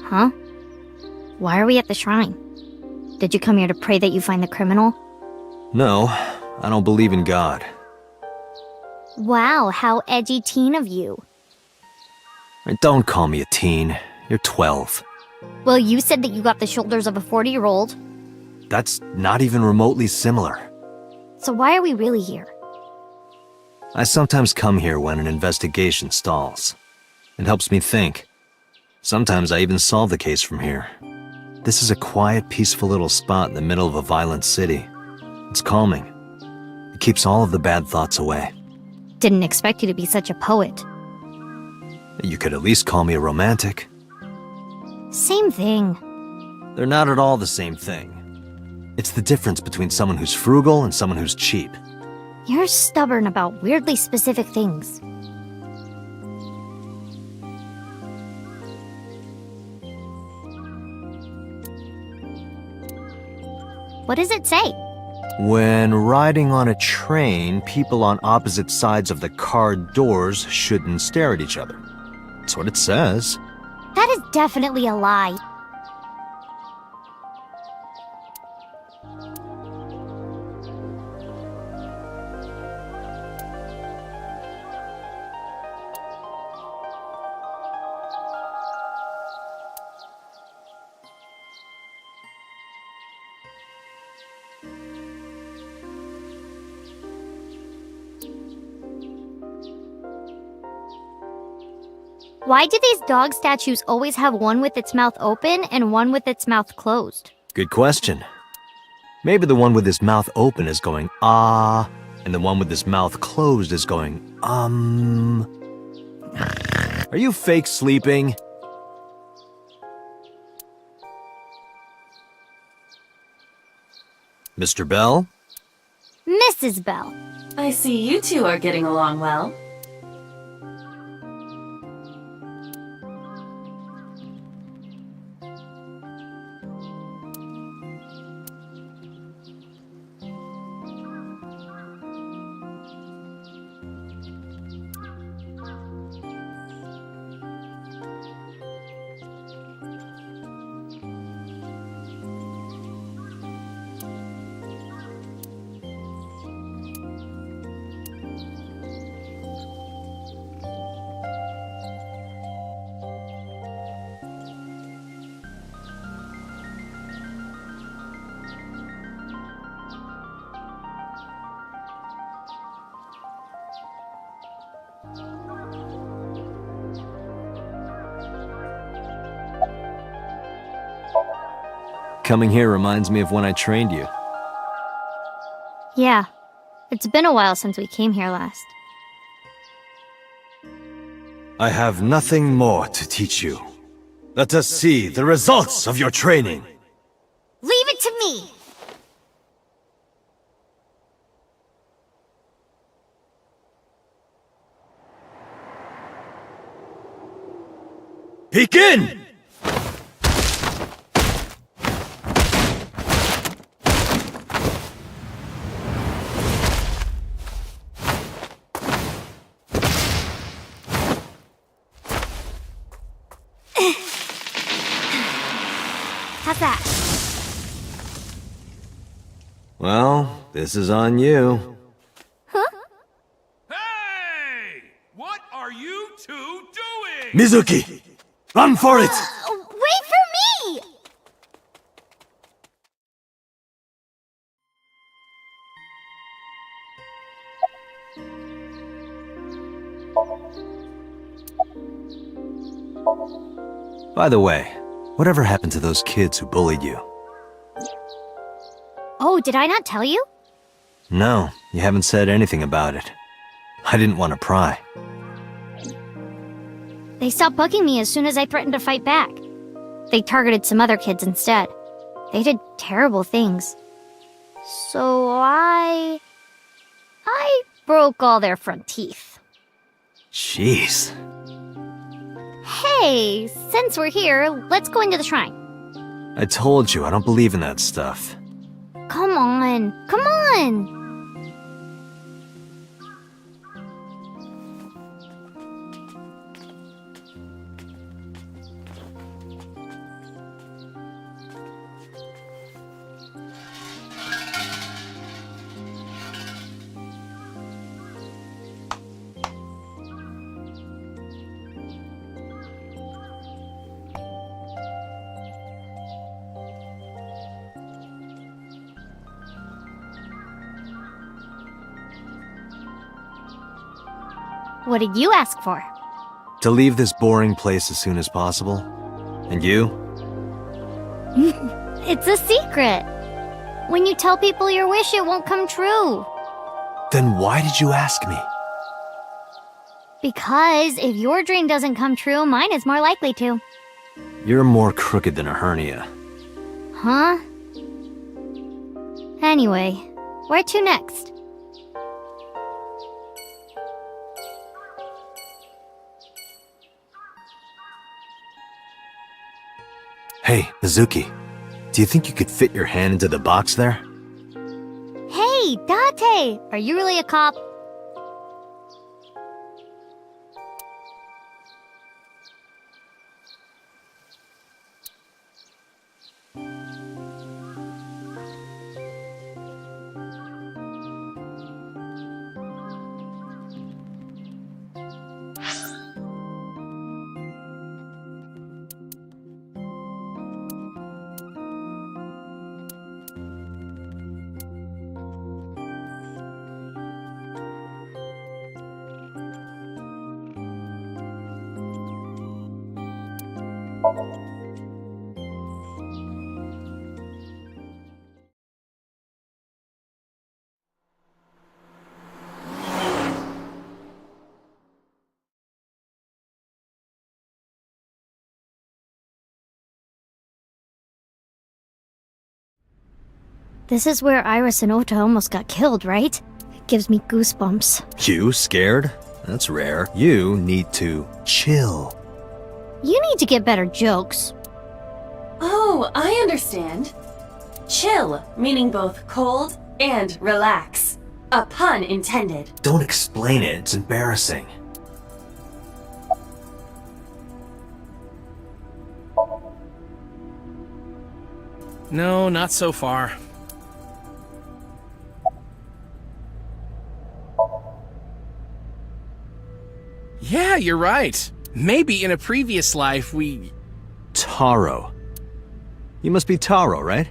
[SPEAKER 8] Huh? Why are we at the shrine? Did you come here to pray that you find the criminal?
[SPEAKER 4] No, I don't believe in God.
[SPEAKER 8] Wow, how edgy teen of you.
[SPEAKER 4] Don't call me a teen. You're 12.
[SPEAKER 8] Well, you said that you got the shoulders of a 40-year-old.
[SPEAKER 4] That's not even remotely similar.
[SPEAKER 8] So why are we really here?
[SPEAKER 4] I sometimes come here when an investigation stalls. It helps me think. Sometimes I even solve the case from here. This is a quiet, peaceful little spot in the middle of a violent city. It's calming. It keeps all of the bad thoughts away.
[SPEAKER 8] Didn't expect you to be such a poet.
[SPEAKER 4] You could at least call me a romantic.
[SPEAKER 8] Same thing.
[SPEAKER 4] They're not at all the same thing. It's the difference between someone who's frugal and someone who's cheap.
[SPEAKER 8] You're stubborn about weirdly specific things. What does it say?
[SPEAKER 4] When riding on a train, people on opposite sides of the car doors shouldn't stare at each other. That's what it says.
[SPEAKER 8] That is definitely a lie. Why do these dog statues always have one with its mouth open and one with its mouth closed?
[SPEAKER 4] Good question. Maybe the one with his mouth open is going, ah, and the one with his mouth closed is going, Are you fake sleeping? Mr. Bell?
[SPEAKER 8] Mrs. Bell.
[SPEAKER 3] I see you two are getting along well.
[SPEAKER 4] Coming here reminds me of when I trained you.
[SPEAKER 8] Yeah. It's been a while since we came here last.
[SPEAKER 4] I have nothing more to teach you. Let us see the results of your training.
[SPEAKER 8] Leave it to me!
[SPEAKER 4] Begin!
[SPEAKER 8] How's that?
[SPEAKER 4] Well, this is on you.
[SPEAKER 8] Huh?
[SPEAKER 19] Hey! What are you two doing?
[SPEAKER 4] Mizuki! Run for it!
[SPEAKER 8] Wait for me!
[SPEAKER 4] By the way, whatever happened to those kids who bullied you?
[SPEAKER 8] Oh, did I not tell you?
[SPEAKER 4] No, you haven't said anything about it. I didn't want to pry.
[SPEAKER 8] They stopped bugging me as soon as I threatened to fight back. They targeted some other kids instead. They did terrible things. So I broke all their front teeth.
[SPEAKER 4] Jeez.
[SPEAKER 8] Hey, since we're here, let's go into the shrine.
[SPEAKER 4] I told you, I don't believe in that stuff.
[SPEAKER 8] Come on, come on! What did you ask for?
[SPEAKER 4] To leave this boring place as soon as possible. And you?
[SPEAKER 8] It's a secret. When you tell people your wish, it won't come true.
[SPEAKER 4] Then why did you ask me?
[SPEAKER 8] Because if your dream doesn't come true, mine is more likely to.
[SPEAKER 4] You're more crooked than a hernia.
[SPEAKER 8] Huh? Anyway, where to next?
[SPEAKER 4] Hey, Mizuki, do you think you could fit your hand into the box there?
[SPEAKER 8] Hey, Date! Are you really a cop? This is where Iris and Ota almost got killed, right? It gives me goosebumps.
[SPEAKER 4] You scared? That's rare. You need to chill.
[SPEAKER 8] You need to get better jokes.
[SPEAKER 3] Oh, I understand. Chill, meaning both cold and relax. A pun intended.
[SPEAKER 4] Don't explain it, it's embarrassing.
[SPEAKER 17] No, not so far. Yeah, you're right. Maybe in a previous life we...
[SPEAKER 4] Taro. You must be Taro, right?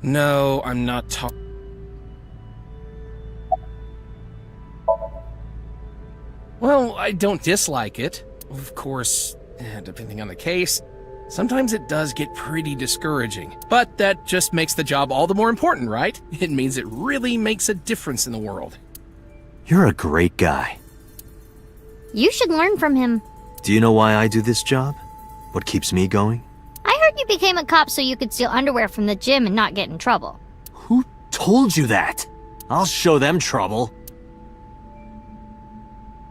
[SPEAKER 17] No, I'm not Well, I don't dislike it. Of course, depending on the case, sometimes it does get pretty discouraging. But that just makes the job all the more important, right? It means it really makes a difference in the world.
[SPEAKER 4] You're a great guy.
[SPEAKER 8] You should learn from him.
[SPEAKER 4] Do you know why I do this job? What keeps me going?
[SPEAKER 8] I heard you became a cop so you could steal underwear from the gym and not get in trouble.
[SPEAKER 4] Who told you that? I'll show them trouble.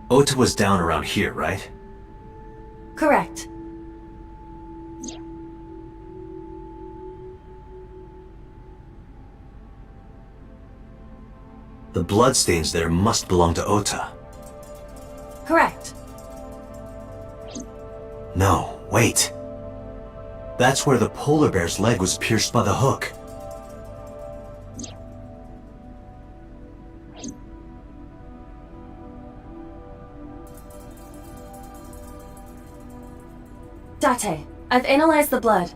[SPEAKER 4] Ota was down around here, right?
[SPEAKER 3] Correct.
[SPEAKER 4] The bloodstains there must belong to Ota.
[SPEAKER 3] Correct.
[SPEAKER 4] No, wait. That's where the polar bear's leg was pierced by the hook.
[SPEAKER 3] Date, I've analyzed the blood.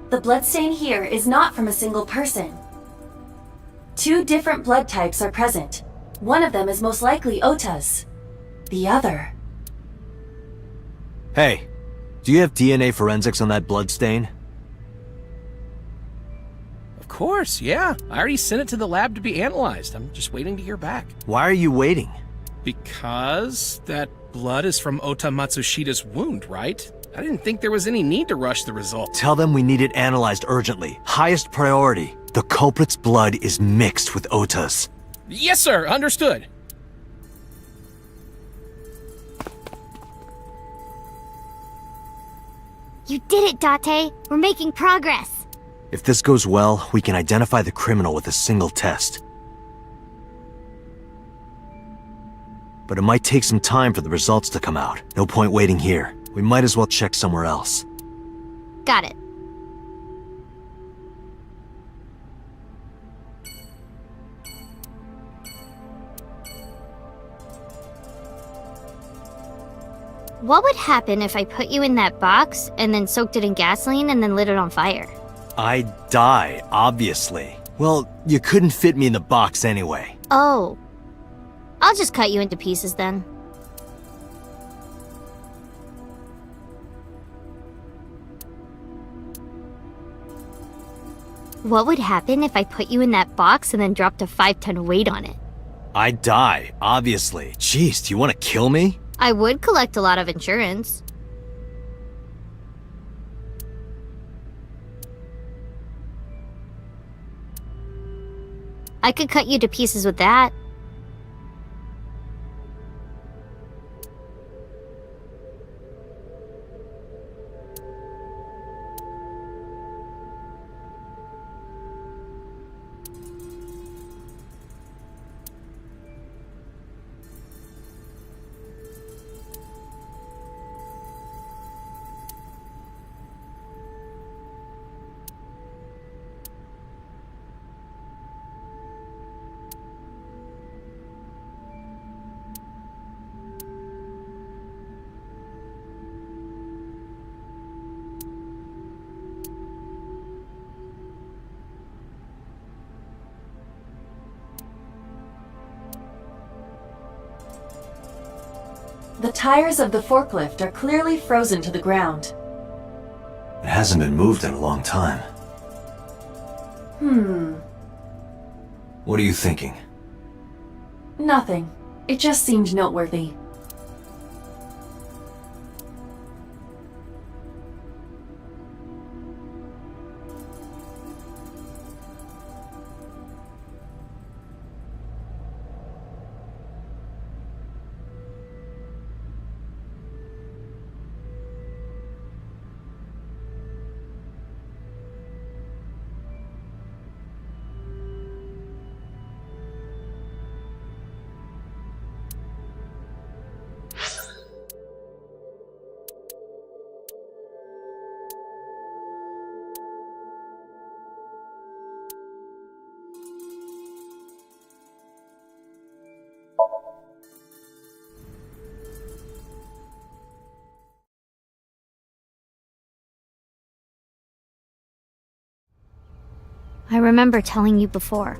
[SPEAKER 3] The bloodstain here is not from a single person. 2 different blood types are present. One of them is most likely Ota's. The other...
[SPEAKER 4] Hey, do you have DNA forensics on that bloodstain?
[SPEAKER 17] Of course, yeah. I already sent it to the lab to be analyzed. I'm just waiting to hear back.
[SPEAKER 4] Why are you waiting?
[SPEAKER 17] Because that blood is from Ota Matsushida's wound, right? I didn't think there was any need to rush the result.
[SPEAKER 4] Tell them we need it analyzed urgently. Highest priority. The culprit's blood is mixed with Ota's.
[SPEAKER 17] Yes, sir. Understood.
[SPEAKER 8] You did it, Date. We're making progress.
[SPEAKER 4] If this goes well, we can identify the criminal with a single test. But it might take some time for the results to come out. No point waiting here. We might as well check somewhere else.
[SPEAKER 8] Got it. What would happen if I put you in that box and then soaked it in gasoline and then lit it on fire?
[SPEAKER 4] I'd die, obviously. Well, you couldn't fit me in the box anyway.
[SPEAKER 8] Oh. I'll just cut you into pieces then. What would happen if I put you in that box and then dropped a 5-ton weight on it?
[SPEAKER 4] I'd die, obviously. Jeez, do you want to kill me?
[SPEAKER 8] I would collect a lot of insurance. I could cut you to pieces with that.
[SPEAKER 3] The tires of the forklift are clearly frozen to the ground.
[SPEAKER 4] It hasn't been moved in a long time. What are you thinking?
[SPEAKER 3] Nothing. It just seemed noteworthy.
[SPEAKER 8] I remember telling you before.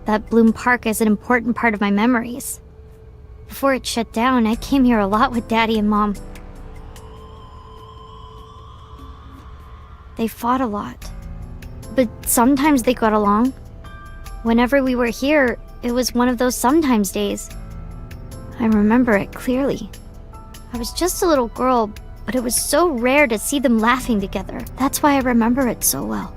[SPEAKER 8] That Bloom Park is an important part of my memories. Before it shut down, I came here a lot with Daddy and Mom. They fought a lot. But sometimes they got along. Whenever we were here, it was one of those sometimes days. I remember it clearly. I was just a little girl, but it was so rare to see them laughing together. That's why I remember it so well.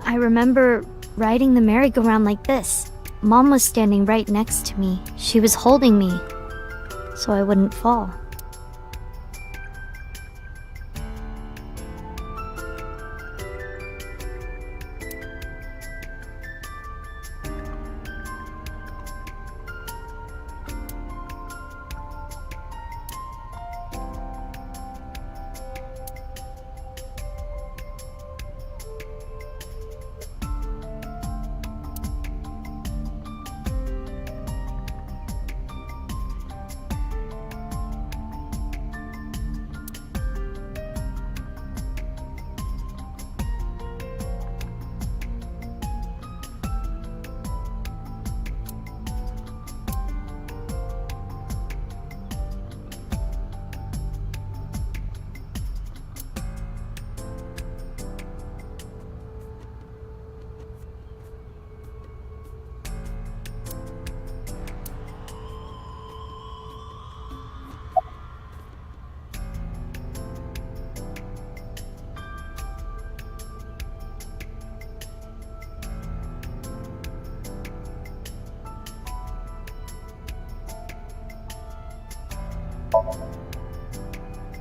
[SPEAKER 8] I remember riding the merry-go-round like this. Mom was standing right next to me. She was holding me, so I wouldn't fall.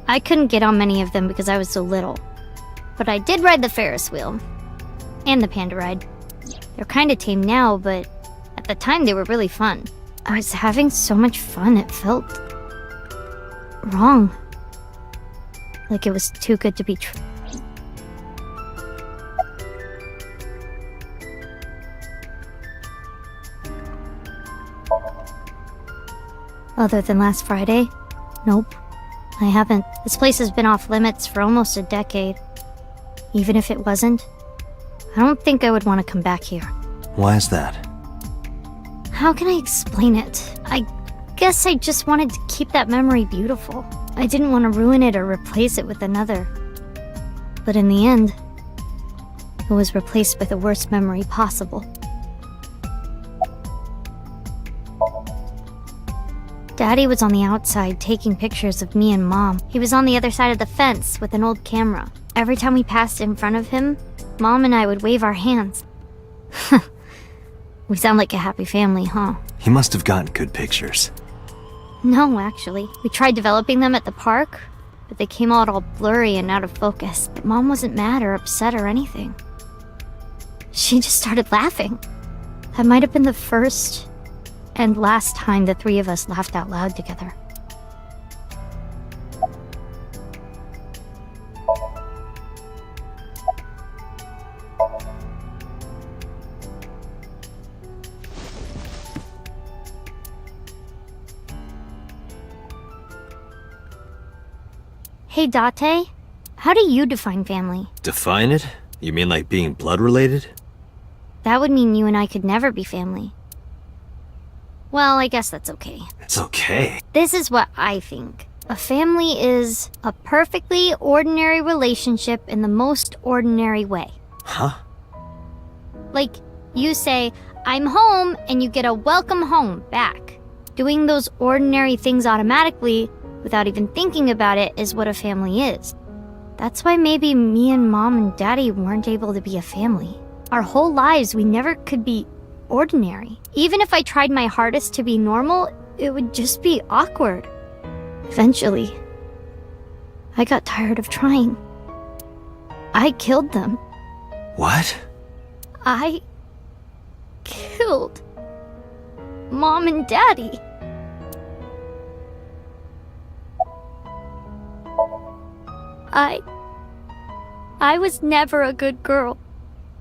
[SPEAKER 8] I couldn't get on many of them because I was so little. But I did ride the Ferris wheel. And the panda ride. They're kinda tame now, but at the time they were really fun. I was having so much fun, it felt wrong. Like it was too good to be true. Other than last Friday? Nope. I haven't. This place has been off limits for almost a decade. Even if it wasn't, I don't think I would want to come back here.
[SPEAKER 4] Why is that?
[SPEAKER 8] How can I explain it? I guess I just wanted to keep that memory beautiful. I didn't want to ruin it or replace it with another. But in the end, it was replaced with the worst memory possible. Daddy was on the outside taking pictures of me and Mom. He was on the other side of the fence with an old camera. Every time we passed in front of him, Mom and I would wave our hands. We sound like a happy family, huh?
[SPEAKER 4] He must have gotten good pictures.
[SPEAKER 8] No, actually. We tried developing them at the park, but they came out all blurry and out of focus. But Mom wasn't mad or upset or anything. She just started laughing. That might have been the first and last time the three of us laughed out loud together. Hey, Date, how do you define family?
[SPEAKER 4] Define it? You mean like being blood related?
[SPEAKER 8] that would mean you and I could never be family. Well, I guess that's okay.
[SPEAKER 4] It's okay.
[SPEAKER 8] This is what I think. A family is a perfectly ordinary relationship in the most ordinary way.
[SPEAKER 4] Huh?
[SPEAKER 8] Like, you say, I'm home, and you get a welcome home back. Doing those ordinary things automatically, without even thinking about it, is what a family is. That's why maybe me and Mom and Daddy weren't able to be a family. Our whole lives, we never could be ordinary. Even if I tried my hardest to be normal, it would just be awkward. Eventually, I got tired of trying. I killed them.
[SPEAKER 4] What?
[SPEAKER 8] I killed Mom and Daddy. I was never a good girl.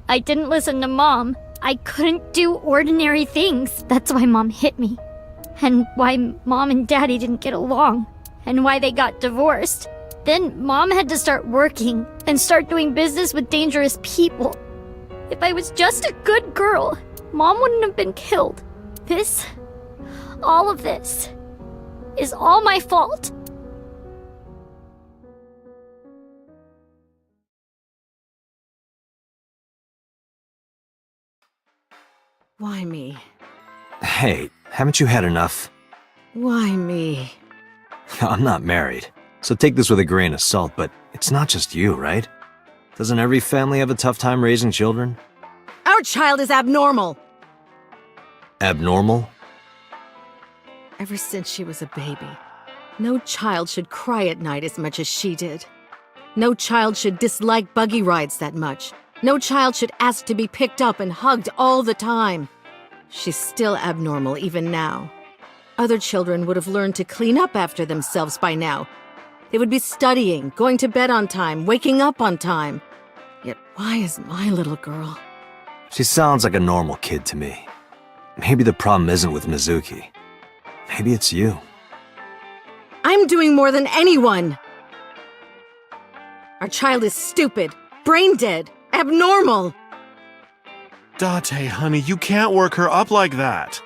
[SPEAKER 8] I didn't listen to Mom. I couldn't do ordinary things. That's why Mom hit me. And why Mom and Daddy didn't get along. And why they got divorced. Then Mom had to start working and start doing business with dangerous people. If I was just a good girl, Mom wouldn't have been killed. All of this, is all my fault.
[SPEAKER 10] Why me?
[SPEAKER 4] Hey, haven't you had enough?
[SPEAKER 10] Why me?
[SPEAKER 4] I'm not married, so take this with a grain of salt, but it's not just you, right? Doesn't every family have a tough time raising children?
[SPEAKER 10] Our child is abnormal!
[SPEAKER 4] Abnormal?
[SPEAKER 10] Ever since she was a baby, no child should cry at night as much as she did. No child should dislike buggy rides that much. No child should ask to be picked up and hugged all the time. She's still abnormal even now. Other children would have learned to clean up after themselves by now. They would be studying, going to bed on time, waking up on time. Yet why is my little girl?
[SPEAKER 4] She sounds like a normal kid to me. Maybe the problem isn't with Mizuki. Maybe it's you.
[SPEAKER 10] I'm doing more than anyone! Our child is stupid, brain dead, abnormal!
[SPEAKER 1] Date, honey, you can't work her up like that.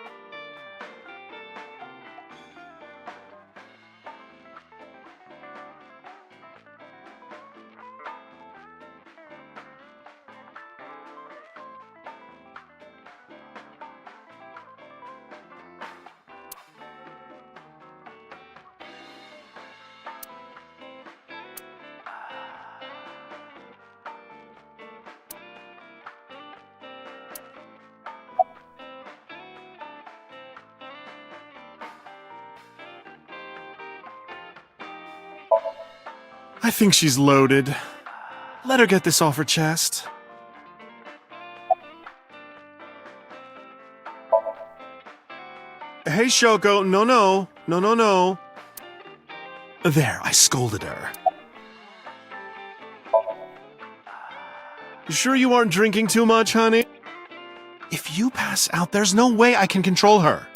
[SPEAKER 1] I think she's loaded. Let her get this off her chest. Hey, Shoko, no. There, I scolded her. You sure you aren't drinking too much, honey? If you pass out, there's no way I can control her.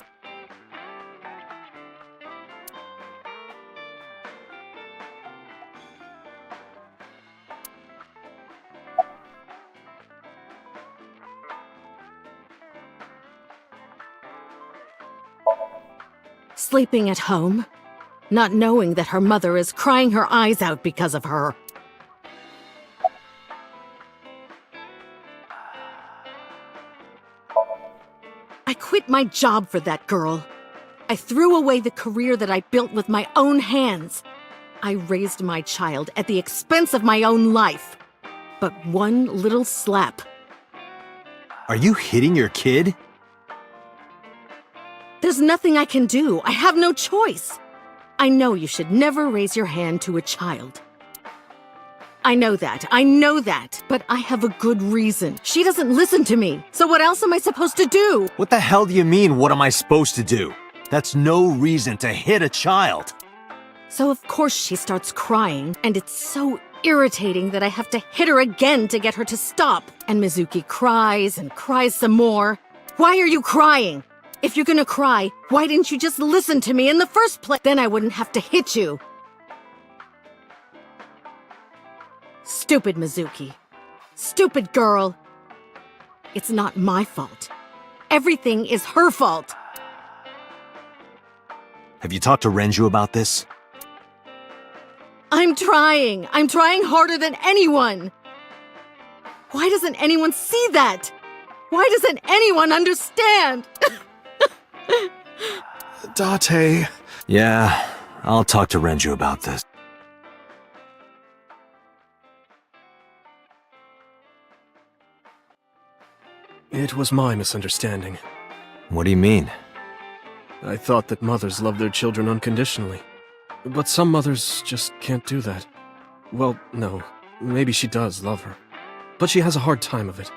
[SPEAKER 10] Sleeping at home, not knowing that her mother is crying her eyes out because of her. I quit my job for that girl. I threw away the career that I built with my own hands. I raised my child at the expense of my own life. But one little slap.
[SPEAKER 4] Are you hitting your kid?
[SPEAKER 10] There's nothing I can do. I have no choice. I know you should never raise your hand to a child. I know that, but I have a good reason. She doesn't listen to me, so what else am I supposed to do?
[SPEAKER 4] What the hell do you mean, what am I supposed to do? That's no reason to hit a child.
[SPEAKER 10] So of course she starts crying, and it's so irritating that I have to hit her again to get her to stop. And Mizuki cries and cries some more. Why are you crying? If you're gonna cry, why didn't you just listen to me in the first place? Then I wouldn't have to hit you. Stupid Mizuki. Stupid girl.
[SPEAKER 20] It's not my fault. Everything is her fault.
[SPEAKER 4] Have you talked to Renju about this?
[SPEAKER 20] I'm trying. I'm trying harder than anyone. Why doesn't anyone see that? Why doesn't anyone understand?
[SPEAKER 1] Date.
[SPEAKER 4] Yeah, I'll talk to Renju about this.
[SPEAKER 16] It was my misunderstanding.
[SPEAKER 4] What do you mean?
[SPEAKER 16] I thought that mothers love their children unconditionally. But some mothers just can't do that. Well, no. Maybe she does love her. But she has a hard time of it.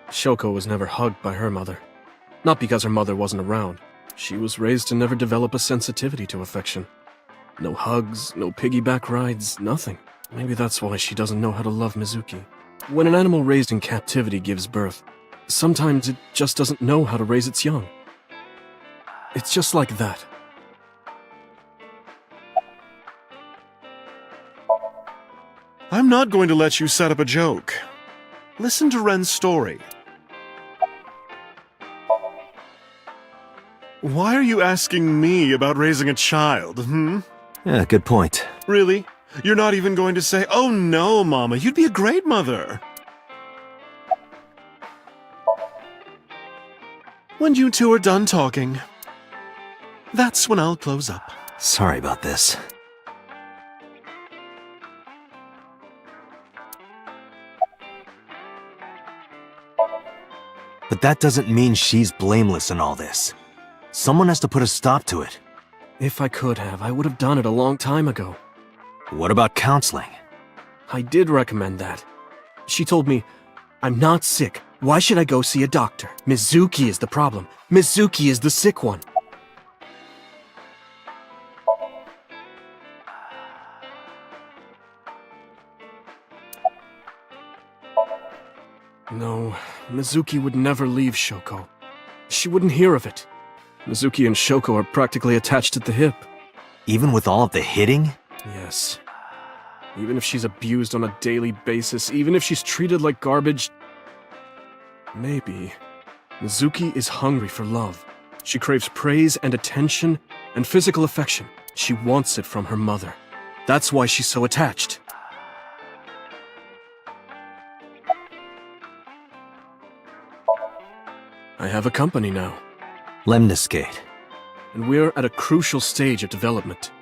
[SPEAKER 16] Shoko was never hugged by her mother. Not because her mother wasn't around. She was raised to never develop a sensitivity to affection. No hugs, no piggyback rides, nothing. Maybe that's why she doesn't know how to love Mizuki. When an animal raised in captivity gives birth, sometimes it just doesn't know how to raise its young. It's just like that.
[SPEAKER 1] I'm not going to let you set up a joke. Listen to Ren's story. Why are you asking me about raising a child,
[SPEAKER 4] Yeah, good point.
[SPEAKER 1] Really? You're not even going to say, "Oh no, Mama, you'd be a great mother." When you two are done talking, that's when I'll close up.
[SPEAKER 4] Sorry about this. But that doesn't mean she's blameless in all this. Someone has to put a stop to it.
[SPEAKER 16] If I could have, I would have done it a long time ago.
[SPEAKER 4] What about counseling?
[SPEAKER 16] I did recommend that. She told me, "I'm not sick. Why should I go see a doctor? Mizuki is the problem. Mizuki is the sick one." No, Mizuki would never leave Shoko. She wouldn't hear of it. Mizuki and Shoko are practically attached at the hip.
[SPEAKER 4] Even with all of the hitting?
[SPEAKER 16] Yes. Even if she's abused on a daily basis, even if she's treated like garbage... Maybe. Mizuki is hungry for love. She craves praise and attention and physical affection. She wants it from her mother. That's why she's so attached. I have a company now.
[SPEAKER 4] Lemniscate.
[SPEAKER 16] And we're at a crucial stage of development.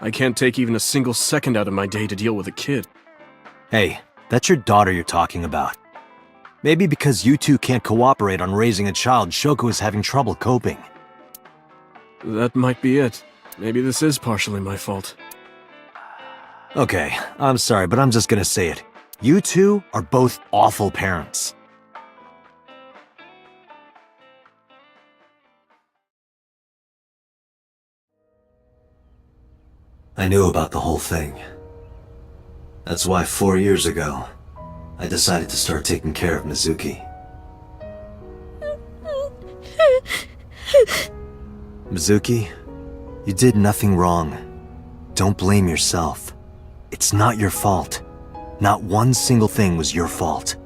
[SPEAKER 16] I can't take even a single second out of my day to deal with a kid.
[SPEAKER 4] Hey, that's your daughter you're talking about. Maybe because you two can't cooperate on raising a child, Shoko is having trouble coping.
[SPEAKER 16] That might be it. Maybe this is partially my fault.
[SPEAKER 4] Okay, I'm sorry, but I'm just gonna say it. You two are both awful parents. I knew about the whole thing. That's why 4 years ago, I decided to start taking care of Mizuki. Mizuki, you did nothing wrong. Don't blame yourself. It's not your fault. Not one single thing was your fault.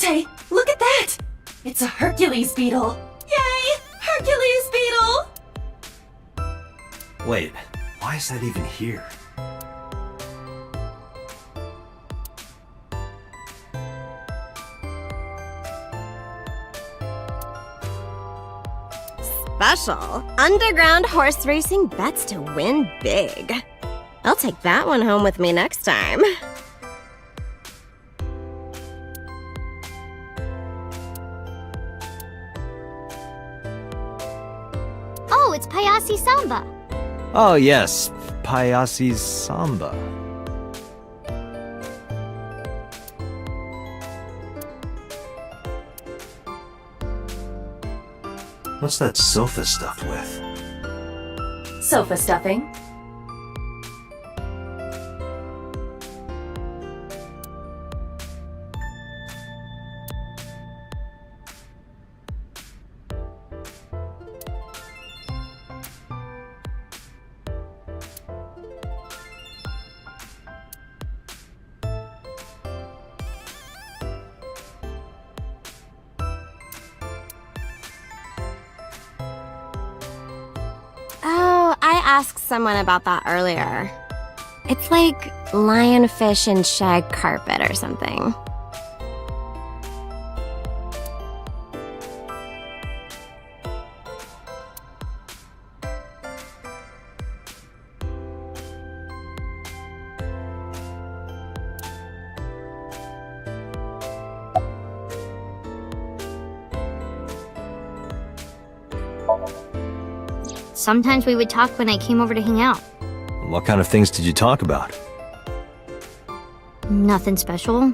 [SPEAKER 3] Date, look at that! It's a Hercules beetle! Yay! Hercules beetle!
[SPEAKER 4] Wait, why is that even here?
[SPEAKER 2] Special. Underground horse racing bets to win big. I'll take that one home with me next time.
[SPEAKER 8] Oh, it's Payasi Samba.
[SPEAKER 4] Oh yes, Payasi's Samba. What's that sofa stuffed with?
[SPEAKER 3] Sofa stuffing.
[SPEAKER 2] Oh, I asked someone about that earlier. It's like lionfish and shag carpet or something.
[SPEAKER 8] Sometimes we would talk when I came over to hang out.
[SPEAKER 4] What kind of things did you talk about?
[SPEAKER 8] Nothing special.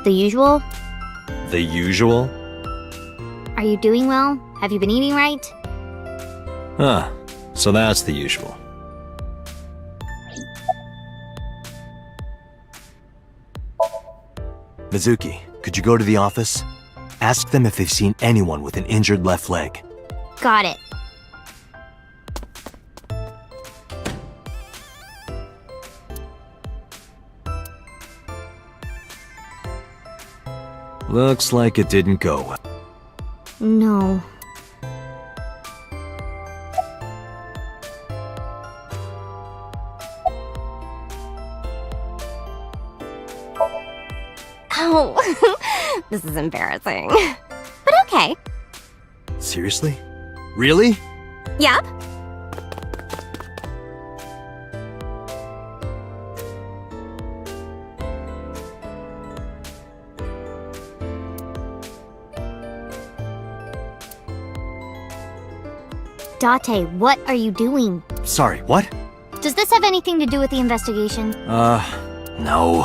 [SPEAKER 8] The usual.
[SPEAKER 4] The usual?
[SPEAKER 8] Are you doing well? Have you been eating right?
[SPEAKER 4] Huh, so that's the usual. Mizuki, could you go to the office? Ask them if they've seen anyone with an injured left leg.
[SPEAKER 8] Got it.
[SPEAKER 4] Looks like it didn't go well.
[SPEAKER 8] No.
[SPEAKER 2] Oh, this is embarrassing. But okay.
[SPEAKER 4] Seriously? Really?
[SPEAKER 2] Yep.
[SPEAKER 8] Date, what are you doing?
[SPEAKER 4] Sorry, what?
[SPEAKER 8] Does this have anything to do with the investigation?
[SPEAKER 4] No.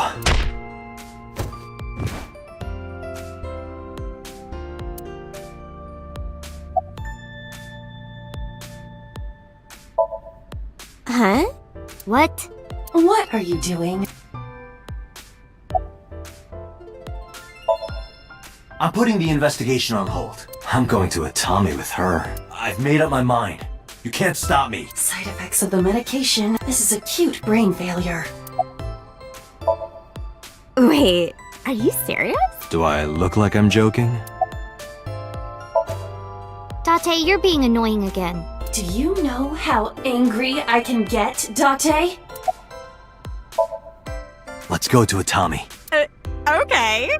[SPEAKER 2] Huh?
[SPEAKER 8] What?
[SPEAKER 3] What are you doing?
[SPEAKER 4] I'm putting the investigation on hold. I'm going to Atami with her. I've made up my mind. You can't stop me.
[SPEAKER 3] Side effects of the medication. This is acute brain failure.
[SPEAKER 2] Wait, are you serious?
[SPEAKER 4] Do I look like I'm joking?
[SPEAKER 8] Date, you're being annoying again.
[SPEAKER 3] Do you know how angry I can get, Date?
[SPEAKER 4] Let's go to Atami.
[SPEAKER 2] Okay.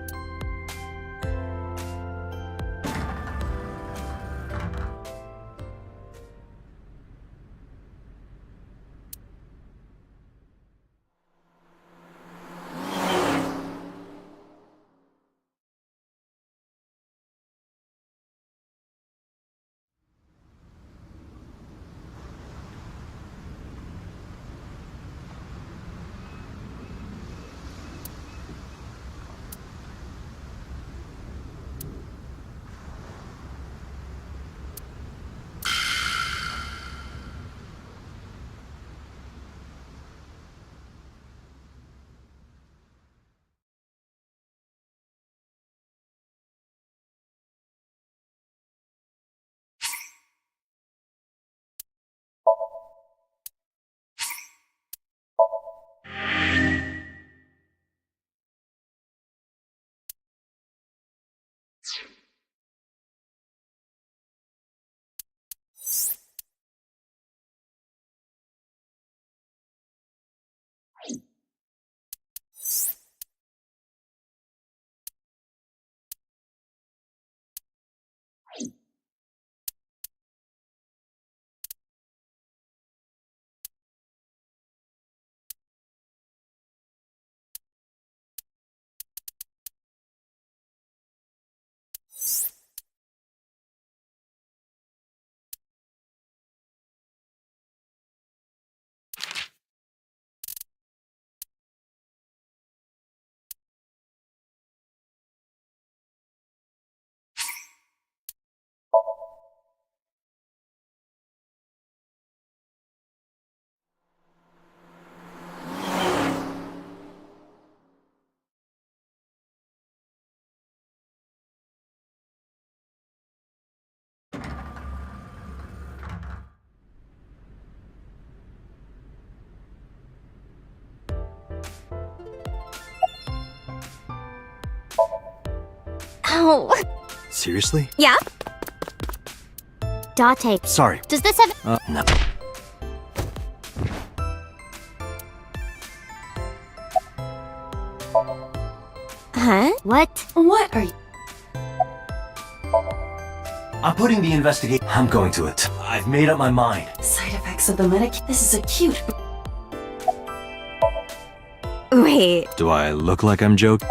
[SPEAKER 18] Ow.
[SPEAKER 4] Seriously?
[SPEAKER 18] Yeah?
[SPEAKER 8] Date.
[SPEAKER 4] Sorry.
[SPEAKER 8] Does this have...
[SPEAKER 4] No.
[SPEAKER 18] Huh?
[SPEAKER 8] What?
[SPEAKER 3] What are you...
[SPEAKER 4] I'm putting the investigation. I'm going to it. I've made up my mind.
[SPEAKER 3] Side effects of the medic... This is acute.
[SPEAKER 18] Wait.
[SPEAKER 4] Do I look like I'm joking?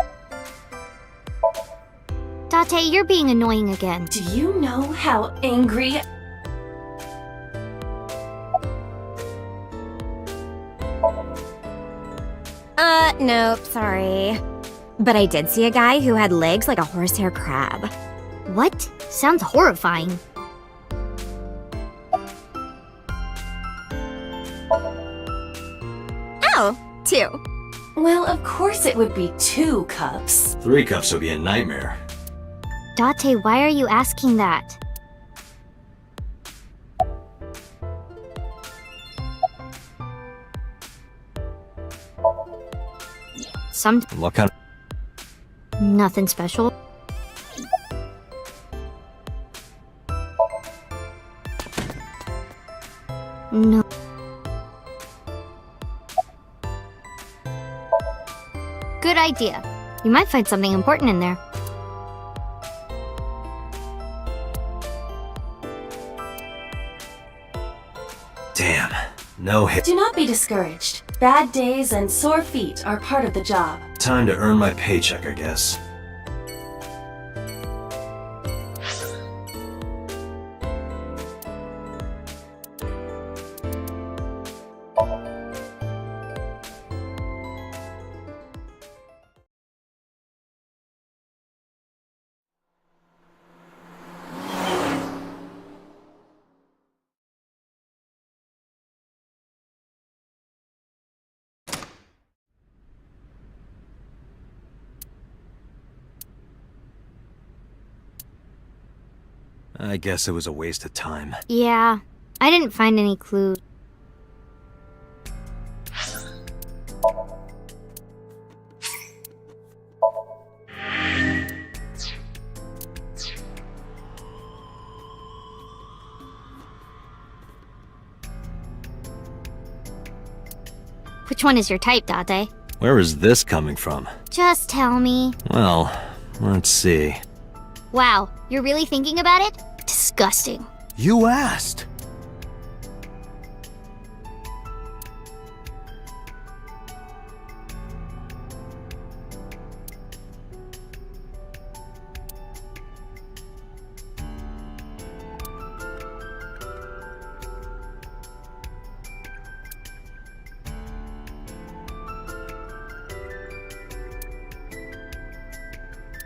[SPEAKER 8] Date, you're being annoying again.
[SPEAKER 3] Do you know how angry...
[SPEAKER 18] Nope, sorry. But I did see a guy who had legs like a horsehair crab.
[SPEAKER 8] What? Sounds horrifying.
[SPEAKER 18] Oh, 2.
[SPEAKER 3] Well, of course it would be 2 cups.
[SPEAKER 4] 3 cups would be a nightmare.
[SPEAKER 8] Date, why are you asking that?
[SPEAKER 4] What kind of...
[SPEAKER 8] Nothing special. No. Good idea. You might find something important in there.
[SPEAKER 4] Damn. No hit.
[SPEAKER 3] Do not be discouraged. Bad days and sore feet are part of the job.
[SPEAKER 4] Time to earn my paycheck, I guess. I guess it was a waste of time.
[SPEAKER 8] Yeah, I didn't find any clues. Which one is your type, Date?
[SPEAKER 4] Where is this coming from?
[SPEAKER 8] Just tell me.
[SPEAKER 4] Well, let's see.
[SPEAKER 8] Wow, you're really thinking about it? Disgusting.
[SPEAKER 4] You asked!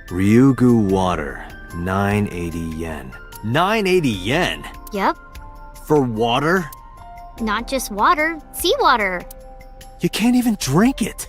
[SPEAKER 4] Ryugu water, 980 yen. 980 yen?
[SPEAKER 8] Yep.
[SPEAKER 4] For water?
[SPEAKER 8] Not just water, seawater.
[SPEAKER 4] You can't even drink it.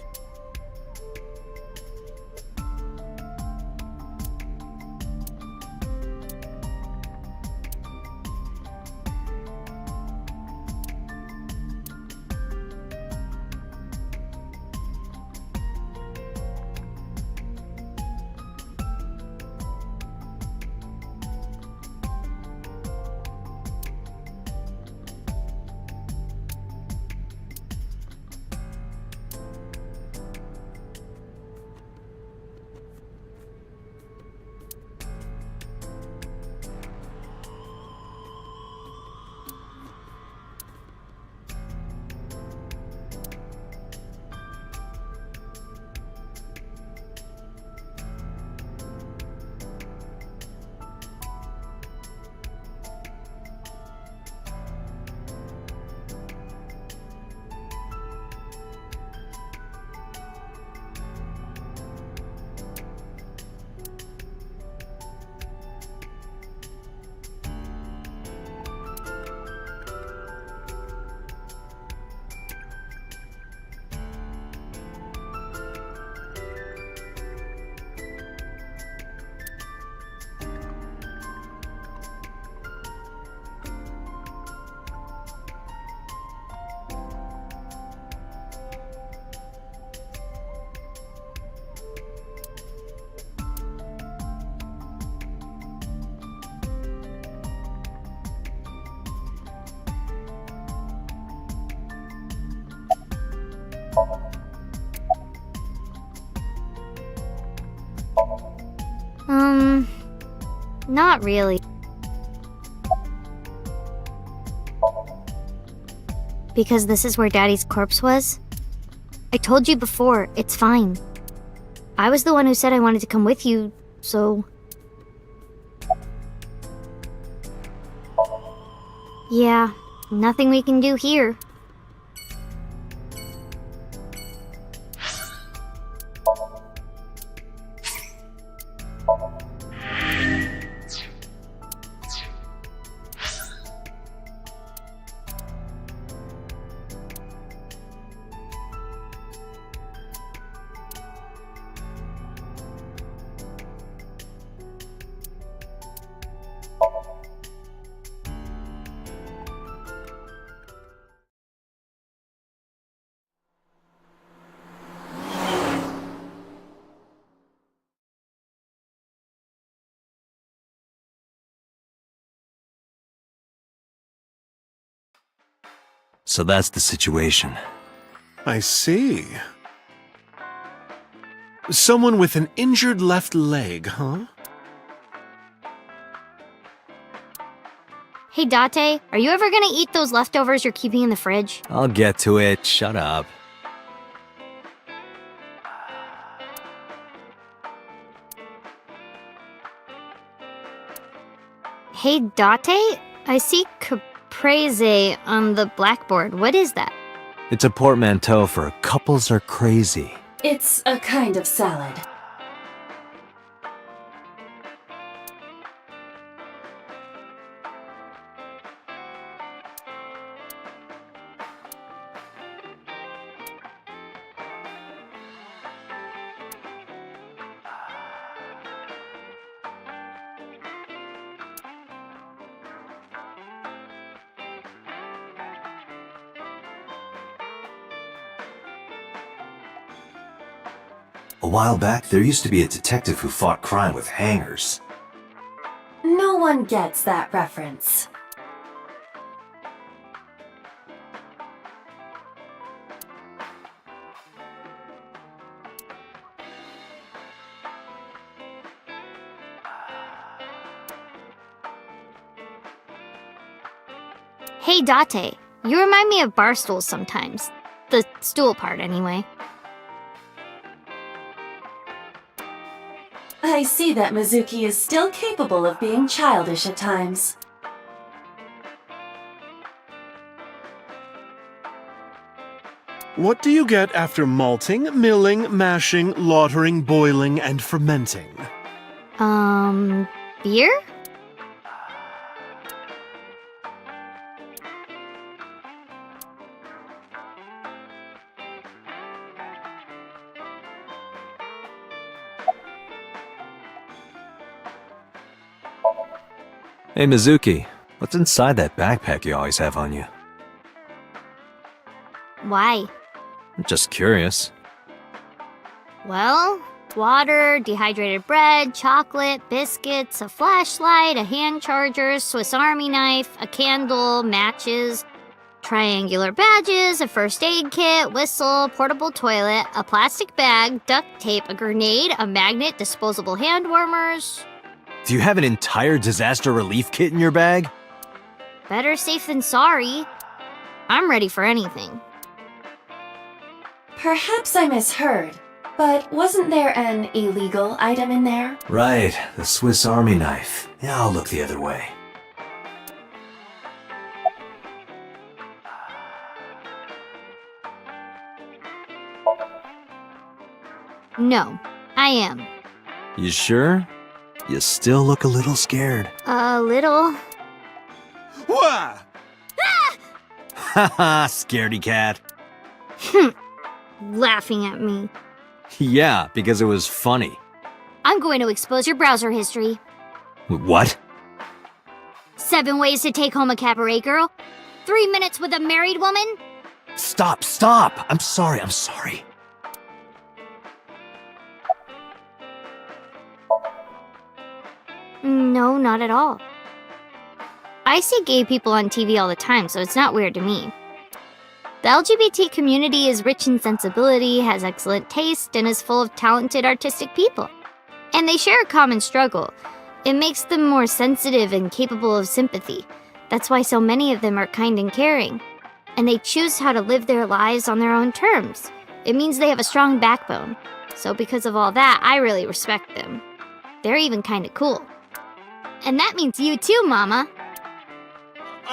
[SPEAKER 8] Not really. Because this is where Daddy's corpse was? I told you before, it's fine. I was the one who said I wanted to come with you, so... Yeah, nothing we can do here.
[SPEAKER 4] So that's the situation.
[SPEAKER 1] I see. Someone with an injured left leg, huh?
[SPEAKER 8] Hey, Date, are you ever gonna eat those leftovers you're keeping in the fridge?
[SPEAKER 4] I'll get to it. Shut up.
[SPEAKER 8] Hey, Date, I see caprese on the blackboard. What is that?
[SPEAKER 4] It's a portmanteau for couples are crazy.
[SPEAKER 3] It's a kind of salad.
[SPEAKER 4] A while back, there used to be a detective who fought crime with hangers.
[SPEAKER 3] No one gets that reference.
[SPEAKER 8] Hey, Date, you remind me of bar stools sometimes. The stool part, anyway.
[SPEAKER 3] I see that Mizuki is still capable of being childish at times.
[SPEAKER 1] What do you get after malting, milling, mashing, lautering, boiling, and fermenting?
[SPEAKER 8] Beer?
[SPEAKER 4] Hey Mizuki, what's inside that backpack you always have on you?
[SPEAKER 8] Why?
[SPEAKER 4] I'm just curious.
[SPEAKER 8] Well, water, dehydrated bread, chocolate, biscuits, a flashlight, a hand charger, Swiss Army knife, a candle, matches, triangular badges, a first aid kit, whistle, portable toilet, a plastic bag, duct tape, a grenade, a magnet, disposable hand warmers.
[SPEAKER 4] Do you have an entire disaster relief kit in your bag?
[SPEAKER 8] Better safe than sorry. I'm ready for anything.
[SPEAKER 3] Perhaps I misheard, but wasn't there an illegal item in there?
[SPEAKER 4] Right, the Swiss Army knife. Yeah, I'll look the other way.
[SPEAKER 8] No, I am.
[SPEAKER 4] You sure? You still look a little scared.
[SPEAKER 8] A little.
[SPEAKER 1] Wah!
[SPEAKER 4] Haha, scaredy cat.
[SPEAKER 8] Laughing at me.
[SPEAKER 4] Yeah, because it was funny.
[SPEAKER 8] I'm going to expose your browser history.
[SPEAKER 4] What?
[SPEAKER 8] 7 ways to take home a cabaret girl. 3 minutes with a married woman.
[SPEAKER 4] Stop, stop! I'm sorry.
[SPEAKER 8] No, not at all. I see gay people on TV all the time, so it's not weird to me. The LGBT community is rich in sensibility, has excellent taste, and is full of talented artistic people. And they share a common struggle. It makes them more sensitive and capable of sympathy. That's why so many of them are kind and caring. And they choose how to live their lives on their own terms. It means they have a strong backbone. So because of all that, I really respect them. They're even kinda cool. And that means you too, Mama.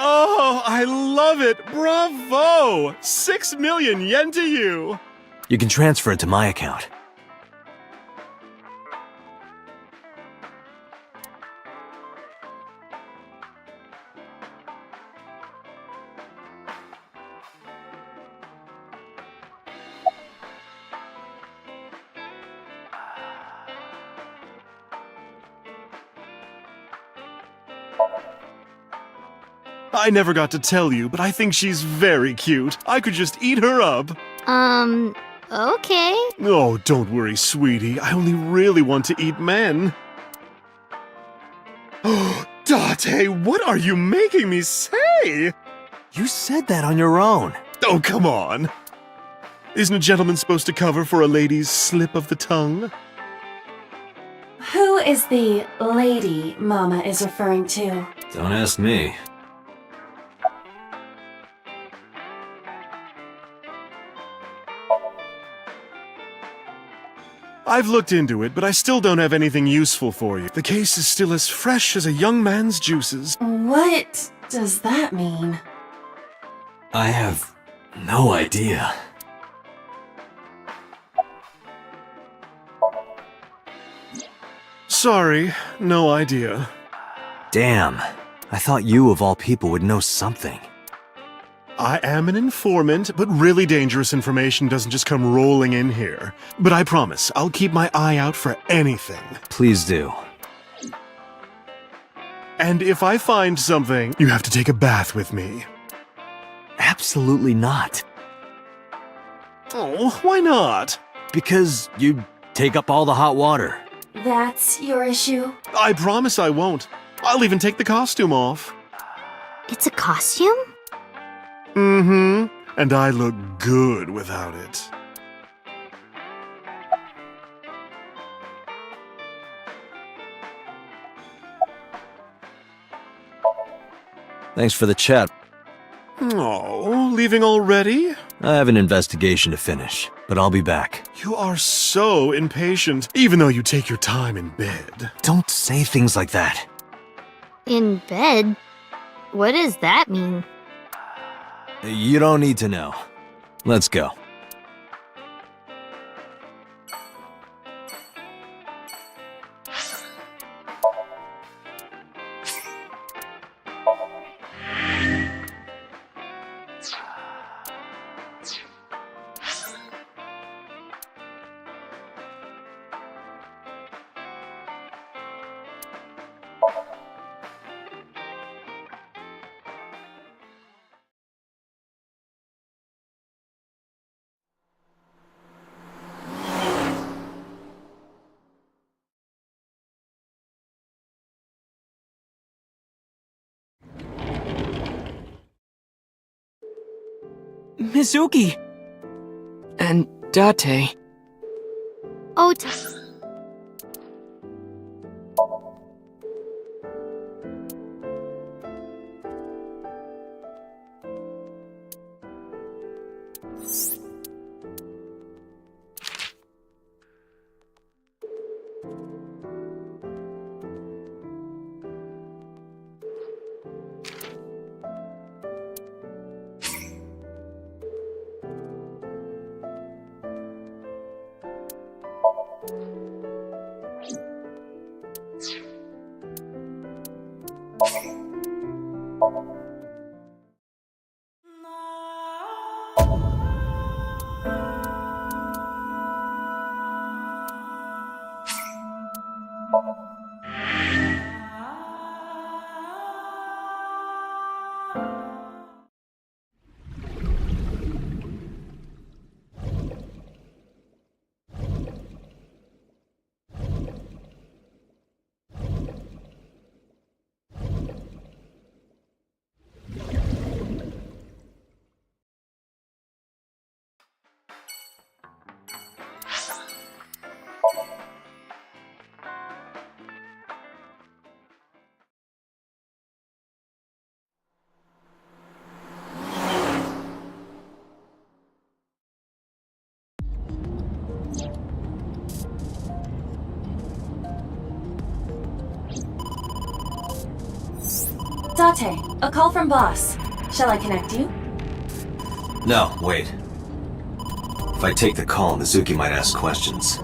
[SPEAKER 1] Oh, I love it! Bravo! 6 million yen to you!
[SPEAKER 4] You can transfer it to my account.
[SPEAKER 1] I never got to tell you, but I think she's very cute. I could just eat her up.
[SPEAKER 8] Okay.
[SPEAKER 1] Oh, don't worry, sweetie. I only really want to eat men. Oh, Date, what are you making me say?
[SPEAKER 4] You said that on your own.
[SPEAKER 1] Oh, come on. Isn't a gentleman supposed to cover for a lady's slip of the tongue?
[SPEAKER 3] Who is the lady Mama is referring to?
[SPEAKER 4] Don't ask me.
[SPEAKER 1] I've looked into it, but I still don't have anything useful for you. The case is still as fresh as a young man's juices.
[SPEAKER 3] What does that mean?
[SPEAKER 4] I have no idea.
[SPEAKER 1] Sorry, no idea.
[SPEAKER 4] Damn. I thought you, of all people, would know something.
[SPEAKER 1] I am an informant, but really dangerous information doesn't just come rolling in here. But I promise, I'll keep my eye out for anything.
[SPEAKER 4] Please do.
[SPEAKER 1] And if I find something, you have to take a bath with me.
[SPEAKER 4] Absolutely not.
[SPEAKER 1] Oh, why not?
[SPEAKER 4] Because you'd take up all the hot water.
[SPEAKER 3] That's your issue?
[SPEAKER 1] I promise I won't. I'll even take the costume off.
[SPEAKER 8] It's a costume?
[SPEAKER 1] Mm-hmm. And I look good without it.
[SPEAKER 4] Thanks for the chat.
[SPEAKER 1] Oh, leaving already?
[SPEAKER 4] I have an investigation to finish, but I'll be back.
[SPEAKER 1] You are so impatient, even though you take your time in bed.
[SPEAKER 4] Don't say things like that.
[SPEAKER 8] In bed? What does that mean?
[SPEAKER 4] You don't need to know. Let's go.
[SPEAKER 15] Mizuki! And Date.
[SPEAKER 8] Ota.
[SPEAKER 3] Date, a call from boss. Shall I connect you?
[SPEAKER 4] No, wait. If I take the call, Mizuki might ask questions.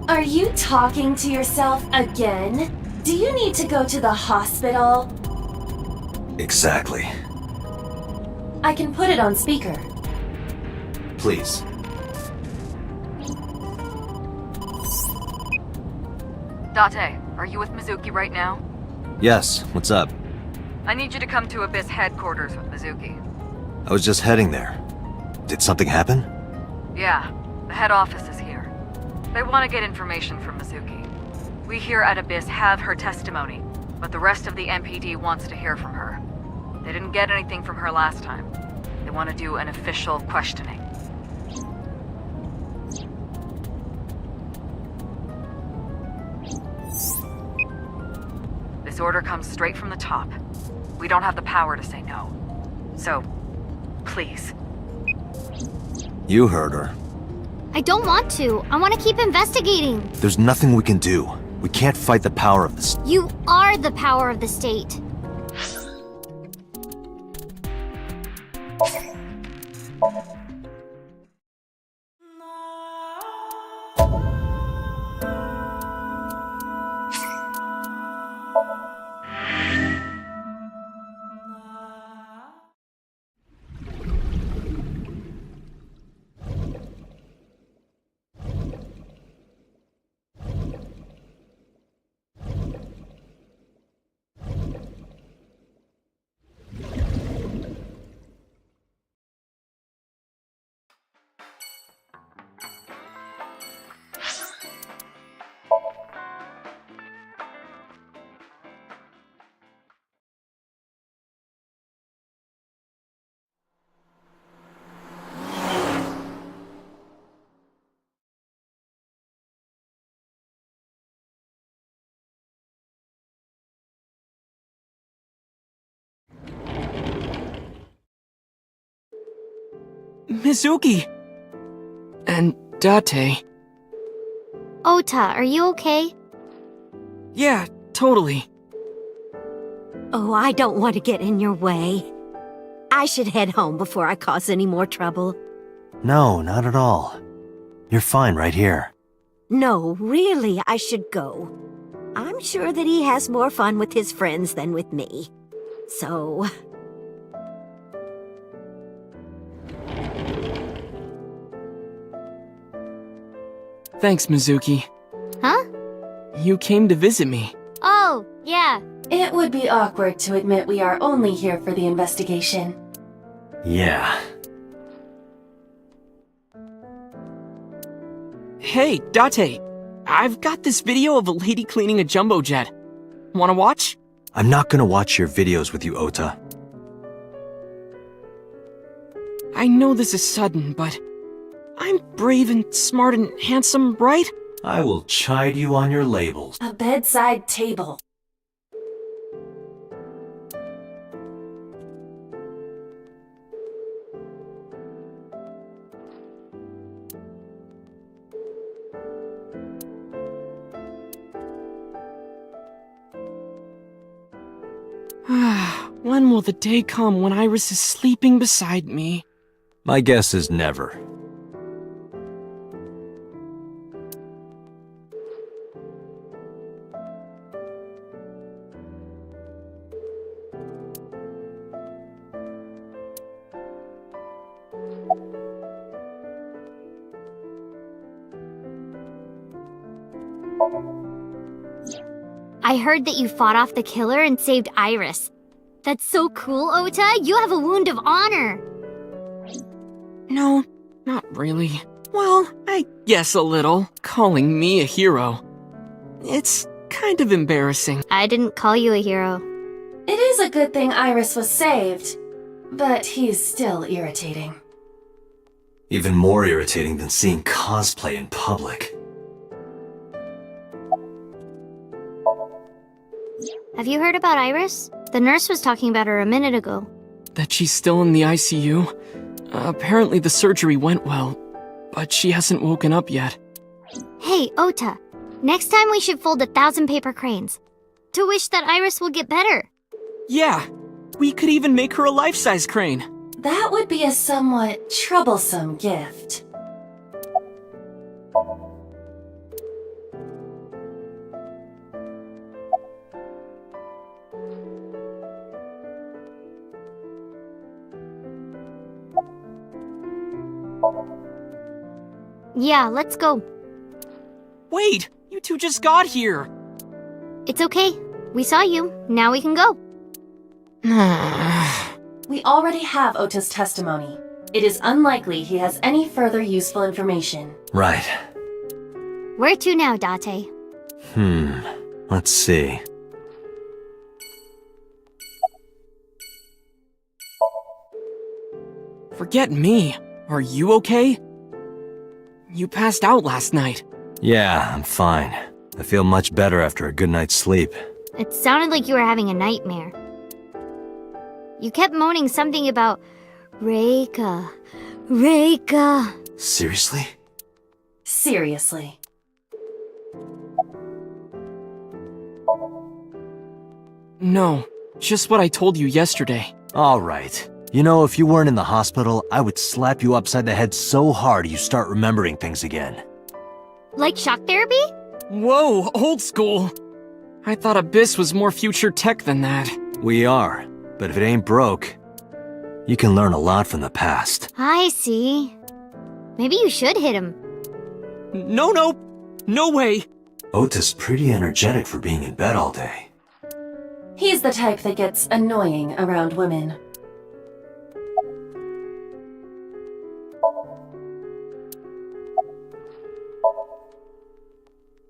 [SPEAKER 3] Are you talking to yourself again? Do you need to go to the hospital?
[SPEAKER 4] Exactly.
[SPEAKER 3] I can put it on speaker.
[SPEAKER 4] Please.
[SPEAKER 13] Date, are you with Mizuki right now?
[SPEAKER 4] Yes, what's up?
[SPEAKER 13] I need you to come to Abyss headquarters with Mizuki.
[SPEAKER 4] I was just heading there. Did something happen?
[SPEAKER 13] Yeah, the head office is here. They want to get information from Mizuki. We here at Abyss have her testimony, but the rest of the MPD wants to hear from her. They didn't get anything from her last time. They want to do an official questioning. This order comes straight from the top. We don't have the power to say no. So, please.
[SPEAKER 4] You heard her.
[SPEAKER 8] I don't want to. I want to keep investigating.
[SPEAKER 4] There's nothing we can do. We can't fight the power of this.
[SPEAKER 8] You are the power of the state.
[SPEAKER 17] Mizuki! And Date.
[SPEAKER 8] Ota, are you okay?
[SPEAKER 17] Yeah, totally.
[SPEAKER 6] Oh, I don't want to get in your way. I should head home before I cause any more trouble.
[SPEAKER 4] No, not at all. You're fine right here.
[SPEAKER 6] No, really, I should go. I'm sure that he has more fun with his friends than with me. So...
[SPEAKER 17] Thanks, Mizuki.
[SPEAKER 8] Huh?
[SPEAKER 17] You came to visit me.
[SPEAKER 8] Oh, yeah.
[SPEAKER 3] It would be awkward to admit we are only here for the investigation.
[SPEAKER 4] Yeah.
[SPEAKER 17] Hey, Date. I've got this video of a lady cleaning a jumbo jet. Wanna watch?
[SPEAKER 4] I'm not gonna watch your videos with you, Ota.
[SPEAKER 17] I know this is sudden, but I'm brave and smart and handsome, right?
[SPEAKER 4] I will chide you on your labels.
[SPEAKER 3] A bedside table.
[SPEAKER 17] When will the day come when Iris is sleeping beside me?
[SPEAKER 4] My guess is never.
[SPEAKER 8] I heard that you fought off the killer and saved Iris. That's so cool, Ota. You have a wound of honor.
[SPEAKER 17] No, not really. Well, I guess a little. Calling me a hero. It's kind of embarrassing.
[SPEAKER 8] I didn't call you a hero.
[SPEAKER 3] It is a good thing Iris was saved, but he's still irritating.
[SPEAKER 4] Even more irritating than seeing cosplay in public.
[SPEAKER 8] Have you heard about Iris? The nurse was talking about her a minute ago.
[SPEAKER 17] That she's still in the ICU? Apparently the surgery went well, but she hasn't woken up yet.
[SPEAKER 8] Hey, Ota. Next time we should fold 1,000 paper cranes. to wish that Iris will get better.
[SPEAKER 15] Yeah, we could even make her a life-size crane.
[SPEAKER 3] That would be a somewhat troublesome gift.
[SPEAKER 8] Yeah, let's go.
[SPEAKER 15] Wait, you two just got here.
[SPEAKER 8] It's okay. We saw you. Now we can go.
[SPEAKER 3] We already have Ota's testimony. It is unlikely he has any further useful information.
[SPEAKER 4] Right.
[SPEAKER 8] Where to now, Date?
[SPEAKER 4] Let's see.
[SPEAKER 15] Forget me. Are you okay? You passed out last night.
[SPEAKER 4] Yeah, I'm fine. I feel much better after a good night's sleep.
[SPEAKER 8] It sounded like you were having a nightmare. You kept moaning something about Reika. Reika.
[SPEAKER 4] Seriously?
[SPEAKER 3] Seriously.
[SPEAKER 15] No, just what I told you yesterday.
[SPEAKER 4] Alright. You know, if you weren't in the hospital, I would slap you upside the head so hard you start remembering things again.
[SPEAKER 8] Like shock therapy?
[SPEAKER 15] Whoa, old school. I thought Abyss was more future tech than that.
[SPEAKER 4] We are, but if it ain't broke, you can learn a lot from the past.
[SPEAKER 8] I see. Maybe you should hit him.
[SPEAKER 15] No way.
[SPEAKER 4] Ota's pretty energetic for being in bed all day.
[SPEAKER 3] He's the type that gets annoying around women.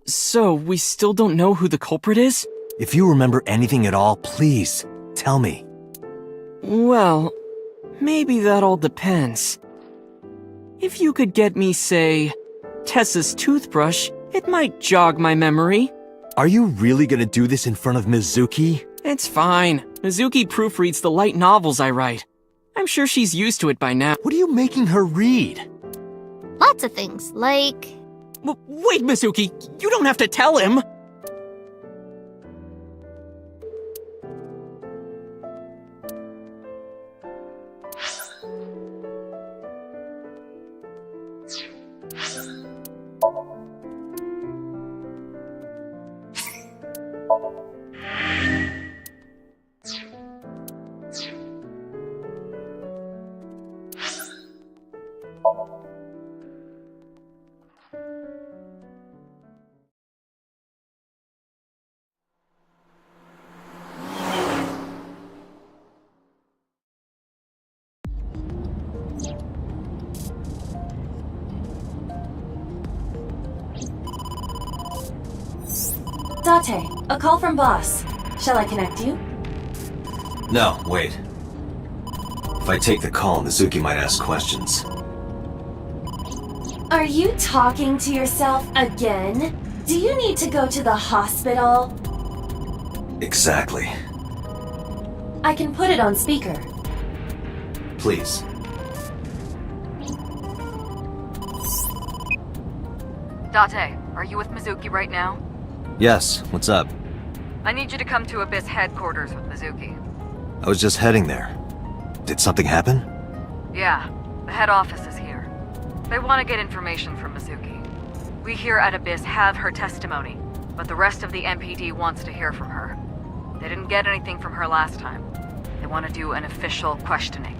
[SPEAKER 15] So, we still don't know who the culprit is?
[SPEAKER 4] If you remember anything at all, please, tell me.
[SPEAKER 15] Well, maybe that all depends. If you could get me, say, Tessa's toothbrush, it might jog my memory.
[SPEAKER 4] Are you really gonna do this in front of Mizuki?
[SPEAKER 15] It's fine. Mizuki proofreads the light novels I write. I'm sure she's used to it by now.
[SPEAKER 4] What are you making her read?
[SPEAKER 8] Lots of things, like...
[SPEAKER 15] Wait, Mizuki, you don't have to tell him!
[SPEAKER 3] Date, a call from boss. Shall I connect you?
[SPEAKER 4] No, wait. If I take the call, Mizuki might ask questions.
[SPEAKER 3] Are you talking to yourself again? Do you need to go to the hospital?
[SPEAKER 4] Exactly.
[SPEAKER 3] I can put it on speaker.
[SPEAKER 4] Please.
[SPEAKER 13] Date, are you with Mizuki right now?
[SPEAKER 4] Yes, what's up?
[SPEAKER 13] I need you to come to Abyss headquarters with Mizuki.
[SPEAKER 4] I was just heading there. Did something happen?
[SPEAKER 13] Yeah, the head office is here. They want to get information from Mizuki. We here at Abyss have her testimony, but the rest of the MPD wants to hear from her. They didn't get anything from her last time. They want to do an official questioning.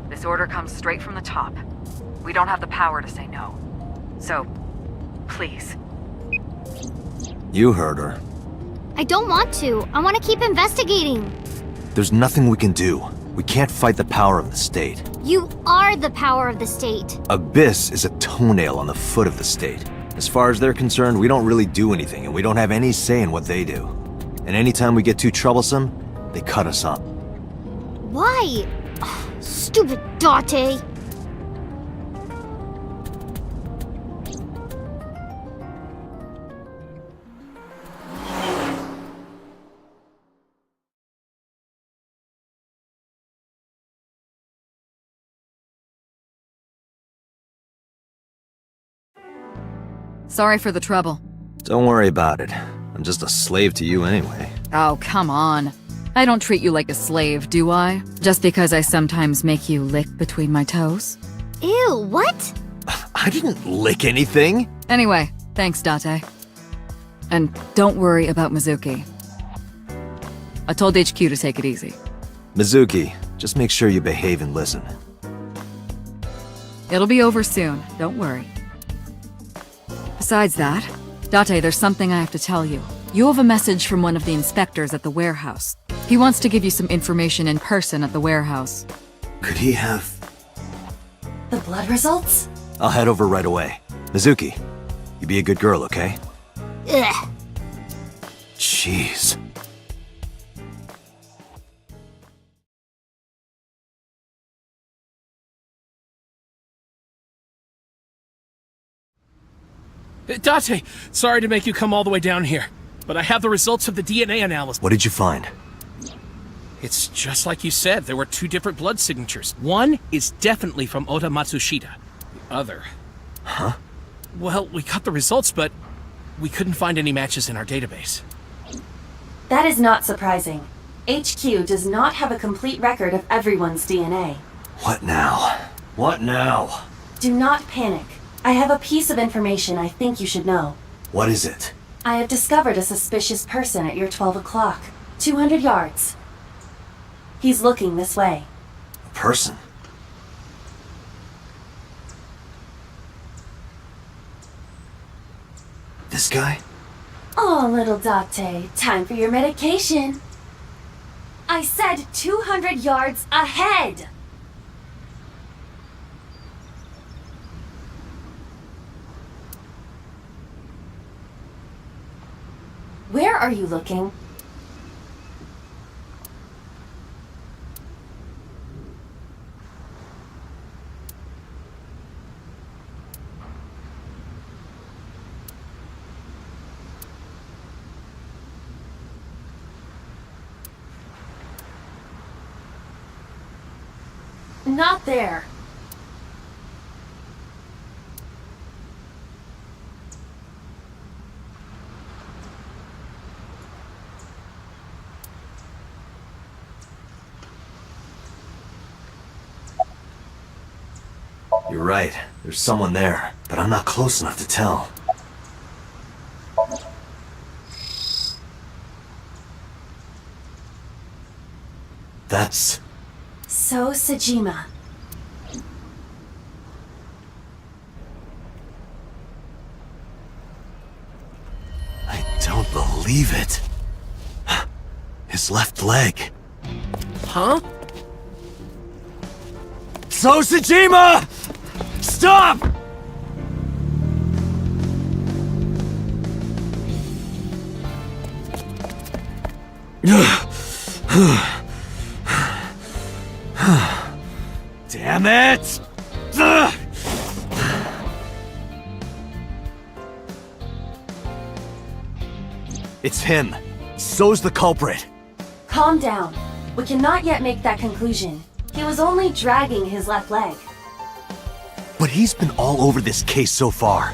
[SPEAKER 13] This order comes straight from the top. We don't have the power to say no. So, please.
[SPEAKER 4] You heard her.
[SPEAKER 8] I don't want to. I want to keep investigating.
[SPEAKER 4] There's nothing we can do. We can't fight the power of the state.
[SPEAKER 8] You are the power of the state.
[SPEAKER 4] Abyss is a toenail on the foot of the state. As far as they're concerned, we don't really do anything, and we don't have any say in what they do. And anytime we get too troublesome, they cut us up.
[SPEAKER 8] Why? Stupid Date.
[SPEAKER 14] Sorry for the trouble.
[SPEAKER 4] Don't worry about it. I'm just a slave to you anyway.
[SPEAKER 14] Oh, come on. I don't treat you like a slave, do I? Just because I sometimes make you lick between my toes?
[SPEAKER 18] Ew, what?
[SPEAKER 4] I didn't lick anything.
[SPEAKER 14] Anyway, thanks, Date. And don't worry about Mizuki. I told HQ to take it easy.
[SPEAKER 4] Mizuki, just make sure you behave and listen.
[SPEAKER 14] It'll be over soon, don't worry. Besides that, Date, there's something I have to tell you. You have a message from one of the inspectors at the warehouse. He wants to give you some information in person at the warehouse.
[SPEAKER 4] Could he have...
[SPEAKER 3] The blood results?
[SPEAKER 4] I'll head over right away. Mizuki, you be a good girl, okay?
[SPEAKER 18] Ugh.
[SPEAKER 4] Jeez.
[SPEAKER 17] Date, sorry to make you come all the way down here, but I have the results of the DNA analysis.
[SPEAKER 4] What did you find?
[SPEAKER 17] It's just like you said, there were 2 different blood signatures. One is definitely from Ota Matsushita. The other...
[SPEAKER 4] Huh?
[SPEAKER 17] Well, we got the results, but we couldn't find any matches in our database.
[SPEAKER 3] That is not surprising. HQ does not have a complete record of everyone's DNA.
[SPEAKER 4] What now? What now?
[SPEAKER 3] Do not panic. I have a piece of information I think you should know.
[SPEAKER 4] What is it?
[SPEAKER 3] I have discovered a suspicious person at your 12 o'clock. 200 yards. He's looking this way.
[SPEAKER 4] A person? This guy?
[SPEAKER 3] Oh, little Date, time for your medication. I said 200 yards ahead! Where are you looking? Not there.
[SPEAKER 4] You're right. There's someone there, but I'm not close enough to tell. That's...
[SPEAKER 3] So Sejima.
[SPEAKER 4] I don't believe it. His left leg.
[SPEAKER 17] Huh?
[SPEAKER 4] So Sejima! Stop! Damn it! It's him. So's the culprit.
[SPEAKER 3] Calm down. We cannot yet make that conclusion. He was only dragging his left leg.
[SPEAKER 4] But he's been all over this case so far.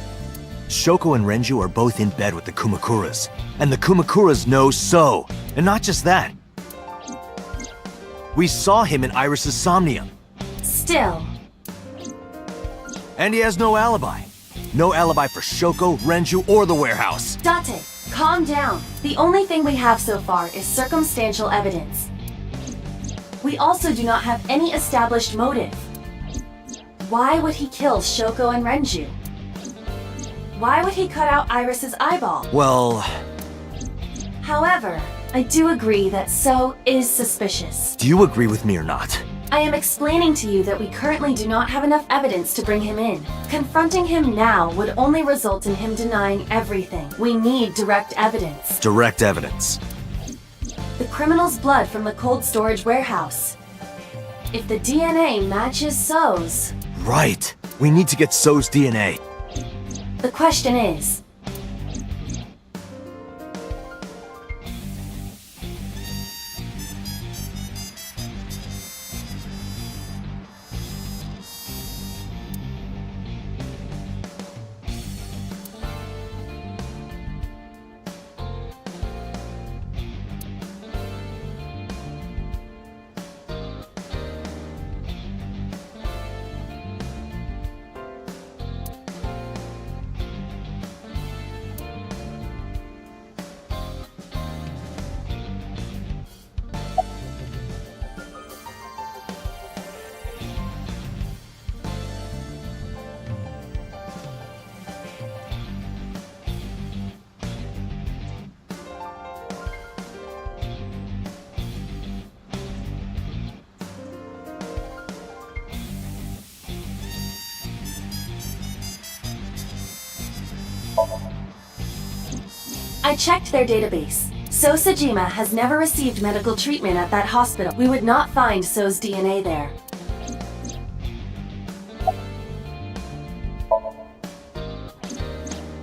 [SPEAKER 4] Shoko and Renju are both in bed with the Kumakuras. And the Kumakuras know So. And not just that. We saw him in Iris's Somnium.
[SPEAKER 3] Still.
[SPEAKER 4] And he has no alibi. No alibi for Shoko, Renju, or the warehouse.
[SPEAKER 3] Date, calm down. The only thing we have so far is circumstantial evidence. We also do not have any established motive. Why would he kill Shoko and Renju? Why would he cut out Iris's eyeball?
[SPEAKER 4] Well...
[SPEAKER 3] However, I do agree that So is suspicious.
[SPEAKER 4] Do you agree with me or not?
[SPEAKER 3] I am explaining to you that we currently do not have enough evidence to bring him in. Confronting him now would only result in him denying everything. We need direct evidence.
[SPEAKER 4] Direct evidence.
[SPEAKER 3] The criminal's blood from the cold storage warehouse. If the DNA matches So's...
[SPEAKER 4] Right. We need to get So's DNA.
[SPEAKER 3] The question is... I checked their database. So Sajima has never received medical treatment at that hospital. We would not find So's DNA there.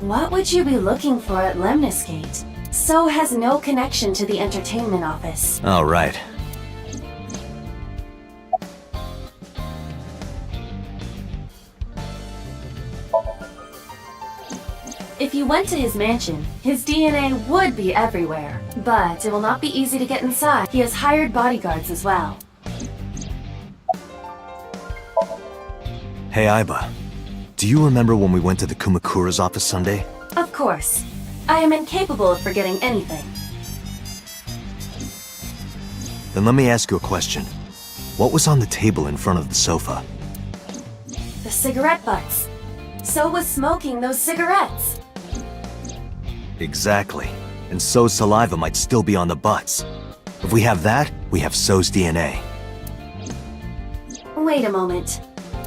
[SPEAKER 3] What would you be looking for at Lemniscate? So has no connection to the entertainment office.
[SPEAKER 4] Oh, right.
[SPEAKER 3] If you went to his mansion, his DNA would be everywhere. But it will not be easy to get inside. He has hired bodyguards as well.
[SPEAKER 4] Hey, Aiba. Do you remember when we went to the Kumakura's office Sunday?
[SPEAKER 3] Of course. I am incapable of forgetting anything.
[SPEAKER 4] Then let me ask you a question. What was on the table in front of the sofa?
[SPEAKER 3] The cigarette butts. So was smoking those cigarettes.
[SPEAKER 4] Exactly. And So's saliva might still be on the butts. If we have that, we have So's DNA.
[SPEAKER 3] Wait a moment.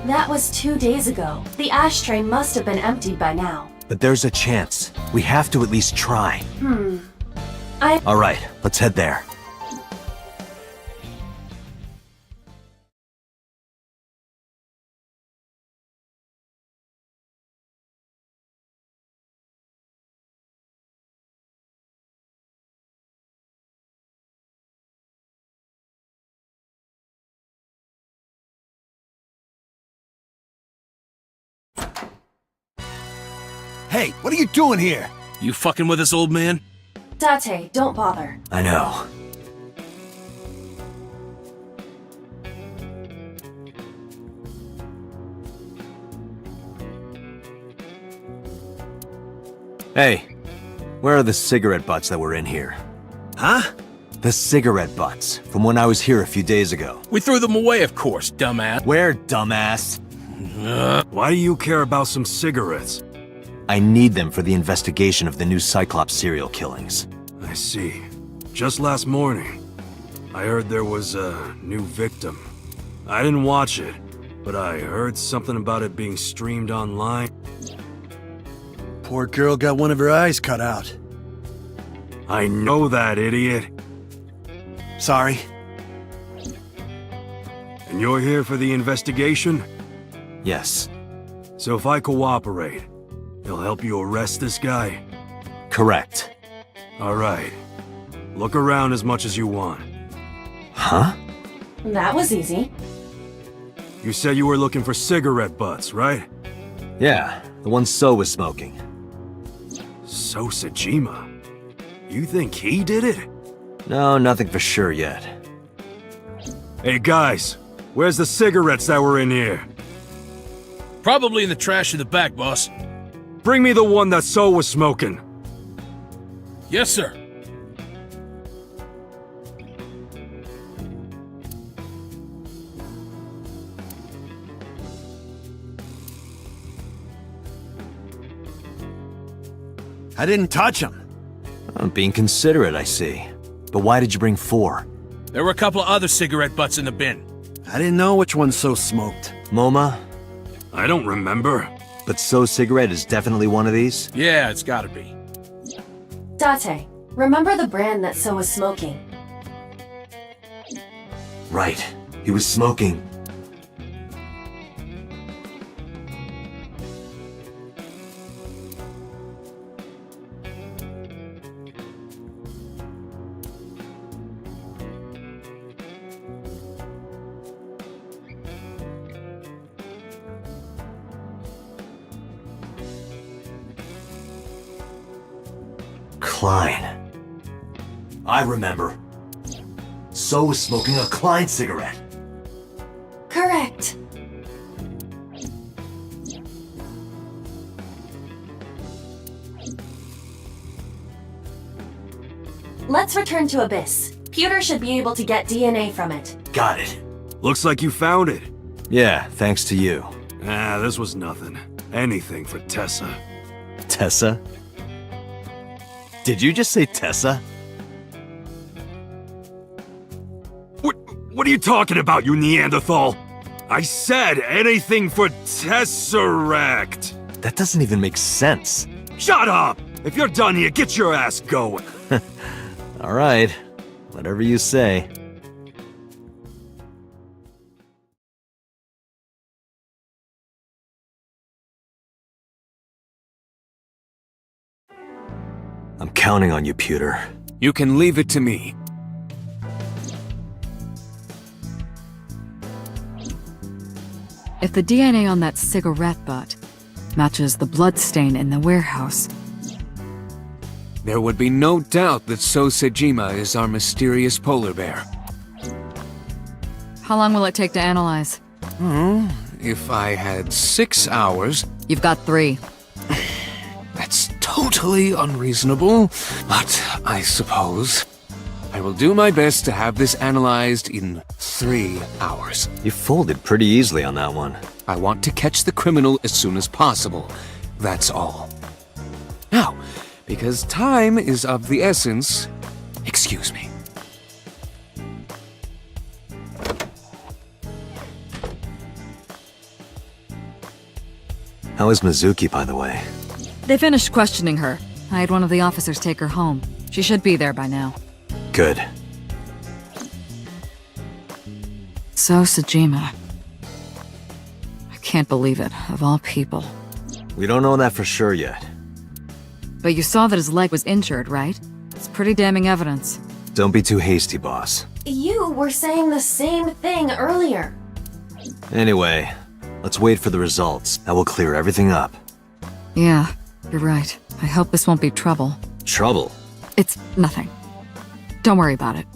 [SPEAKER 3] That was 2 days ago. The ashtray must have been emptied by now.
[SPEAKER 4] But there's a chance. We have to at least try. Alright, let's head there.
[SPEAKER 19] Hey, what are you doing here?
[SPEAKER 17] You fucking with us, old man?
[SPEAKER 3] Date, don't bother.
[SPEAKER 4] I know. Hey, where are the cigarette butts that were in here?
[SPEAKER 19] Huh?
[SPEAKER 4] The cigarette butts, from when I was here a few days ago.
[SPEAKER 17] We threw them away, of course, dumbass.
[SPEAKER 4] Where, dumbass?
[SPEAKER 16] Why do you care about some cigarettes?
[SPEAKER 4] I need them for the investigation of the new Cyclops serial killings.
[SPEAKER 16] I see. Just last morning, I heard there was a new victim. I didn't watch it, but I heard something about it being streamed online.
[SPEAKER 11] Poor girl got one of her eyes cut out.
[SPEAKER 16] I know that, idiot.
[SPEAKER 11] Sorry.
[SPEAKER 16] And you're here for the investigation?
[SPEAKER 4] Yes.
[SPEAKER 16] So if I cooperate, he'll help you arrest this guy?
[SPEAKER 4] Correct.
[SPEAKER 16] All right. Look around as much as you want.
[SPEAKER 4] Huh?
[SPEAKER 3] That was easy.
[SPEAKER 16] You said you were looking for cigarette butts, right?
[SPEAKER 4] Yeah, the one So was smoking.
[SPEAKER 16] So Sajima? You think he did it?
[SPEAKER 4] No, nothing for sure yet.
[SPEAKER 16] Hey guys, where's the cigarettes that were in here?
[SPEAKER 17] Probably in the trash in the back, boss.
[SPEAKER 16] Bring me the one that So was smoking.
[SPEAKER 17] Yes, sir.
[SPEAKER 11] I didn't touch him.
[SPEAKER 4] I'm being considerate, I see. But why did you bring 4?
[SPEAKER 17] There were a couple of other cigarette butts in the bin.
[SPEAKER 11] I didn't know which one So smoked.
[SPEAKER 4] MoMA?
[SPEAKER 16] I don't remember.
[SPEAKER 4] But So's cigarette is definitely one of these?
[SPEAKER 17] Yeah, it's gotta be.
[SPEAKER 3] Date, remember the brand that So was smoking?
[SPEAKER 4] Right. He was smoking. Klein. I remember. So was smoking a Klein cigarette.
[SPEAKER 3] Correct. Let's return to Abyss. Pewter should be able to get DNA from it.
[SPEAKER 4] Got it.
[SPEAKER 16] Looks like you found it.
[SPEAKER 4] Yeah, thanks to you.
[SPEAKER 16] Ah, this was nothing. Anything for Tessa.
[SPEAKER 4] Tessa? Did you just say Tessa?
[SPEAKER 16] What are you talking about, you Neanderthal? I said anything for Tesseract.
[SPEAKER 4] That doesn't even make sense.
[SPEAKER 16] Shut up!
[SPEAKER 19] If you're done here, get your ass going.
[SPEAKER 4] All right. Whatever you say. I'm counting on you, Pewter.
[SPEAKER 2] You can leave it to me.
[SPEAKER 14] If the DNA on that cigarette butt matches the bloodstain in the warehouse,
[SPEAKER 2] there would be no doubt that So Sejima is our mysterious polar bear.
[SPEAKER 14] how long will it take to analyze?
[SPEAKER 2] If I had 6 hours...
[SPEAKER 14] You've got 3.
[SPEAKER 2] That's totally unreasonable, but I suppose I will do my best to have this analyzed in 3 hours.
[SPEAKER 4] You folded pretty easily on that one.
[SPEAKER 2] I want to catch the criminal as soon as possible. That's all. Now, because time is of the essence, excuse me.
[SPEAKER 4] How is Mizuki, by the way?
[SPEAKER 14] They finished questioning her. I had one of the officers take her home. She should be there by now.
[SPEAKER 4] Good.
[SPEAKER 14] So Sejima. I can't believe it, of all people.
[SPEAKER 4] We don't know that for sure yet.
[SPEAKER 14] But you saw that his leg was injured, right? It's pretty damning evidence.
[SPEAKER 4] Don't be too hasty, boss.
[SPEAKER 12] You were saying the same thing earlier.
[SPEAKER 4] Anyway, let's wait for the results. That will clear everything up.
[SPEAKER 14] Yeah, you're right. I hope this won't be trouble.
[SPEAKER 4] Trouble?
[SPEAKER 14] It's nothing. Don't worry about it.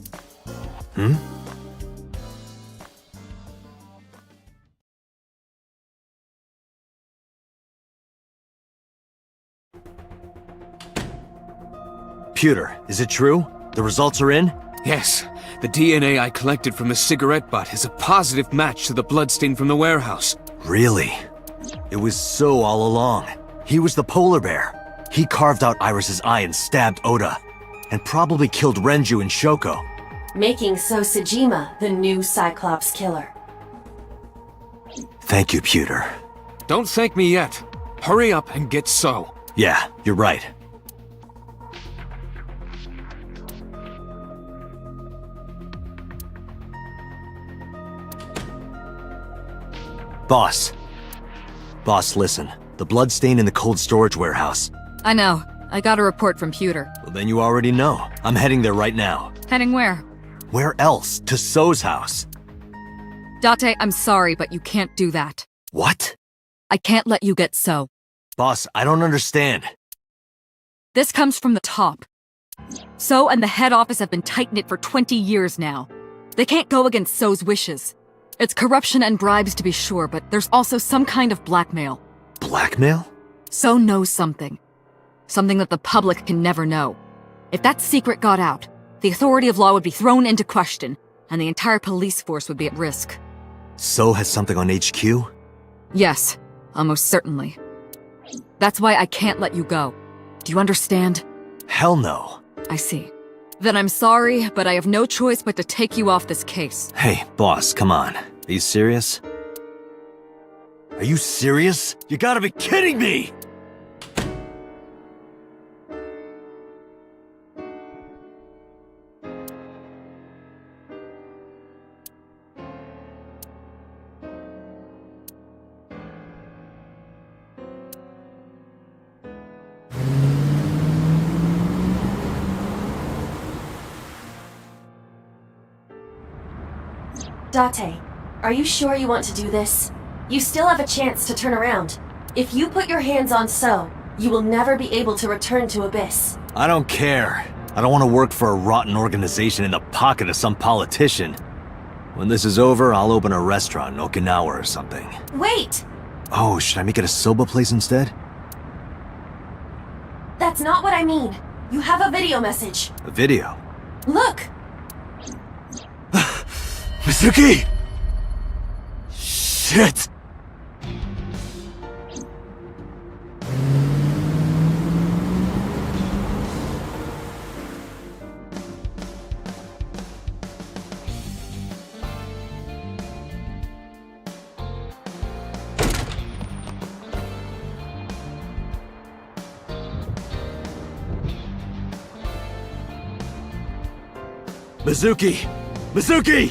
[SPEAKER 4] Pewter, is it true? The results are in?
[SPEAKER 2] Yes, the DNA I collected from the cigarette butt is a positive match to the bloodstain from the warehouse.
[SPEAKER 4] Really? It was So all along. He was the polar bear. He carved out Iris's eye and stabbed Oda. And probably killed Renju and Shoko.
[SPEAKER 12] Making So Sejima the new Cyclops killer.
[SPEAKER 4] Thank you, Pewter.
[SPEAKER 2] Don't thank me yet. Hurry up and get So.
[SPEAKER 4] Yeah, you're right. Boss. Boss, listen. The bloodstain in the cold storage warehouse.
[SPEAKER 14] I know. I got a report from Pewter.
[SPEAKER 4] Well, then you already know. I'm heading there right now.
[SPEAKER 14] Heading where?
[SPEAKER 4] Where else? To So's house.
[SPEAKER 14] Date, I'm sorry, but you can't do that.
[SPEAKER 4] What?
[SPEAKER 14] I can't let you get So.
[SPEAKER 4] Boss, I don't understand.
[SPEAKER 14] This comes from the top. So and the head office have been tight-knit for 20 years now. They can't go against So's wishes. It's corruption and bribes to be sure, but there's also some kind of blackmail.
[SPEAKER 4] Blackmail?
[SPEAKER 14] So knows something. Something that the public can never know. If that secret got out, the authority of law would be thrown into question, and the entire police force would be at risk.
[SPEAKER 4] So has something on HQ?
[SPEAKER 14] Yes, almost certainly. That's why I can't let you go. Do you understand?
[SPEAKER 4] Hell no.
[SPEAKER 14] I see. Then I'm sorry, but I have no choice but to take you off this case.
[SPEAKER 4] Hey, boss, come on. Are you serious? Are you serious? You gotta be kidding me!
[SPEAKER 12] Date, are you sure you want to do this? You still have a chance to turn around. If you put your hands on So, you will never be able to return to Abyss.
[SPEAKER 4] I don't care. I don't want to work for a rotten organization in the pocket of some politician. When this is over, I'll open a restaurant in Okinawa or something.
[SPEAKER 12] Wait!
[SPEAKER 4] Oh, should I make it a soba place instead?
[SPEAKER 12] That's not what I mean. You have a video message.
[SPEAKER 4] A video?
[SPEAKER 12] Look!
[SPEAKER 4] Mizuki! Shit! Mizuki! Mizuki!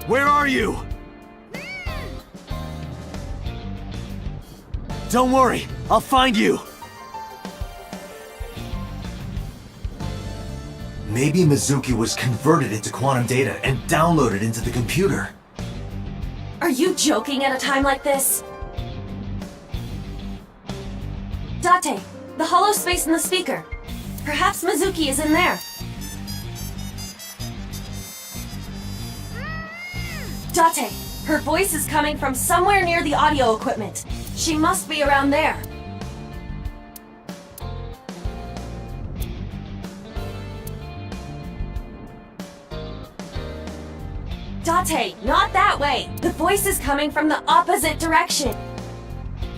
[SPEAKER 4] Where are you? Don't worry, I'll find you! Maybe Mizuki was converted into quantum data and downloaded into the computer.
[SPEAKER 12] Are you joking at a time like this? Date, the hollow space in the speaker. Perhaps Mizuki is in there. Date, her voice is coming from somewhere near the audio equipment. She must be around there. Date, not that way! The voice is coming from the opposite direction!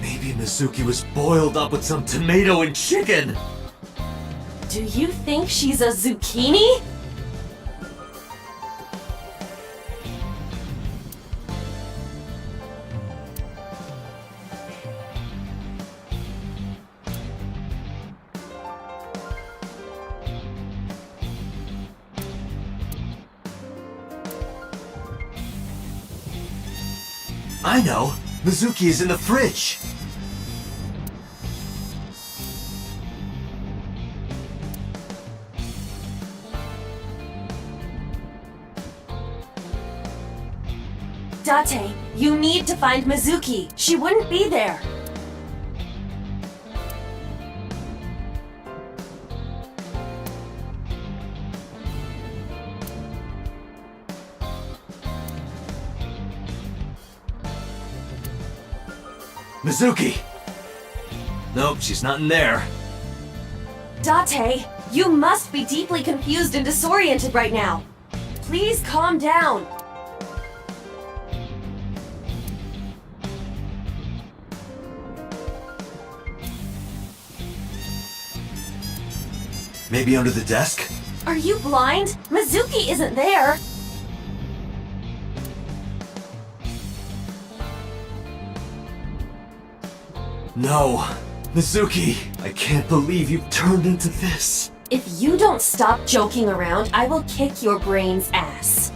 [SPEAKER 4] Maybe Mizuki was boiled up with some tomato and chicken!
[SPEAKER 12] Do you think she's a zucchini?
[SPEAKER 4] I know! Mizuki is in the fridge!
[SPEAKER 12] Date, you need to find Mizuki. She wouldn't be there.
[SPEAKER 4] Mizuki! Nope, she's not in there.
[SPEAKER 12] Date, you must be deeply confused and disoriented right now. Please calm down.
[SPEAKER 4] Maybe under the desk?
[SPEAKER 12] Are you blind? Mizuki isn't there.
[SPEAKER 4] No. Mizuki, I can't believe you've turned into this.
[SPEAKER 12] If you don't stop joking around, I will kick your brain's ass.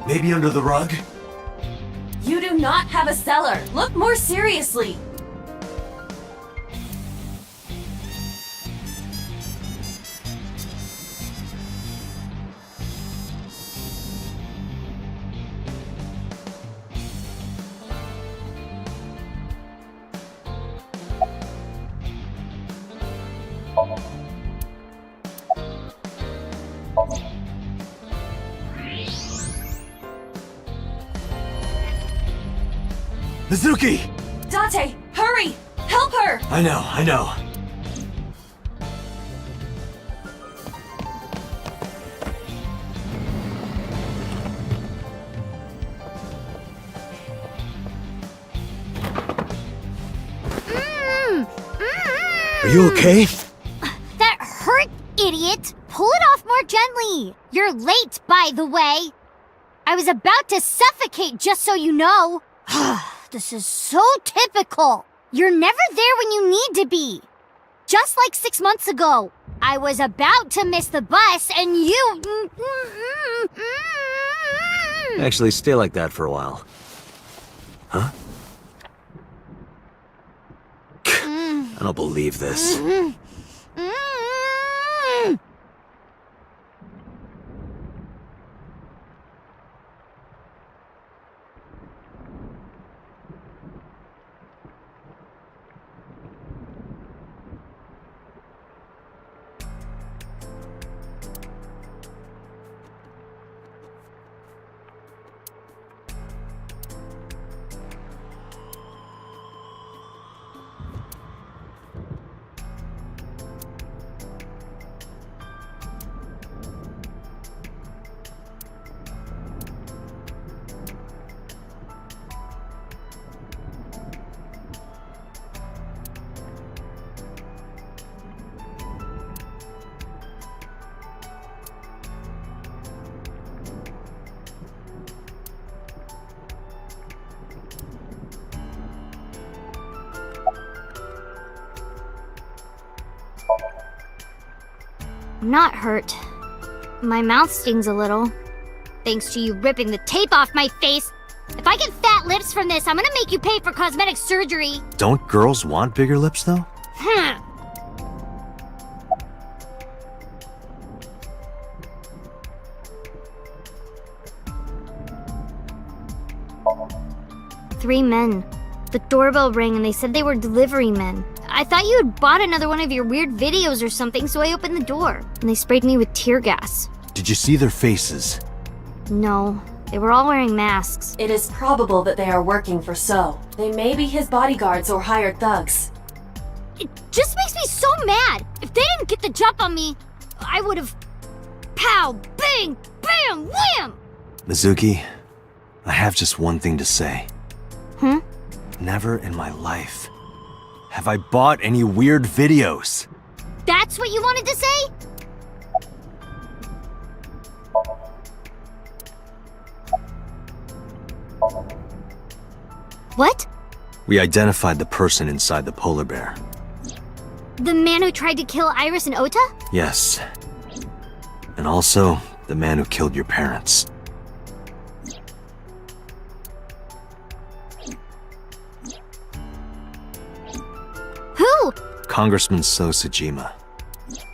[SPEAKER 4] Maybe under the rug?
[SPEAKER 12] You do not have a cellar. Look more seriously.
[SPEAKER 4] Mizuki!
[SPEAKER 12] Date, hurry! Help her!
[SPEAKER 4] I know. Are you okay?
[SPEAKER 8] That hurt, idiot! Pull it off more gently! You're late, by the way! I was about to suffocate, just so you know! This is so typical! You're never there when you need to be! Just like 6 months ago, I was about to miss the bus and you...
[SPEAKER 4] Actually, stay like that for a while. Huh? I don't believe this.
[SPEAKER 8] Not hurt. My mouth stings a little. Thanks to you ripping the tape off my face. If I get fat lips from this, I'm gonna make you pay for cosmetic surgery.
[SPEAKER 4] Don't girls want bigger lips, though?
[SPEAKER 8] Hmm. Three men. The doorbell rang and they said they were delivery men. I thought you had bought another one of your weird videos or something, so I opened the door. And they sprayed me with tear gas.
[SPEAKER 4] Did you see their faces?
[SPEAKER 8] No, they were all wearing masks.
[SPEAKER 3] It is probable that they are working for So. They may be his bodyguards or hired thugs.
[SPEAKER 8] It just makes me so mad. If they didn't get the jump on me, I would have... Pow! Bang! Bam! Wham!
[SPEAKER 4] Mizuki, I have just one thing to say.
[SPEAKER 8] Hmm?
[SPEAKER 4] Never in my life have I bought any weird videos.
[SPEAKER 8] That's what you wanted to say? What?
[SPEAKER 4] We identified the person inside the polar bear.
[SPEAKER 8] The man who tried to kill Iris and Ota?
[SPEAKER 4] Yes. And also, the man who killed your parents.
[SPEAKER 8] Who?
[SPEAKER 4] Congressman So Sajima.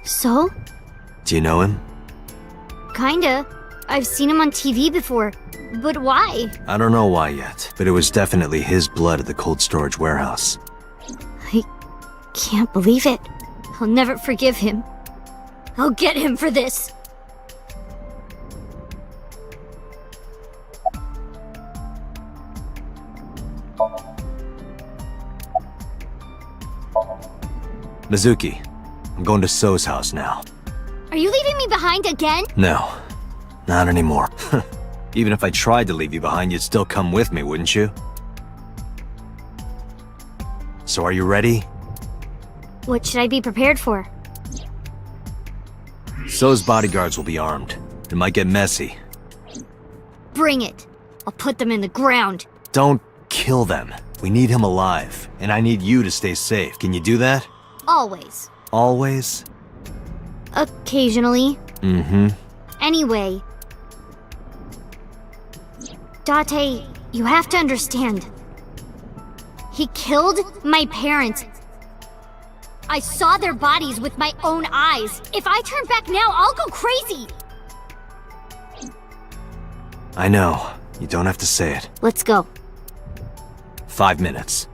[SPEAKER 8] So?
[SPEAKER 4] Do you know him?
[SPEAKER 8] Kinda. I've seen him on TV before. But why?
[SPEAKER 4] I don't know why yet, but it was definitely his blood at the cold storage warehouse.
[SPEAKER 8] I can't believe it. I'll never forgive him. I'll get him for this.
[SPEAKER 4] Mizuki, I'm going to So's house now.
[SPEAKER 8] Are you leaving me behind again?
[SPEAKER 4] No, not anymore. Even if I tried to leave you behind, you'd still come with me, wouldn't you? So are you ready?
[SPEAKER 8] What should I be prepared for?
[SPEAKER 4] So's bodyguards will be armed. It might get messy.
[SPEAKER 8] Bring it. I'll put them in the ground.
[SPEAKER 4] Don't kill them. We need him alive, and I need you to stay safe. Can you do that?
[SPEAKER 8] Always.
[SPEAKER 4] Always?
[SPEAKER 8] Occasionally.
[SPEAKER 4] Mm-hmm.
[SPEAKER 8] Anyway. Date, you have to understand. He killed my parents. I saw their bodies with my own eyes. If I turn back now, I'll go crazy.
[SPEAKER 4] I know. You don't have to say it.
[SPEAKER 8] Let's go.
[SPEAKER 4] 5 minutes.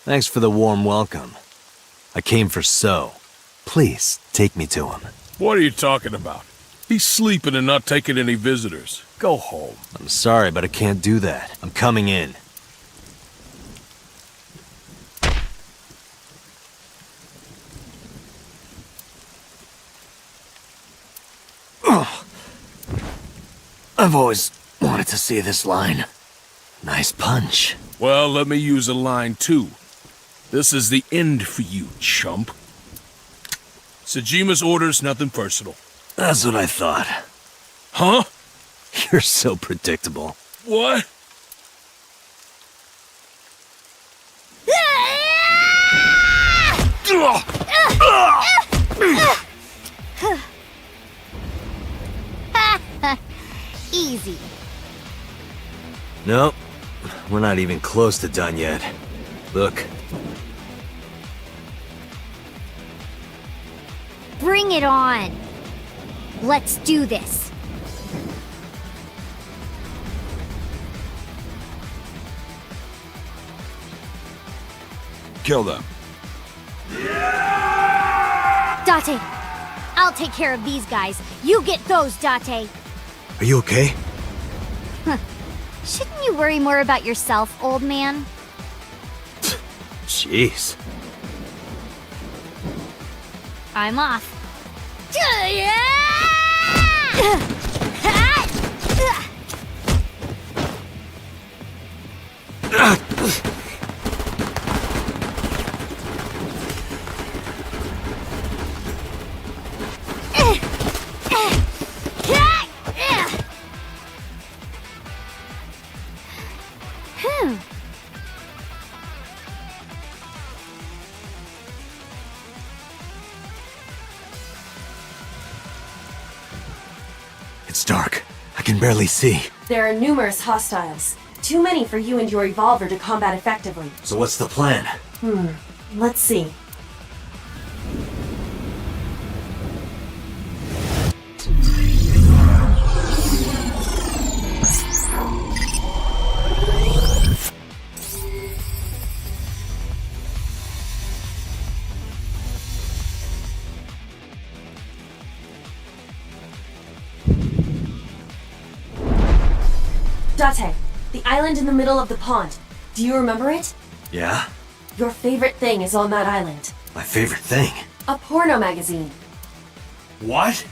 [SPEAKER 4] Thanks for the warm welcome. I came for So. Please, take me to him.
[SPEAKER 21] What are you talking about? He's sleeping and not taking any visitors. Go home.
[SPEAKER 4] I'm sorry, but I can't do that. I'm coming in. I've always wanted to see this line. Nice punch.
[SPEAKER 21] Well, let me use a line too. This is the end for you, chump. Sajima's orders, nothing personal.
[SPEAKER 4] That's what I thought.
[SPEAKER 21] Huh?
[SPEAKER 4] You're so predictable.
[SPEAKER 21] What?
[SPEAKER 8] Easy.
[SPEAKER 4] Nope. We're not even close to done yet. Look.
[SPEAKER 8] Bring it on. Let's do this.
[SPEAKER 19] Kill them.
[SPEAKER 8] Date, I'll take care of these guys. You get those, Date.
[SPEAKER 4] Are you okay?
[SPEAKER 8] Shouldn't you worry more about yourself, old man?
[SPEAKER 4] Jeez.
[SPEAKER 8] I'm off.
[SPEAKER 4] It's dark. I can barely see.
[SPEAKER 3] There are numerous hostiles. Too many for you and your evolver to combat effectively.
[SPEAKER 4] So what's the plan?
[SPEAKER 3] Let's see. Date, the island in the middle of the pond. Do you remember it?
[SPEAKER 4] Yeah?
[SPEAKER 3] Your favorite thing is on that island.
[SPEAKER 4] My favorite thing.
[SPEAKER 3] A porno magazine.
[SPEAKER 4] What?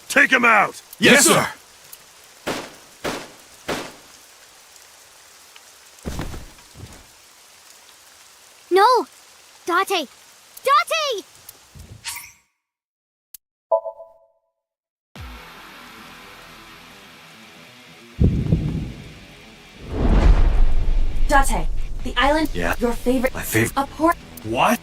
[SPEAKER 19] Take him out!
[SPEAKER 21] Yes, sir!
[SPEAKER 18] No! Date! Date!
[SPEAKER 3] Date, the island.
[SPEAKER 4] Yeah.
[SPEAKER 3] Your favorite.
[SPEAKER 4] My favorite.
[SPEAKER 3] A port.
[SPEAKER 4] What?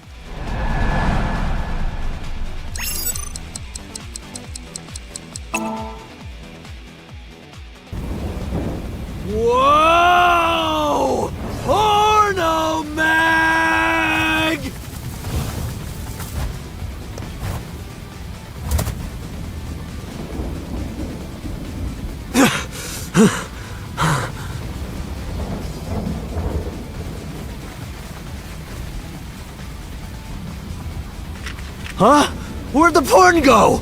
[SPEAKER 19] Whoa! Porno mag!
[SPEAKER 4] Huh? Where'd the porn go?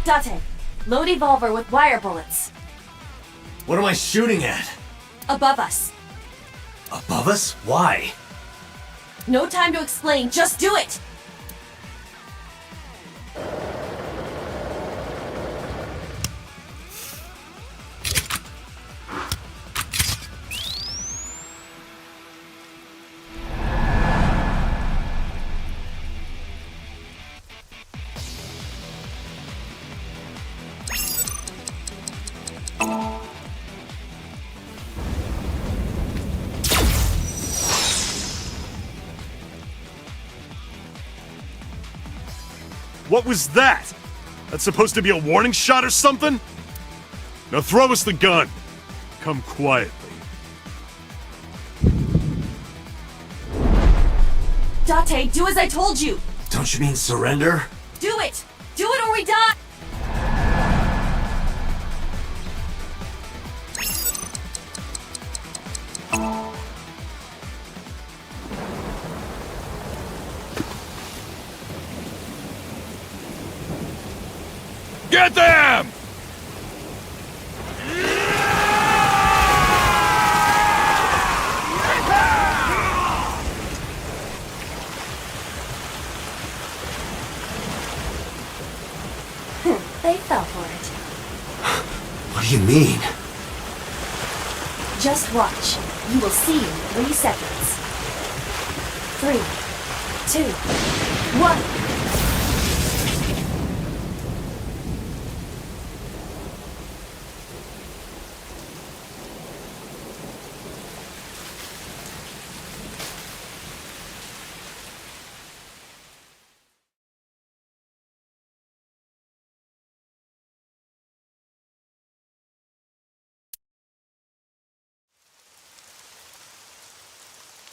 [SPEAKER 3] Date, load evolver with wire bullets.
[SPEAKER 4] What am I shooting at?
[SPEAKER 3] Above us.
[SPEAKER 4] Above us? Why?
[SPEAKER 3] No time to explain, just do it!
[SPEAKER 1] What was that? That's supposed to be a warning shot or something? Now throw us the gun. Come quietly.
[SPEAKER 3] Date, do as I told you!
[SPEAKER 4] Don't you mean surrender?
[SPEAKER 3] Do it! Do it or we die!
[SPEAKER 21] Get them!
[SPEAKER 3] They fell for it.
[SPEAKER 4] What do you mean?
[SPEAKER 3] Just watch. You will see in 3 seconds. 3, 2, 1.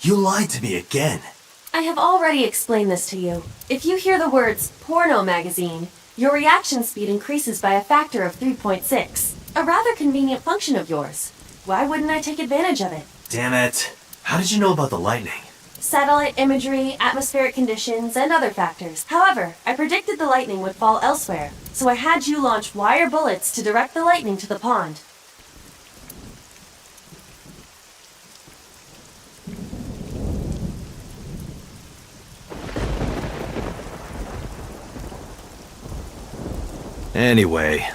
[SPEAKER 4] You lied to me again.
[SPEAKER 3] I have already explained this to you. If you hear the words porno magazine, your reaction speed increases by a factor of 3.6. A rather convenient function of yours. Why wouldn't I take advantage of it?
[SPEAKER 4] Damn it. How did you know about the lightning?
[SPEAKER 3] satellite imagery, atmospheric conditions, and other factors. However, I predicted the lightning would fall elsewhere, so I had you launch wire bullets to direct the lightning to the pond.
[SPEAKER 4] Anyway,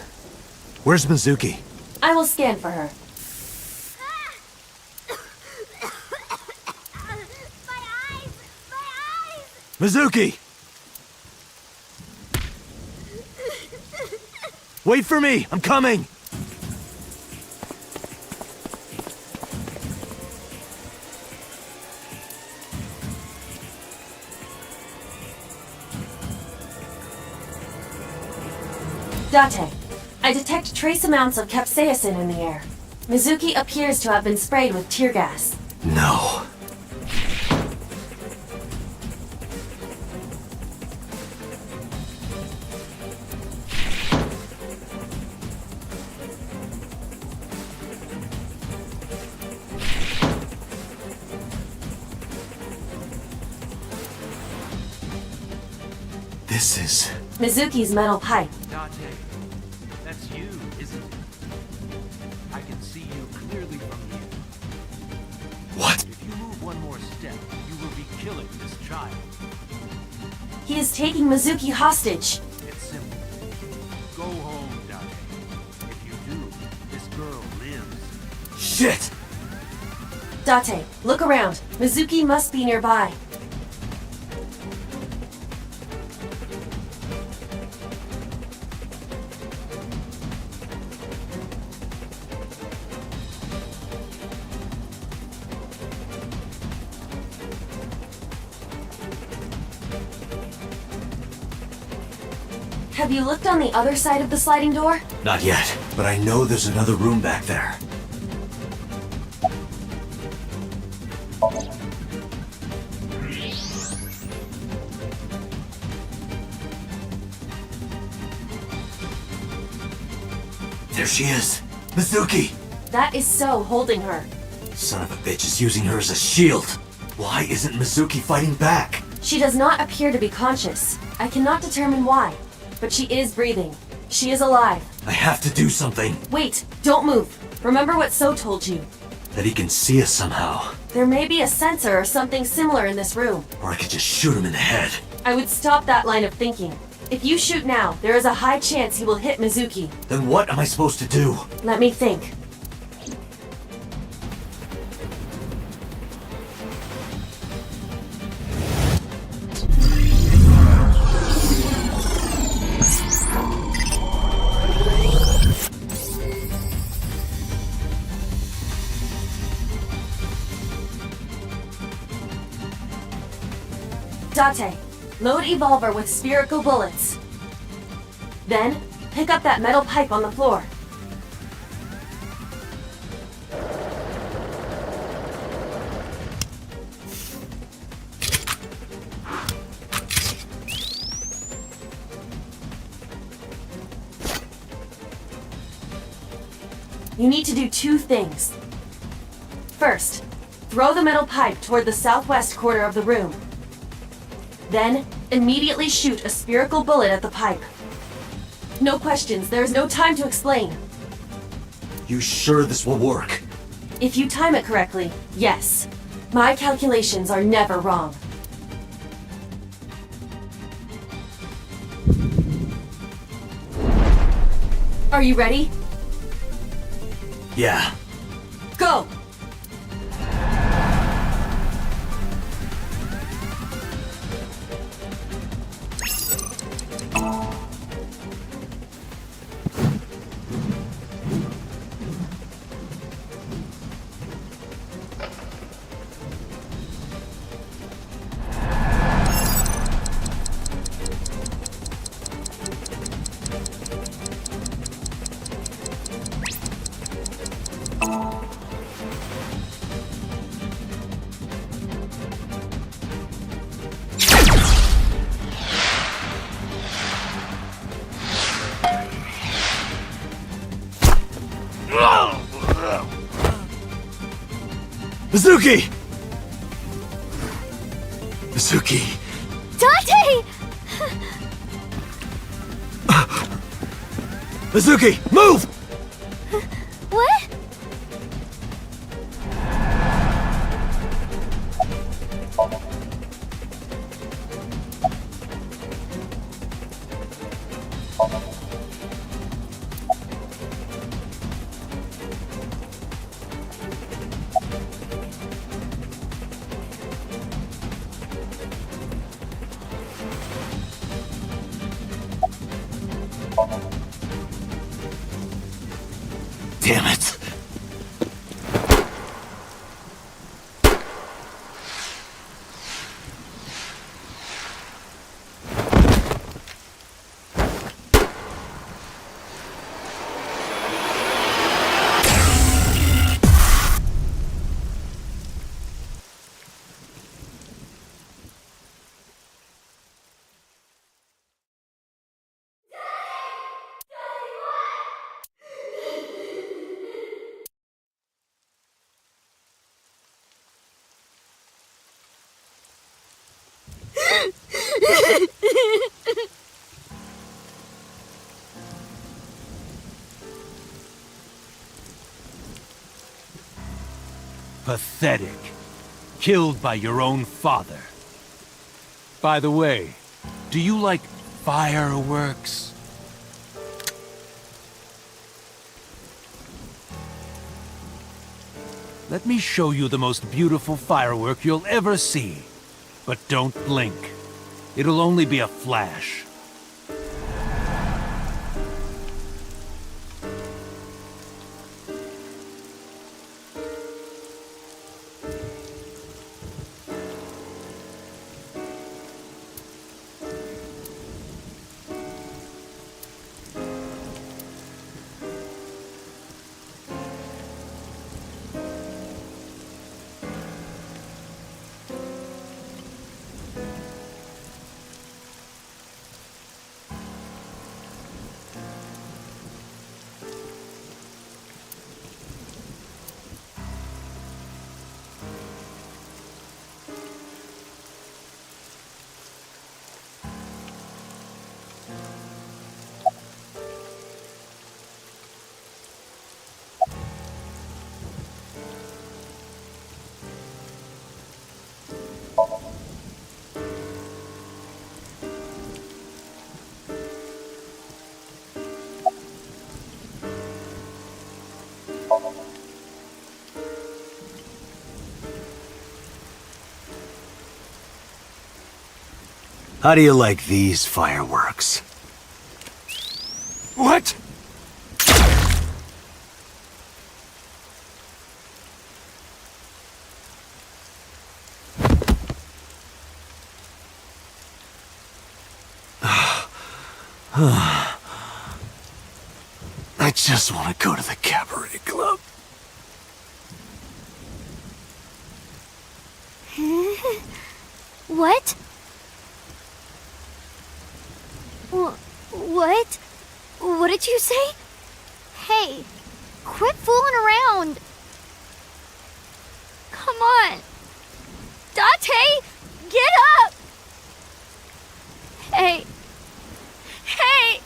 [SPEAKER 4] where's Mizuki?
[SPEAKER 3] I will scan for her.
[SPEAKER 4] Mizuki! Wait for me! I'm coming!
[SPEAKER 3] Date, I detect trace amounts of capsaicin in the air. Mizuki appears to have been sprayed with tear gas.
[SPEAKER 4] No. This is...
[SPEAKER 3] Mizuki's metal pipe.
[SPEAKER 7] Date, that's you, isn't it? I can see you clearly from here.
[SPEAKER 4] What?
[SPEAKER 7] If you move one more step, you will be killing this child.
[SPEAKER 3] He is taking Mizuki hostage.
[SPEAKER 7] It's simple. Go home, Date. If you do, this girl lives.
[SPEAKER 4] Shit!
[SPEAKER 3] Date, look around. Mizuki must be nearby. Have you looked on the other side of the sliding door?
[SPEAKER 4] Not yet, but I know there's another room back there. There she is! Mizuki!
[SPEAKER 3] That is So holding her.
[SPEAKER 4] Son of a bitch is using her as a shield! Why isn't Mizuki fighting back?
[SPEAKER 3] She does not appear to be conscious. I cannot determine why, but she is breathing. She is alive.
[SPEAKER 4] I have to do something.
[SPEAKER 3] Wait, don't move. Remember what So told you.
[SPEAKER 4] That he can see us somehow.
[SPEAKER 3] There may be a sensor or something similar in this room.
[SPEAKER 4] Or I could just shoot him in the head.
[SPEAKER 3] I would stop that line of thinking. If you shoot now, there is a high chance he will hit Mizuki.
[SPEAKER 4] Then what am I supposed to do?
[SPEAKER 3] Let me think. Date, load Evolver with spherical bullets. Then, pick up that metal pipe on the floor. You need to do two things. First, throw the metal pipe toward the southwest corner of the room. Then, immediately shoot a spherical bullet at the pipe. No questions, there is no time to explain.
[SPEAKER 4] You sure this will work?
[SPEAKER 3] If you time it correctly, yes. My calculations are never wrong. Are you ready?
[SPEAKER 4] Yeah.
[SPEAKER 3] Go!
[SPEAKER 4] Mizuki! Mizuki!
[SPEAKER 18] Date!
[SPEAKER 4] Mizuki, move!
[SPEAKER 18] What?
[SPEAKER 4] Damn it.
[SPEAKER 7] Pathetic. Killed by your own father. By the way, do you like fireworks? Let me show you the most beautiful firework you'll ever see. But don't blink. It'll only be a flash.
[SPEAKER 4] How do you like these fireworks?
[SPEAKER 7] What?
[SPEAKER 4] I just want to go to the cabaret club.
[SPEAKER 18] What? What? What did you say? Hey, quit fooling around. Come on. Date, get up. Hey. Hey.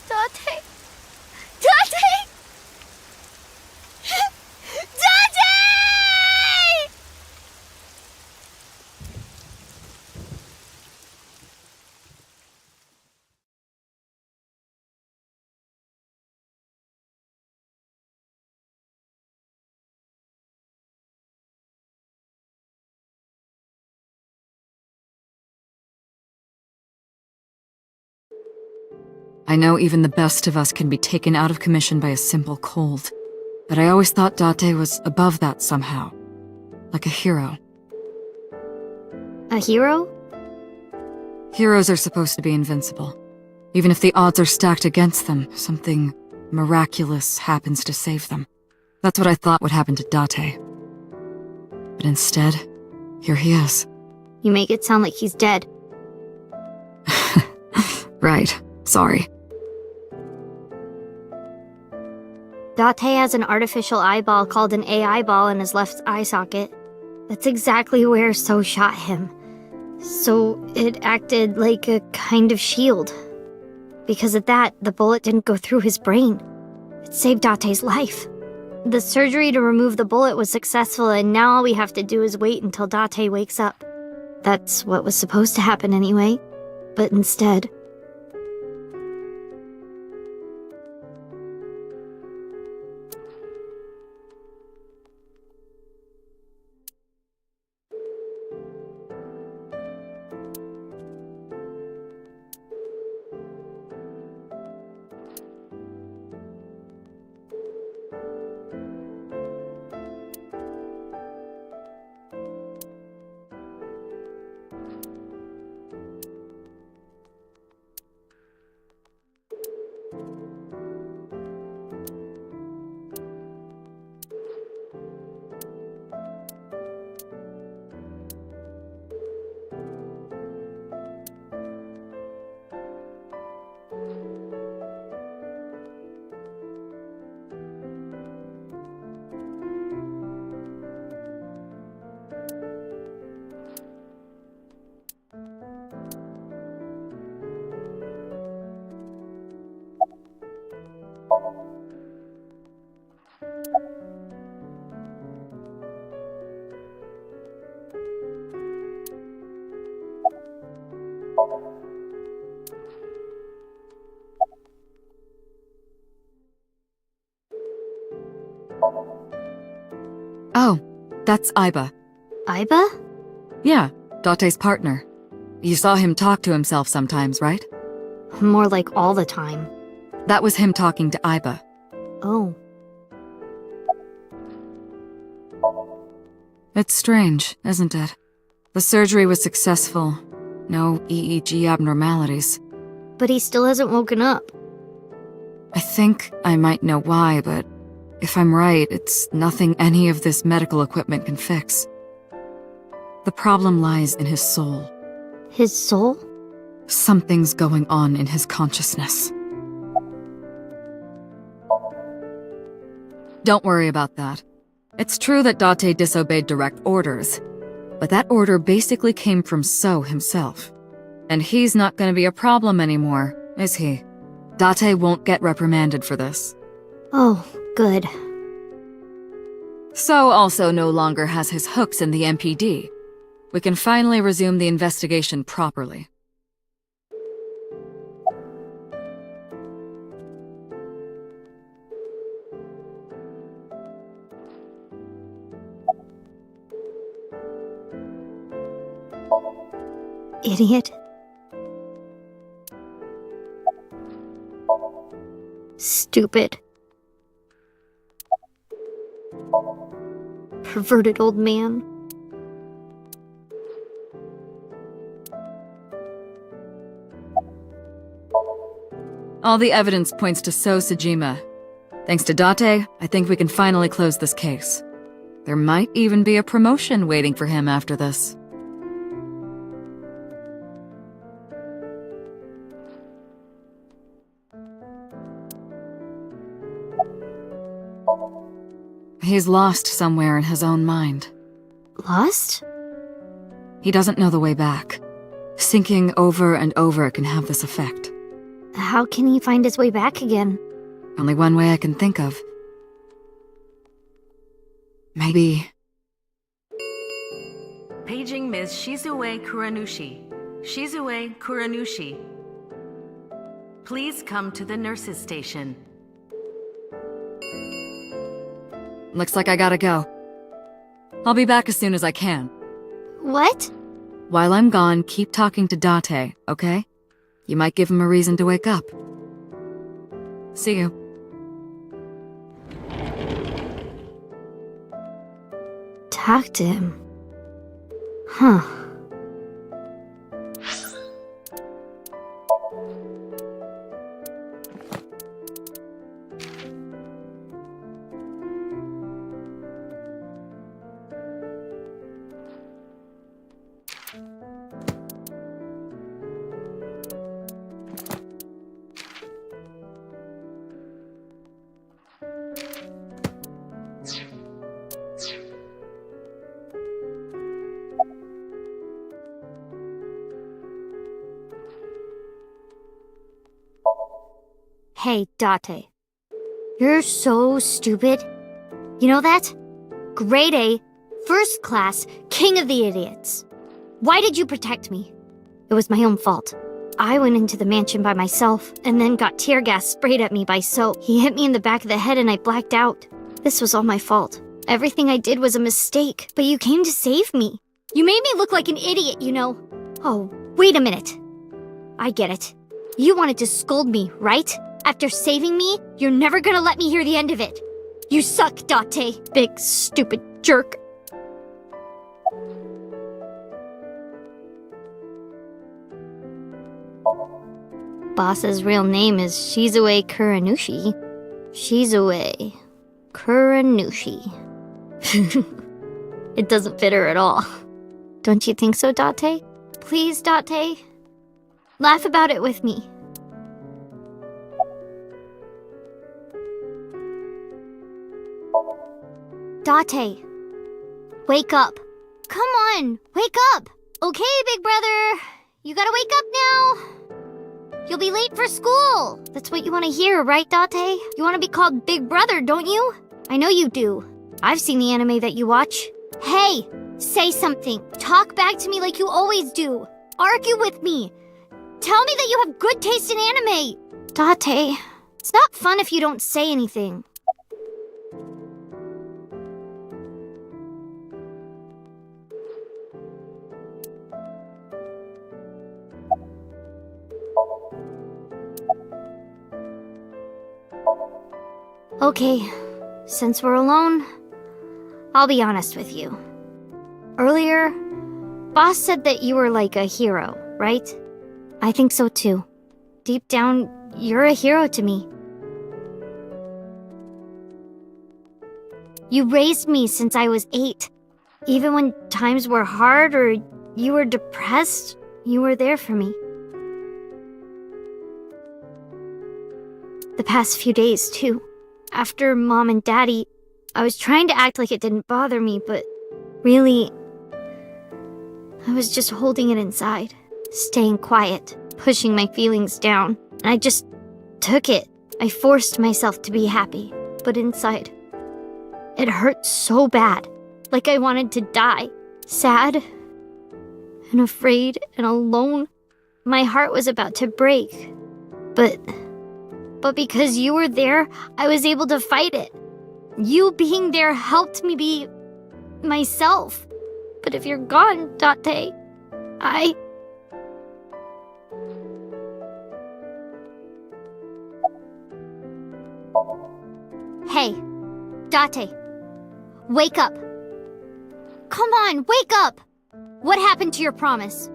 [SPEAKER 18] Date. Date. Date!
[SPEAKER 14] I know even the best of us can be taken out of commission by a simple cold, but I always thought Date was above that somehow. Like a hero.
[SPEAKER 8] A hero?
[SPEAKER 14] Heroes are supposed to be invincible. Even if the odds are stacked against them, something miraculous happens to save them. That's what I thought would happen to Date. But instead, here he is.
[SPEAKER 8] You make it sound like he's dead.
[SPEAKER 14] Right. Sorry.
[SPEAKER 8] Date has an artificial eyeball called an AI ball in his left eye socket. That's exactly where So shot him. So it acted like a kind of shield. Because of that, the bullet didn't go through his brain. It saved Date's life. The surgery to remove the bullet was successful, and now all we have to do is wait until Date wakes up. That's what was supposed to happen anyway. But instead...
[SPEAKER 14] Oh, that's Aiba.
[SPEAKER 8] Aiba?
[SPEAKER 14] Yeah, Date's partner. You saw him talk to himself sometimes, right?
[SPEAKER 8] More like all the time.
[SPEAKER 14] That was him talking to Aiba.
[SPEAKER 8] Oh.
[SPEAKER 14] It's strange, isn't it? The surgery was successful. No EEG abnormalities.
[SPEAKER 8] But he still hasn't woken up.
[SPEAKER 14] I think I might know why, but if I'm right, it's nothing any of this medical equipment can fix. The problem lies in his soul.
[SPEAKER 8] His soul?
[SPEAKER 14] Something's going on in his consciousness. Don't worry about that. It's true that Date disobeyed direct orders, but that order basically came from So himself. And he's not gonna be a problem anymore, is he? Date won't get reprimanded for this.
[SPEAKER 8] Oh, good.
[SPEAKER 14] So also no longer has his hooks in the MPD. We can finally resume the investigation properly.
[SPEAKER 8] Idiot. Stupid. Perverted old man.
[SPEAKER 14] All the evidence points to So Sejima. Thanks to Date, I think we can finally close this case. There might even be a promotion waiting for him after this. He's lost somewhere in his own mind.
[SPEAKER 8] Lost?
[SPEAKER 14] He doesn't know the way back. Thinking over and over can have this effect.
[SPEAKER 8] How can he find his way back again?
[SPEAKER 14] Only one way I can think of. Maybe...
[SPEAKER 5] Paging Ms. Shizue Kuranushi. Shizue Kuranushi. Please come to the nurses' station.
[SPEAKER 14] Looks like I gotta go. I'll be back as soon as I can.
[SPEAKER 8] What?
[SPEAKER 14] While I'm gone, keep talking to Date, okay? You might give him a reason to wake up. See you.
[SPEAKER 8] Talk to him. Huh. Hey, Date. You're so stupid. You know that? Grade A, first class, king of the idiots. Why did you protect me? It was my own fault. I went into the mansion by myself, and then got tear gas sprayed at me by Soap. He hit me in the back of the head and I blacked out. This was all my fault. Everything I did was a mistake, but you came to save me. You made me look like an idiot, you know. Oh, wait a minute. I get it. You wanted to scold me, right? After saving me, you're never gonna let me hear the end of it. You suck, Date. Big, stupid jerk. Boss's real name is Shizue Kuranushi. Shizue Kuranushi. It doesn't fit her at all. Don't you think so, Date? Please, Date? Laugh about it with me. Date, wake up. Come on, wake up. Okay, big brother. You gotta wake up now. You'll be late for school. That's what you want to hear, right, Date? You want to be called Big Brother, don't you? I know you do. I've seen the anime that you watch. Hey, say something. Talk back to me like you always do. Argue with me. Tell me that you have good taste in anime. Date, it's not fun if you don't say anything. Okay, since we're alone, I'll be honest with you. Earlier, Boss said that you were like a hero, right? I think so too. Deep down, you're a hero to me. You raised me since I was 8. Even when times were hard or you were depressed, you were there for me. The past few days, too. After Mom and Daddy, I was trying to act like it didn't bother me, but really, I was just holding it inside, staying quiet, pushing my feelings down, and I just took it. I forced myself to be happy, but inside, it hurt so bad, like I wanted to die. Sad and afraid and alone. My heart was about to break, but because you were there, I was able to fight it. You being there helped me be myself. But if you're gone, Date, Hey, Date, wake up. Come on, wake up! What happened to your promise?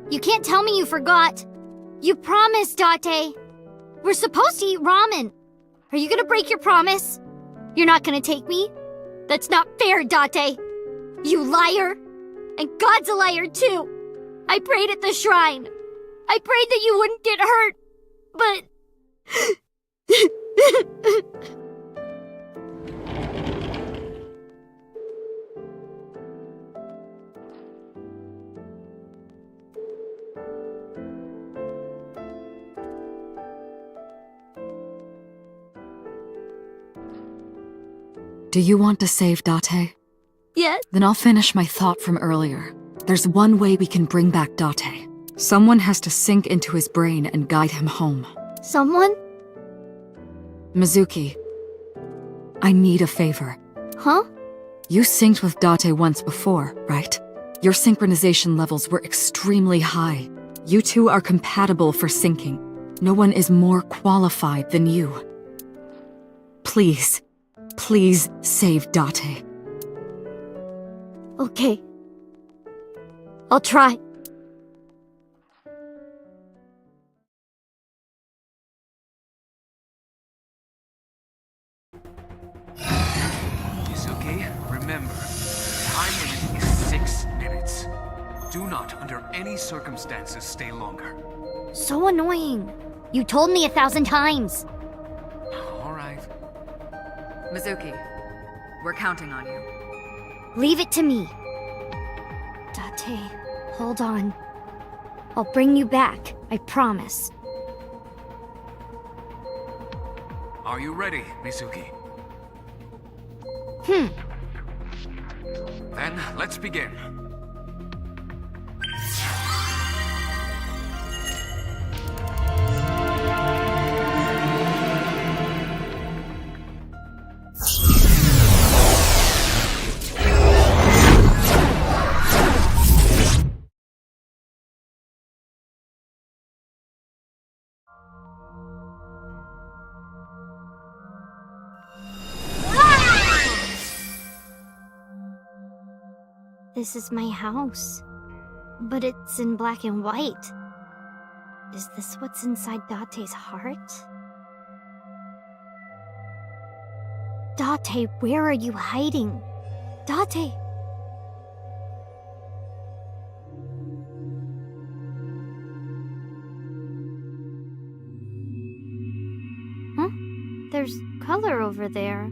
[SPEAKER 8] You can't tell me you forgot. You promised, Date. We're supposed to eat ramen. Are you gonna break your promise? You're not gonna take me? That's not fair, Date. You liar. And God's a liar, too. I prayed at the shrine. I prayed that you wouldn't get hurt. But...
[SPEAKER 14] Do you want to save Date?
[SPEAKER 8] Yes.
[SPEAKER 14] Then I'll finish my thought from earlier. There's one way we can bring back Date. Someone has to sink into his brain and guide him home.
[SPEAKER 8] Someone?
[SPEAKER 14] Mizuki, I need a favor.
[SPEAKER 8] Huh?
[SPEAKER 14] You synced with Date once before, right? Your synchronization levels were extremely high. You two are compatible for syncing. No one is more qualified than you. Please, please save Date.
[SPEAKER 8] Okay. I'll try.
[SPEAKER 2] Mizuki, remember, time limit is 6 minutes. Do not, under any circumstances, stay longer.
[SPEAKER 8] So annoying. You told me 1,000 times.
[SPEAKER 2] All right.
[SPEAKER 13] Mizuki, we're counting on you.
[SPEAKER 8] Leave it to me. Date, hold on. I'll bring you back, I promise.
[SPEAKER 2] Are you ready, Mizuki? Then, let's begin.
[SPEAKER 8] This is my house. But it's in black and white. Is this what's inside Date's heart? Date, where are you hiding? Date! Huh? There's color over there.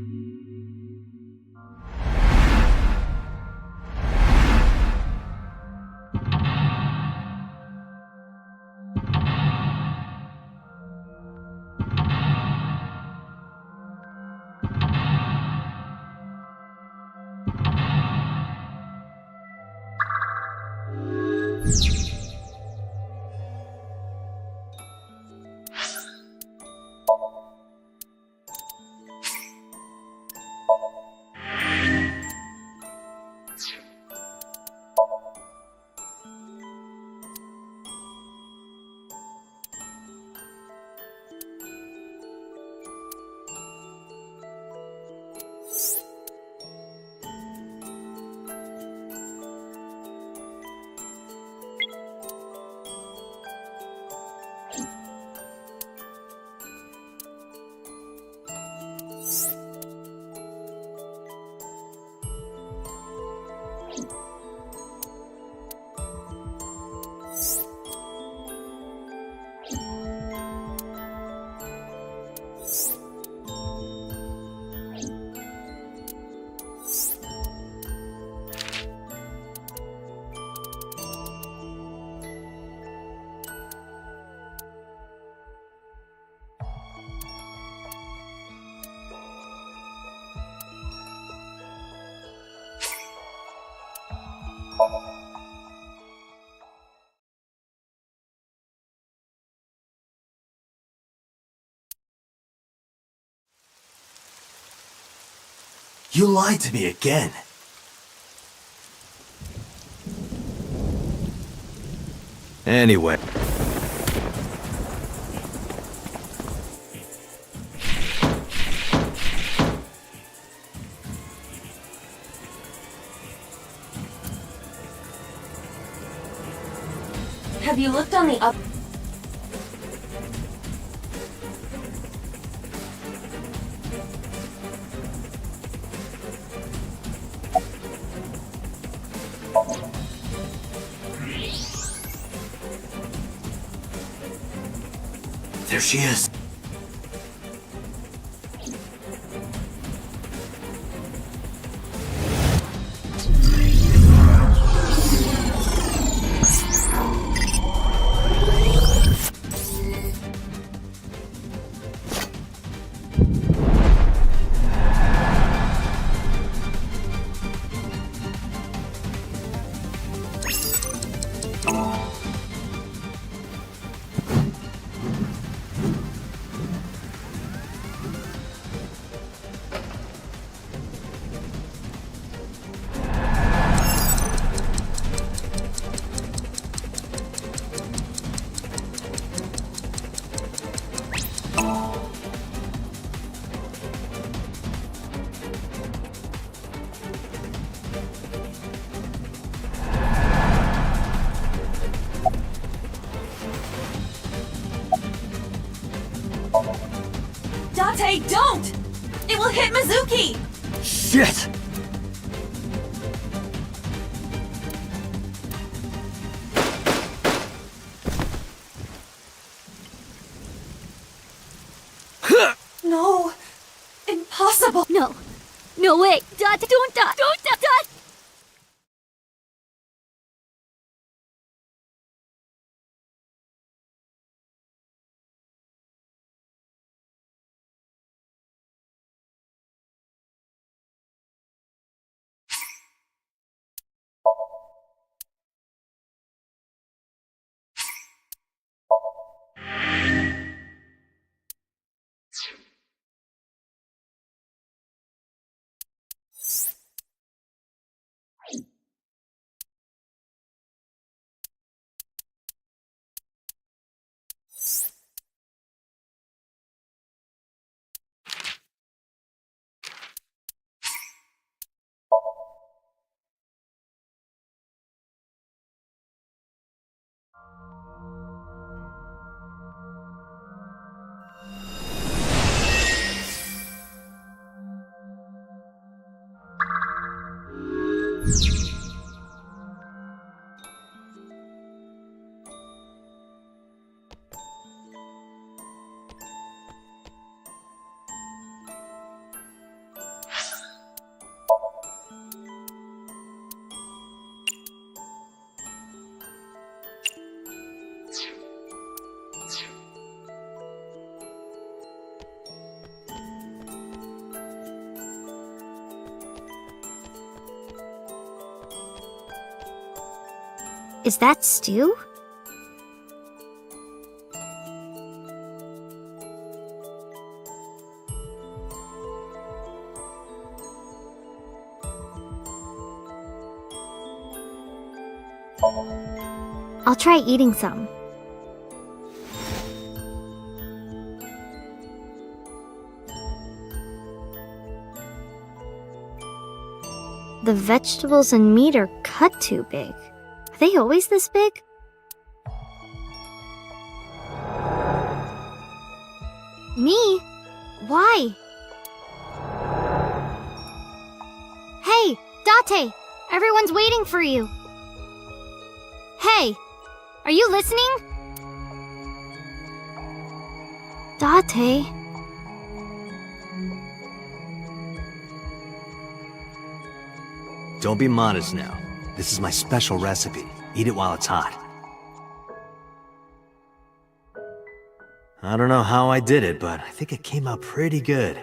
[SPEAKER 4] You lied to me again. Anyway.
[SPEAKER 12] Have you looked on the up?
[SPEAKER 4] There she is.
[SPEAKER 12] Date, don't! It will hit Mizuki!
[SPEAKER 4] Shit!
[SPEAKER 12] No! Impossible!
[SPEAKER 8] No. No way! Date, don't die! Don't die! Is that stew? I'll try eating some. The vegetables and meat are cut too big. Are they always this big? Me? Why? Hey, Date! Everyone's waiting for you. Hey, are you listening? Date?
[SPEAKER 4] Don't be modest now. This is my special recipe. Eat it while it's hot. I don't know how I did it, but I think it came out pretty good.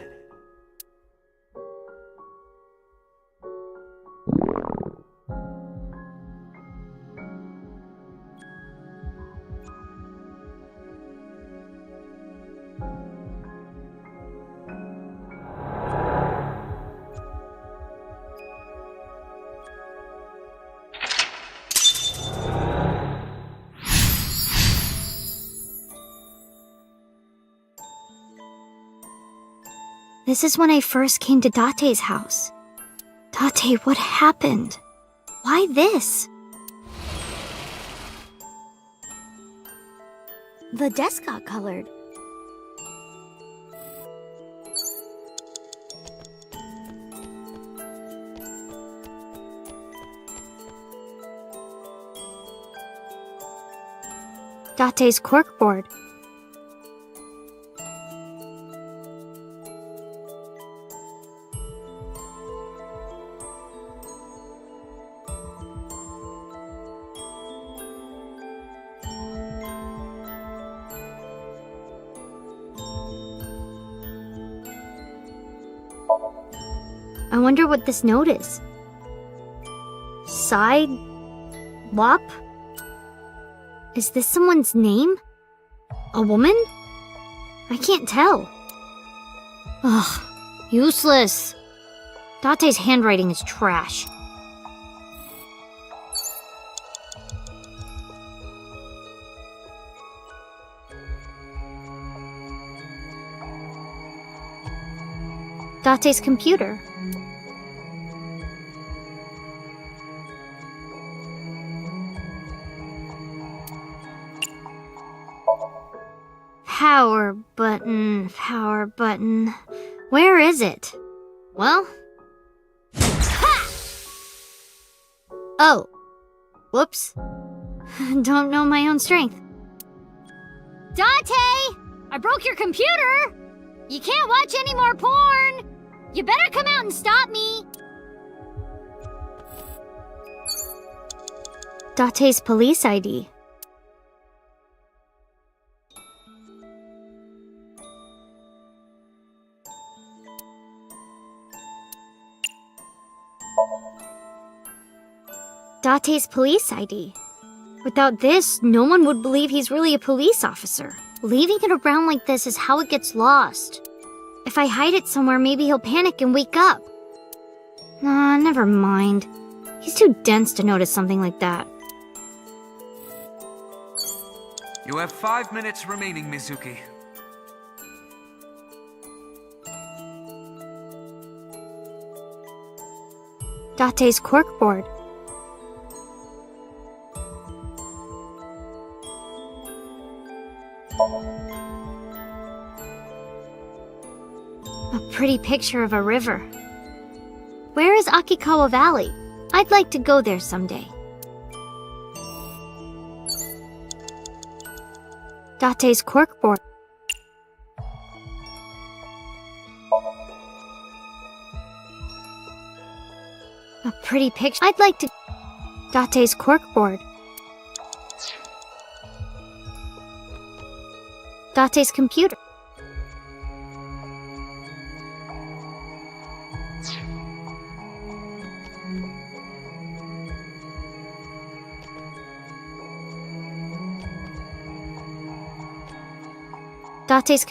[SPEAKER 8] This is when I first came to Date's house. Date, what happened? Why this? The desk got colored. Date's corkboard. I wonder what this note is. Side Lop? Is this someone's name? A woman? I can't tell. Ugh, useless. Date's handwriting is trash. Date's computer. Power button, power button. Where is it? Well... Ha! Oh. Whoops. Don't know my own strength. Date! I broke your computer! You can't watch any more porn! You better come out and stop me! Date's police ID. Date's police ID. Without this, no one would believe he's really a police officer. Leaving it around like this is how it gets lost. If I hide it somewhere, maybe he'll panic and wake up. Nah, never mind. He's too dense to notice something like that.
[SPEAKER 2] You have 5 minutes remaining, Mizuki.
[SPEAKER 8] Date's corkboard. A pretty picture of a river. Where is Akikawa Valley? I'd like to go there someday. Date's corkboard. A pretty picture. I'd like to... Date's corkboard. Date's computer. Date's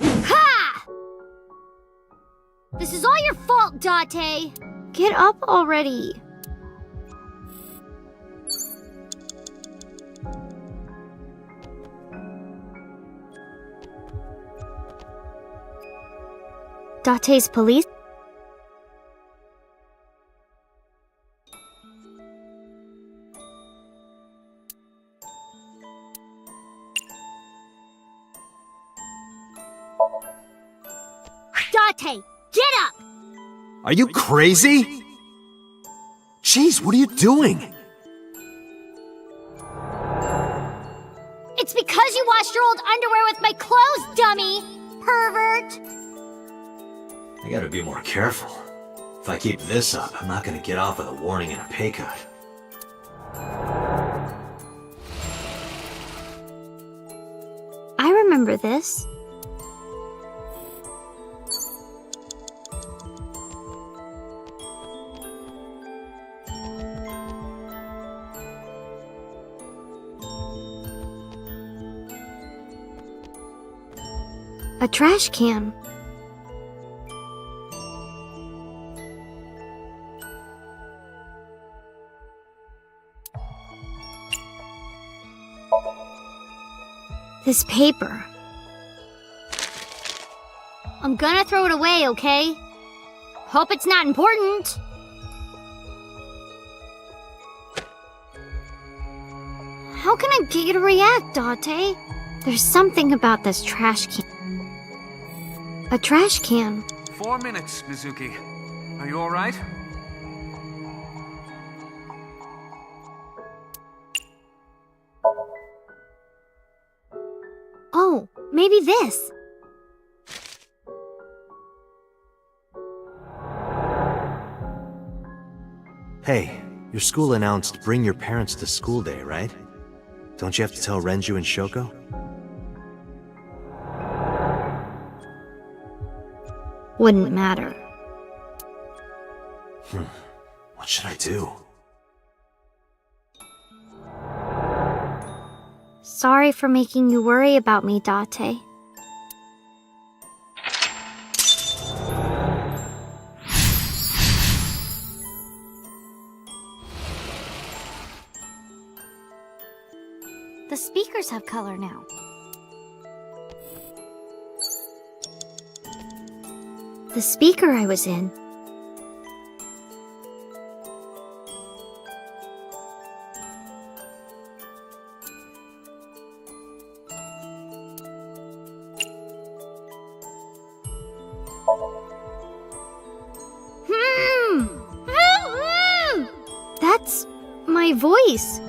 [SPEAKER 18] Ha! This is all your fault, Date.
[SPEAKER 8] Get up already. Date's police?
[SPEAKER 18] Date, get up!
[SPEAKER 4] Are you crazy? Jeez, what are you doing?
[SPEAKER 18] It's because you washed your old underwear with my clothes, dummy! Pervert!
[SPEAKER 4] I gotta be more careful. If I keep this up, I'm not gonna get off with a warning and a pay cut.
[SPEAKER 8] I remember this. A trash can. This paper.
[SPEAKER 18] I'm gonna throw it away, okay? Hope it's not important.
[SPEAKER 8] How can I get you to react, Date? There's something about this trash can. A trash can.
[SPEAKER 2] 4 minutes, Mizuki. Are you alright?
[SPEAKER 8] Oh, maybe this.
[SPEAKER 4] Hey, your school announced bring your parents to school day, right? Don't you have to tell Renju and Shoko?
[SPEAKER 8] Wouldn't matter.
[SPEAKER 4] What should I do?
[SPEAKER 8] Sorry for making you worry about me, Date. The speakers have color now. The speaker I was in. That's my voice.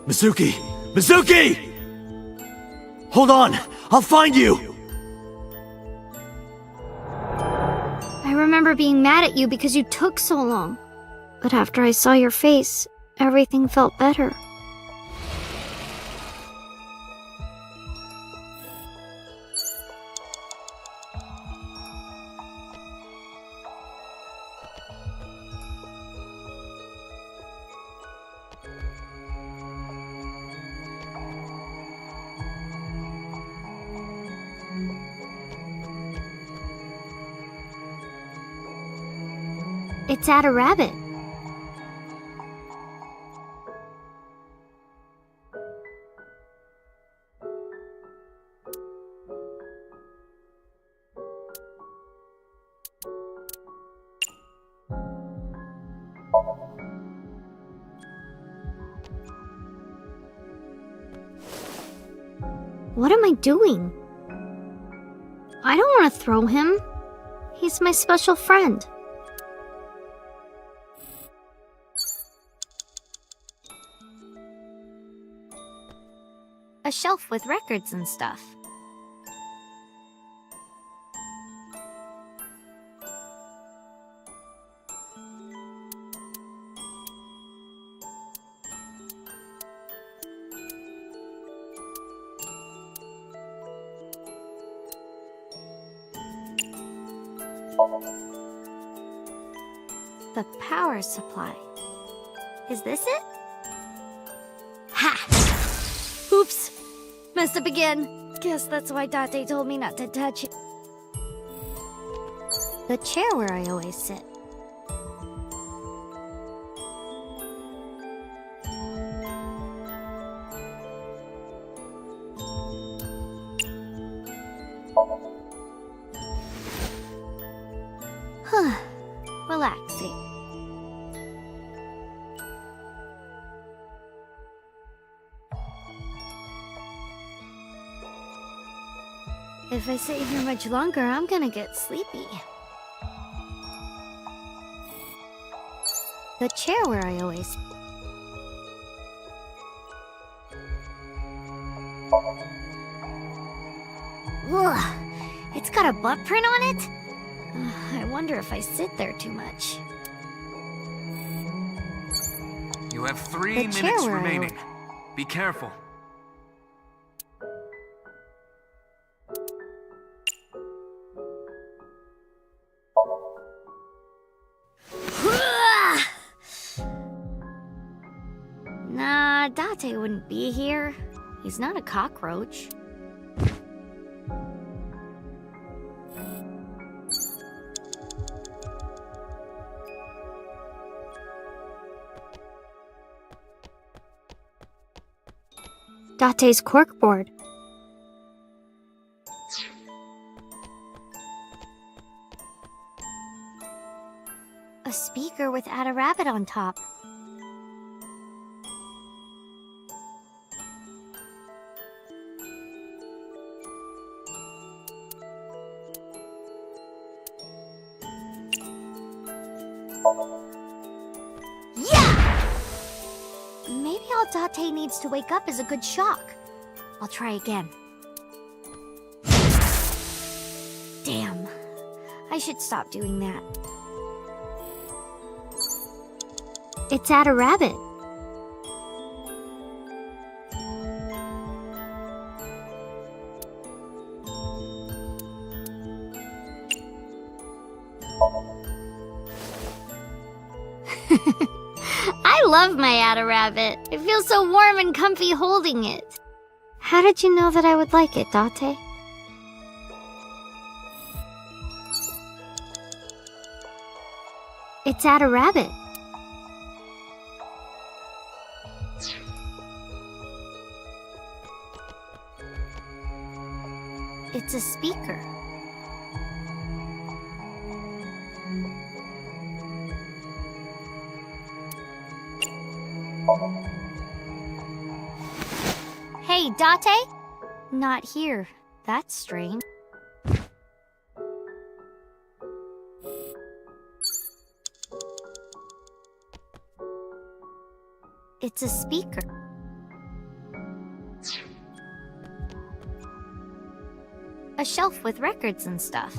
[SPEAKER 4] Mizuki! Mizuki! Hold on! I'll find you!
[SPEAKER 8] I remember being mad at you because you took so long. But after I saw your face, everything felt better. It's at a rabbit. What am I doing? I don't want to throw him. He's my special friend. A shelf with records and stuff. The power supply. Is this it? Ha! Oops! Messed up again. Guess that's why Date told me not to touch it. The chair where I always sit. Relaxing. If I sit here much longer, I'm gonna get sleepy. The chair where I always... Ugh, it's got a butt print on it? I wonder if I sit there too much.
[SPEAKER 2] You have 3
[SPEAKER 8] The chair
[SPEAKER 2] minutes
[SPEAKER 8] where I
[SPEAKER 2] remaining. Be careful.
[SPEAKER 8] Nah, Date wouldn't be here. He's not a cockroach. Date's corkboard. A speaker with Add a Rabbit on top. Maybe all Date needs to wake up is a good shock. I'll try again. Damn. I should stop doing that. It's Add a Rabbit. I love my Add a Rabbit. It feels so warm and comfy holding it. How did you know that I would like it, Date? It's Add a Rabbit. It's a speaker. Hey, Date? Not here. That's strange. It's a speaker. A shelf with records and stuff.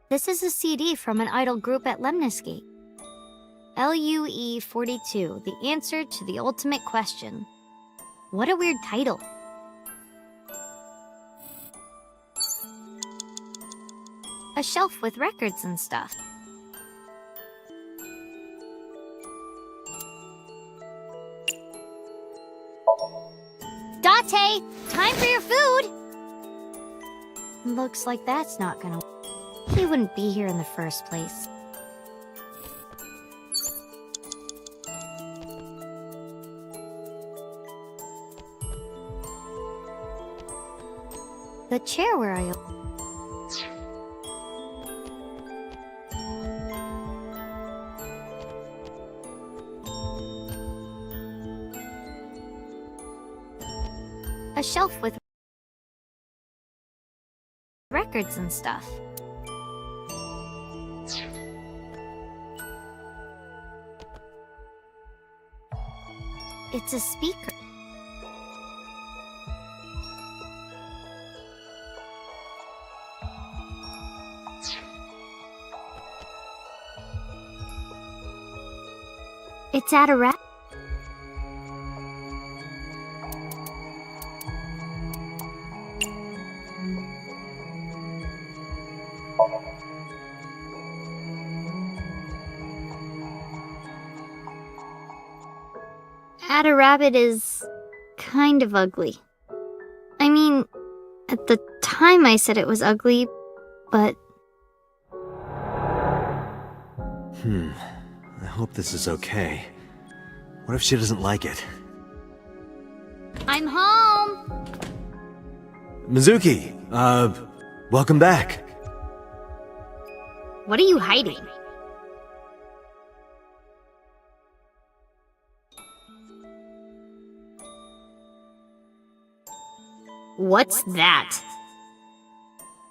[SPEAKER 8] This is a CD from an idol group at Lemniscate. LUE-42, the answer to the ultimate question. What a weird title. A shelf with records and stuff. Date! Time for your food! Looks like that's not gonna... He wouldn't be here in the first place. The chair where I... A shelf with records and stuff. It's a speaker. It's Add a Rabbit. Ada Rabbit is kind of ugly. I mean, at the time I said it was ugly, but...
[SPEAKER 4] I hope this is okay. What if she doesn't like it?
[SPEAKER 8] I'm home!
[SPEAKER 4] Mizuki, welcome back.
[SPEAKER 8] What are you hiding? What's that?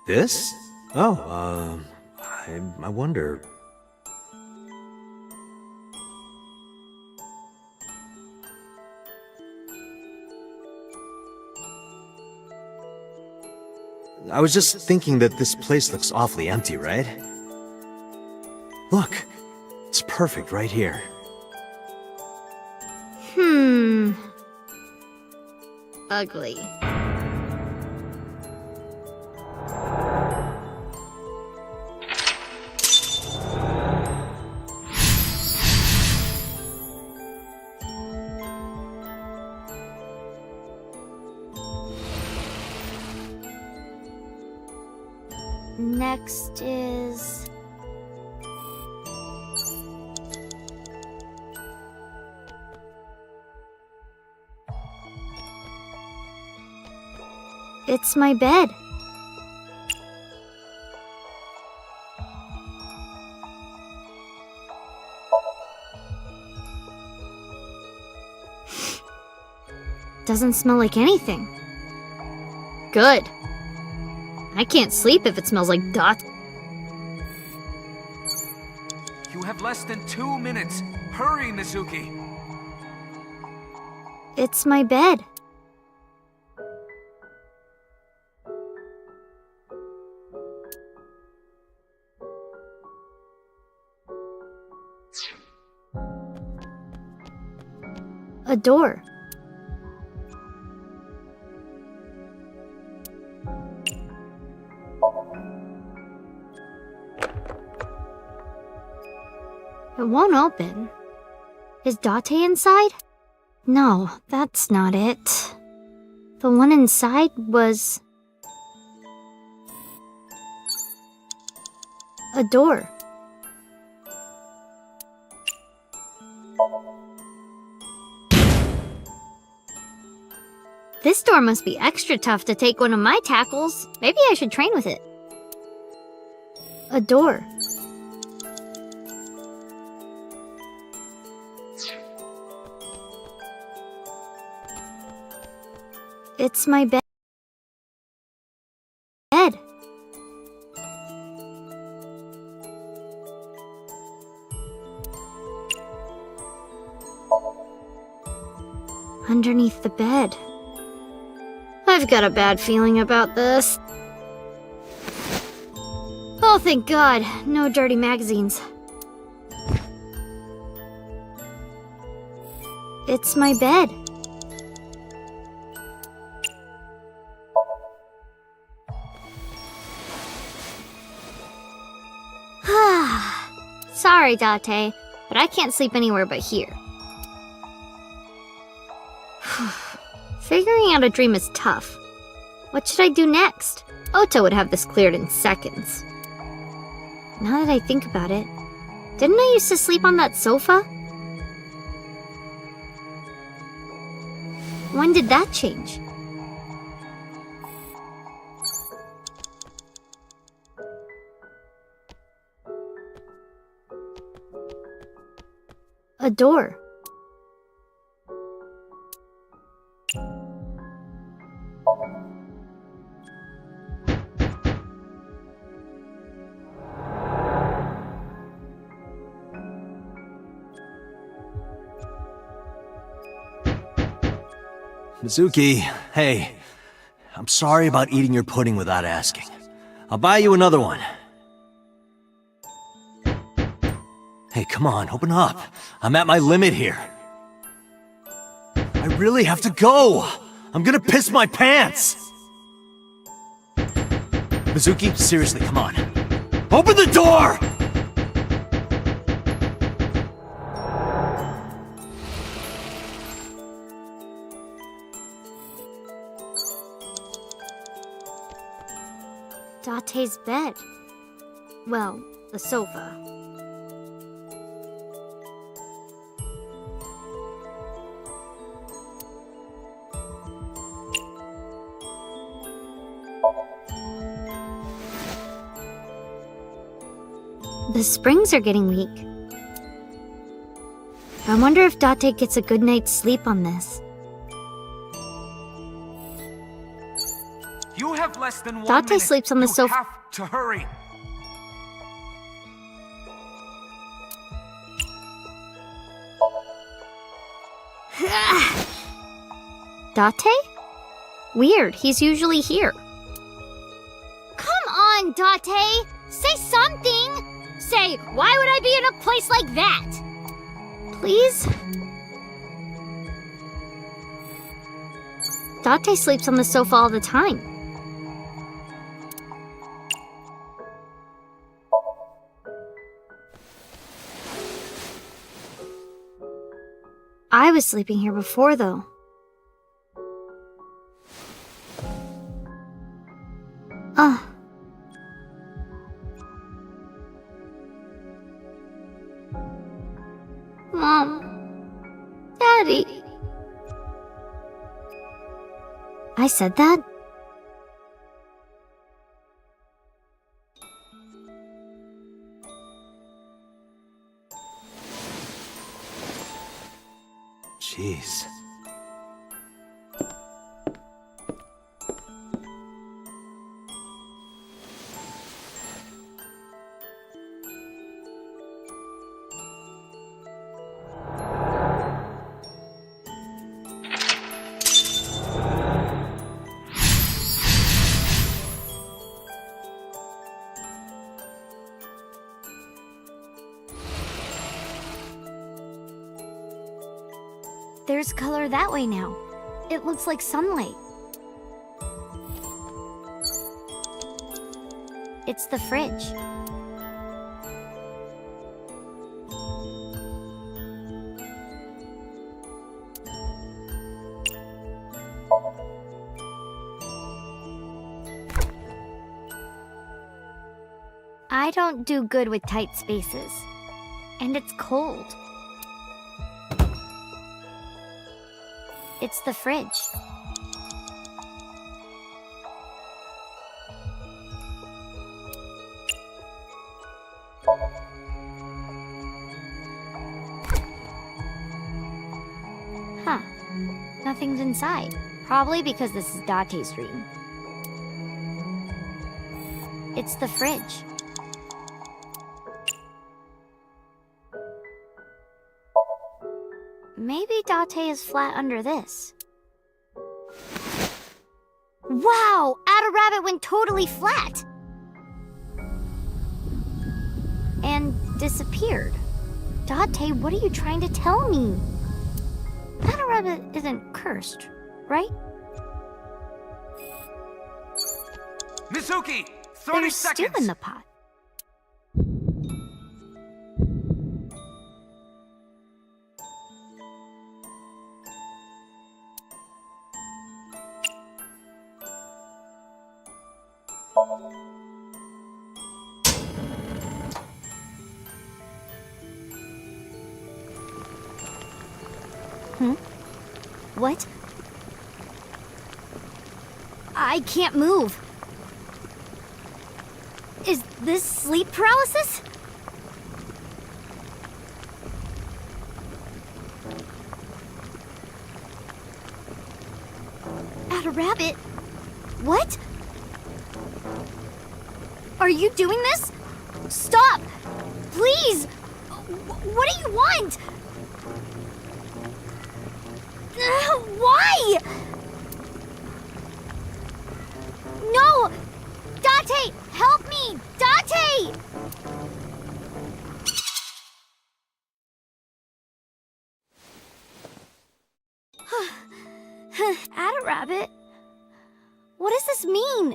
[SPEAKER 4] This? Oh, I wonder... I was just thinking that this place looks awfully empty, right? Look, it's perfect right here.
[SPEAKER 8] Ugly. Next is... It's my bed. Doesn't smell like anything. Good. I can't sleep if it smells like dot.
[SPEAKER 2] You have less than 2 minutes. Hurry, Mizuki.
[SPEAKER 8] It's my bed. A door. It won't open. Is Date inside? No, that's not it. The one inside was... a door. This door must be extra tough to take one of my tackles. Maybe I should train with it. A door. It's my bed. Underneath the bed. I've got a bad feeling about this. Oh, thank God. No dirty magazines. It's my bed. Sorry, Date, but I can't sleep anywhere but here. Figuring out a dream is tough. What should I do next? Ota would have this cleared in seconds. Now that I think about it, didn't I used to sleep on that sofa? When did that change? A door.
[SPEAKER 4] Mizuki, hey. I'm sorry about eating your pudding without asking. I'll buy you another one. Hey, come on, open up. I'm at my limit here. I really have to go. I'm gonna piss my pants. Mizuki, seriously, come on. Open the door!
[SPEAKER 8] Date's bed. Well, the sofa. The springs are getting weak. I wonder if Date gets a good night's sleep on this.
[SPEAKER 2] You have less than 1
[SPEAKER 8] Date
[SPEAKER 2] minute.
[SPEAKER 8] sleeps on the sofa.
[SPEAKER 2] You have to hurry.
[SPEAKER 8] Date? Weird, he's usually here.
[SPEAKER 18] Come on, Date! Say something! Say, why would I be in a place like that?
[SPEAKER 8] Please? Date sleeps on the sofa all the time. I was sleeping here before, though. Ugh. Mom. Daddy. I said that?
[SPEAKER 4] Jeez.
[SPEAKER 8] There's color that way now. It looks like sunlight. It's the fridge. I don't do good with tight spaces. And it's cold. It's the fridge. Huh. Nothing's inside. Probably because this is Date's dream. It's the fridge. Maybe Date is flat under this. Wow! Ada Rabbit went totally flat! And disappeared. Date, what are you trying to tell me? Ada Rabbit isn't cursed, right?
[SPEAKER 2] Mizuki! 30
[SPEAKER 8] There's
[SPEAKER 2] seconds!
[SPEAKER 8] stew in the pot. What? I can't move. Is this sleep paralysis? Ada Rabbit? What? Are you doing this? Stop! Please! What do you want? Why? No! Date! Help me! Date! Ada Rabbit? What does this mean?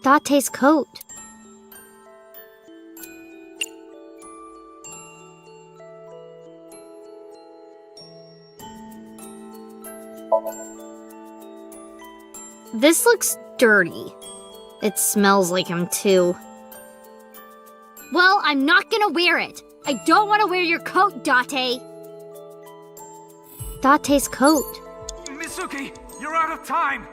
[SPEAKER 8] Date's coat. This looks dirty. It smells like him too.
[SPEAKER 18] Well, I'm not gonna wear it. I don't want to wear your coat, Date.
[SPEAKER 8] Date's coat.
[SPEAKER 15] Mizuki, you're out of time!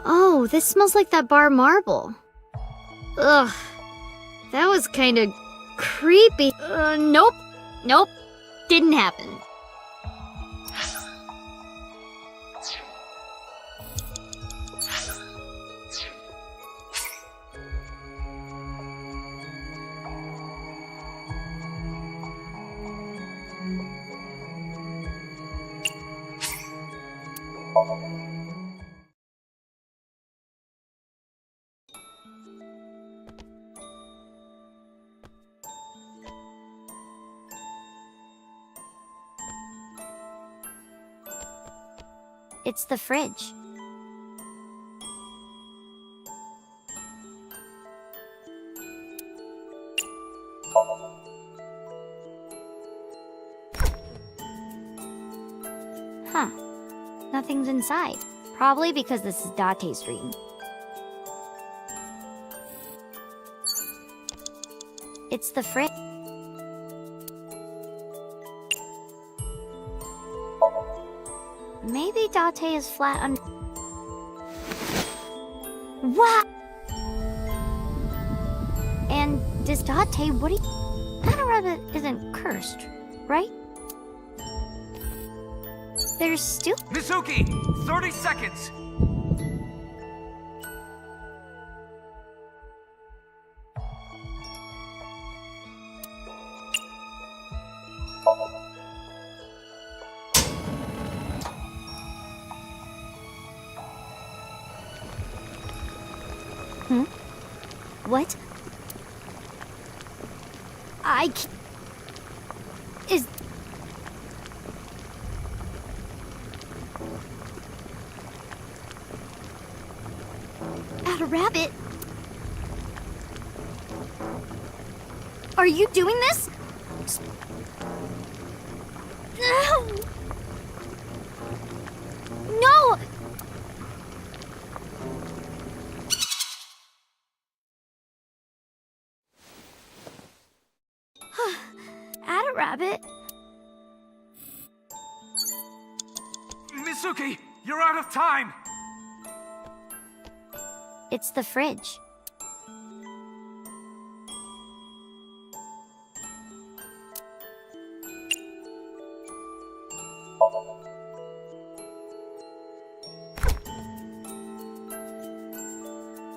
[SPEAKER 8] Oh, this smells like that bar marble. Ugh. That was kinda creepy. Nope. Nope. Didn't happen. It's the fridge. Huh. Nothing's inside. Probably because this is Date's dream. It's the fridge. Maybe Date is flat on. What? And does Date, what do you... That rabbit isn't cursed, right? There's still...
[SPEAKER 15] Mizuki, 30 seconds!
[SPEAKER 8] What? Is... At a rabbit? Are you doing this? No! No! At a rabbit?
[SPEAKER 15] Mizuki, you're out of time!
[SPEAKER 8] It's the fridge.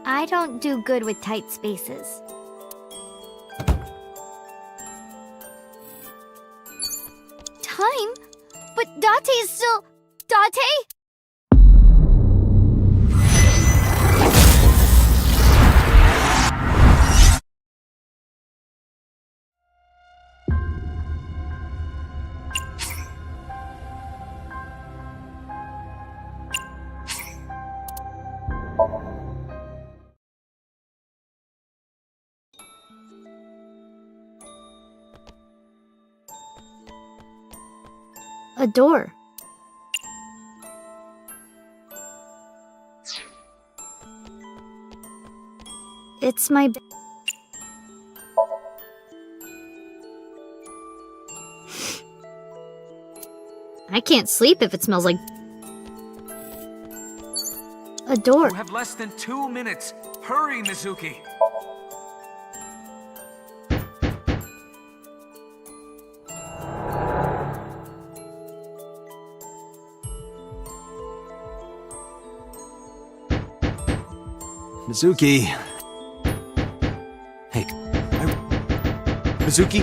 [SPEAKER 8] I don't do good with tight spaces. Time? But Date is still... Date? A door. It's my... I can't sleep if it smells like... A door.
[SPEAKER 15] You have less than 2 minutes. Hurry, Mizuki.
[SPEAKER 4] Mizuki. Hey, Mizuki?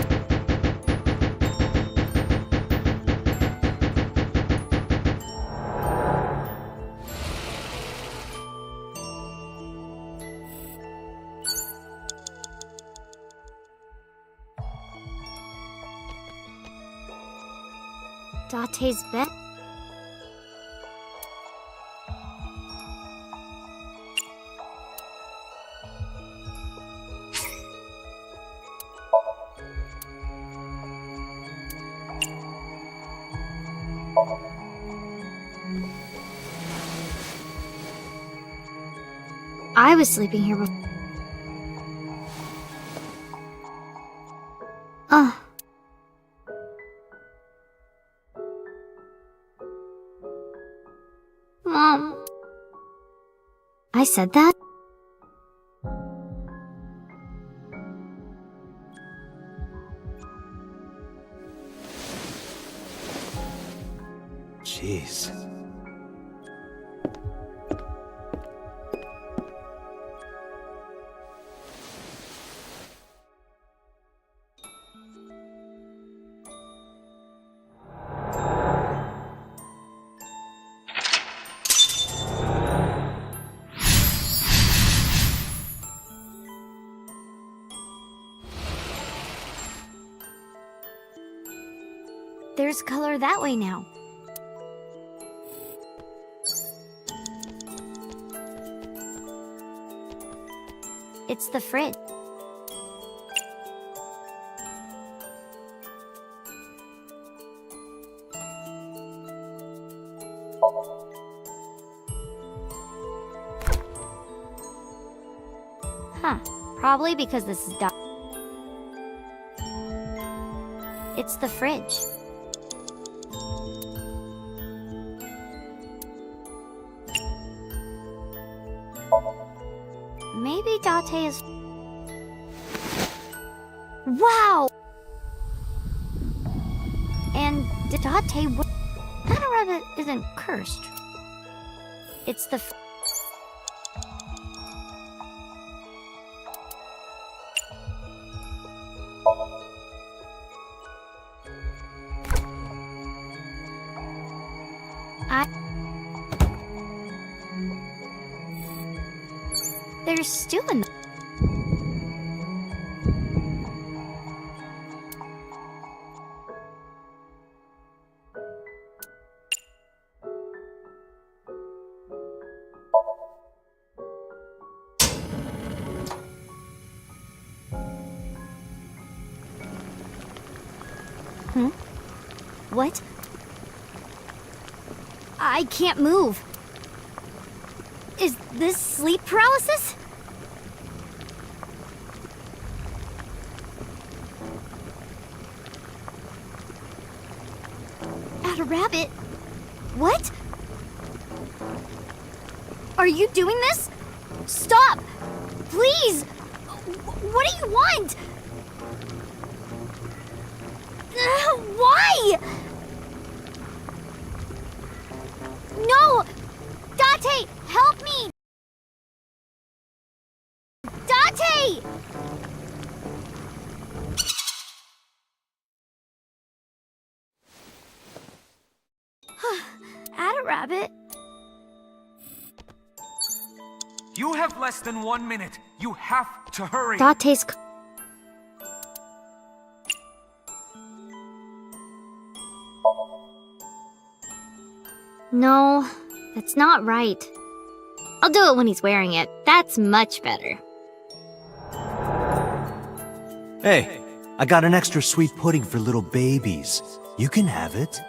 [SPEAKER 8] Date's bed? I was sleeping here before. Mom. I said that?
[SPEAKER 4] Jeez.
[SPEAKER 8] There's color that way now. It's the fridge. Huh. Probably because this is dark. It's the fridge. Maybe Date is... Wow! And Date... That rabbit isn't cursed. It's the... There's stew in the... What? I can't move. Is this sleep paralysis? A rabbit? What? Are you doing this? Stop! Please! What do you want? Why? No! Date! Help me! Date! Add a rabbit.
[SPEAKER 2] You have less than 1 minute. You have to hurry.
[SPEAKER 8] Date's... No, that's not right. I'll do it when he's wearing it. That's much better.
[SPEAKER 4] Hey, I got an extra sweet pudding for little babies. You can have it.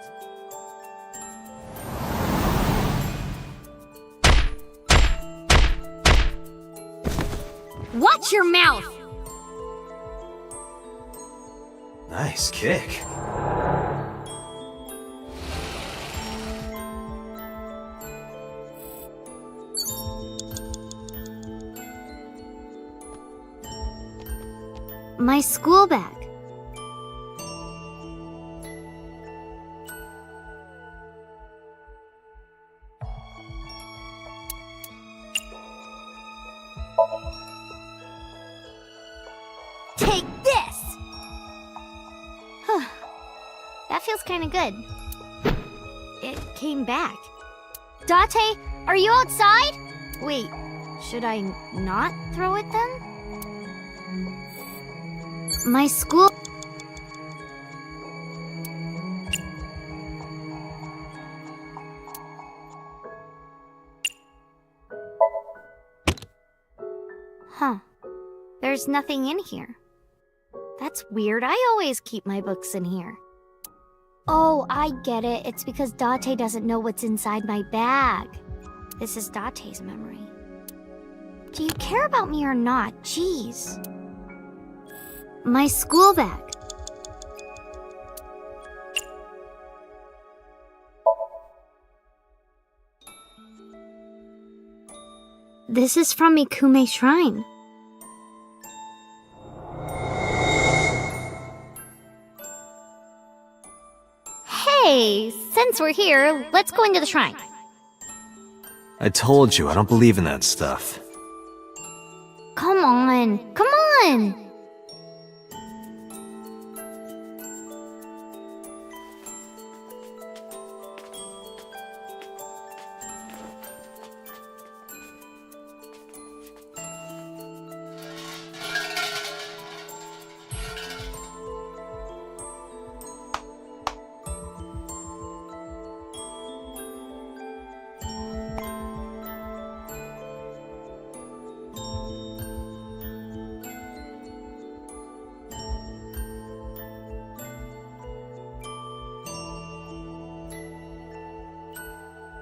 [SPEAKER 8] Watch your mouth!
[SPEAKER 4] Nice kick.
[SPEAKER 8] My school bag. Take this! That feels kinda good. It came back. Date, are you outside? Wait, should I not throw it then? My school... There's nothing in here. That's weird. I always keep my books in here. Oh, I get it. It's because Date doesn't know what's inside my bag. This is Date's memory. Do you care about me or not? Jeez. My school bag. This is from Mikume Shrine. Hey, since we're here, let's go into the shrine.
[SPEAKER 4] I told you, I don't believe in that stuff.
[SPEAKER 8] Come on, come on!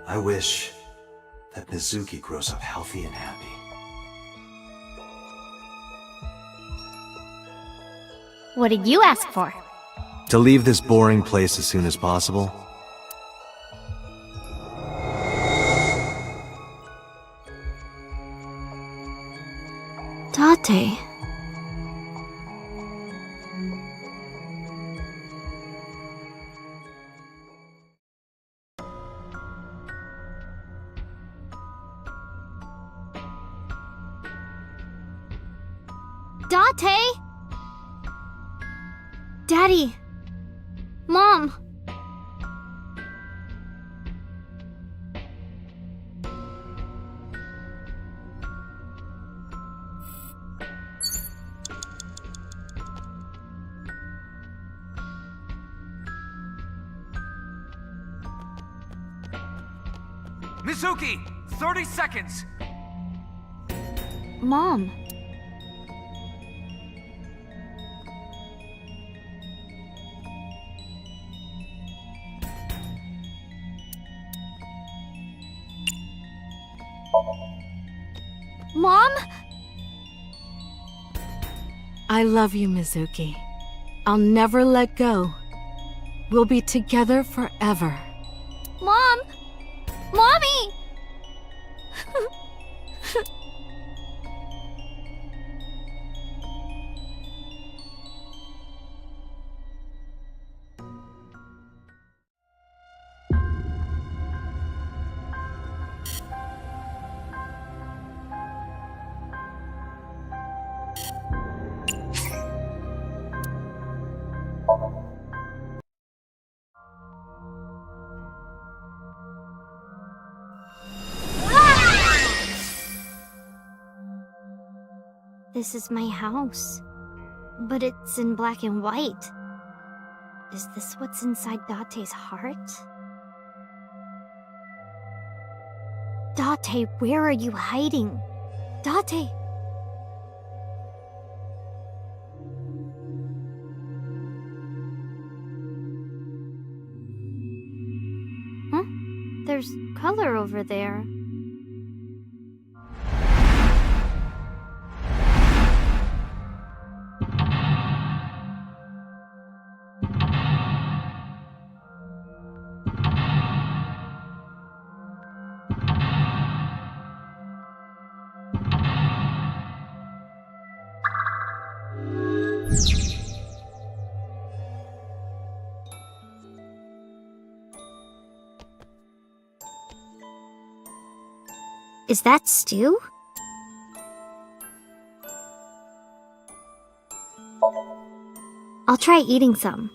[SPEAKER 4] I wish that Mizuki grows up healthy and happy.
[SPEAKER 8] What did you ask for?
[SPEAKER 4] To leave this boring place as soon as possible.
[SPEAKER 8] Date. Date? Daddy. Mom.
[SPEAKER 2] Mizuki! 30 seconds!
[SPEAKER 8] Mom. Mom?
[SPEAKER 20] I love you, Mizuki. I'll never let go. We'll be together forever.
[SPEAKER 8] Mom! Mommy! This is my house, but it's in black and white. Is this what's inside Date's heart? Date, where are you hiding? Date! Huh? There's color over there. Is that stew? I'll try eating some.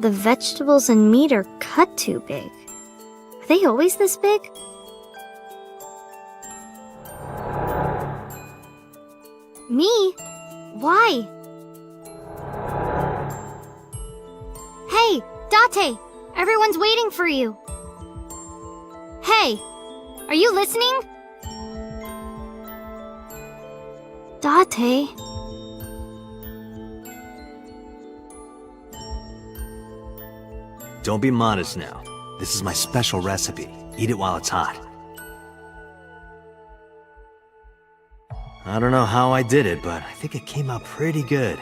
[SPEAKER 8] The vegetables and meat are cut too big. Are they always this big? Me? Why? Hey, Date! Everyone's waiting for you. Hey, are you listening? Date.
[SPEAKER 4] Don't be modest now. This is my special recipe. Eat it while it's hot. I don't know how I did it, but I think it came out pretty good.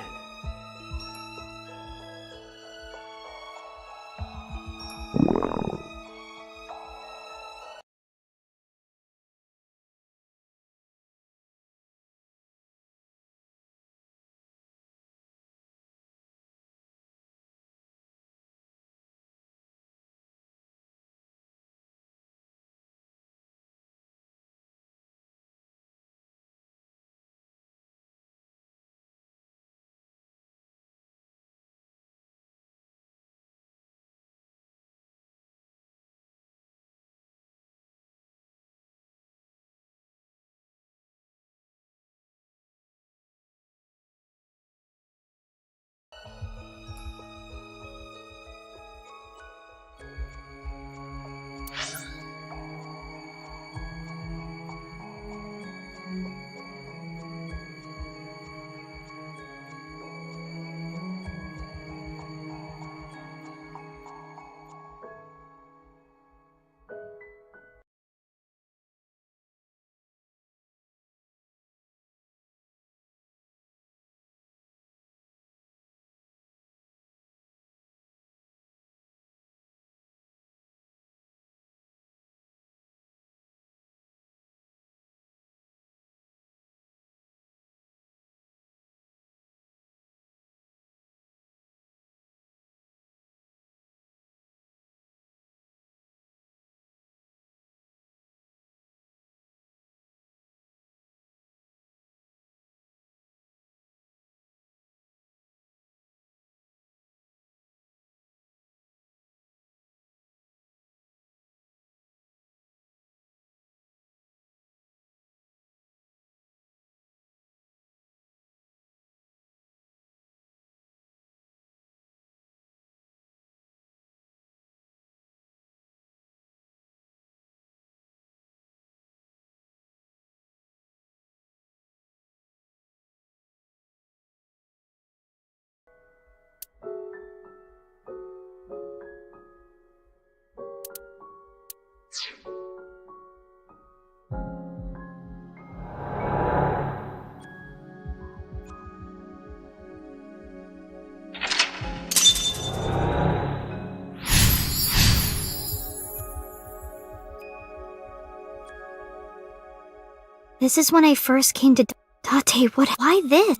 [SPEAKER 8] This is when I first came to Date. Why this?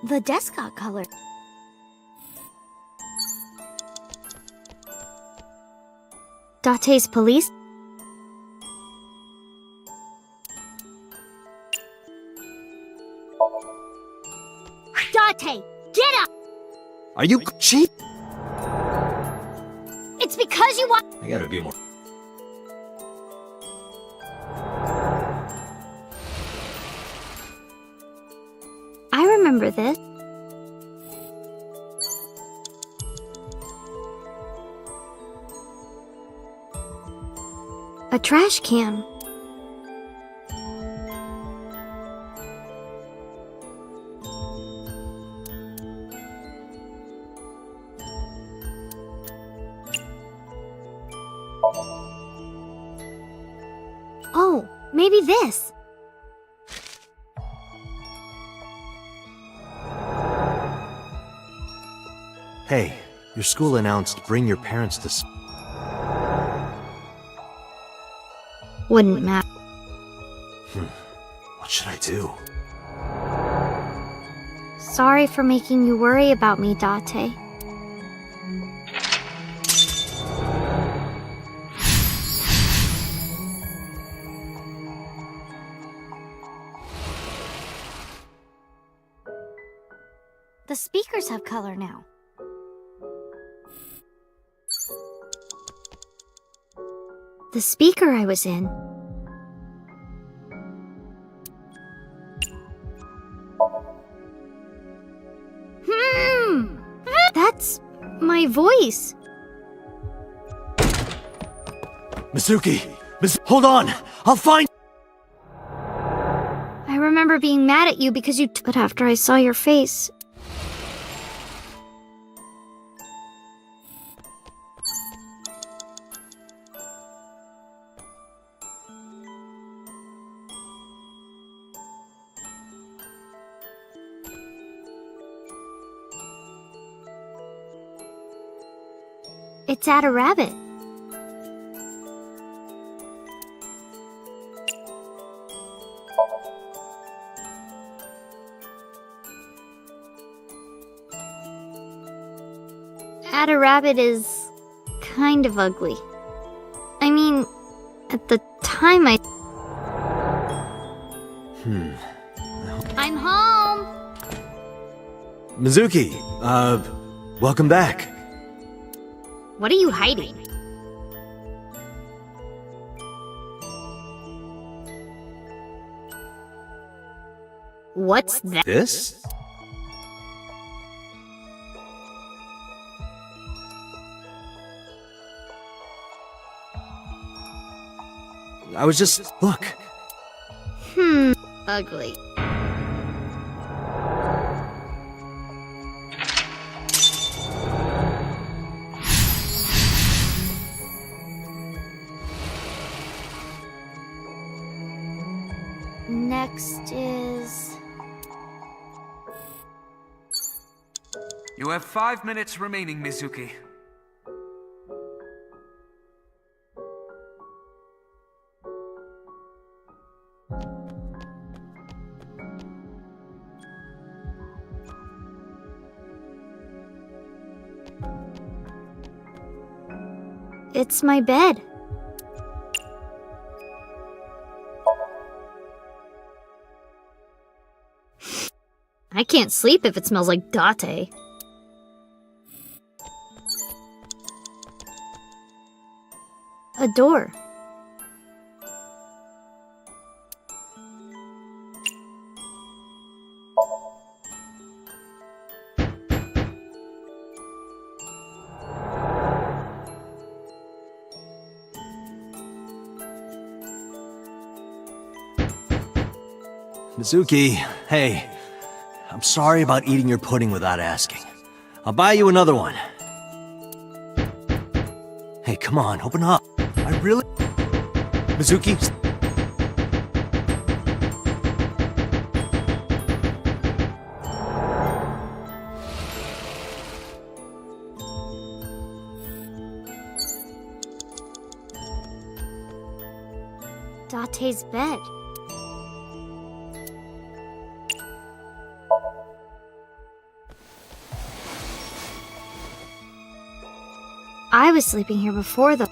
[SPEAKER 8] The desk got colored. Date's police? Date, get up!
[SPEAKER 4] Are you cheap?
[SPEAKER 8] It's because you want—
[SPEAKER 4] I gotta be more.
[SPEAKER 8] I remember this. A trash can. Oh, maybe this.
[SPEAKER 4] Hey, your school announced bring your parents to
[SPEAKER 8] Wouldn't matter.
[SPEAKER 4] What should I do?
[SPEAKER 8] Sorry for making you worry about me, Date. The speakers have color now. The speaker I was in. My voice.
[SPEAKER 4] Mizuki! Hold on! I'll find—
[SPEAKER 8] I remember being mad at you because you but after I saw your face. It's at a rabbit. At a rabbit is kind of ugly. I mean, at the time I'm home!
[SPEAKER 4] Mizuki, welcome back.
[SPEAKER 8] What are you hiding? What's that?
[SPEAKER 4] This? I was just— look.
[SPEAKER 8] Ugly. Next is...
[SPEAKER 2] You have 5 minutes remaining, Mizuki.
[SPEAKER 8] It's my bed. I can't sleep if it smells like Date. A door.
[SPEAKER 4] Mizuki, hey. I'm sorry about eating your pudding without asking. I'll buy you another one. Hey, come on, open up. I really— Mizuki?
[SPEAKER 8] Date's bed. I was sleeping here before the...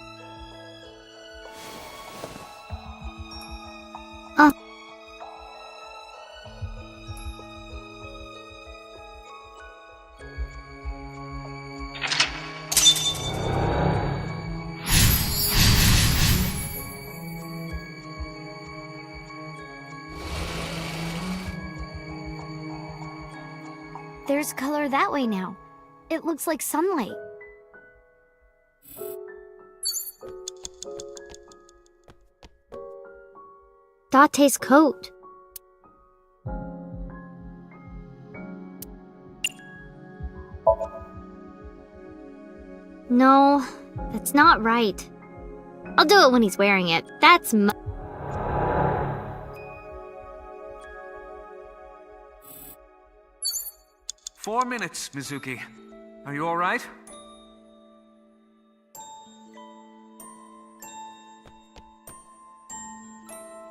[SPEAKER 8] There's color that way now. It looks like sunlight. Date's coat. No, that's not right. I'll do it when he's wearing it. That's
[SPEAKER 2] 4 minutes, Mizuki. Are you all right?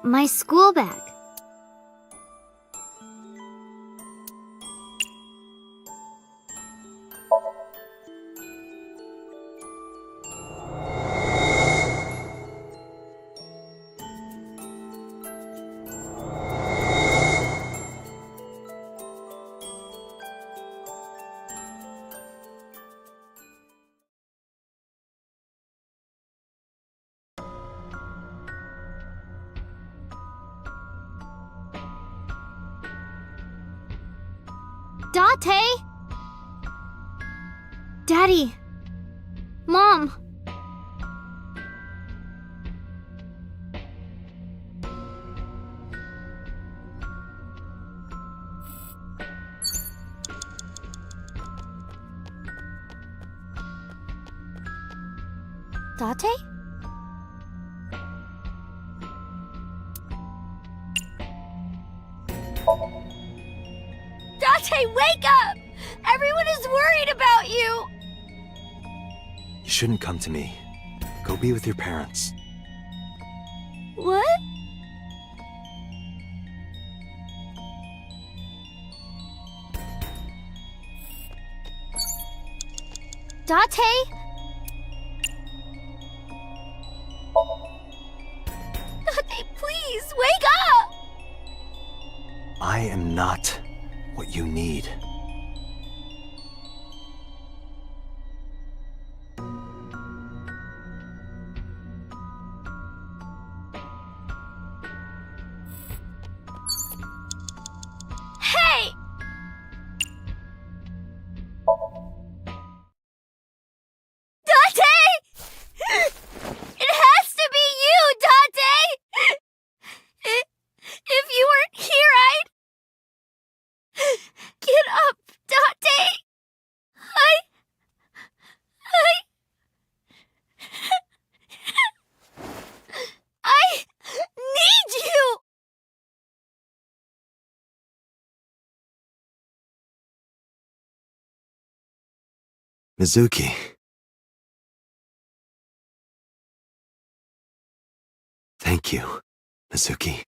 [SPEAKER 8] my school bag. Date?
[SPEAKER 18] Daddy! Mom! Date?
[SPEAKER 6] Date, wake up! Everyone is worried about you!
[SPEAKER 4] You shouldn't come to me. Go be with your parents.
[SPEAKER 6] What?
[SPEAKER 18] Date?
[SPEAKER 6] Date, please, wake up!
[SPEAKER 4] I am not what you need.
[SPEAKER 6] Hey! Date! It has to be you, Date! If you weren't here, I'd... Get up, Date! I need you!
[SPEAKER 4] Mizuki. Thank you, Mizuki.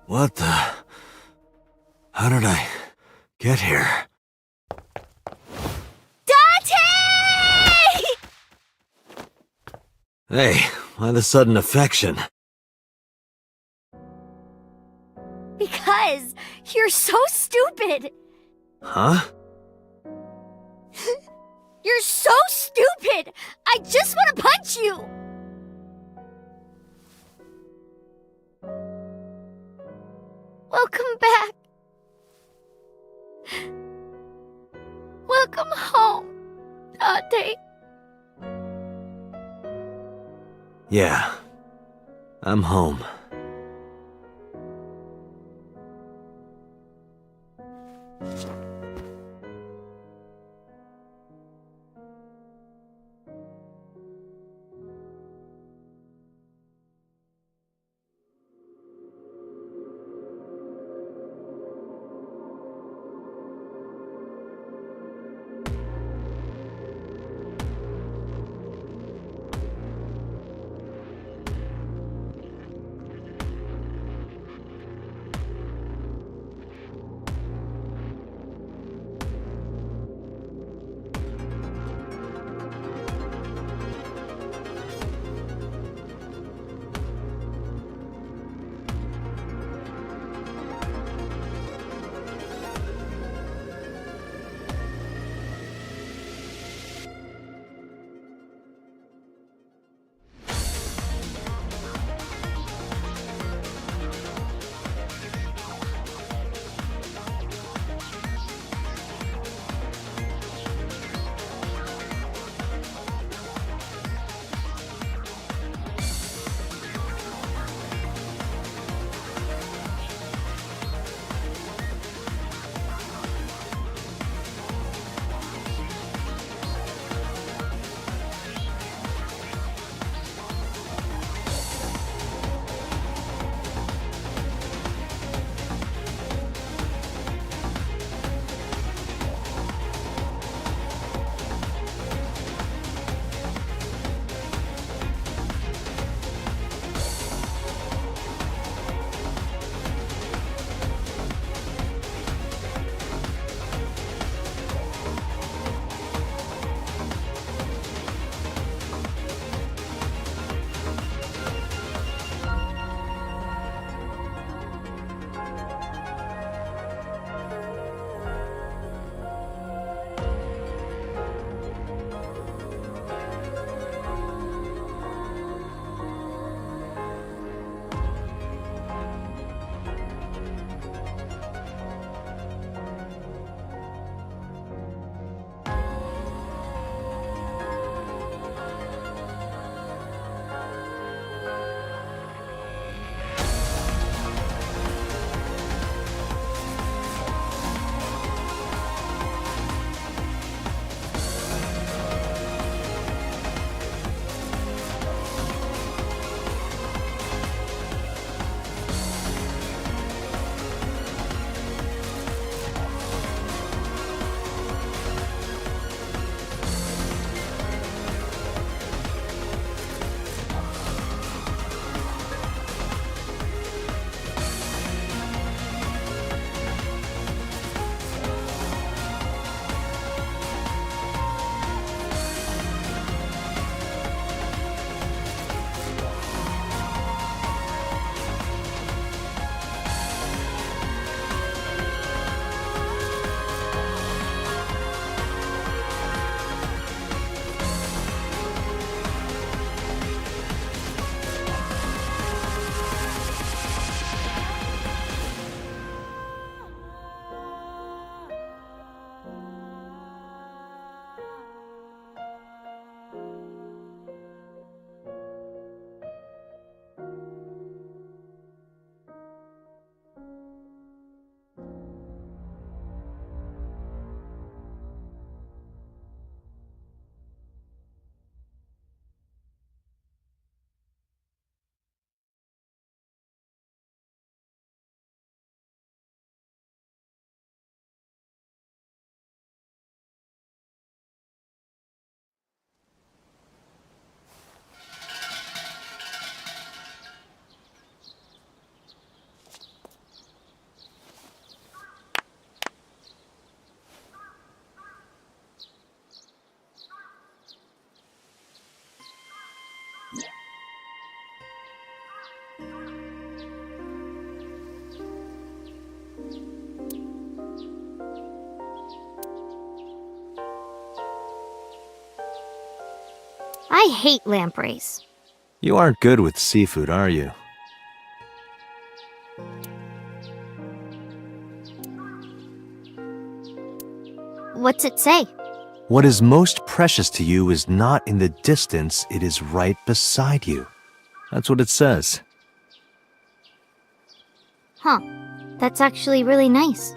[SPEAKER 4] What the... How did I get here?
[SPEAKER 6] Date!
[SPEAKER 4] Hey, why the sudden affection?
[SPEAKER 6] Because you're so stupid.
[SPEAKER 4] Huh?
[SPEAKER 6] You're so stupid! I just want to punch you! Welcome back. Welcome home, Date.
[SPEAKER 4] Yeah. I'm home.
[SPEAKER 8] I hate lampreys.
[SPEAKER 4] You aren't good with seafood, are you?
[SPEAKER 8] What's it say?
[SPEAKER 4] What is most precious to you is not in the distance, it is right beside you. That's what it says.
[SPEAKER 8] Huh. That's actually really nice.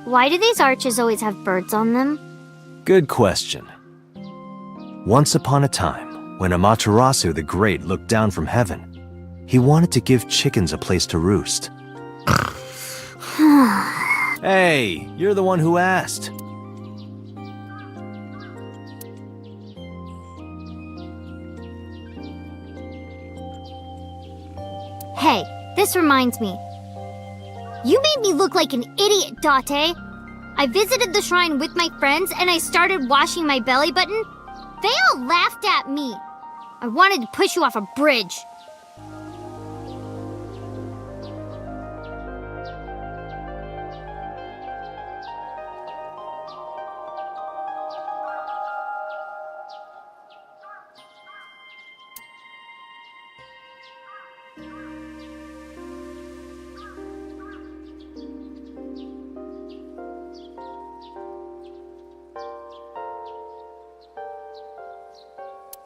[SPEAKER 8] Why do these arches always have birds on them?
[SPEAKER 4] Good question. Once upon a time, when Amaterasu the Great looked down from heaven, he wanted to give chickens a place to roost. Hey, you're the one who asked.
[SPEAKER 8] Hey, this reminds me. You made me look like an idiot, Date. I visited the shrine with my friends and I started washing my belly button. They all laughed at me. I wanted to push you off a bridge.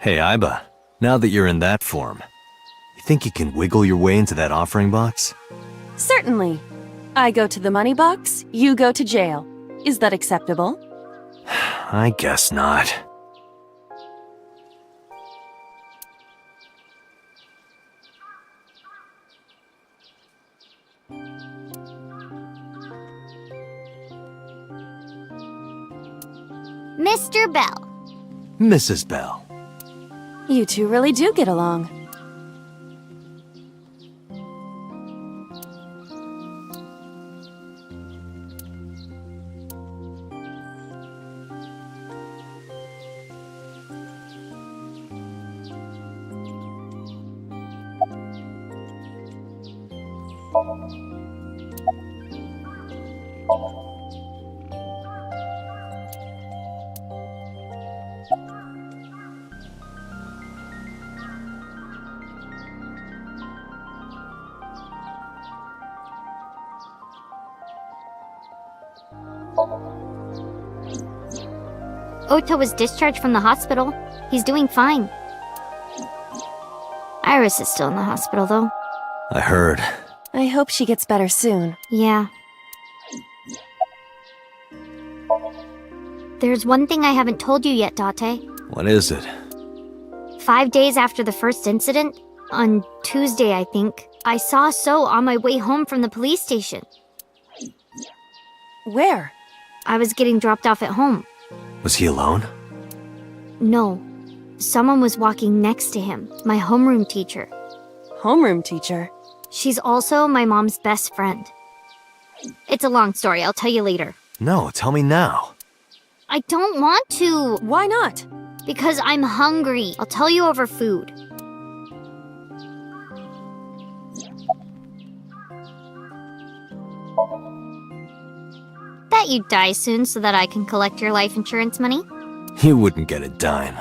[SPEAKER 4] Hey, Aiba, now that you're in that form, you think you can wiggle your way into that offering box?
[SPEAKER 12] Certainly. I go to the money box, you go to jail. Is that acceptable?
[SPEAKER 4] I guess not.
[SPEAKER 8] Mr. Bell.
[SPEAKER 4] Mrs. Bell.
[SPEAKER 12] You two really do get along.
[SPEAKER 8] Ota was discharged from the hospital. He's doing fine. Iris is still in the hospital, though.
[SPEAKER 4] I heard.
[SPEAKER 12] I hope she gets better soon.
[SPEAKER 8] Yeah. There's one thing I haven't told you yet, Date.
[SPEAKER 4] What is it?
[SPEAKER 8] 5 days after the first incident, on Tuesday, I think, I saw So on my way home from the police station.
[SPEAKER 12] Where?
[SPEAKER 8] I was getting dropped off at home.
[SPEAKER 4] Was he alone?
[SPEAKER 8] No. Someone was walking next to him, my homeroom teacher.
[SPEAKER 12] Homeroom teacher?
[SPEAKER 8] She's also my mom's best friend. It's a long story, I'll tell you later.
[SPEAKER 4] No, tell me now.
[SPEAKER 8] I don't want to.
[SPEAKER 12] Why not?
[SPEAKER 8] Because I'm hungry. I'll tell you over food. Bet you die soon so that I can collect your life insurance money?
[SPEAKER 4] You wouldn't get a dime.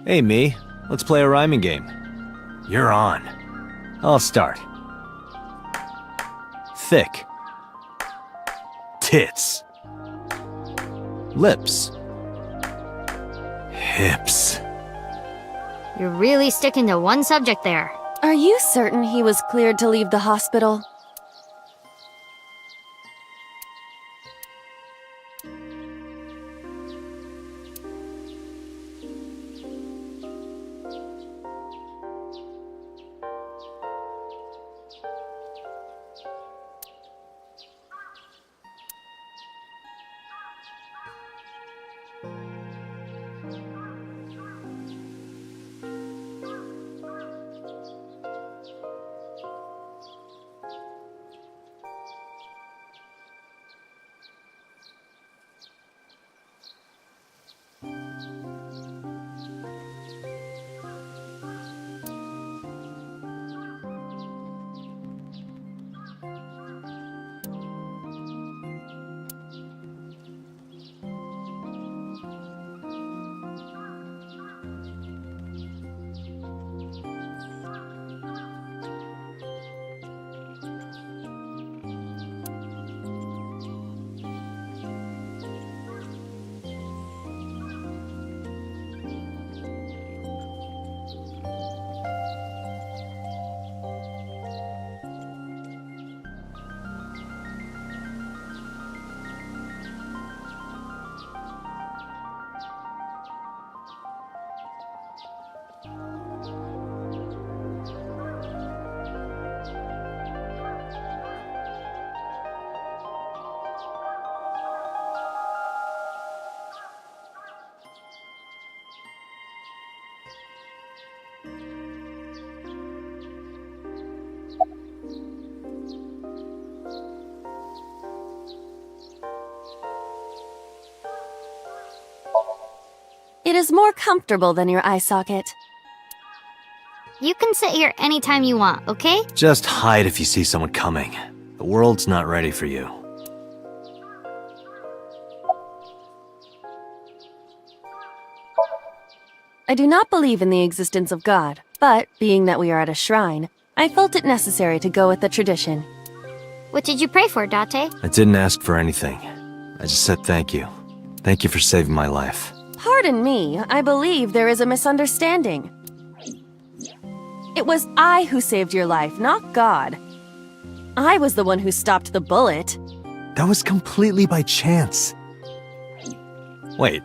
[SPEAKER 4] Hey, me. Let's play a rhyming game. You're on. I'll start. Thick. Tits. Lips. Hips.
[SPEAKER 8] You're really sticking to one subject there.
[SPEAKER 12] Are you certain he was cleared to leave the hospital? It is more comfortable than your eye socket.
[SPEAKER 8] You can sit here anytime you want, okay?
[SPEAKER 4] Just hide if you see someone coming. The world's not ready for you.
[SPEAKER 12] I do not believe in the existence of God, but being that we are at a shrine, I felt it necessary to go with the tradition.
[SPEAKER 8] What did you pray for, Date?
[SPEAKER 4] I didn't ask for anything. I just said thank you. Thank you for saving my life.
[SPEAKER 12] Pardon me, I believe there is a misunderstanding. It was I who saved your life, not God. I was the one who stopped the bullet.
[SPEAKER 4] That was completely by chance. Wait,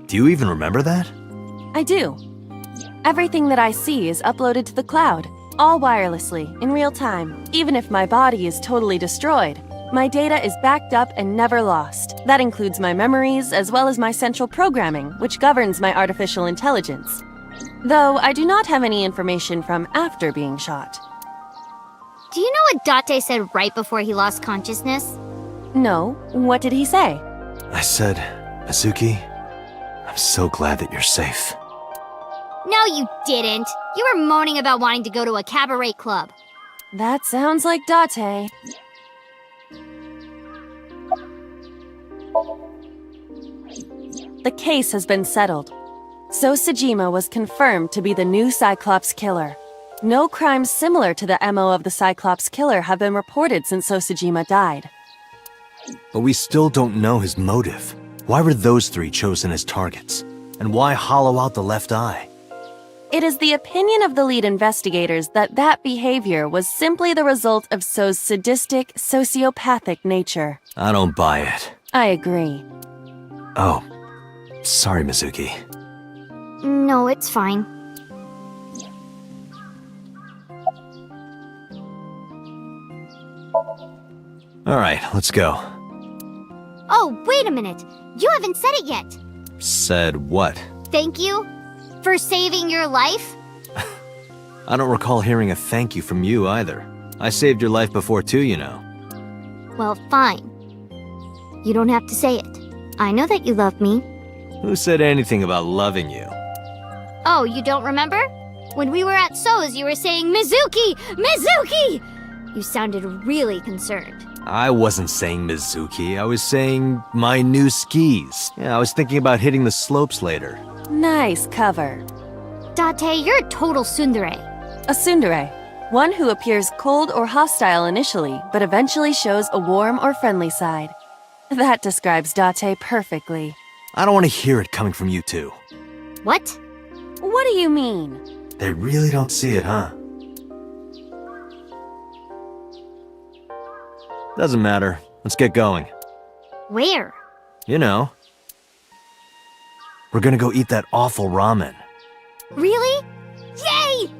[SPEAKER 4] do you even remember that?
[SPEAKER 12] I do. Everything that I see is uploaded to the cloud, all wirelessly, in real time. Even if my body is totally destroyed, my data is backed up and never lost. That includes my memories, as well as my central programming, which governs my artificial intelligence. Though I do not have any information from after being shot.
[SPEAKER 8] Do you know what Date said right before he lost consciousness?
[SPEAKER 12] No, what did he say?
[SPEAKER 4] I said, Mizuki, I'm so glad that you're safe.
[SPEAKER 8] No, you didn't. You were moaning about wanting to go to a cabaret club.
[SPEAKER 12] That sounds like Date. The case has been settled. So Sejima was confirmed to be the new Cyclops killer. No crimes similar to the MO of the Cyclops killer have been reported since Sojima died.
[SPEAKER 4] But we still don't know his motive. Why were those three chosen as targets? And why hollow out the left eye?
[SPEAKER 12] It is the opinion of the lead investigators that that behavior was simply the result of So's sadistic, sociopathic nature.
[SPEAKER 4] I don't buy it.
[SPEAKER 12] I agree.
[SPEAKER 4] Oh, sorry, Mizuki.
[SPEAKER 8] No, it's fine.
[SPEAKER 4] Alright, let's go.
[SPEAKER 8] Oh, wait a minute. You haven't said it yet.
[SPEAKER 4] Said what?
[SPEAKER 8] Thank you for saving your life.
[SPEAKER 4] I don't recall hearing a thank you from you either. I saved your life before too, you know.
[SPEAKER 8] Well, fine. You don't have to say it. I know that you love me.
[SPEAKER 4] Who said anything about loving you?
[SPEAKER 8] Oh, you don't remember? When we were at So's, you were saying, Mizuki! Mizuki! You sounded really concerned.
[SPEAKER 4] I wasn't saying Mizuki, I was saying my new skis. Yeah, I was thinking about hitting the slopes later.
[SPEAKER 12] Nice cover.
[SPEAKER 8] Date, you're a total tsundere.
[SPEAKER 12] A tsundere. One who appears cold or hostile initially, but eventually shows a warm or friendly side. That describes Date perfectly.
[SPEAKER 4] I don't want to hear it coming from you two.
[SPEAKER 8] What?
[SPEAKER 12] What do you mean?
[SPEAKER 4] They really don't see it, huh? Doesn't matter. Let's get going.
[SPEAKER 8] Where?
[SPEAKER 4] You know. We're gonna go eat that awful ramen.
[SPEAKER 8] Really? Yay!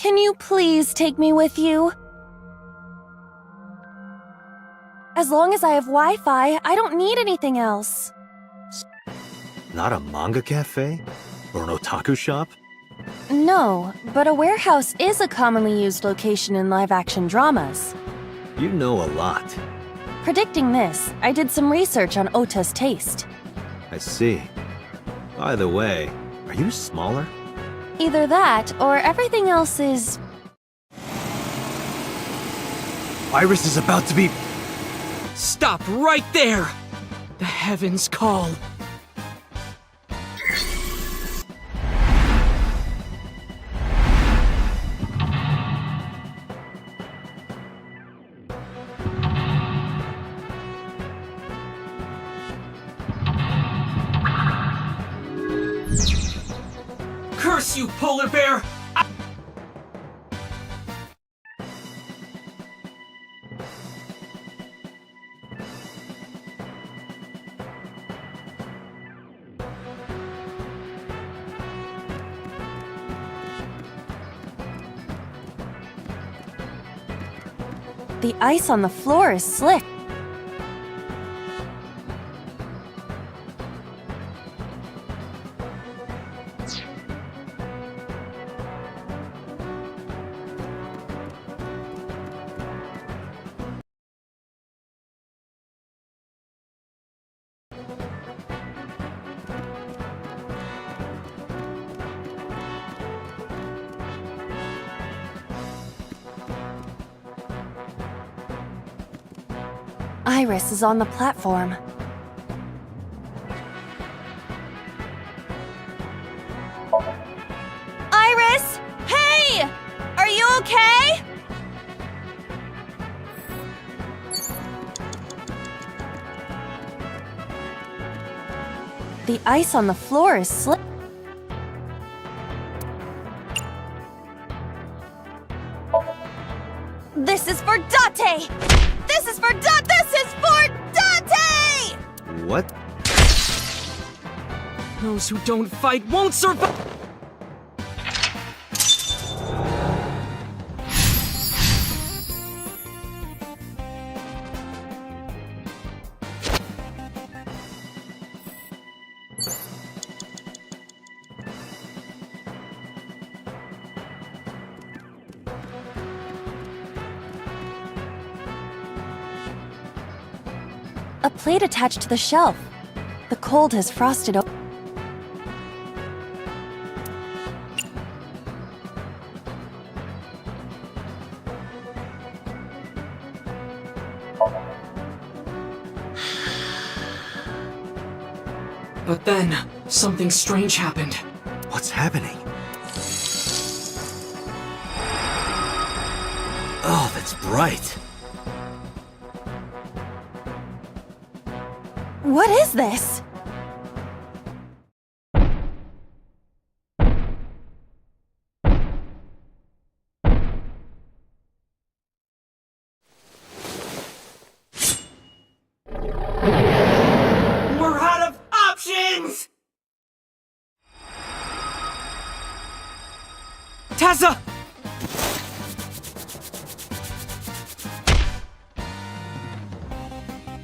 [SPEAKER 12] Can you please take me with you? As long as I have Wi-Fi, I don't need anything else.
[SPEAKER 4] Not a manga cafe? Or an otaku shop?
[SPEAKER 12] No, but a warehouse is a commonly used location in live-action dramas.
[SPEAKER 4] You know a lot.
[SPEAKER 12] Predicting this, I did some research on Ota's taste.
[SPEAKER 4] I see. By the way, are you smaller?
[SPEAKER 12] Either that, or everything else is...
[SPEAKER 4] Iris is about to be...
[SPEAKER 15] Stop right there! The heavens call. Curse you, polar bear!
[SPEAKER 12] The ice on the floor is slick. Iris is on the platform. Iris! Hey! Are you okay? The ice on the floor is slick. This is for Date! This is for Date! This is for Date!
[SPEAKER 4] What?
[SPEAKER 15] Those who don't fight won't survive!
[SPEAKER 12] A plate attached to the shelf. The cold has frosted over.
[SPEAKER 15] But then, something strange happened.
[SPEAKER 4] What's happening? Oh, that's bright.
[SPEAKER 12] What is this?
[SPEAKER 15] We're out of options! Tessa!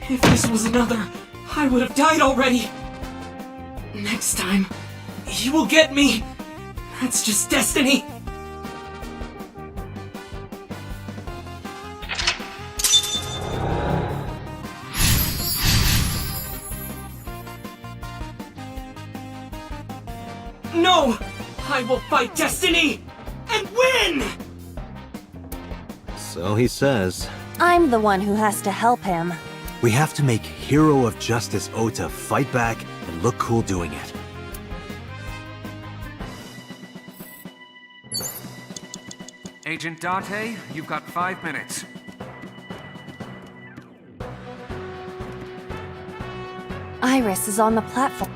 [SPEAKER 15] If this was another, I would have died already. Next time, he will get me. That's just destiny. No! I will fight destiny and win!
[SPEAKER 4] So he says.
[SPEAKER 12] I'm the one who has to help him.
[SPEAKER 4] We have to make Hero of Justice Ota fight back and look cool doing it.
[SPEAKER 2] Agent Date, you've got 5 minutes.
[SPEAKER 12] Iris is on the platform.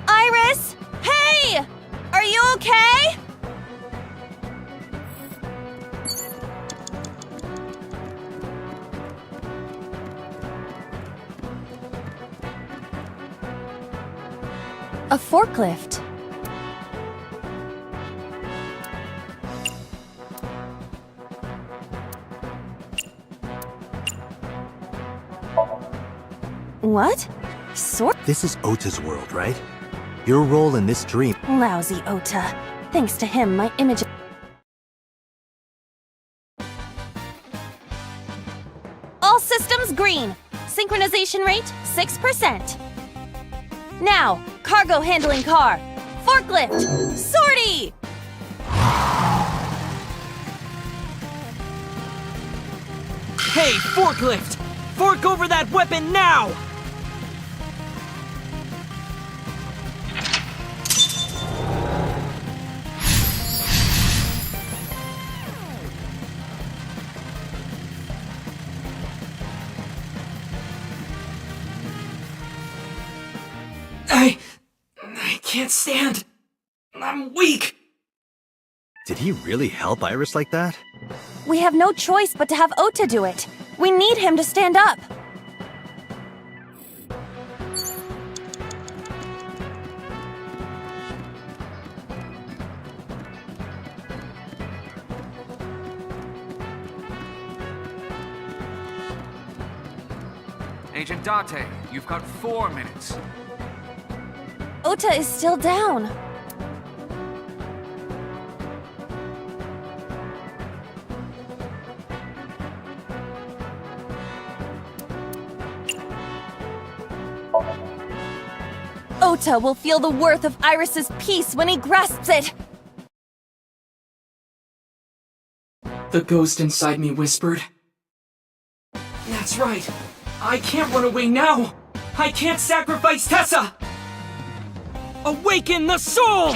[SPEAKER 12] Iris! Hey! Are you okay? A forklift. What?
[SPEAKER 4] This is Ota's world, right? Your role in this dream.
[SPEAKER 12] Lousy Ota. Thanks to him, my image. All systems green. Synchronization rate 6%. Now, cargo handling car. Forklift. Sortie!
[SPEAKER 15] Hey, forklift! Fork over that weapon now!
[SPEAKER 10] I can't stand. I'm weak.
[SPEAKER 4] Did he really help Iris like that?
[SPEAKER 12] We have no choice but to have Ota do it. We need him to stand up.
[SPEAKER 2] Agent Date, you've got 4 minutes.
[SPEAKER 12] Ota is still down. Ota will feel the worth of Iris's peace when he grasps it.
[SPEAKER 10] The ghost inside me whispered. That's right. I can't run away now. I can't sacrifice Tessa.
[SPEAKER 15] Awaken the soul!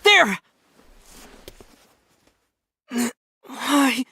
[SPEAKER 15] There! Why?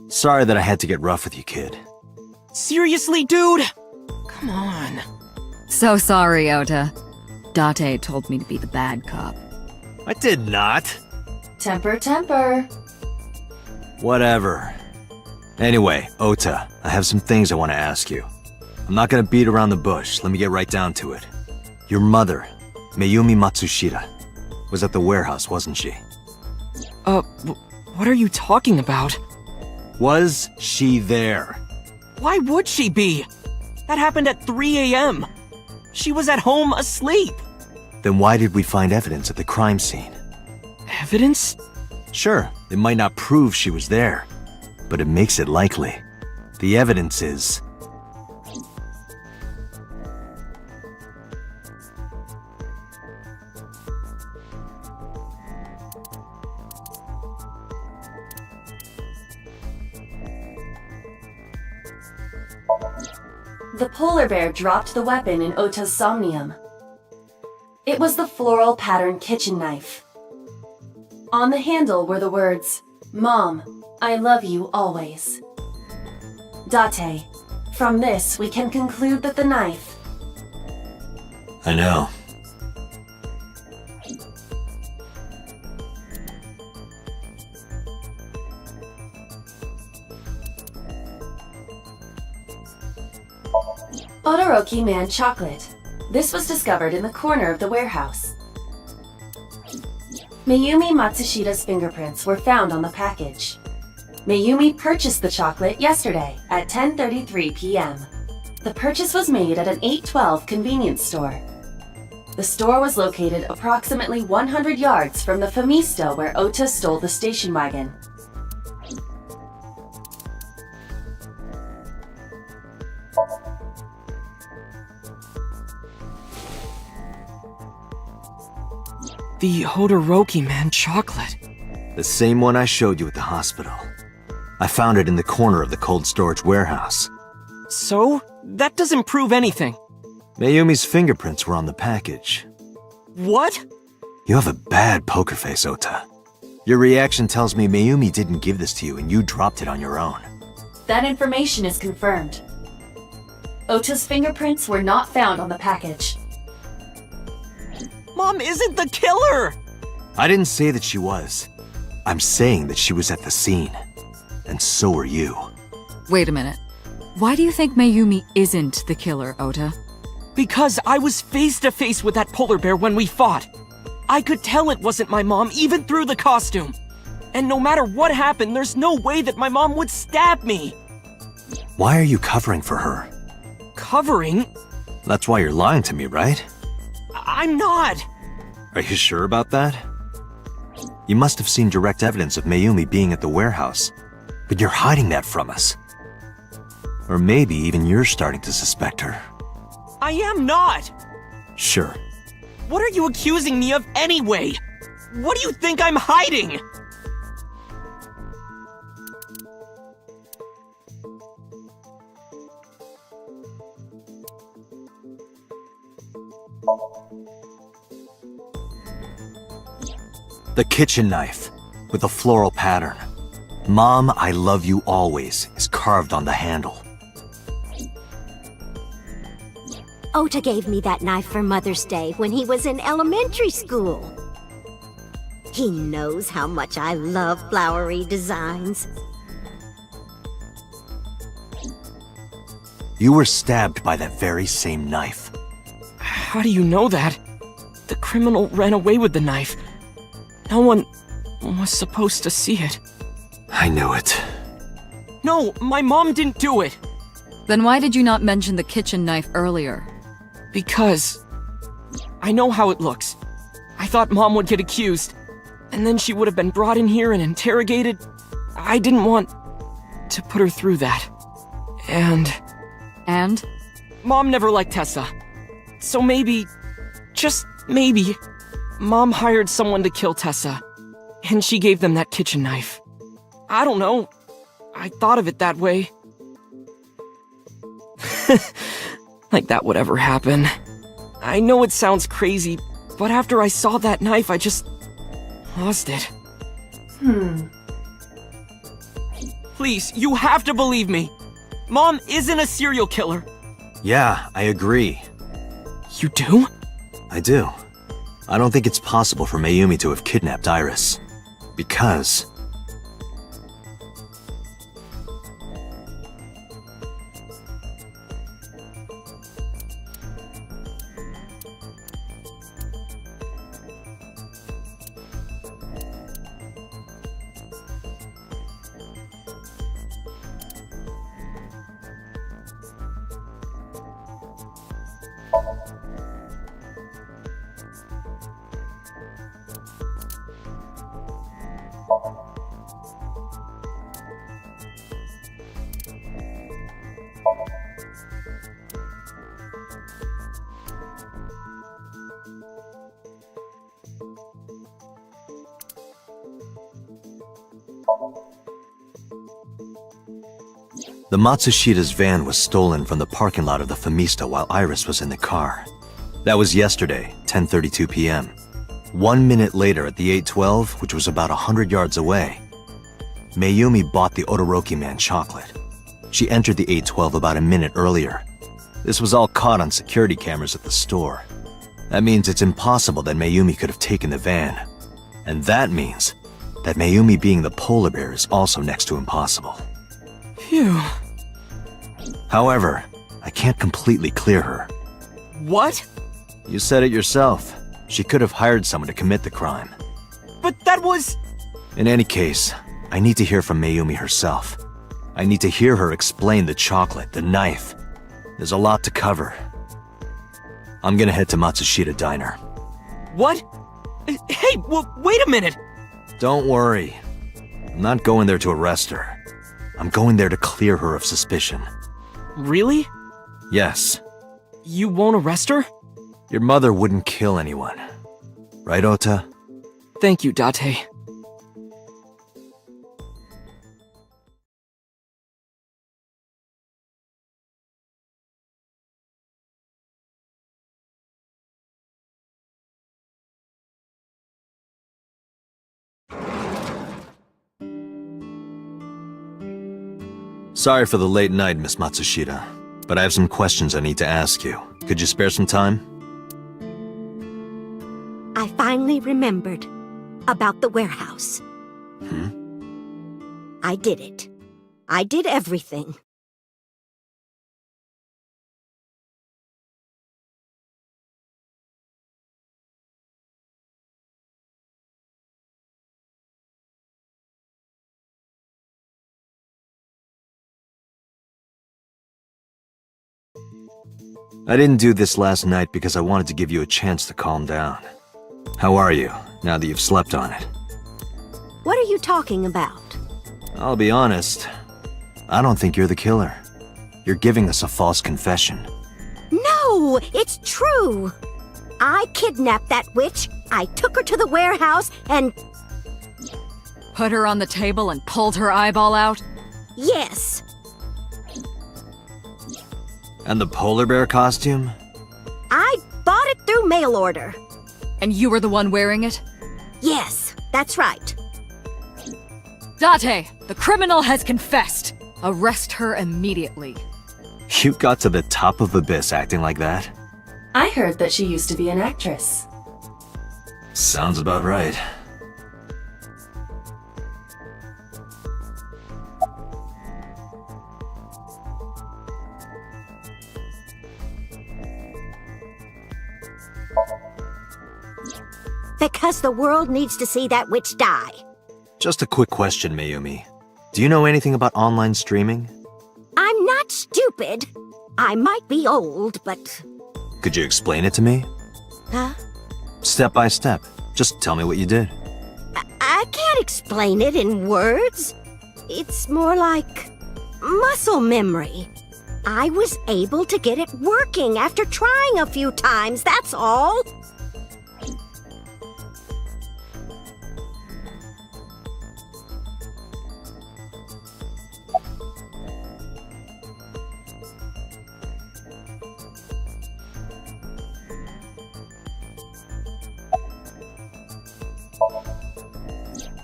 [SPEAKER 4] Sorry that I had to get rough with you, kid.
[SPEAKER 15] Seriously, dude? Come on.
[SPEAKER 14] So sorry, Ota. Date told me to be the bad cop.
[SPEAKER 4] I did not.
[SPEAKER 3] Temper, temper.
[SPEAKER 4] Whatever. Anyway, Ota, I have some things I want to ask you. I'm not gonna beat around the bush, let me get right down to it. Your mother, Mayumi Matsushita, was at the warehouse, wasn't she?
[SPEAKER 15] What are you talking about?
[SPEAKER 4] Was she there?
[SPEAKER 15] Why would she be? That happened at 3 a.m. She was at home asleep.
[SPEAKER 4] Then why did we find evidence at the crime scene?
[SPEAKER 15] Evidence?
[SPEAKER 4] Sure, it might not prove she was there, but it makes it likely. The evidence is...
[SPEAKER 3] The polar bear dropped the weapon in Ota's Somnium. It was the floral pattern kitchen knife. On the handle were the words, "Mom, I love you always." Date, from this we can conclude that the knife...
[SPEAKER 4] I know.
[SPEAKER 3] Odoroki Man chocolate. This was discovered in the corner of the warehouse. Mayumi Matsushida's fingerprints were found on the package. Mayumi purchased the chocolate yesterday at 10:33 p.m. The purchase was made at an 812 convenience store. The store was located approximately 100 yards from the Famisto where Ota stole the station wagon.
[SPEAKER 15] The Hodoroki Man chocolate.
[SPEAKER 4] The same one I showed you at the hospital. I found it in the corner of the cold storage warehouse.
[SPEAKER 15] So? That doesn't prove anything.
[SPEAKER 4] Mayumi's fingerprints were on the package.
[SPEAKER 15] What?
[SPEAKER 4] You have a bad poker face, Ota. Your reaction tells me Mayumi didn't give this to you and you dropped it on your own.
[SPEAKER 3] That information is confirmed. Ota's fingerprints were not found on the package.
[SPEAKER 15] Mom isn't the killer!
[SPEAKER 4] I didn't say that she was. I'm saying that she was at the scene. And so were you.
[SPEAKER 14] Wait a minute. Why do you think Mayumi isn't the killer, Ota?
[SPEAKER 15] Because I was face to face with that polar bear when we fought. I could tell it wasn't my mom even through the costume. And no matter what happened, there's no way that my mom would stab me.
[SPEAKER 4] Why are you covering for her?
[SPEAKER 15] Covering?
[SPEAKER 4] That's why you're lying to me, right?
[SPEAKER 15] I'm not.
[SPEAKER 4] Are you sure about that? You must have seen direct evidence of Mayumi being at the warehouse, but you're hiding that from us. Or maybe even you're starting to suspect her.
[SPEAKER 15] I am not.
[SPEAKER 4] Sure.
[SPEAKER 15] What are you accusing me of anyway? What do you think I'm hiding?
[SPEAKER 4] The kitchen knife, with a floral pattern. Mom, I love you always, is carved on the handle.
[SPEAKER 6] Ota gave me that knife for Mother's Day when he was in elementary school. He knows how much I love flowery designs.
[SPEAKER 4] You were stabbed by that very same knife.
[SPEAKER 15] How do you know that? The criminal ran away with the knife. No one was supposed to see it.
[SPEAKER 4] I knew it.
[SPEAKER 15] No, my mom didn't do it.
[SPEAKER 14] Then why did you not mention the kitchen knife earlier?
[SPEAKER 15] Because I know how it looks. I thought Mom would get accused, and then she would have been brought in here and interrogated. I didn't want to put her through that. And? Mom never liked Tessa. So maybe, just maybe, Mom hired someone to kill Tessa, and she gave them that kitchen knife. I don't know. I thought of it that way. Like that would ever happen. I know it sounds crazy, but after I saw that knife, I just lost it. Please, you have to believe me. Mom isn't a serial killer.
[SPEAKER 4] Yeah, I agree.
[SPEAKER 15] You do?
[SPEAKER 4] I do. I don't think it's possible for Mayumi to have kidnapped Iris. Because... The Matsushida's van was stolen from the parking lot of the Famisto while Iris was in the car. That was yesterday, 10:32 p.m. 1 minute later at the 812, which was about 100 yards away, Mayumi bought the Odoroki Man chocolate. She entered the 812 about a minute earlier. This was all caught on security cameras at the store. That means it's impossible that Mayumi could have taken the van. And that means that Mayumi being the polar bear is also next to impossible.
[SPEAKER 15] Phew.
[SPEAKER 4] However, I can't completely clear her.
[SPEAKER 15] What?
[SPEAKER 4] You said it yourself. She could have hired someone to commit the crime.
[SPEAKER 15] But that was...
[SPEAKER 4] In any case, I need to hear from Mayumi herself. I need to hear her explain the chocolate, the knife. There's a lot to cover. I'm gonna head to Matsushita Diner.
[SPEAKER 15] What? Hey, well, wait a minute!
[SPEAKER 4] Don't worry. I'm not going there to arrest her. I'm going there to clear her of suspicion.
[SPEAKER 15] Really?
[SPEAKER 4] Yes.
[SPEAKER 15] You won't arrest her?
[SPEAKER 4] Your mother wouldn't kill anyone. Right, Ota?
[SPEAKER 15] Thank you, Date.
[SPEAKER 4] Sorry for the late night, Miss Matsushita, but I have some questions I need to ask you. Could you spare some time?
[SPEAKER 6] I finally remembered about the warehouse. I did it. I did everything.
[SPEAKER 4] I didn't do this last night because I wanted to give you a chance to calm down. How are you, now that you've slept on it?
[SPEAKER 6] What are you talking about?
[SPEAKER 4] I'll be honest, I don't think you're the killer. You're giving us a false confession.
[SPEAKER 6] No, it's true. I kidnapped that witch, I took her to the warehouse, and...
[SPEAKER 14] Put her on the table and pulled her eyeball out?
[SPEAKER 6] Yes.
[SPEAKER 4] And the polar bear costume?
[SPEAKER 6] I bought it through mail order.
[SPEAKER 14] And you were the one wearing it?
[SPEAKER 6] Yes, that's right.
[SPEAKER 14] Date, the criminal has confessed. Arrest her immediately.
[SPEAKER 4] You got to the top of Abyss acting like that?
[SPEAKER 3] I heard that she used to be an actress.
[SPEAKER 4] Sounds about right.
[SPEAKER 6] Because the world needs to see that witch die.
[SPEAKER 4] Just a quick question, Mayumi. Do you know anything about online streaming?
[SPEAKER 6] I'm not stupid. I might be old, but...
[SPEAKER 4] Could you explain it to me?
[SPEAKER 6] Huh?
[SPEAKER 4] Step by step. Just tell me what you did.
[SPEAKER 6] I can't explain it in words. It's more like muscle memory. I was able to get it working after trying a few times, that's all.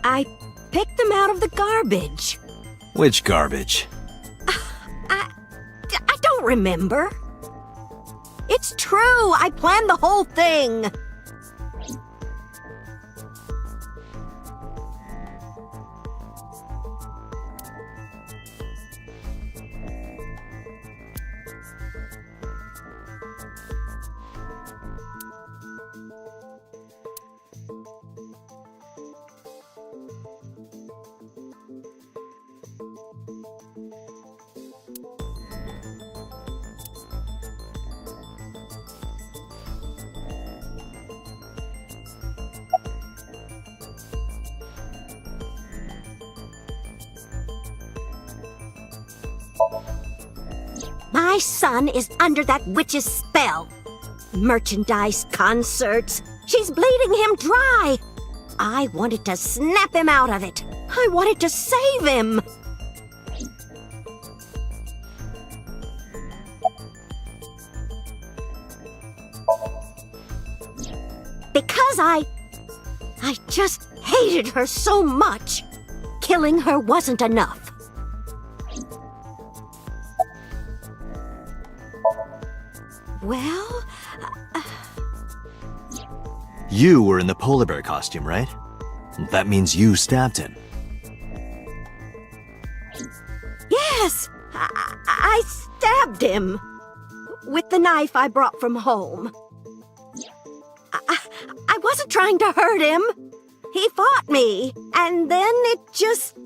[SPEAKER 6] I picked them out of the garbage.
[SPEAKER 4] Which garbage?
[SPEAKER 6] I don't remember. It's true, I planned the whole thing. My son is under that witch's spell. Merchandise, concerts. She's bleeding him dry. I wanted to snap him out of it. I wanted to save him. Because I just hated her so much. Killing her wasn't enough. Well...
[SPEAKER 4] You were in the polar bear costume, right? That means you stabbed him.
[SPEAKER 6] Yes! I stabbed him. with the knife I brought from home. I wasn't trying to hurt him. He fought me, and then it just...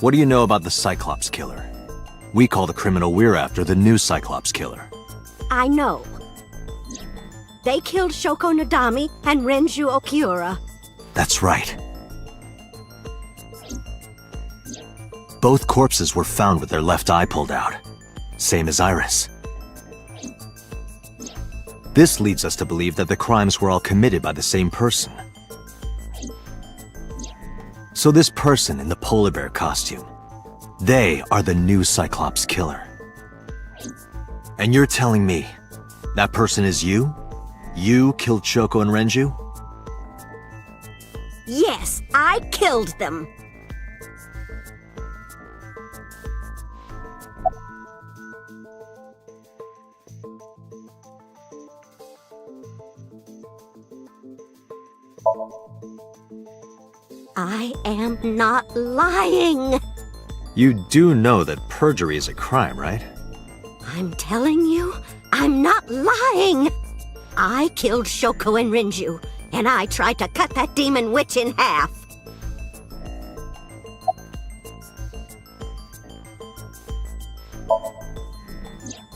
[SPEAKER 4] What do you know about the Cyclops Killer? We call the criminal we're after the new Cyclops Killer.
[SPEAKER 6] I know. They killed Shoko Nadami and Renju Okiura.
[SPEAKER 4] That's right. Both corpses were found with their left eye pulled out. Same as Iris. This leads us to believe that the crimes were all committed by the same person. So this person in the polar bear costume, they are the new Cyclops Killer. And you're telling me that person is you? You killed Shoko and Renju?
[SPEAKER 6] Yes, I killed them. I am not lying.
[SPEAKER 4] You do know that perjury is a crime, right?
[SPEAKER 6] I'm telling you, I'm not lying. I killed Shoko and Renju, and I tried to cut that demon witch in half.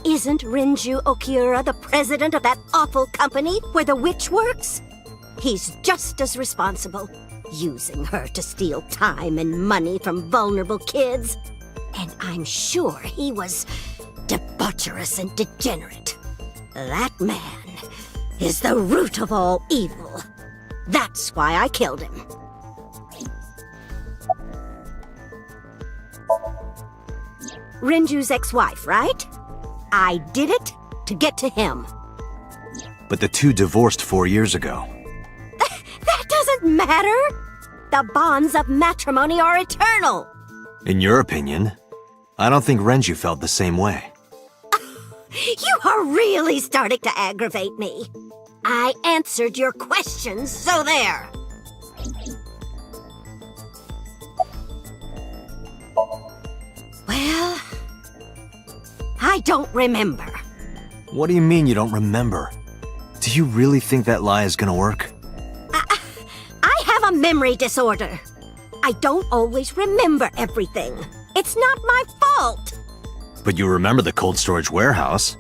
[SPEAKER 6] Isn't Renju Okiura the president of that awful company where the witch works? He's just as responsible, using her to steal time and money from vulnerable kids. And I'm sure he was debaucherous and degenerate. That man is the root of all evil. That's why I killed him. Renju's ex-wife, right? I did it to get to him.
[SPEAKER 4] But the two divorced 4 years ago.
[SPEAKER 6] That doesn't matter. The bonds of matrimony are eternal.
[SPEAKER 4] In your opinion, I don't think Renju felt the same way.
[SPEAKER 6] You are really starting to aggravate me. I answered your questions, so there. Well, I don't remember.
[SPEAKER 4] What do you mean you don't remember? Do you really think that lie is gonna work?
[SPEAKER 6] I have a memory disorder. I don't always remember everything. It's not my fault.
[SPEAKER 4] But you remember the cold storage warehouse.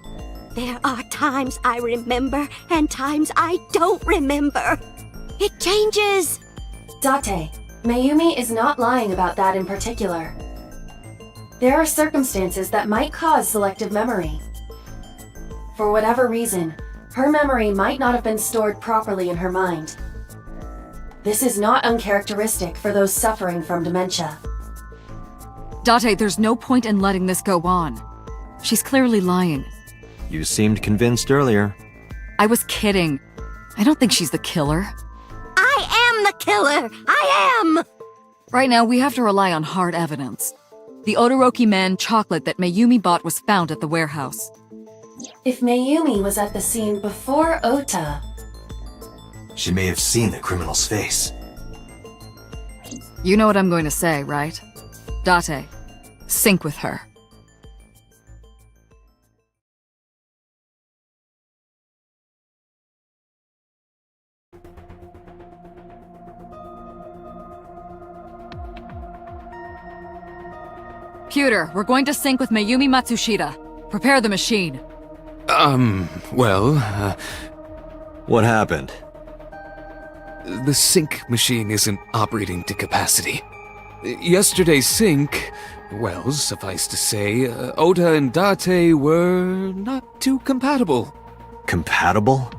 [SPEAKER 6] There are times I remember and times I don't remember. It changes.
[SPEAKER 3] Date, Mayumi is not lying about that in particular. There are circumstances that might cause selective memory. For whatever reason, her memory might not have been stored properly in her mind. This is not uncharacteristic for those suffering from dementia.
[SPEAKER 14] Date, there's no point in letting this go on. She's clearly lying.
[SPEAKER 4] You seemed convinced earlier.
[SPEAKER 14] I was kidding. I don't think she's the killer.
[SPEAKER 6] I am the killer! I am!
[SPEAKER 14] Right now, we have to rely on hard evidence. The Odoroki Man chocolate that Mayumi bought was found at the warehouse.
[SPEAKER 3] If Mayumi was at the scene before Ota...
[SPEAKER 4] She may have seen the criminal's face.
[SPEAKER 14] You know what I'm going to say, right? Date, sync with her. Computer, we're going to sync with Mayumi Matsushita. Prepare the machine.
[SPEAKER 4] What happened?
[SPEAKER 2] The sync machine isn't operating to capacity. Yesterday's sync, well, suffice to say, Ota and Date were not too compatible.
[SPEAKER 4] Compatible?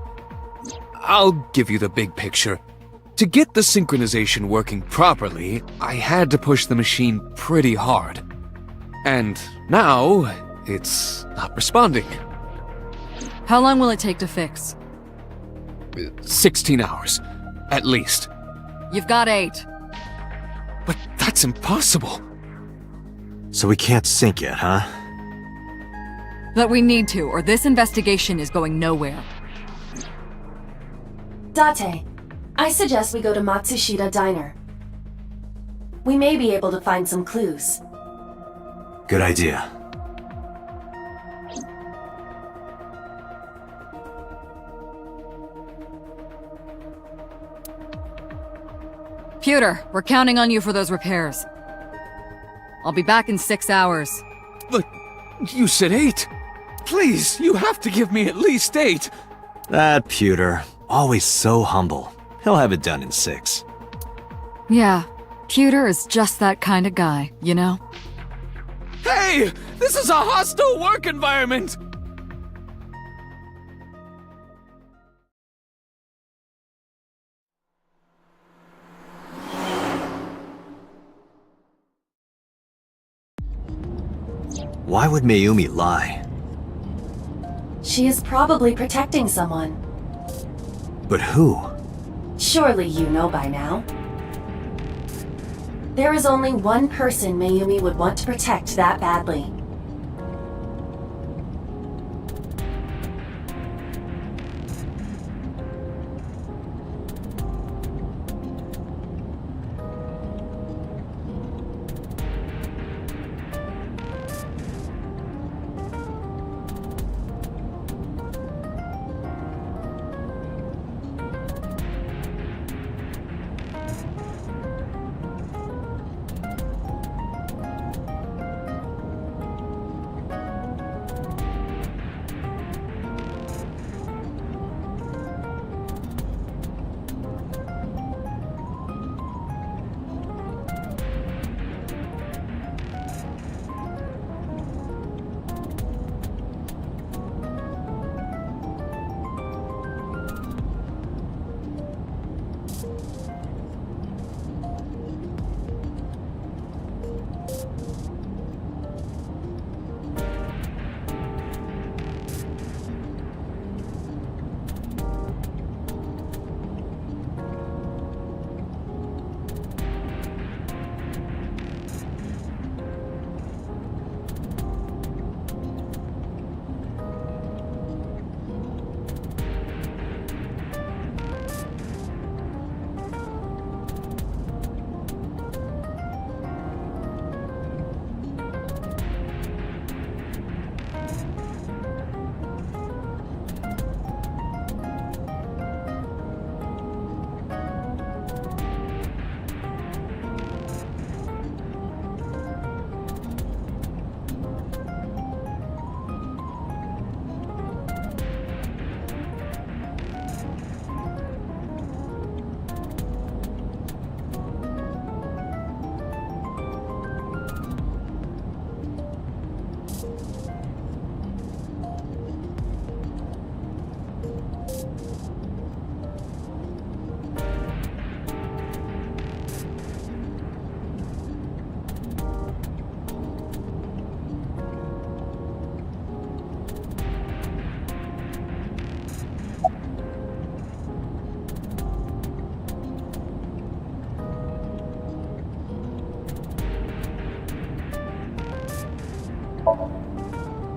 [SPEAKER 2] I'll give you the big picture. To get the synchronization working properly, I had to push the machine pretty hard. And now, it's not responding.
[SPEAKER 14] How long will it take to fix?
[SPEAKER 2] 16 hours, at least.
[SPEAKER 14] You've got 8.
[SPEAKER 2] But that's impossible.
[SPEAKER 4] So we can't sync yet, huh?
[SPEAKER 14] But we need to, or this investigation is going nowhere.
[SPEAKER 3] Date, I suggest we go to Matsushita Diner. We may be able to find some clues.
[SPEAKER 4] Good idea.
[SPEAKER 14] Pewter, we're counting on you for those repairs. I'll be back in 6 hours.
[SPEAKER 2] But you said 8. Please, you have to give me at least 8.
[SPEAKER 4] That Pewter, always so humble. He'll have it done in 6.
[SPEAKER 14] Yeah, Pewter is just that kind of guy, you know?
[SPEAKER 2] Hey! This is a hostile work environment!
[SPEAKER 4] Why would Mayumi lie?
[SPEAKER 3] She is probably protecting someone.
[SPEAKER 4] But who?
[SPEAKER 3] Surely you know by now. There is only one person Mayumi would want to protect that badly.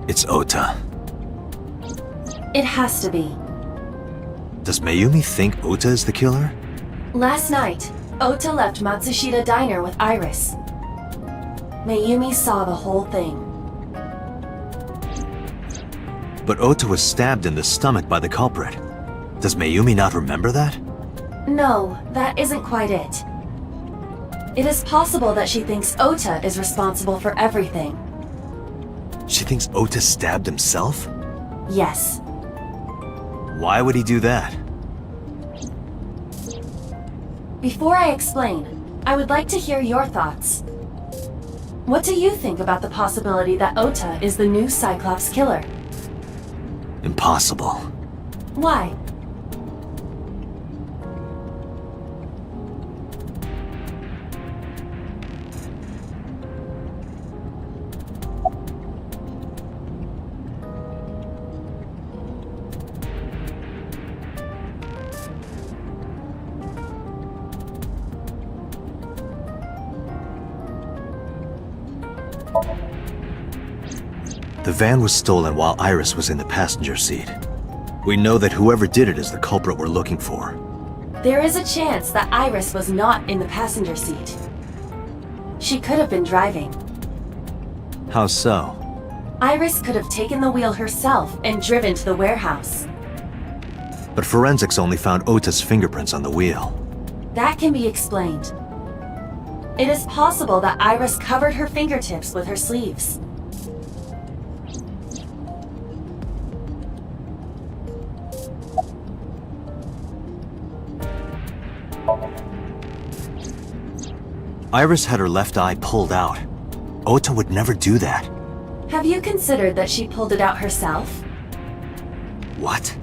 [SPEAKER 4] It's Ota.
[SPEAKER 3] It has to be.
[SPEAKER 4] Does Mayumi think Ota is the killer?
[SPEAKER 3] Last night, Ota left Matsushita Diner with Iris. Mayumi saw the whole thing.
[SPEAKER 4] But Ota was stabbed in the stomach by the culprit. Does Mayumi not remember that?
[SPEAKER 3] No, that isn't quite it. It is possible that she thinks Ota is responsible for everything.
[SPEAKER 4] She thinks Ota stabbed himself?
[SPEAKER 3] Yes.
[SPEAKER 4] Why would he do that?
[SPEAKER 3] Before I explain, I would like to hear your thoughts. What do you think about the possibility that Ota is the new Cyclops killer?
[SPEAKER 4] Impossible.
[SPEAKER 3] Why?
[SPEAKER 4] The van was stolen while Iris was in the passenger seat. We know that whoever did it is the culprit we're looking for.
[SPEAKER 3] There is a chance that Iris was not in the passenger seat. She could have been driving.
[SPEAKER 4] How so?
[SPEAKER 3] Iris could have taken the wheel herself and driven to the warehouse.
[SPEAKER 4] But forensics only found Ota's fingerprints on the wheel.
[SPEAKER 3] That can be explained. It is possible that Iris covered her fingertips with her sleeves.
[SPEAKER 4] Iris had her left eye pulled out. Ota would never do that.
[SPEAKER 3] Have you considered that she pulled it out herself?
[SPEAKER 4] What?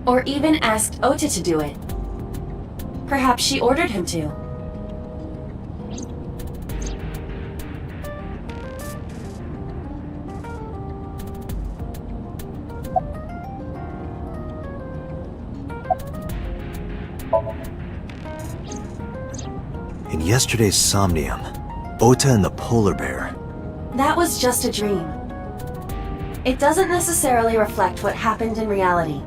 [SPEAKER 3] Or even asked Ota to do it? Perhaps she ordered him to.
[SPEAKER 4] In yesterday's Somnium, Ota and the polar bear.
[SPEAKER 3] That was just a dream. It doesn't necessarily reflect what happened in reality.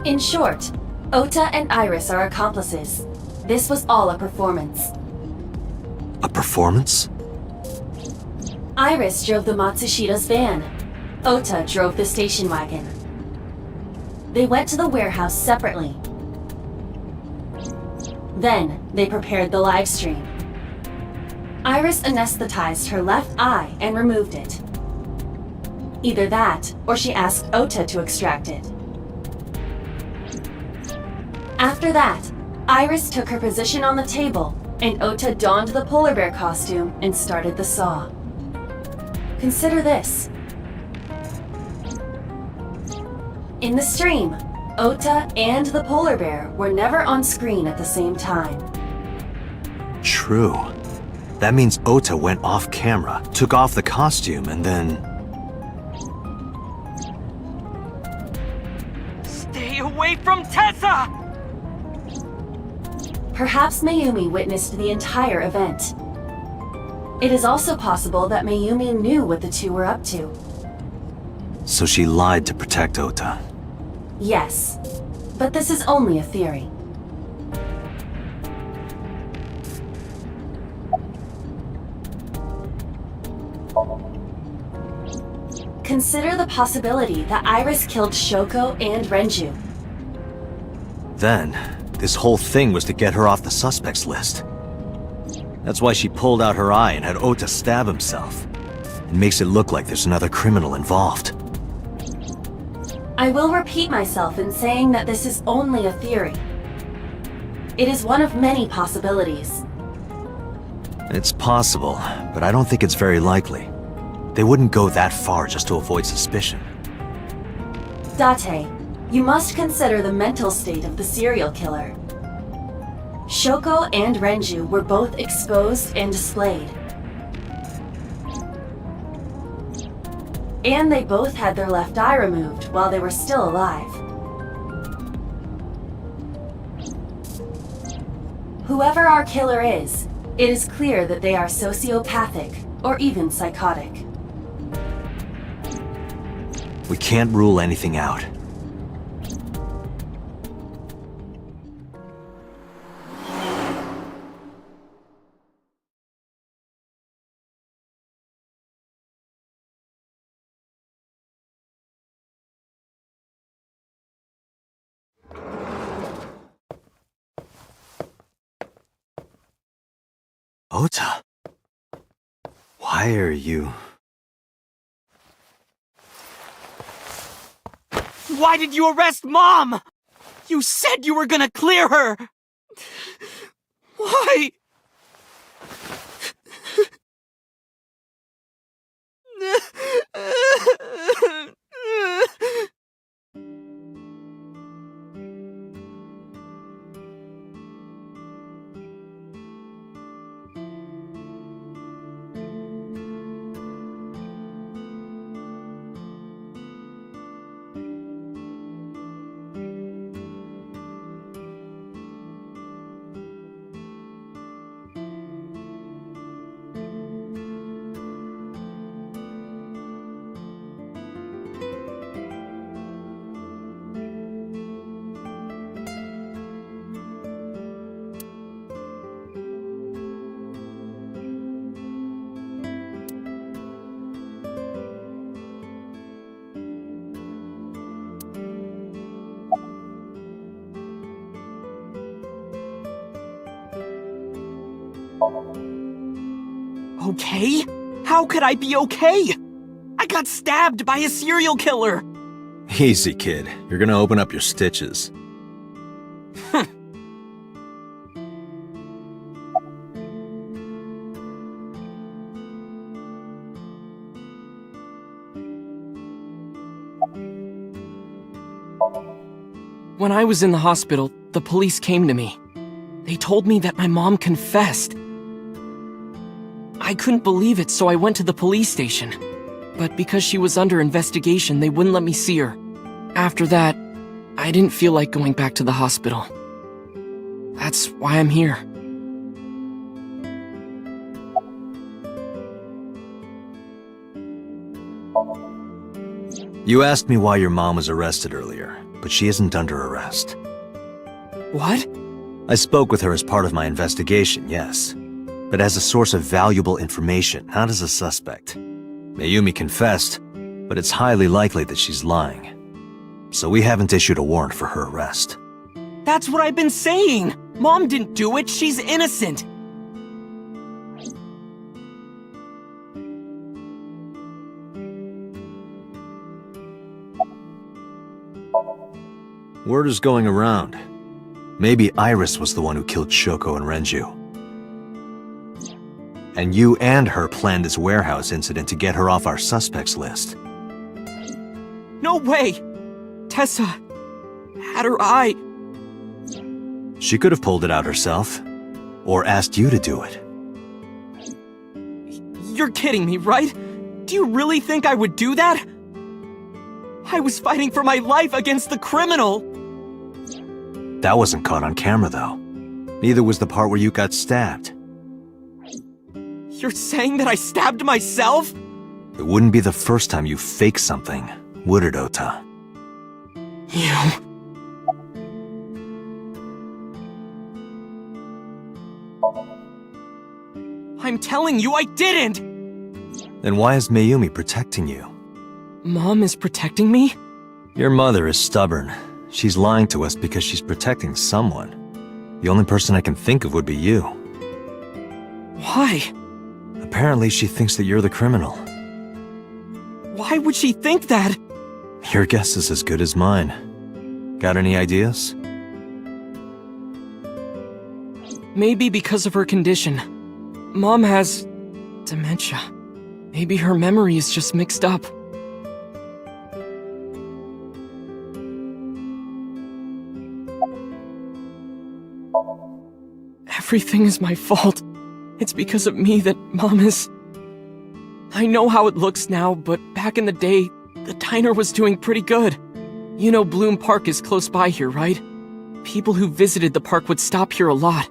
[SPEAKER 3] In short, Ota and Iris are accomplices. This was all a performance.
[SPEAKER 4] A performance?
[SPEAKER 3] Iris drove the Matsushida's van. Ota drove the station wagon. They went to the warehouse separately. Then, they prepared the live stream. Iris anesthetized her left eye and removed it. Either that, or she asked Ota to extract it. After that, Iris took her position on the table, and Ota donned the polar bear costume and started the saw. Consider this. In the stream, Ota and the polar bear were never on screen at the same time.
[SPEAKER 4] True. That means Ota went off camera, took off the costume, and then...
[SPEAKER 15] Stay away from Tessa!
[SPEAKER 3] Perhaps Mayumi witnessed the entire event. It is also possible that Mayumi knew what the two were up to.
[SPEAKER 4] So she lied to protect Ota.
[SPEAKER 3] Yes, but this is only a theory. Consider the possibility that Iris killed Shoko and Renju.
[SPEAKER 4] Then, this whole thing was to get her off the suspects list. That's why she pulled out her eye and had Ota stab himself. It makes it look like there's another criminal involved.
[SPEAKER 3] I will repeat myself in saying that this is only a theory. It is one of many possibilities.
[SPEAKER 4] It's possible, but I don't think it's very likely. They wouldn't go that far just to avoid suspicion.
[SPEAKER 3] Date, you must consider the mental state of the serial killer. Shoko and Renju were both exposed and displayed. And they both had their left eye removed while they were still alive. Whoever our killer is, it is clear that they are sociopathic or even psychotic.
[SPEAKER 4] We can't rule anything out. Ota, why are you...
[SPEAKER 15] Why did you arrest Mom? You said you were gonna clear her! Why? Okay? How could I be okay? I got stabbed by a serial killer!
[SPEAKER 4] Easy, kid. You're gonna open up your stitches.
[SPEAKER 15] When I was in the hospital, the police came to me. They told me that my mom confessed. I couldn't believe it, so I went to the police station. But because she was under investigation, they wouldn't let me see her. After that, I didn't feel like going back to the hospital. That's why I'm here.
[SPEAKER 4] You asked me why your mom was arrested earlier, but she isn't under arrest.
[SPEAKER 15] What?
[SPEAKER 4] I spoke with her as part of my investigation, yes. But as a source of valuable information, not as a suspect. Mayumi confessed, but it's highly likely that she's lying. So we haven't issued a warrant for her arrest.
[SPEAKER 15] That's what I've been saying! Mom didn't do it, she's innocent!
[SPEAKER 4] Word is going around. Maybe Iris was the one who killed Shoko and Renju. And you and her planned this warehouse incident to get her off our suspects list.
[SPEAKER 15] No way! Tessa had her eye.
[SPEAKER 4] She could have pulled it out herself, or asked you to do it.
[SPEAKER 15] You're kidding me, right? Do you really think I would do that? I was fighting for my life against the criminal!
[SPEAKER 4] That wasn't caught on camera, though. Neither was the part where you got stabbed.
[SPEAKER 15] You're saying that I stabbed myself?
[SPEAKER 4] It wouldn't be the first time you faked something, would it, Ota?
[SPEAKER 15] You... I'm telling you I didn't!
[SPEAKER 4] Then why is Mayumi protecting you?
[SPEAKER 15] Mom is protecting me?
[SPEAKER 4] Your mother is stubborn. She's lying to us because she's protecting someone. The only person I can think of would be you.
[SPEAKER 15] Why?
[SPEAKER 4] Apparently she thinks that you're the criminal.
[SPEAKER 15] Why would she think that?
[SPEAKER 4] Your guess is as good as mine. Got any ideas?
[SPEAKER 15] Maybe because of her condition. Mom has... dementia. Maybe her memory is just mixed up. Everything is my fault. It's because of me that Mom is... I know how it looks now, but back in the day, the diner was doing pretty good. You know Bloom Park is close by here, right? People who visited the park would stop here a lot.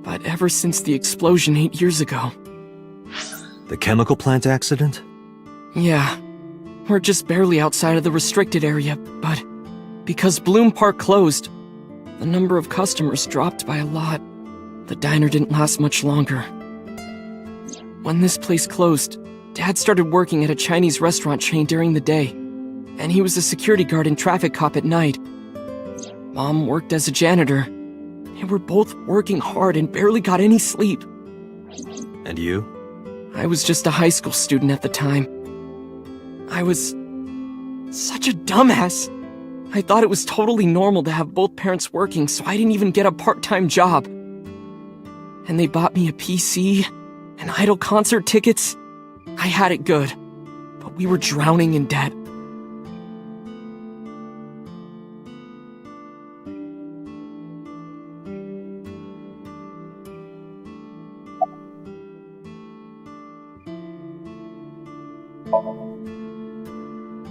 [SPEAKER 15] But ever since the explosion 8 years ago...
[SPEAKER 4] The chemical plant accident?
[SPEAKER 15] Yeah. We're just barely outside of the restricted area, but... because Bloom Park closed, the number of customers dropped by a lot. The diner didn't last much longer. When this place closed, Dad started working at a Chinese restaurant chain during the day, and he was a security guard and traffic cop at night. Mom worked as a janitor. They were both working hard and barely got any sleep.
[SPEAKER 4] And you?
[SPEAKER 15] I was just a high school student at the time. I was such a dumbass. I thought it was totally normal to have both parents working, so I didn't even get a part-time job. And they bought me a PC and Idol concert tickets. I had it good, but we were drowning in debt.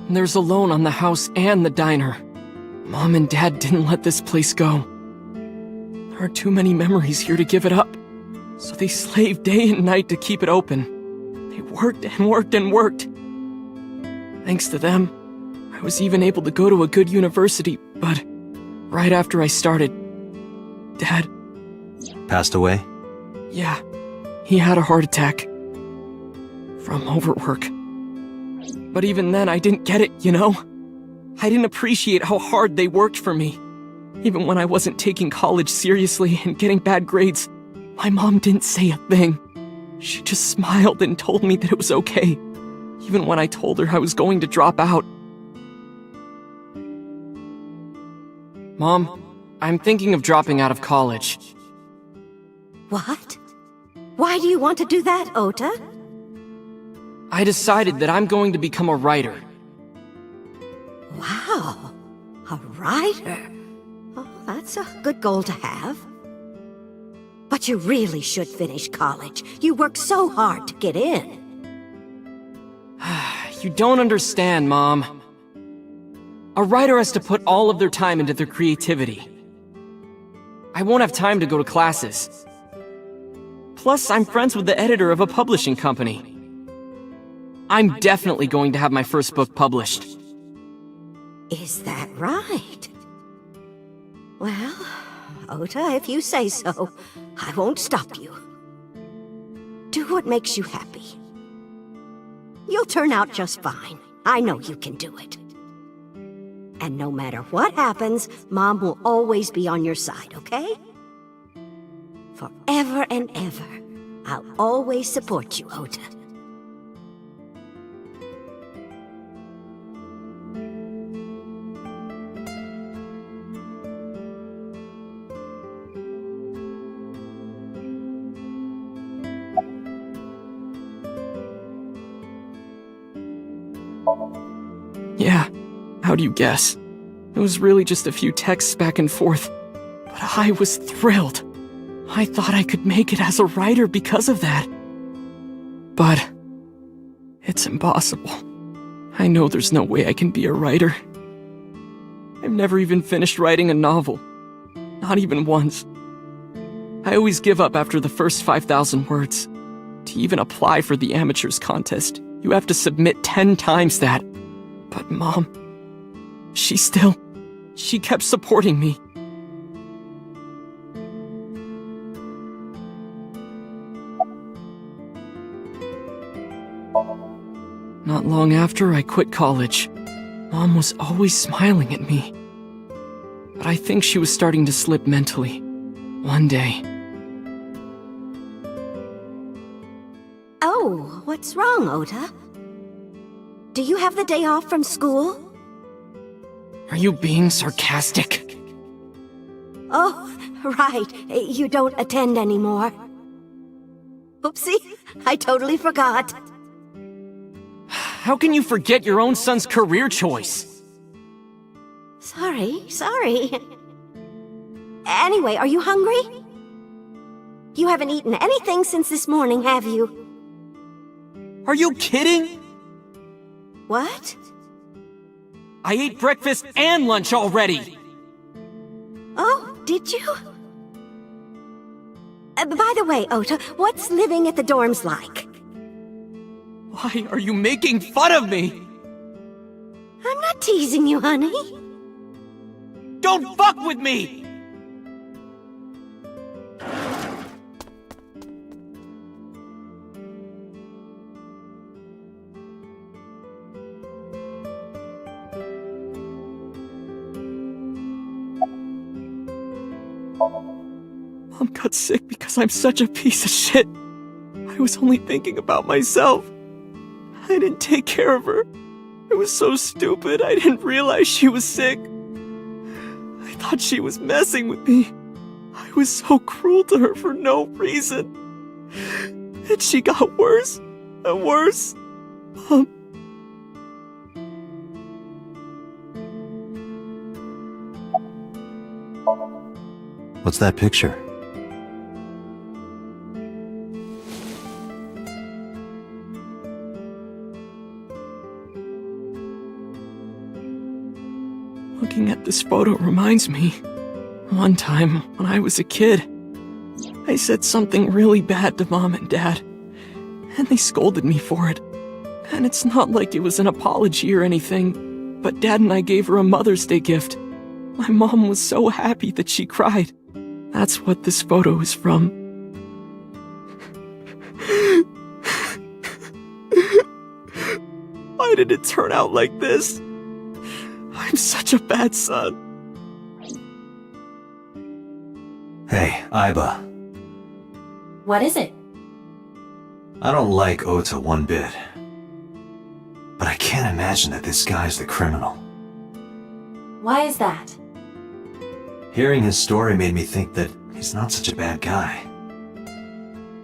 [SPEAKER 15] There's a loan on the house and the diner. Mom and Dad didn't let this place go. There are too many memories here to give it up. So they slaved day and night to keep it open. They worked and worked and worked. Thanks to them, I was even able to go to a good university, but right after I started, Dad...
[SPEAKER 4] Passed away?
[SPEAKER 15] Yeah, he had a heart attack. From overwork. But even then, I didn't get it, you know? I didn't appreciate how hard they worked for me. Even when I wasn't taking college seriously and getting bad grades,
[SPEAKER 9] My mom didn't say a thing. She just smiled and told me that it was okay, even when I told her I was going to drop out. Mom, I'm thinking of dropping out of college.
[SPEAKER 6] What? Why do you want to do that, Ota?
[SPEAKER 9] I decided that I'm going to become a writer.
[SPEAKER 6] Wow, a writer. Oh, that's a good goal to have. But you really should finish college. You worked so hard to get in.
[SPEAKER 9] You don't understand, Mom. A writer has to put all of their time into their creativity. I won't have time to go to classes. Plus, I'm friends with the editor of a publishing company. I'm definitely going to have my first book published.
[SPEAKER 6] Is that right? Well, Ota, if you say so, I won't stop you. Do what makes you happy. You'll turn out just fine. I know you can do it. And no matter what happens, Mom will always be on your side, okay? Forever and ever, I'll always support you, Ota.
[SPEAKER 9] Yeah, how do you guess? It was really just a few texts back and forth, but I was thrilled. I thought I could make it as a writer because of that. But it's impossible. I know there's no way I can be a writer. I've never even finished writing a novel. Not even once. I always give up after the first 5,000 words. To even apply for the amateurs contest, you have to submit 10 times that. But Mom, she kept supporting me. Not long after I quit college, Mom was always smiling at me. But I think she was starting to slip mentally. One day.
[SPEAKER 6] Oh, what's wrong, Ota? Do you have the day off from school?
[SPEAKER 9] Are you being sarcastic?
[SPEAKER 6] Oh, right. You don't attend anymore. Oopsie, I totally forgot.
[SPEAKER 9] How can you forget your own son's career choice?
[SPEAKER 6] Sorry. Anyway, are you hungry? You haven't eaten anything since this morning, have you?
[SPEAKER 9] Are you kidding?
[SPEAKER 6] What?
[SPEAKER 9] I ate breakfast and lunch already!
[SPEAKER 6] Oh, did you? By the way, Ota, what's living at the dorms like?
[SPEAKER 9] Why are you making fun of me?
[SPEAKER 6] I'm not teasing you, honey.
[SPEAKER 9] Don't fuck with me! Mom got sick because I'm such a piece of shit. I was only thinking about myself. I didn't take care of her. I was so stupid, I didn't realize she was sick. I thought she was messing with me. I was so cruel to her for no reason. And she got worse and worse.
[SPEAKER 4] What's that picture?
[SPEAKER 9] Looking at this photo reminds me, one time when I was a kid, I said something really bad to Mom and Dad, and they scolded me for it. And it's not like it was an apology or anything, but Dad and I gave her a Mother's Day gift. My mom was so happy that she cried. That's what this photo is from. Why did it turn out like this? I'm such a bad son.
[SPEAKER 4] Hey, Aiba.
[SPEAKER 3] What is it?
[SPEAKER 4] I don't like Ota one bit. But I can't imagine that this guy's the criminal.
[SPEAKER 3] Why is that?
[SPEAKER 4] Hearing his story made me think that he's not such a bad guy.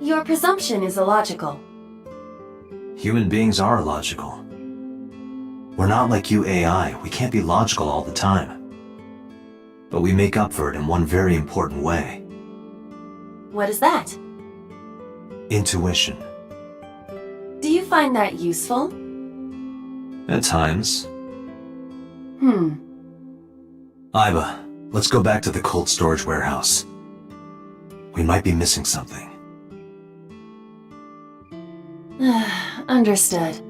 [SPEAKER 3] Your presumption is illogical.
[SPEAKER 4] Human beings are illogical. We're not like you AI, we can't be logical all the time. But we make up for it in one very important way.
[SPEAKER 3] What is that?
[SPEAKER 4] Intuition.
[SPEAKER 3] Do you find that useful?
[SPEAKER 4] At times. Iba, let's go back to the cold storage warehouse. We might be missing something.
[SPEAKER 3] Understood.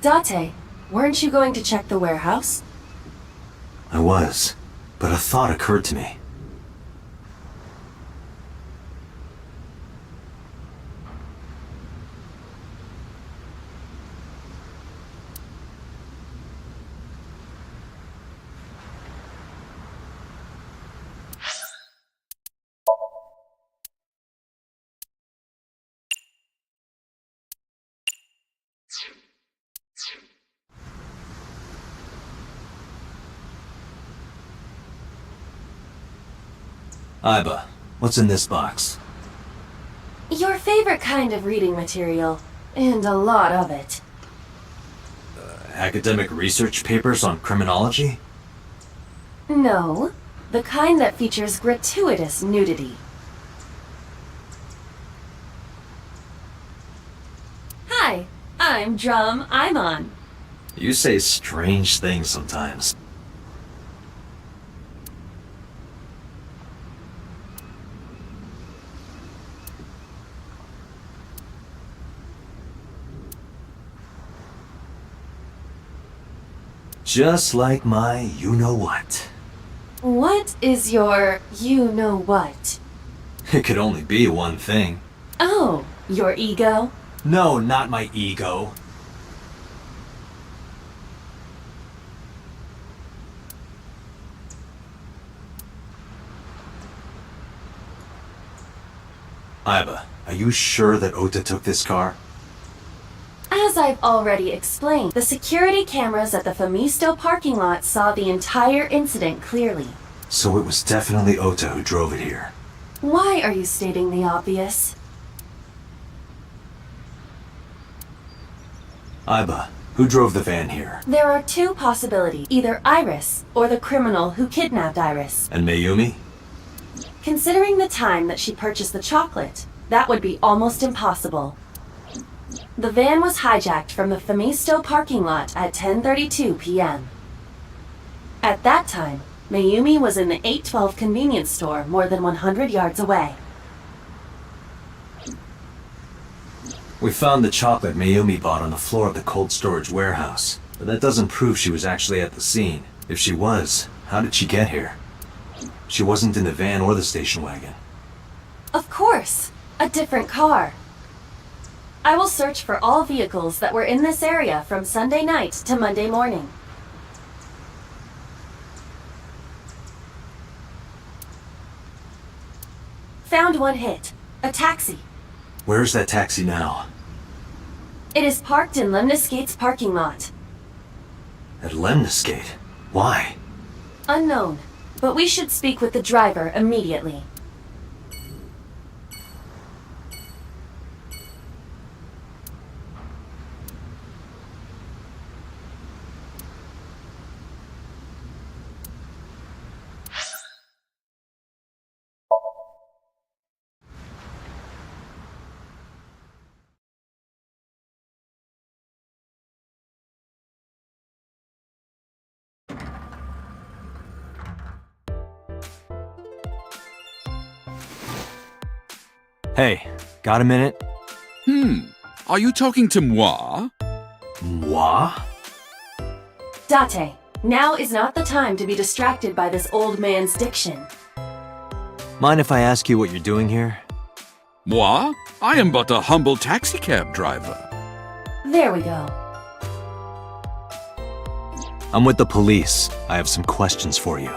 [SPEAKER 3] Date, weren't you going to check the warehouse?
[SPEAKER 4] I was, but a thought occurred to me. Iba, what's in this box?
[SPEAKER 3] Your favorite kind of reading material, and a lot of it.
[SPEAKER 4] Academic research papers on criminology?
[SPEAKER 3] No, the kind that features gratuitous nudity. Hi, I'm Drum Imon.
[SPEAKER 4] You say strange things sometimes. Just like my you-know-what.
[SPEAKER 3] What is your you-know-what?
[SPEAKER 4] It could only be one thing.
[SPEAKER 3] Oh, your ego?
[SPEAKER 4] No, not my ego. Iba, are you sure that Ota took this car?
[SPEAKER 3] As I've already explained, the security cameras at the Famisto parking lot saw the entire incident clearly.
[SPEAKER 4] So it was definitely Ota who drove it here.
[SPEAKER 3] Why are you stating the obvious?
[SPEAKER 4] Iba, who drove the van here?
[SPEAKER 3] There are two possibilities, either Iris or the criminal who kidnapped Iris.
[SPEAKER 4] And Mayumi?
[SPEAKER 3] Considering the time that she purchased the chocolate, that would be almost impossible. The van was hijacked from the Famisto parking lot at 10:32 p.m. At that time, Mayumi was in the 812 convenience store more than 100 yards away.
[SPEAKER 4] We found the chocolate Mayumi bought on the floor of the cold storage warehouse, but that doesn't prove she was actually at the scene. If she was, how did she get here? She wasn't in the van or the station wagon.
[SPEAKER 3] Of course, a different car. I will search for all vehicles that were in this area from Sunday night to Monday morning. Found one hit. A taxi.
[SPEAKER 4] Where's that taxi now?
[SPEAKER 3] It is parked in Lemniscate's parking lot.
[SPEAKER 4] At Lemniscate? Why?
[SPEAKER 3] Unknown, but we should speak with the driver immediately.
[SPEAKER 4] Hey, got a minute?
[SPEAKER 21] Are you talking to moi?
[SPEAKER 4] Moi?
[SPEAKER 3] Date, now is not the time to be distracted by this old man's diction.
[SPEAKER 4] Mind if I ask you what you're doing here?
[SPEAKER 21] Moi? I am but a humble taxicab driver.
[SPEAKER 3] There we go.
[SPEAKER 4] I'm with the police. I have some questions for you.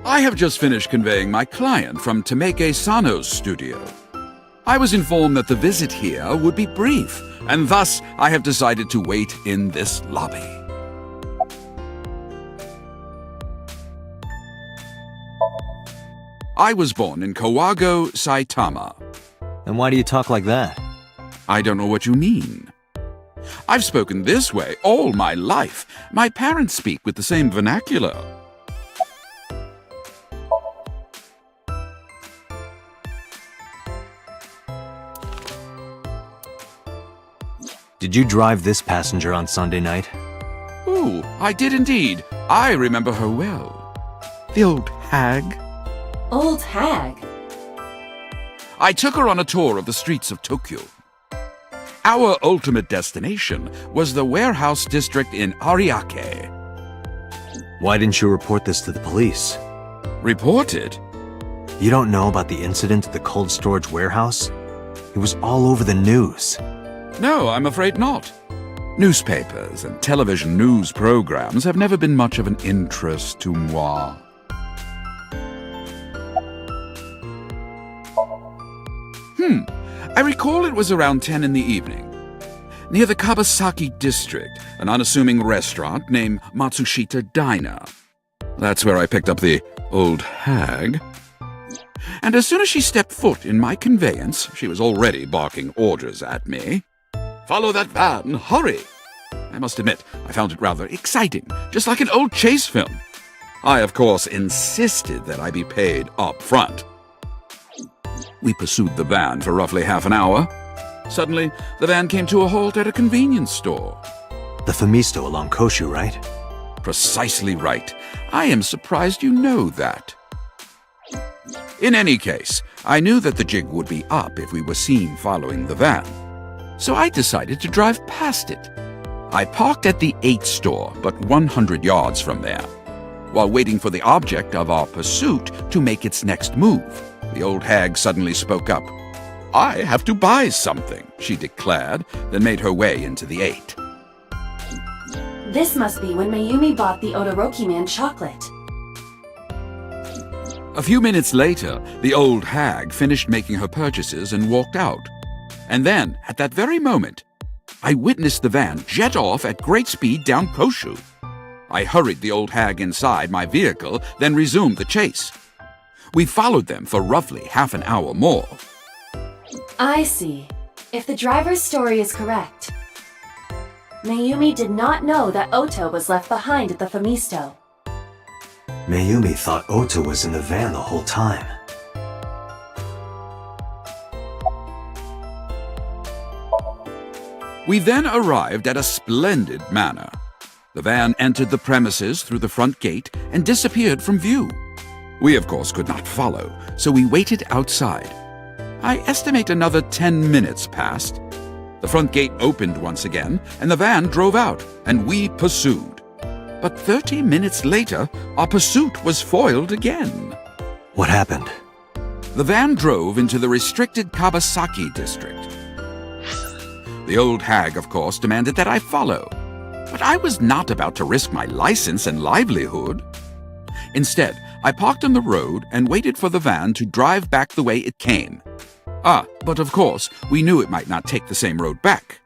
[SPEAKER 11] I have just finished conveying my client from Temeke Sano's studio. I was informed that the visit here would be brief, and thus I have decided to wait in this lobby. I was born in Kawago, Saitama.
[SPEAKER 4] And why do you talk like that?
[SPEAKER 11] I don't know what you mean. I've spoken this way all my life. My parents speak with the same vernacular.
[SPEAKER 4] Did you drive this passenger on Sunday night?
[SPEAKER 11] Ooh, I did indeed. I remember her well. The old hag.
[SPEAKER 3] Old hag?
[SPEAKER 11] I took her on a tour of the streets of Tokyo. Our ultimate destination was the warehouse district in Ariake.
[SPEAKER 4] Why didn't you report this to the police?
[SPEAKER 11] Report it?
[SPEAKER 4] You don't know about the incident at the cold storage warehouse? It was all over the news.
[SPEAKER 11] No, I'm afraid not. Newspapers and television news programs have never been much of an interest to moi. I recall it was around 10 in the evening. Near the Kabasaki district, an unassuming restaurant named Matsushita Diner. That's where I picked up the old hag. And as soon as she stepped foot in my conveyance, she was already barking orders at me. Follow that van, hurry! I must admit, I found it rather exciting, just like an old chase film. I, of course, insisted that I be paid up front. We pursued the van for roughly half an hour. Suddenly, the van came to a halt at a convenience store.
[SPEAKER 4] The Famisto along Koshu, right?
[SPEAKER 11] Precisely right. I am surprised you know that. In any case, I knew that the jig would be up if we were seen following the van. So I decided to drive past it. I parked at the 8 store, but 100 yards from there. While waiting for the object of our pursuit to make its next move, the old hag suddenly spoke up. I have to buy something, she declared, then made her way into the 8.
[SPEAKER 3] This must be when Mayumi bought the Odoroki Man chocolate.
[SPEAKER 11] A few minutes later, the old hag finished making her purchases and walked out. And then, at that very moment, I witnessed the van jet off at great speed down Koshu. I hurried the old hag inside my vehicle, then resumed the chase. We followed them for roughly half an hour more.
[SPEAKER 3] I see. If the driver's story is correct, Mayumi did not know that Oto was left behind at the Famisto.
[SPEAKER 4] Mayumi thought Oto was in the van the whole time.
[SPEAKER 11] We then arrived at a splendid manor. The van entered the premises through the front gate and disappeared from view. We, of course, could not follow, so we waited outside. I estimate another 10 minutes passed. The front gate opened once again, and the van drove out, and we pursued. But 30 minutes later, our pursuit was foiled again.
[SPEAKER 4] What happened?
[SPEAKER 11] The van drove into the restricted Kabasaki district. The old hag, of course, demanded that I follow. But I was not about to risk my license and livelihood. Instead, I parked on the road and waited for the van to drive back the way it came. But of course, we knew it might not take the same road back.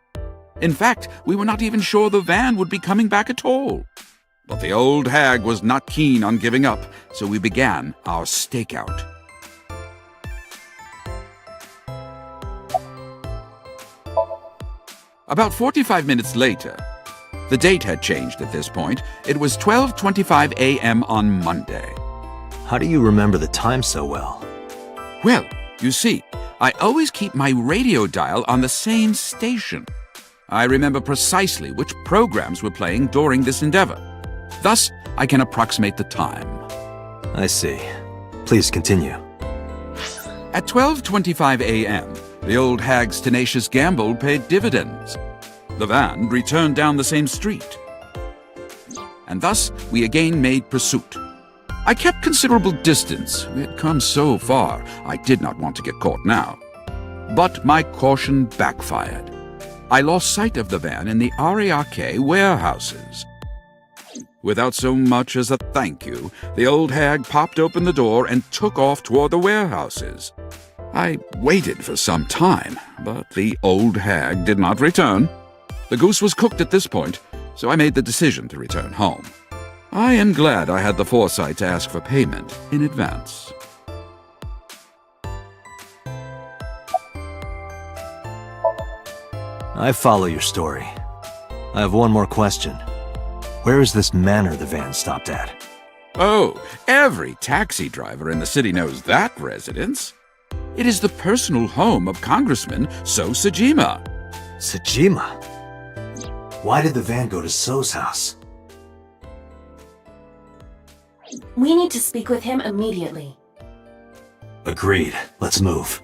[SPEAKER 11] In fact, we were not even sure the van would be coming back at all. But the old hag was not keen on giving up, so we began our stakeout. About 45 minutes later, the date had changed at this point. It was 12:25 a.m. on Monday.
[SPEAKER 4] How do you remember the time so well?
[SPEAKER 11] Well, you see, I always keep my radio dial on the same station. I remember precisely which programs were playing during this endeavor. Thus, I can approximate the time.
[SPEAKER 4] I see. Please continue.
[SPEAKER 11] At 12:25 a.m., the old hag's tenacious gamble paid dividends. The van returned down the same street. And thus, we again made pursuit. I kept considerable distance. We had come so far, I did not want to get caught now. But my caution backfired. I lost sight of the van in the Ariake warehouses. Without so much as a thank you, the old hag popped open the door and took off toward the warehouses. I waited for some time, but the old hag did not return. The goose was cooked at this point, so I made the decision to return home. I am glad I had the foresight to ask for payment in advance.
[SPEAKER 4] I follow your story. I have one more question. Where is this manor the van stopped at?
[SPEAKER 11] Oh, every taxi driver in the city knows that residence. It is the personal home of Congressman So Sajima.
[SPEAKER 4] Sajima? Why did the van go to So's house?
[SPEAKER 3] We need to speak with him immediately.
[SPEAKER 4] Agreed. Let's move.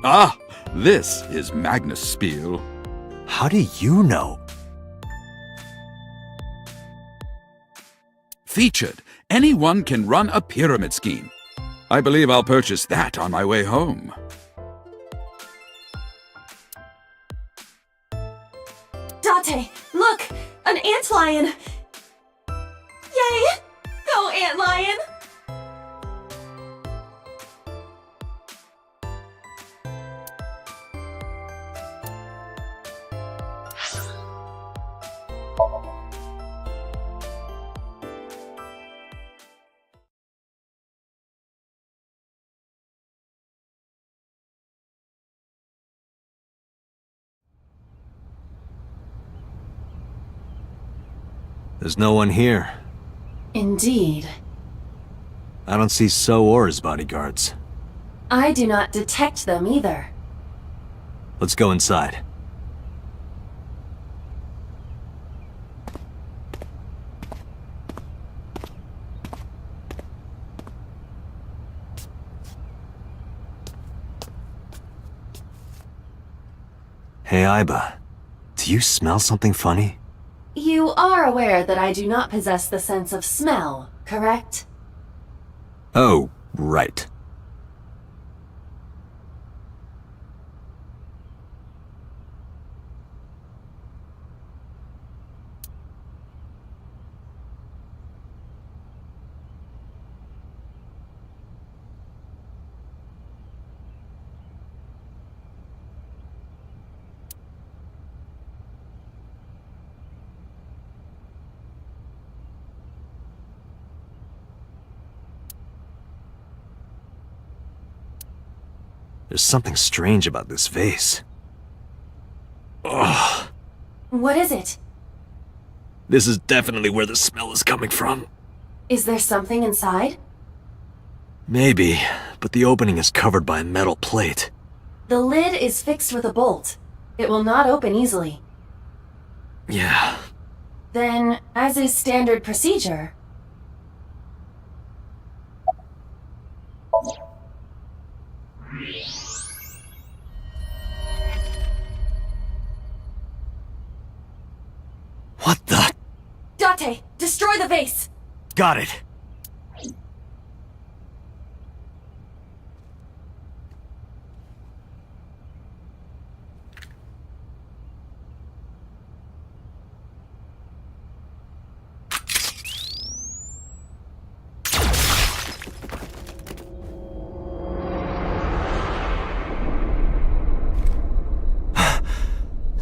[SPEAKER 11] Ah, this is Magnus Spiel.
[SPEAKER 4] How do you know?
[SPEAKER 11] Featured. Anyone can run a pyramid scheme. I believe I'll purchase that on my way home.
[SPEAKER 3] Date, look! An antlion! Yay! Go, antlion!
[SPEAKER 4] There's no one here.
[SPEAKER 3] Indeed.
[SPEAKER 4] I don't see So or his bodyguards.
[SPEAKER 3] I do not detect them either.
[SPEAKER 4] Let's go inside. Hey, Aiba. Do you smell something funny?
[SPEAKER 3] You are aware that I do not possess the sense of smell, correct?
[SPEAKER 4] Oh, right. There's something strange about this vase. Ugh.
[SPEAKER 3] What is it?
[SPEAKER 4] This is definitely where the smell is coming from.
[SPEAKER 3] Is there something inside?
[SPEAKER 4] Maybe, but the opening is covered by a metal plate.
[SPEAKER 3] The lid is fixed with a bolt. It will not open easily.
[SPEAKER 4] Yeah.
[SPEAKER 3] Then, as is standard procedure...
[SPEAKER 4] What the?
[SPEAKER 3] Date, destroy the vase!
[SPEAKER 4] Got it.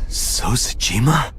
[SPEAKER 4] So Sajima?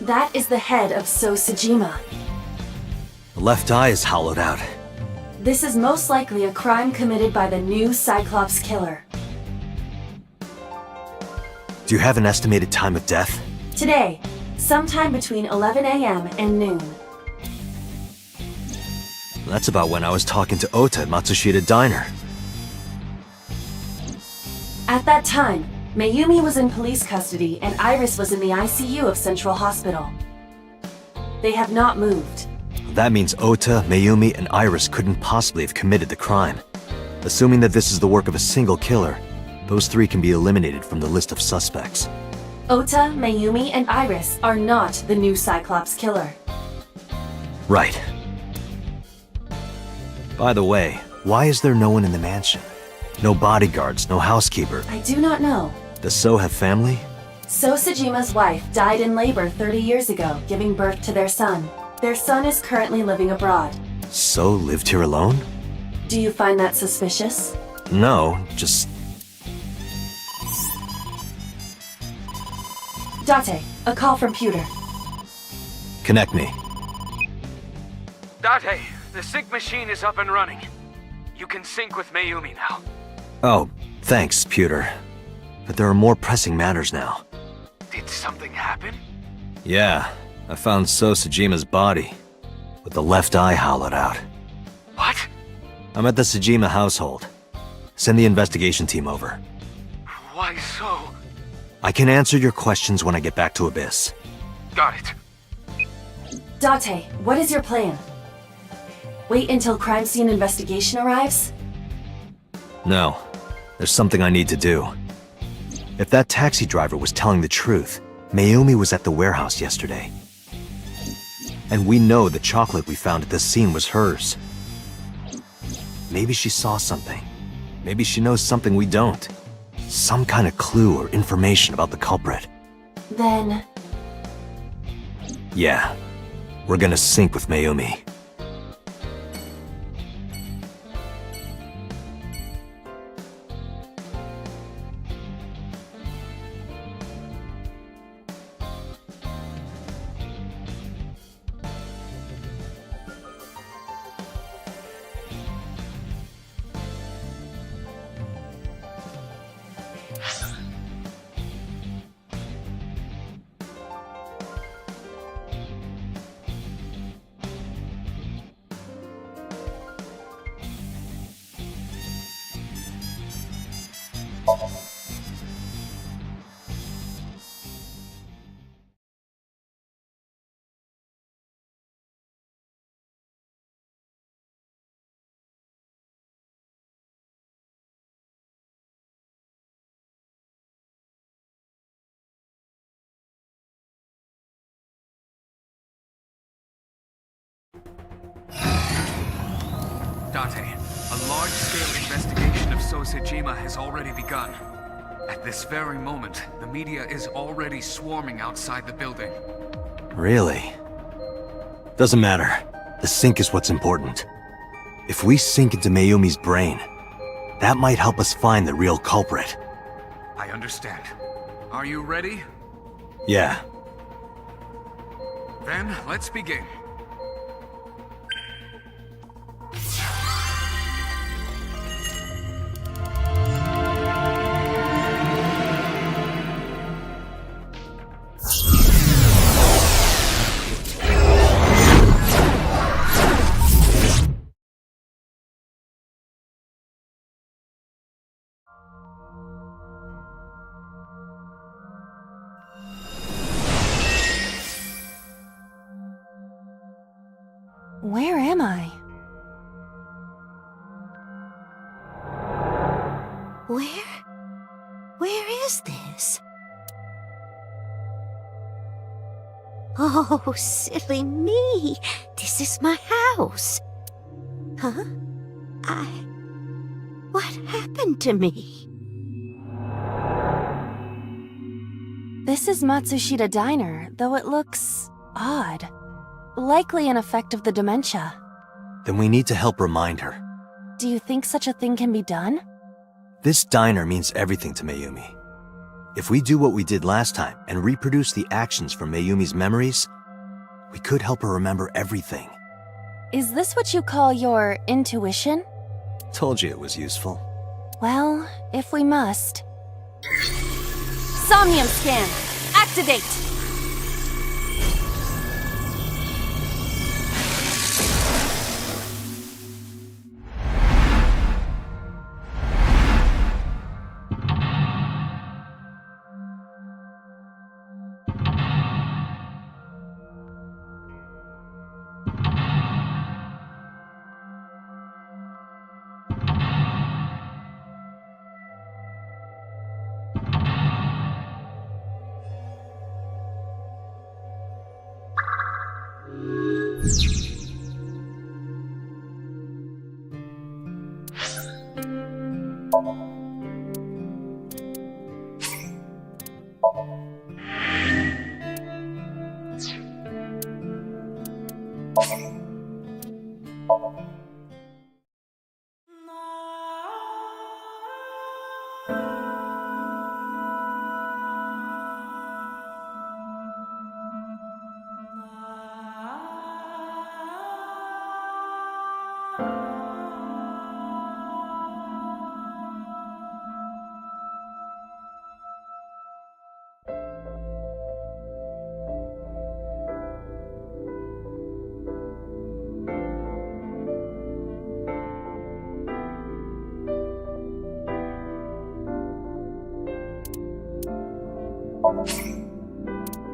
[SPEAKER 3] That is the head of So Sajima.
[SPEAKER 4] The left eye is hollowed out.
[SPEAKER 3] This is most likely a crime committed by the new Cyclops killer.
[SPEAKER 4] Do you have an estimated time of death?
[SPEAKER 3] Today, sometime between 11 a.m. and noon.
[SPEAKER 4] That's about when I was talking to Ota at Matsushita Diner.
[SPEAKER 3] At that time, Mayumi was in police custody and Iris was in the ICU of Central Hospital. They have not moved.
[SPEAKER 4] That means Ota, Mayumi, and Iris couldn't possibly have committed the crime. Assuming that this is the work of a single killer, those three can be eliminated from the list of suspects.
[SPEAKER 3] Ota, Mayumi, and Iris are not the new Cyclops killer.
[SPEAKER 4] Right. By the way, why is there no one in the mansion? No bodyguards, no housekeeper.
[SPEAKER 3] I do not know.
[SPEAKER 4] Does So have family?
[SPEAKER 3] So Sajima's wife died in labor 30 years ago, giving birth to their son. Their son is currently living abroad.
[SPEAKER 4] So lived here alone?
[SPEAKER 3] Do you find that suspicious?
[SPEAKER 4] No, just...
[SPEAKER 3] Date, a call from Pewter.
[SPEAKER 4] Connect me.
[SPEAKER 2] Date, the sync machine is up and running. You can sync with Mayumi now.
[SPEAKER 4] Oh, thanks, Pewter. But there are more pressing matters now.
[SPEAKER 2] Did something happen?
[SPEAKER 4] Yeah, I found So Sajima's body, with the left eye hollowed out.
[SPEAKER 2] What?
[SPEAKER 4] I'm at the Sajima household. Send the investigation team over.
[SPEAKER 2] Why so?
[SPEAKER 4] I can answer your questions when I get back to Abyss.
[SPEAKER 2] Got it.
[SPEAKER 3] Date, what is your plan? Wait until crime scene investigation arrives?
[SPEAKER 4] No, there's something I need to do. If that taxi driver was telling the truth, Mayumi was at the warehouse yesterday. And we know the chocolate we found at the scene was hers. Maybe she saw something. Maybe she knows something we don't. Some kind of clue or information about the culprit.
[SPEAKER 3] Then...
[SPEAKER 4] Yeah, we're gonna sync with Mayumi.
[SPEAKER 2] Date, a large-scale investigation of So Sajima has already begun. At this very moment, the media is already swarming outside the building.
[SPEAKER 4] Really? Doesn't matter. The sync is what's important. If we sink into Mayumi's brain, that might help us find the real culprit.
[SPEAKER 2] I understand. Are you ready?
[SPEAKER 4] Yeah.
[SPEAKER 2] Then, let's begin.
[SPEAKER 12] Where am I?
[SPEAKER 6] Where is this? Oh, silly me. This is my house. Huh? What happened to me?
[SPEAKER 12] This is Matsushita Diner, though it looks odd. Likely an effect of the dementia.
[SPEAKER 4] Then we need to help remind her.
[SPEAKER 12] Do you think such a thing can be done?
[SPEAKER 4] This diner means everything to Mayumi. If we do what we did last time and reproduce the actions from Mayumi's memories, we could help her remember everything.
[SPEAKER 12] Is this what you call your intuition?
[SPEAKER 4] Told you it was useful.
[SPEAKER 12] Well, if we must. Somnium scan. Activate.
[SPEAKER 17] You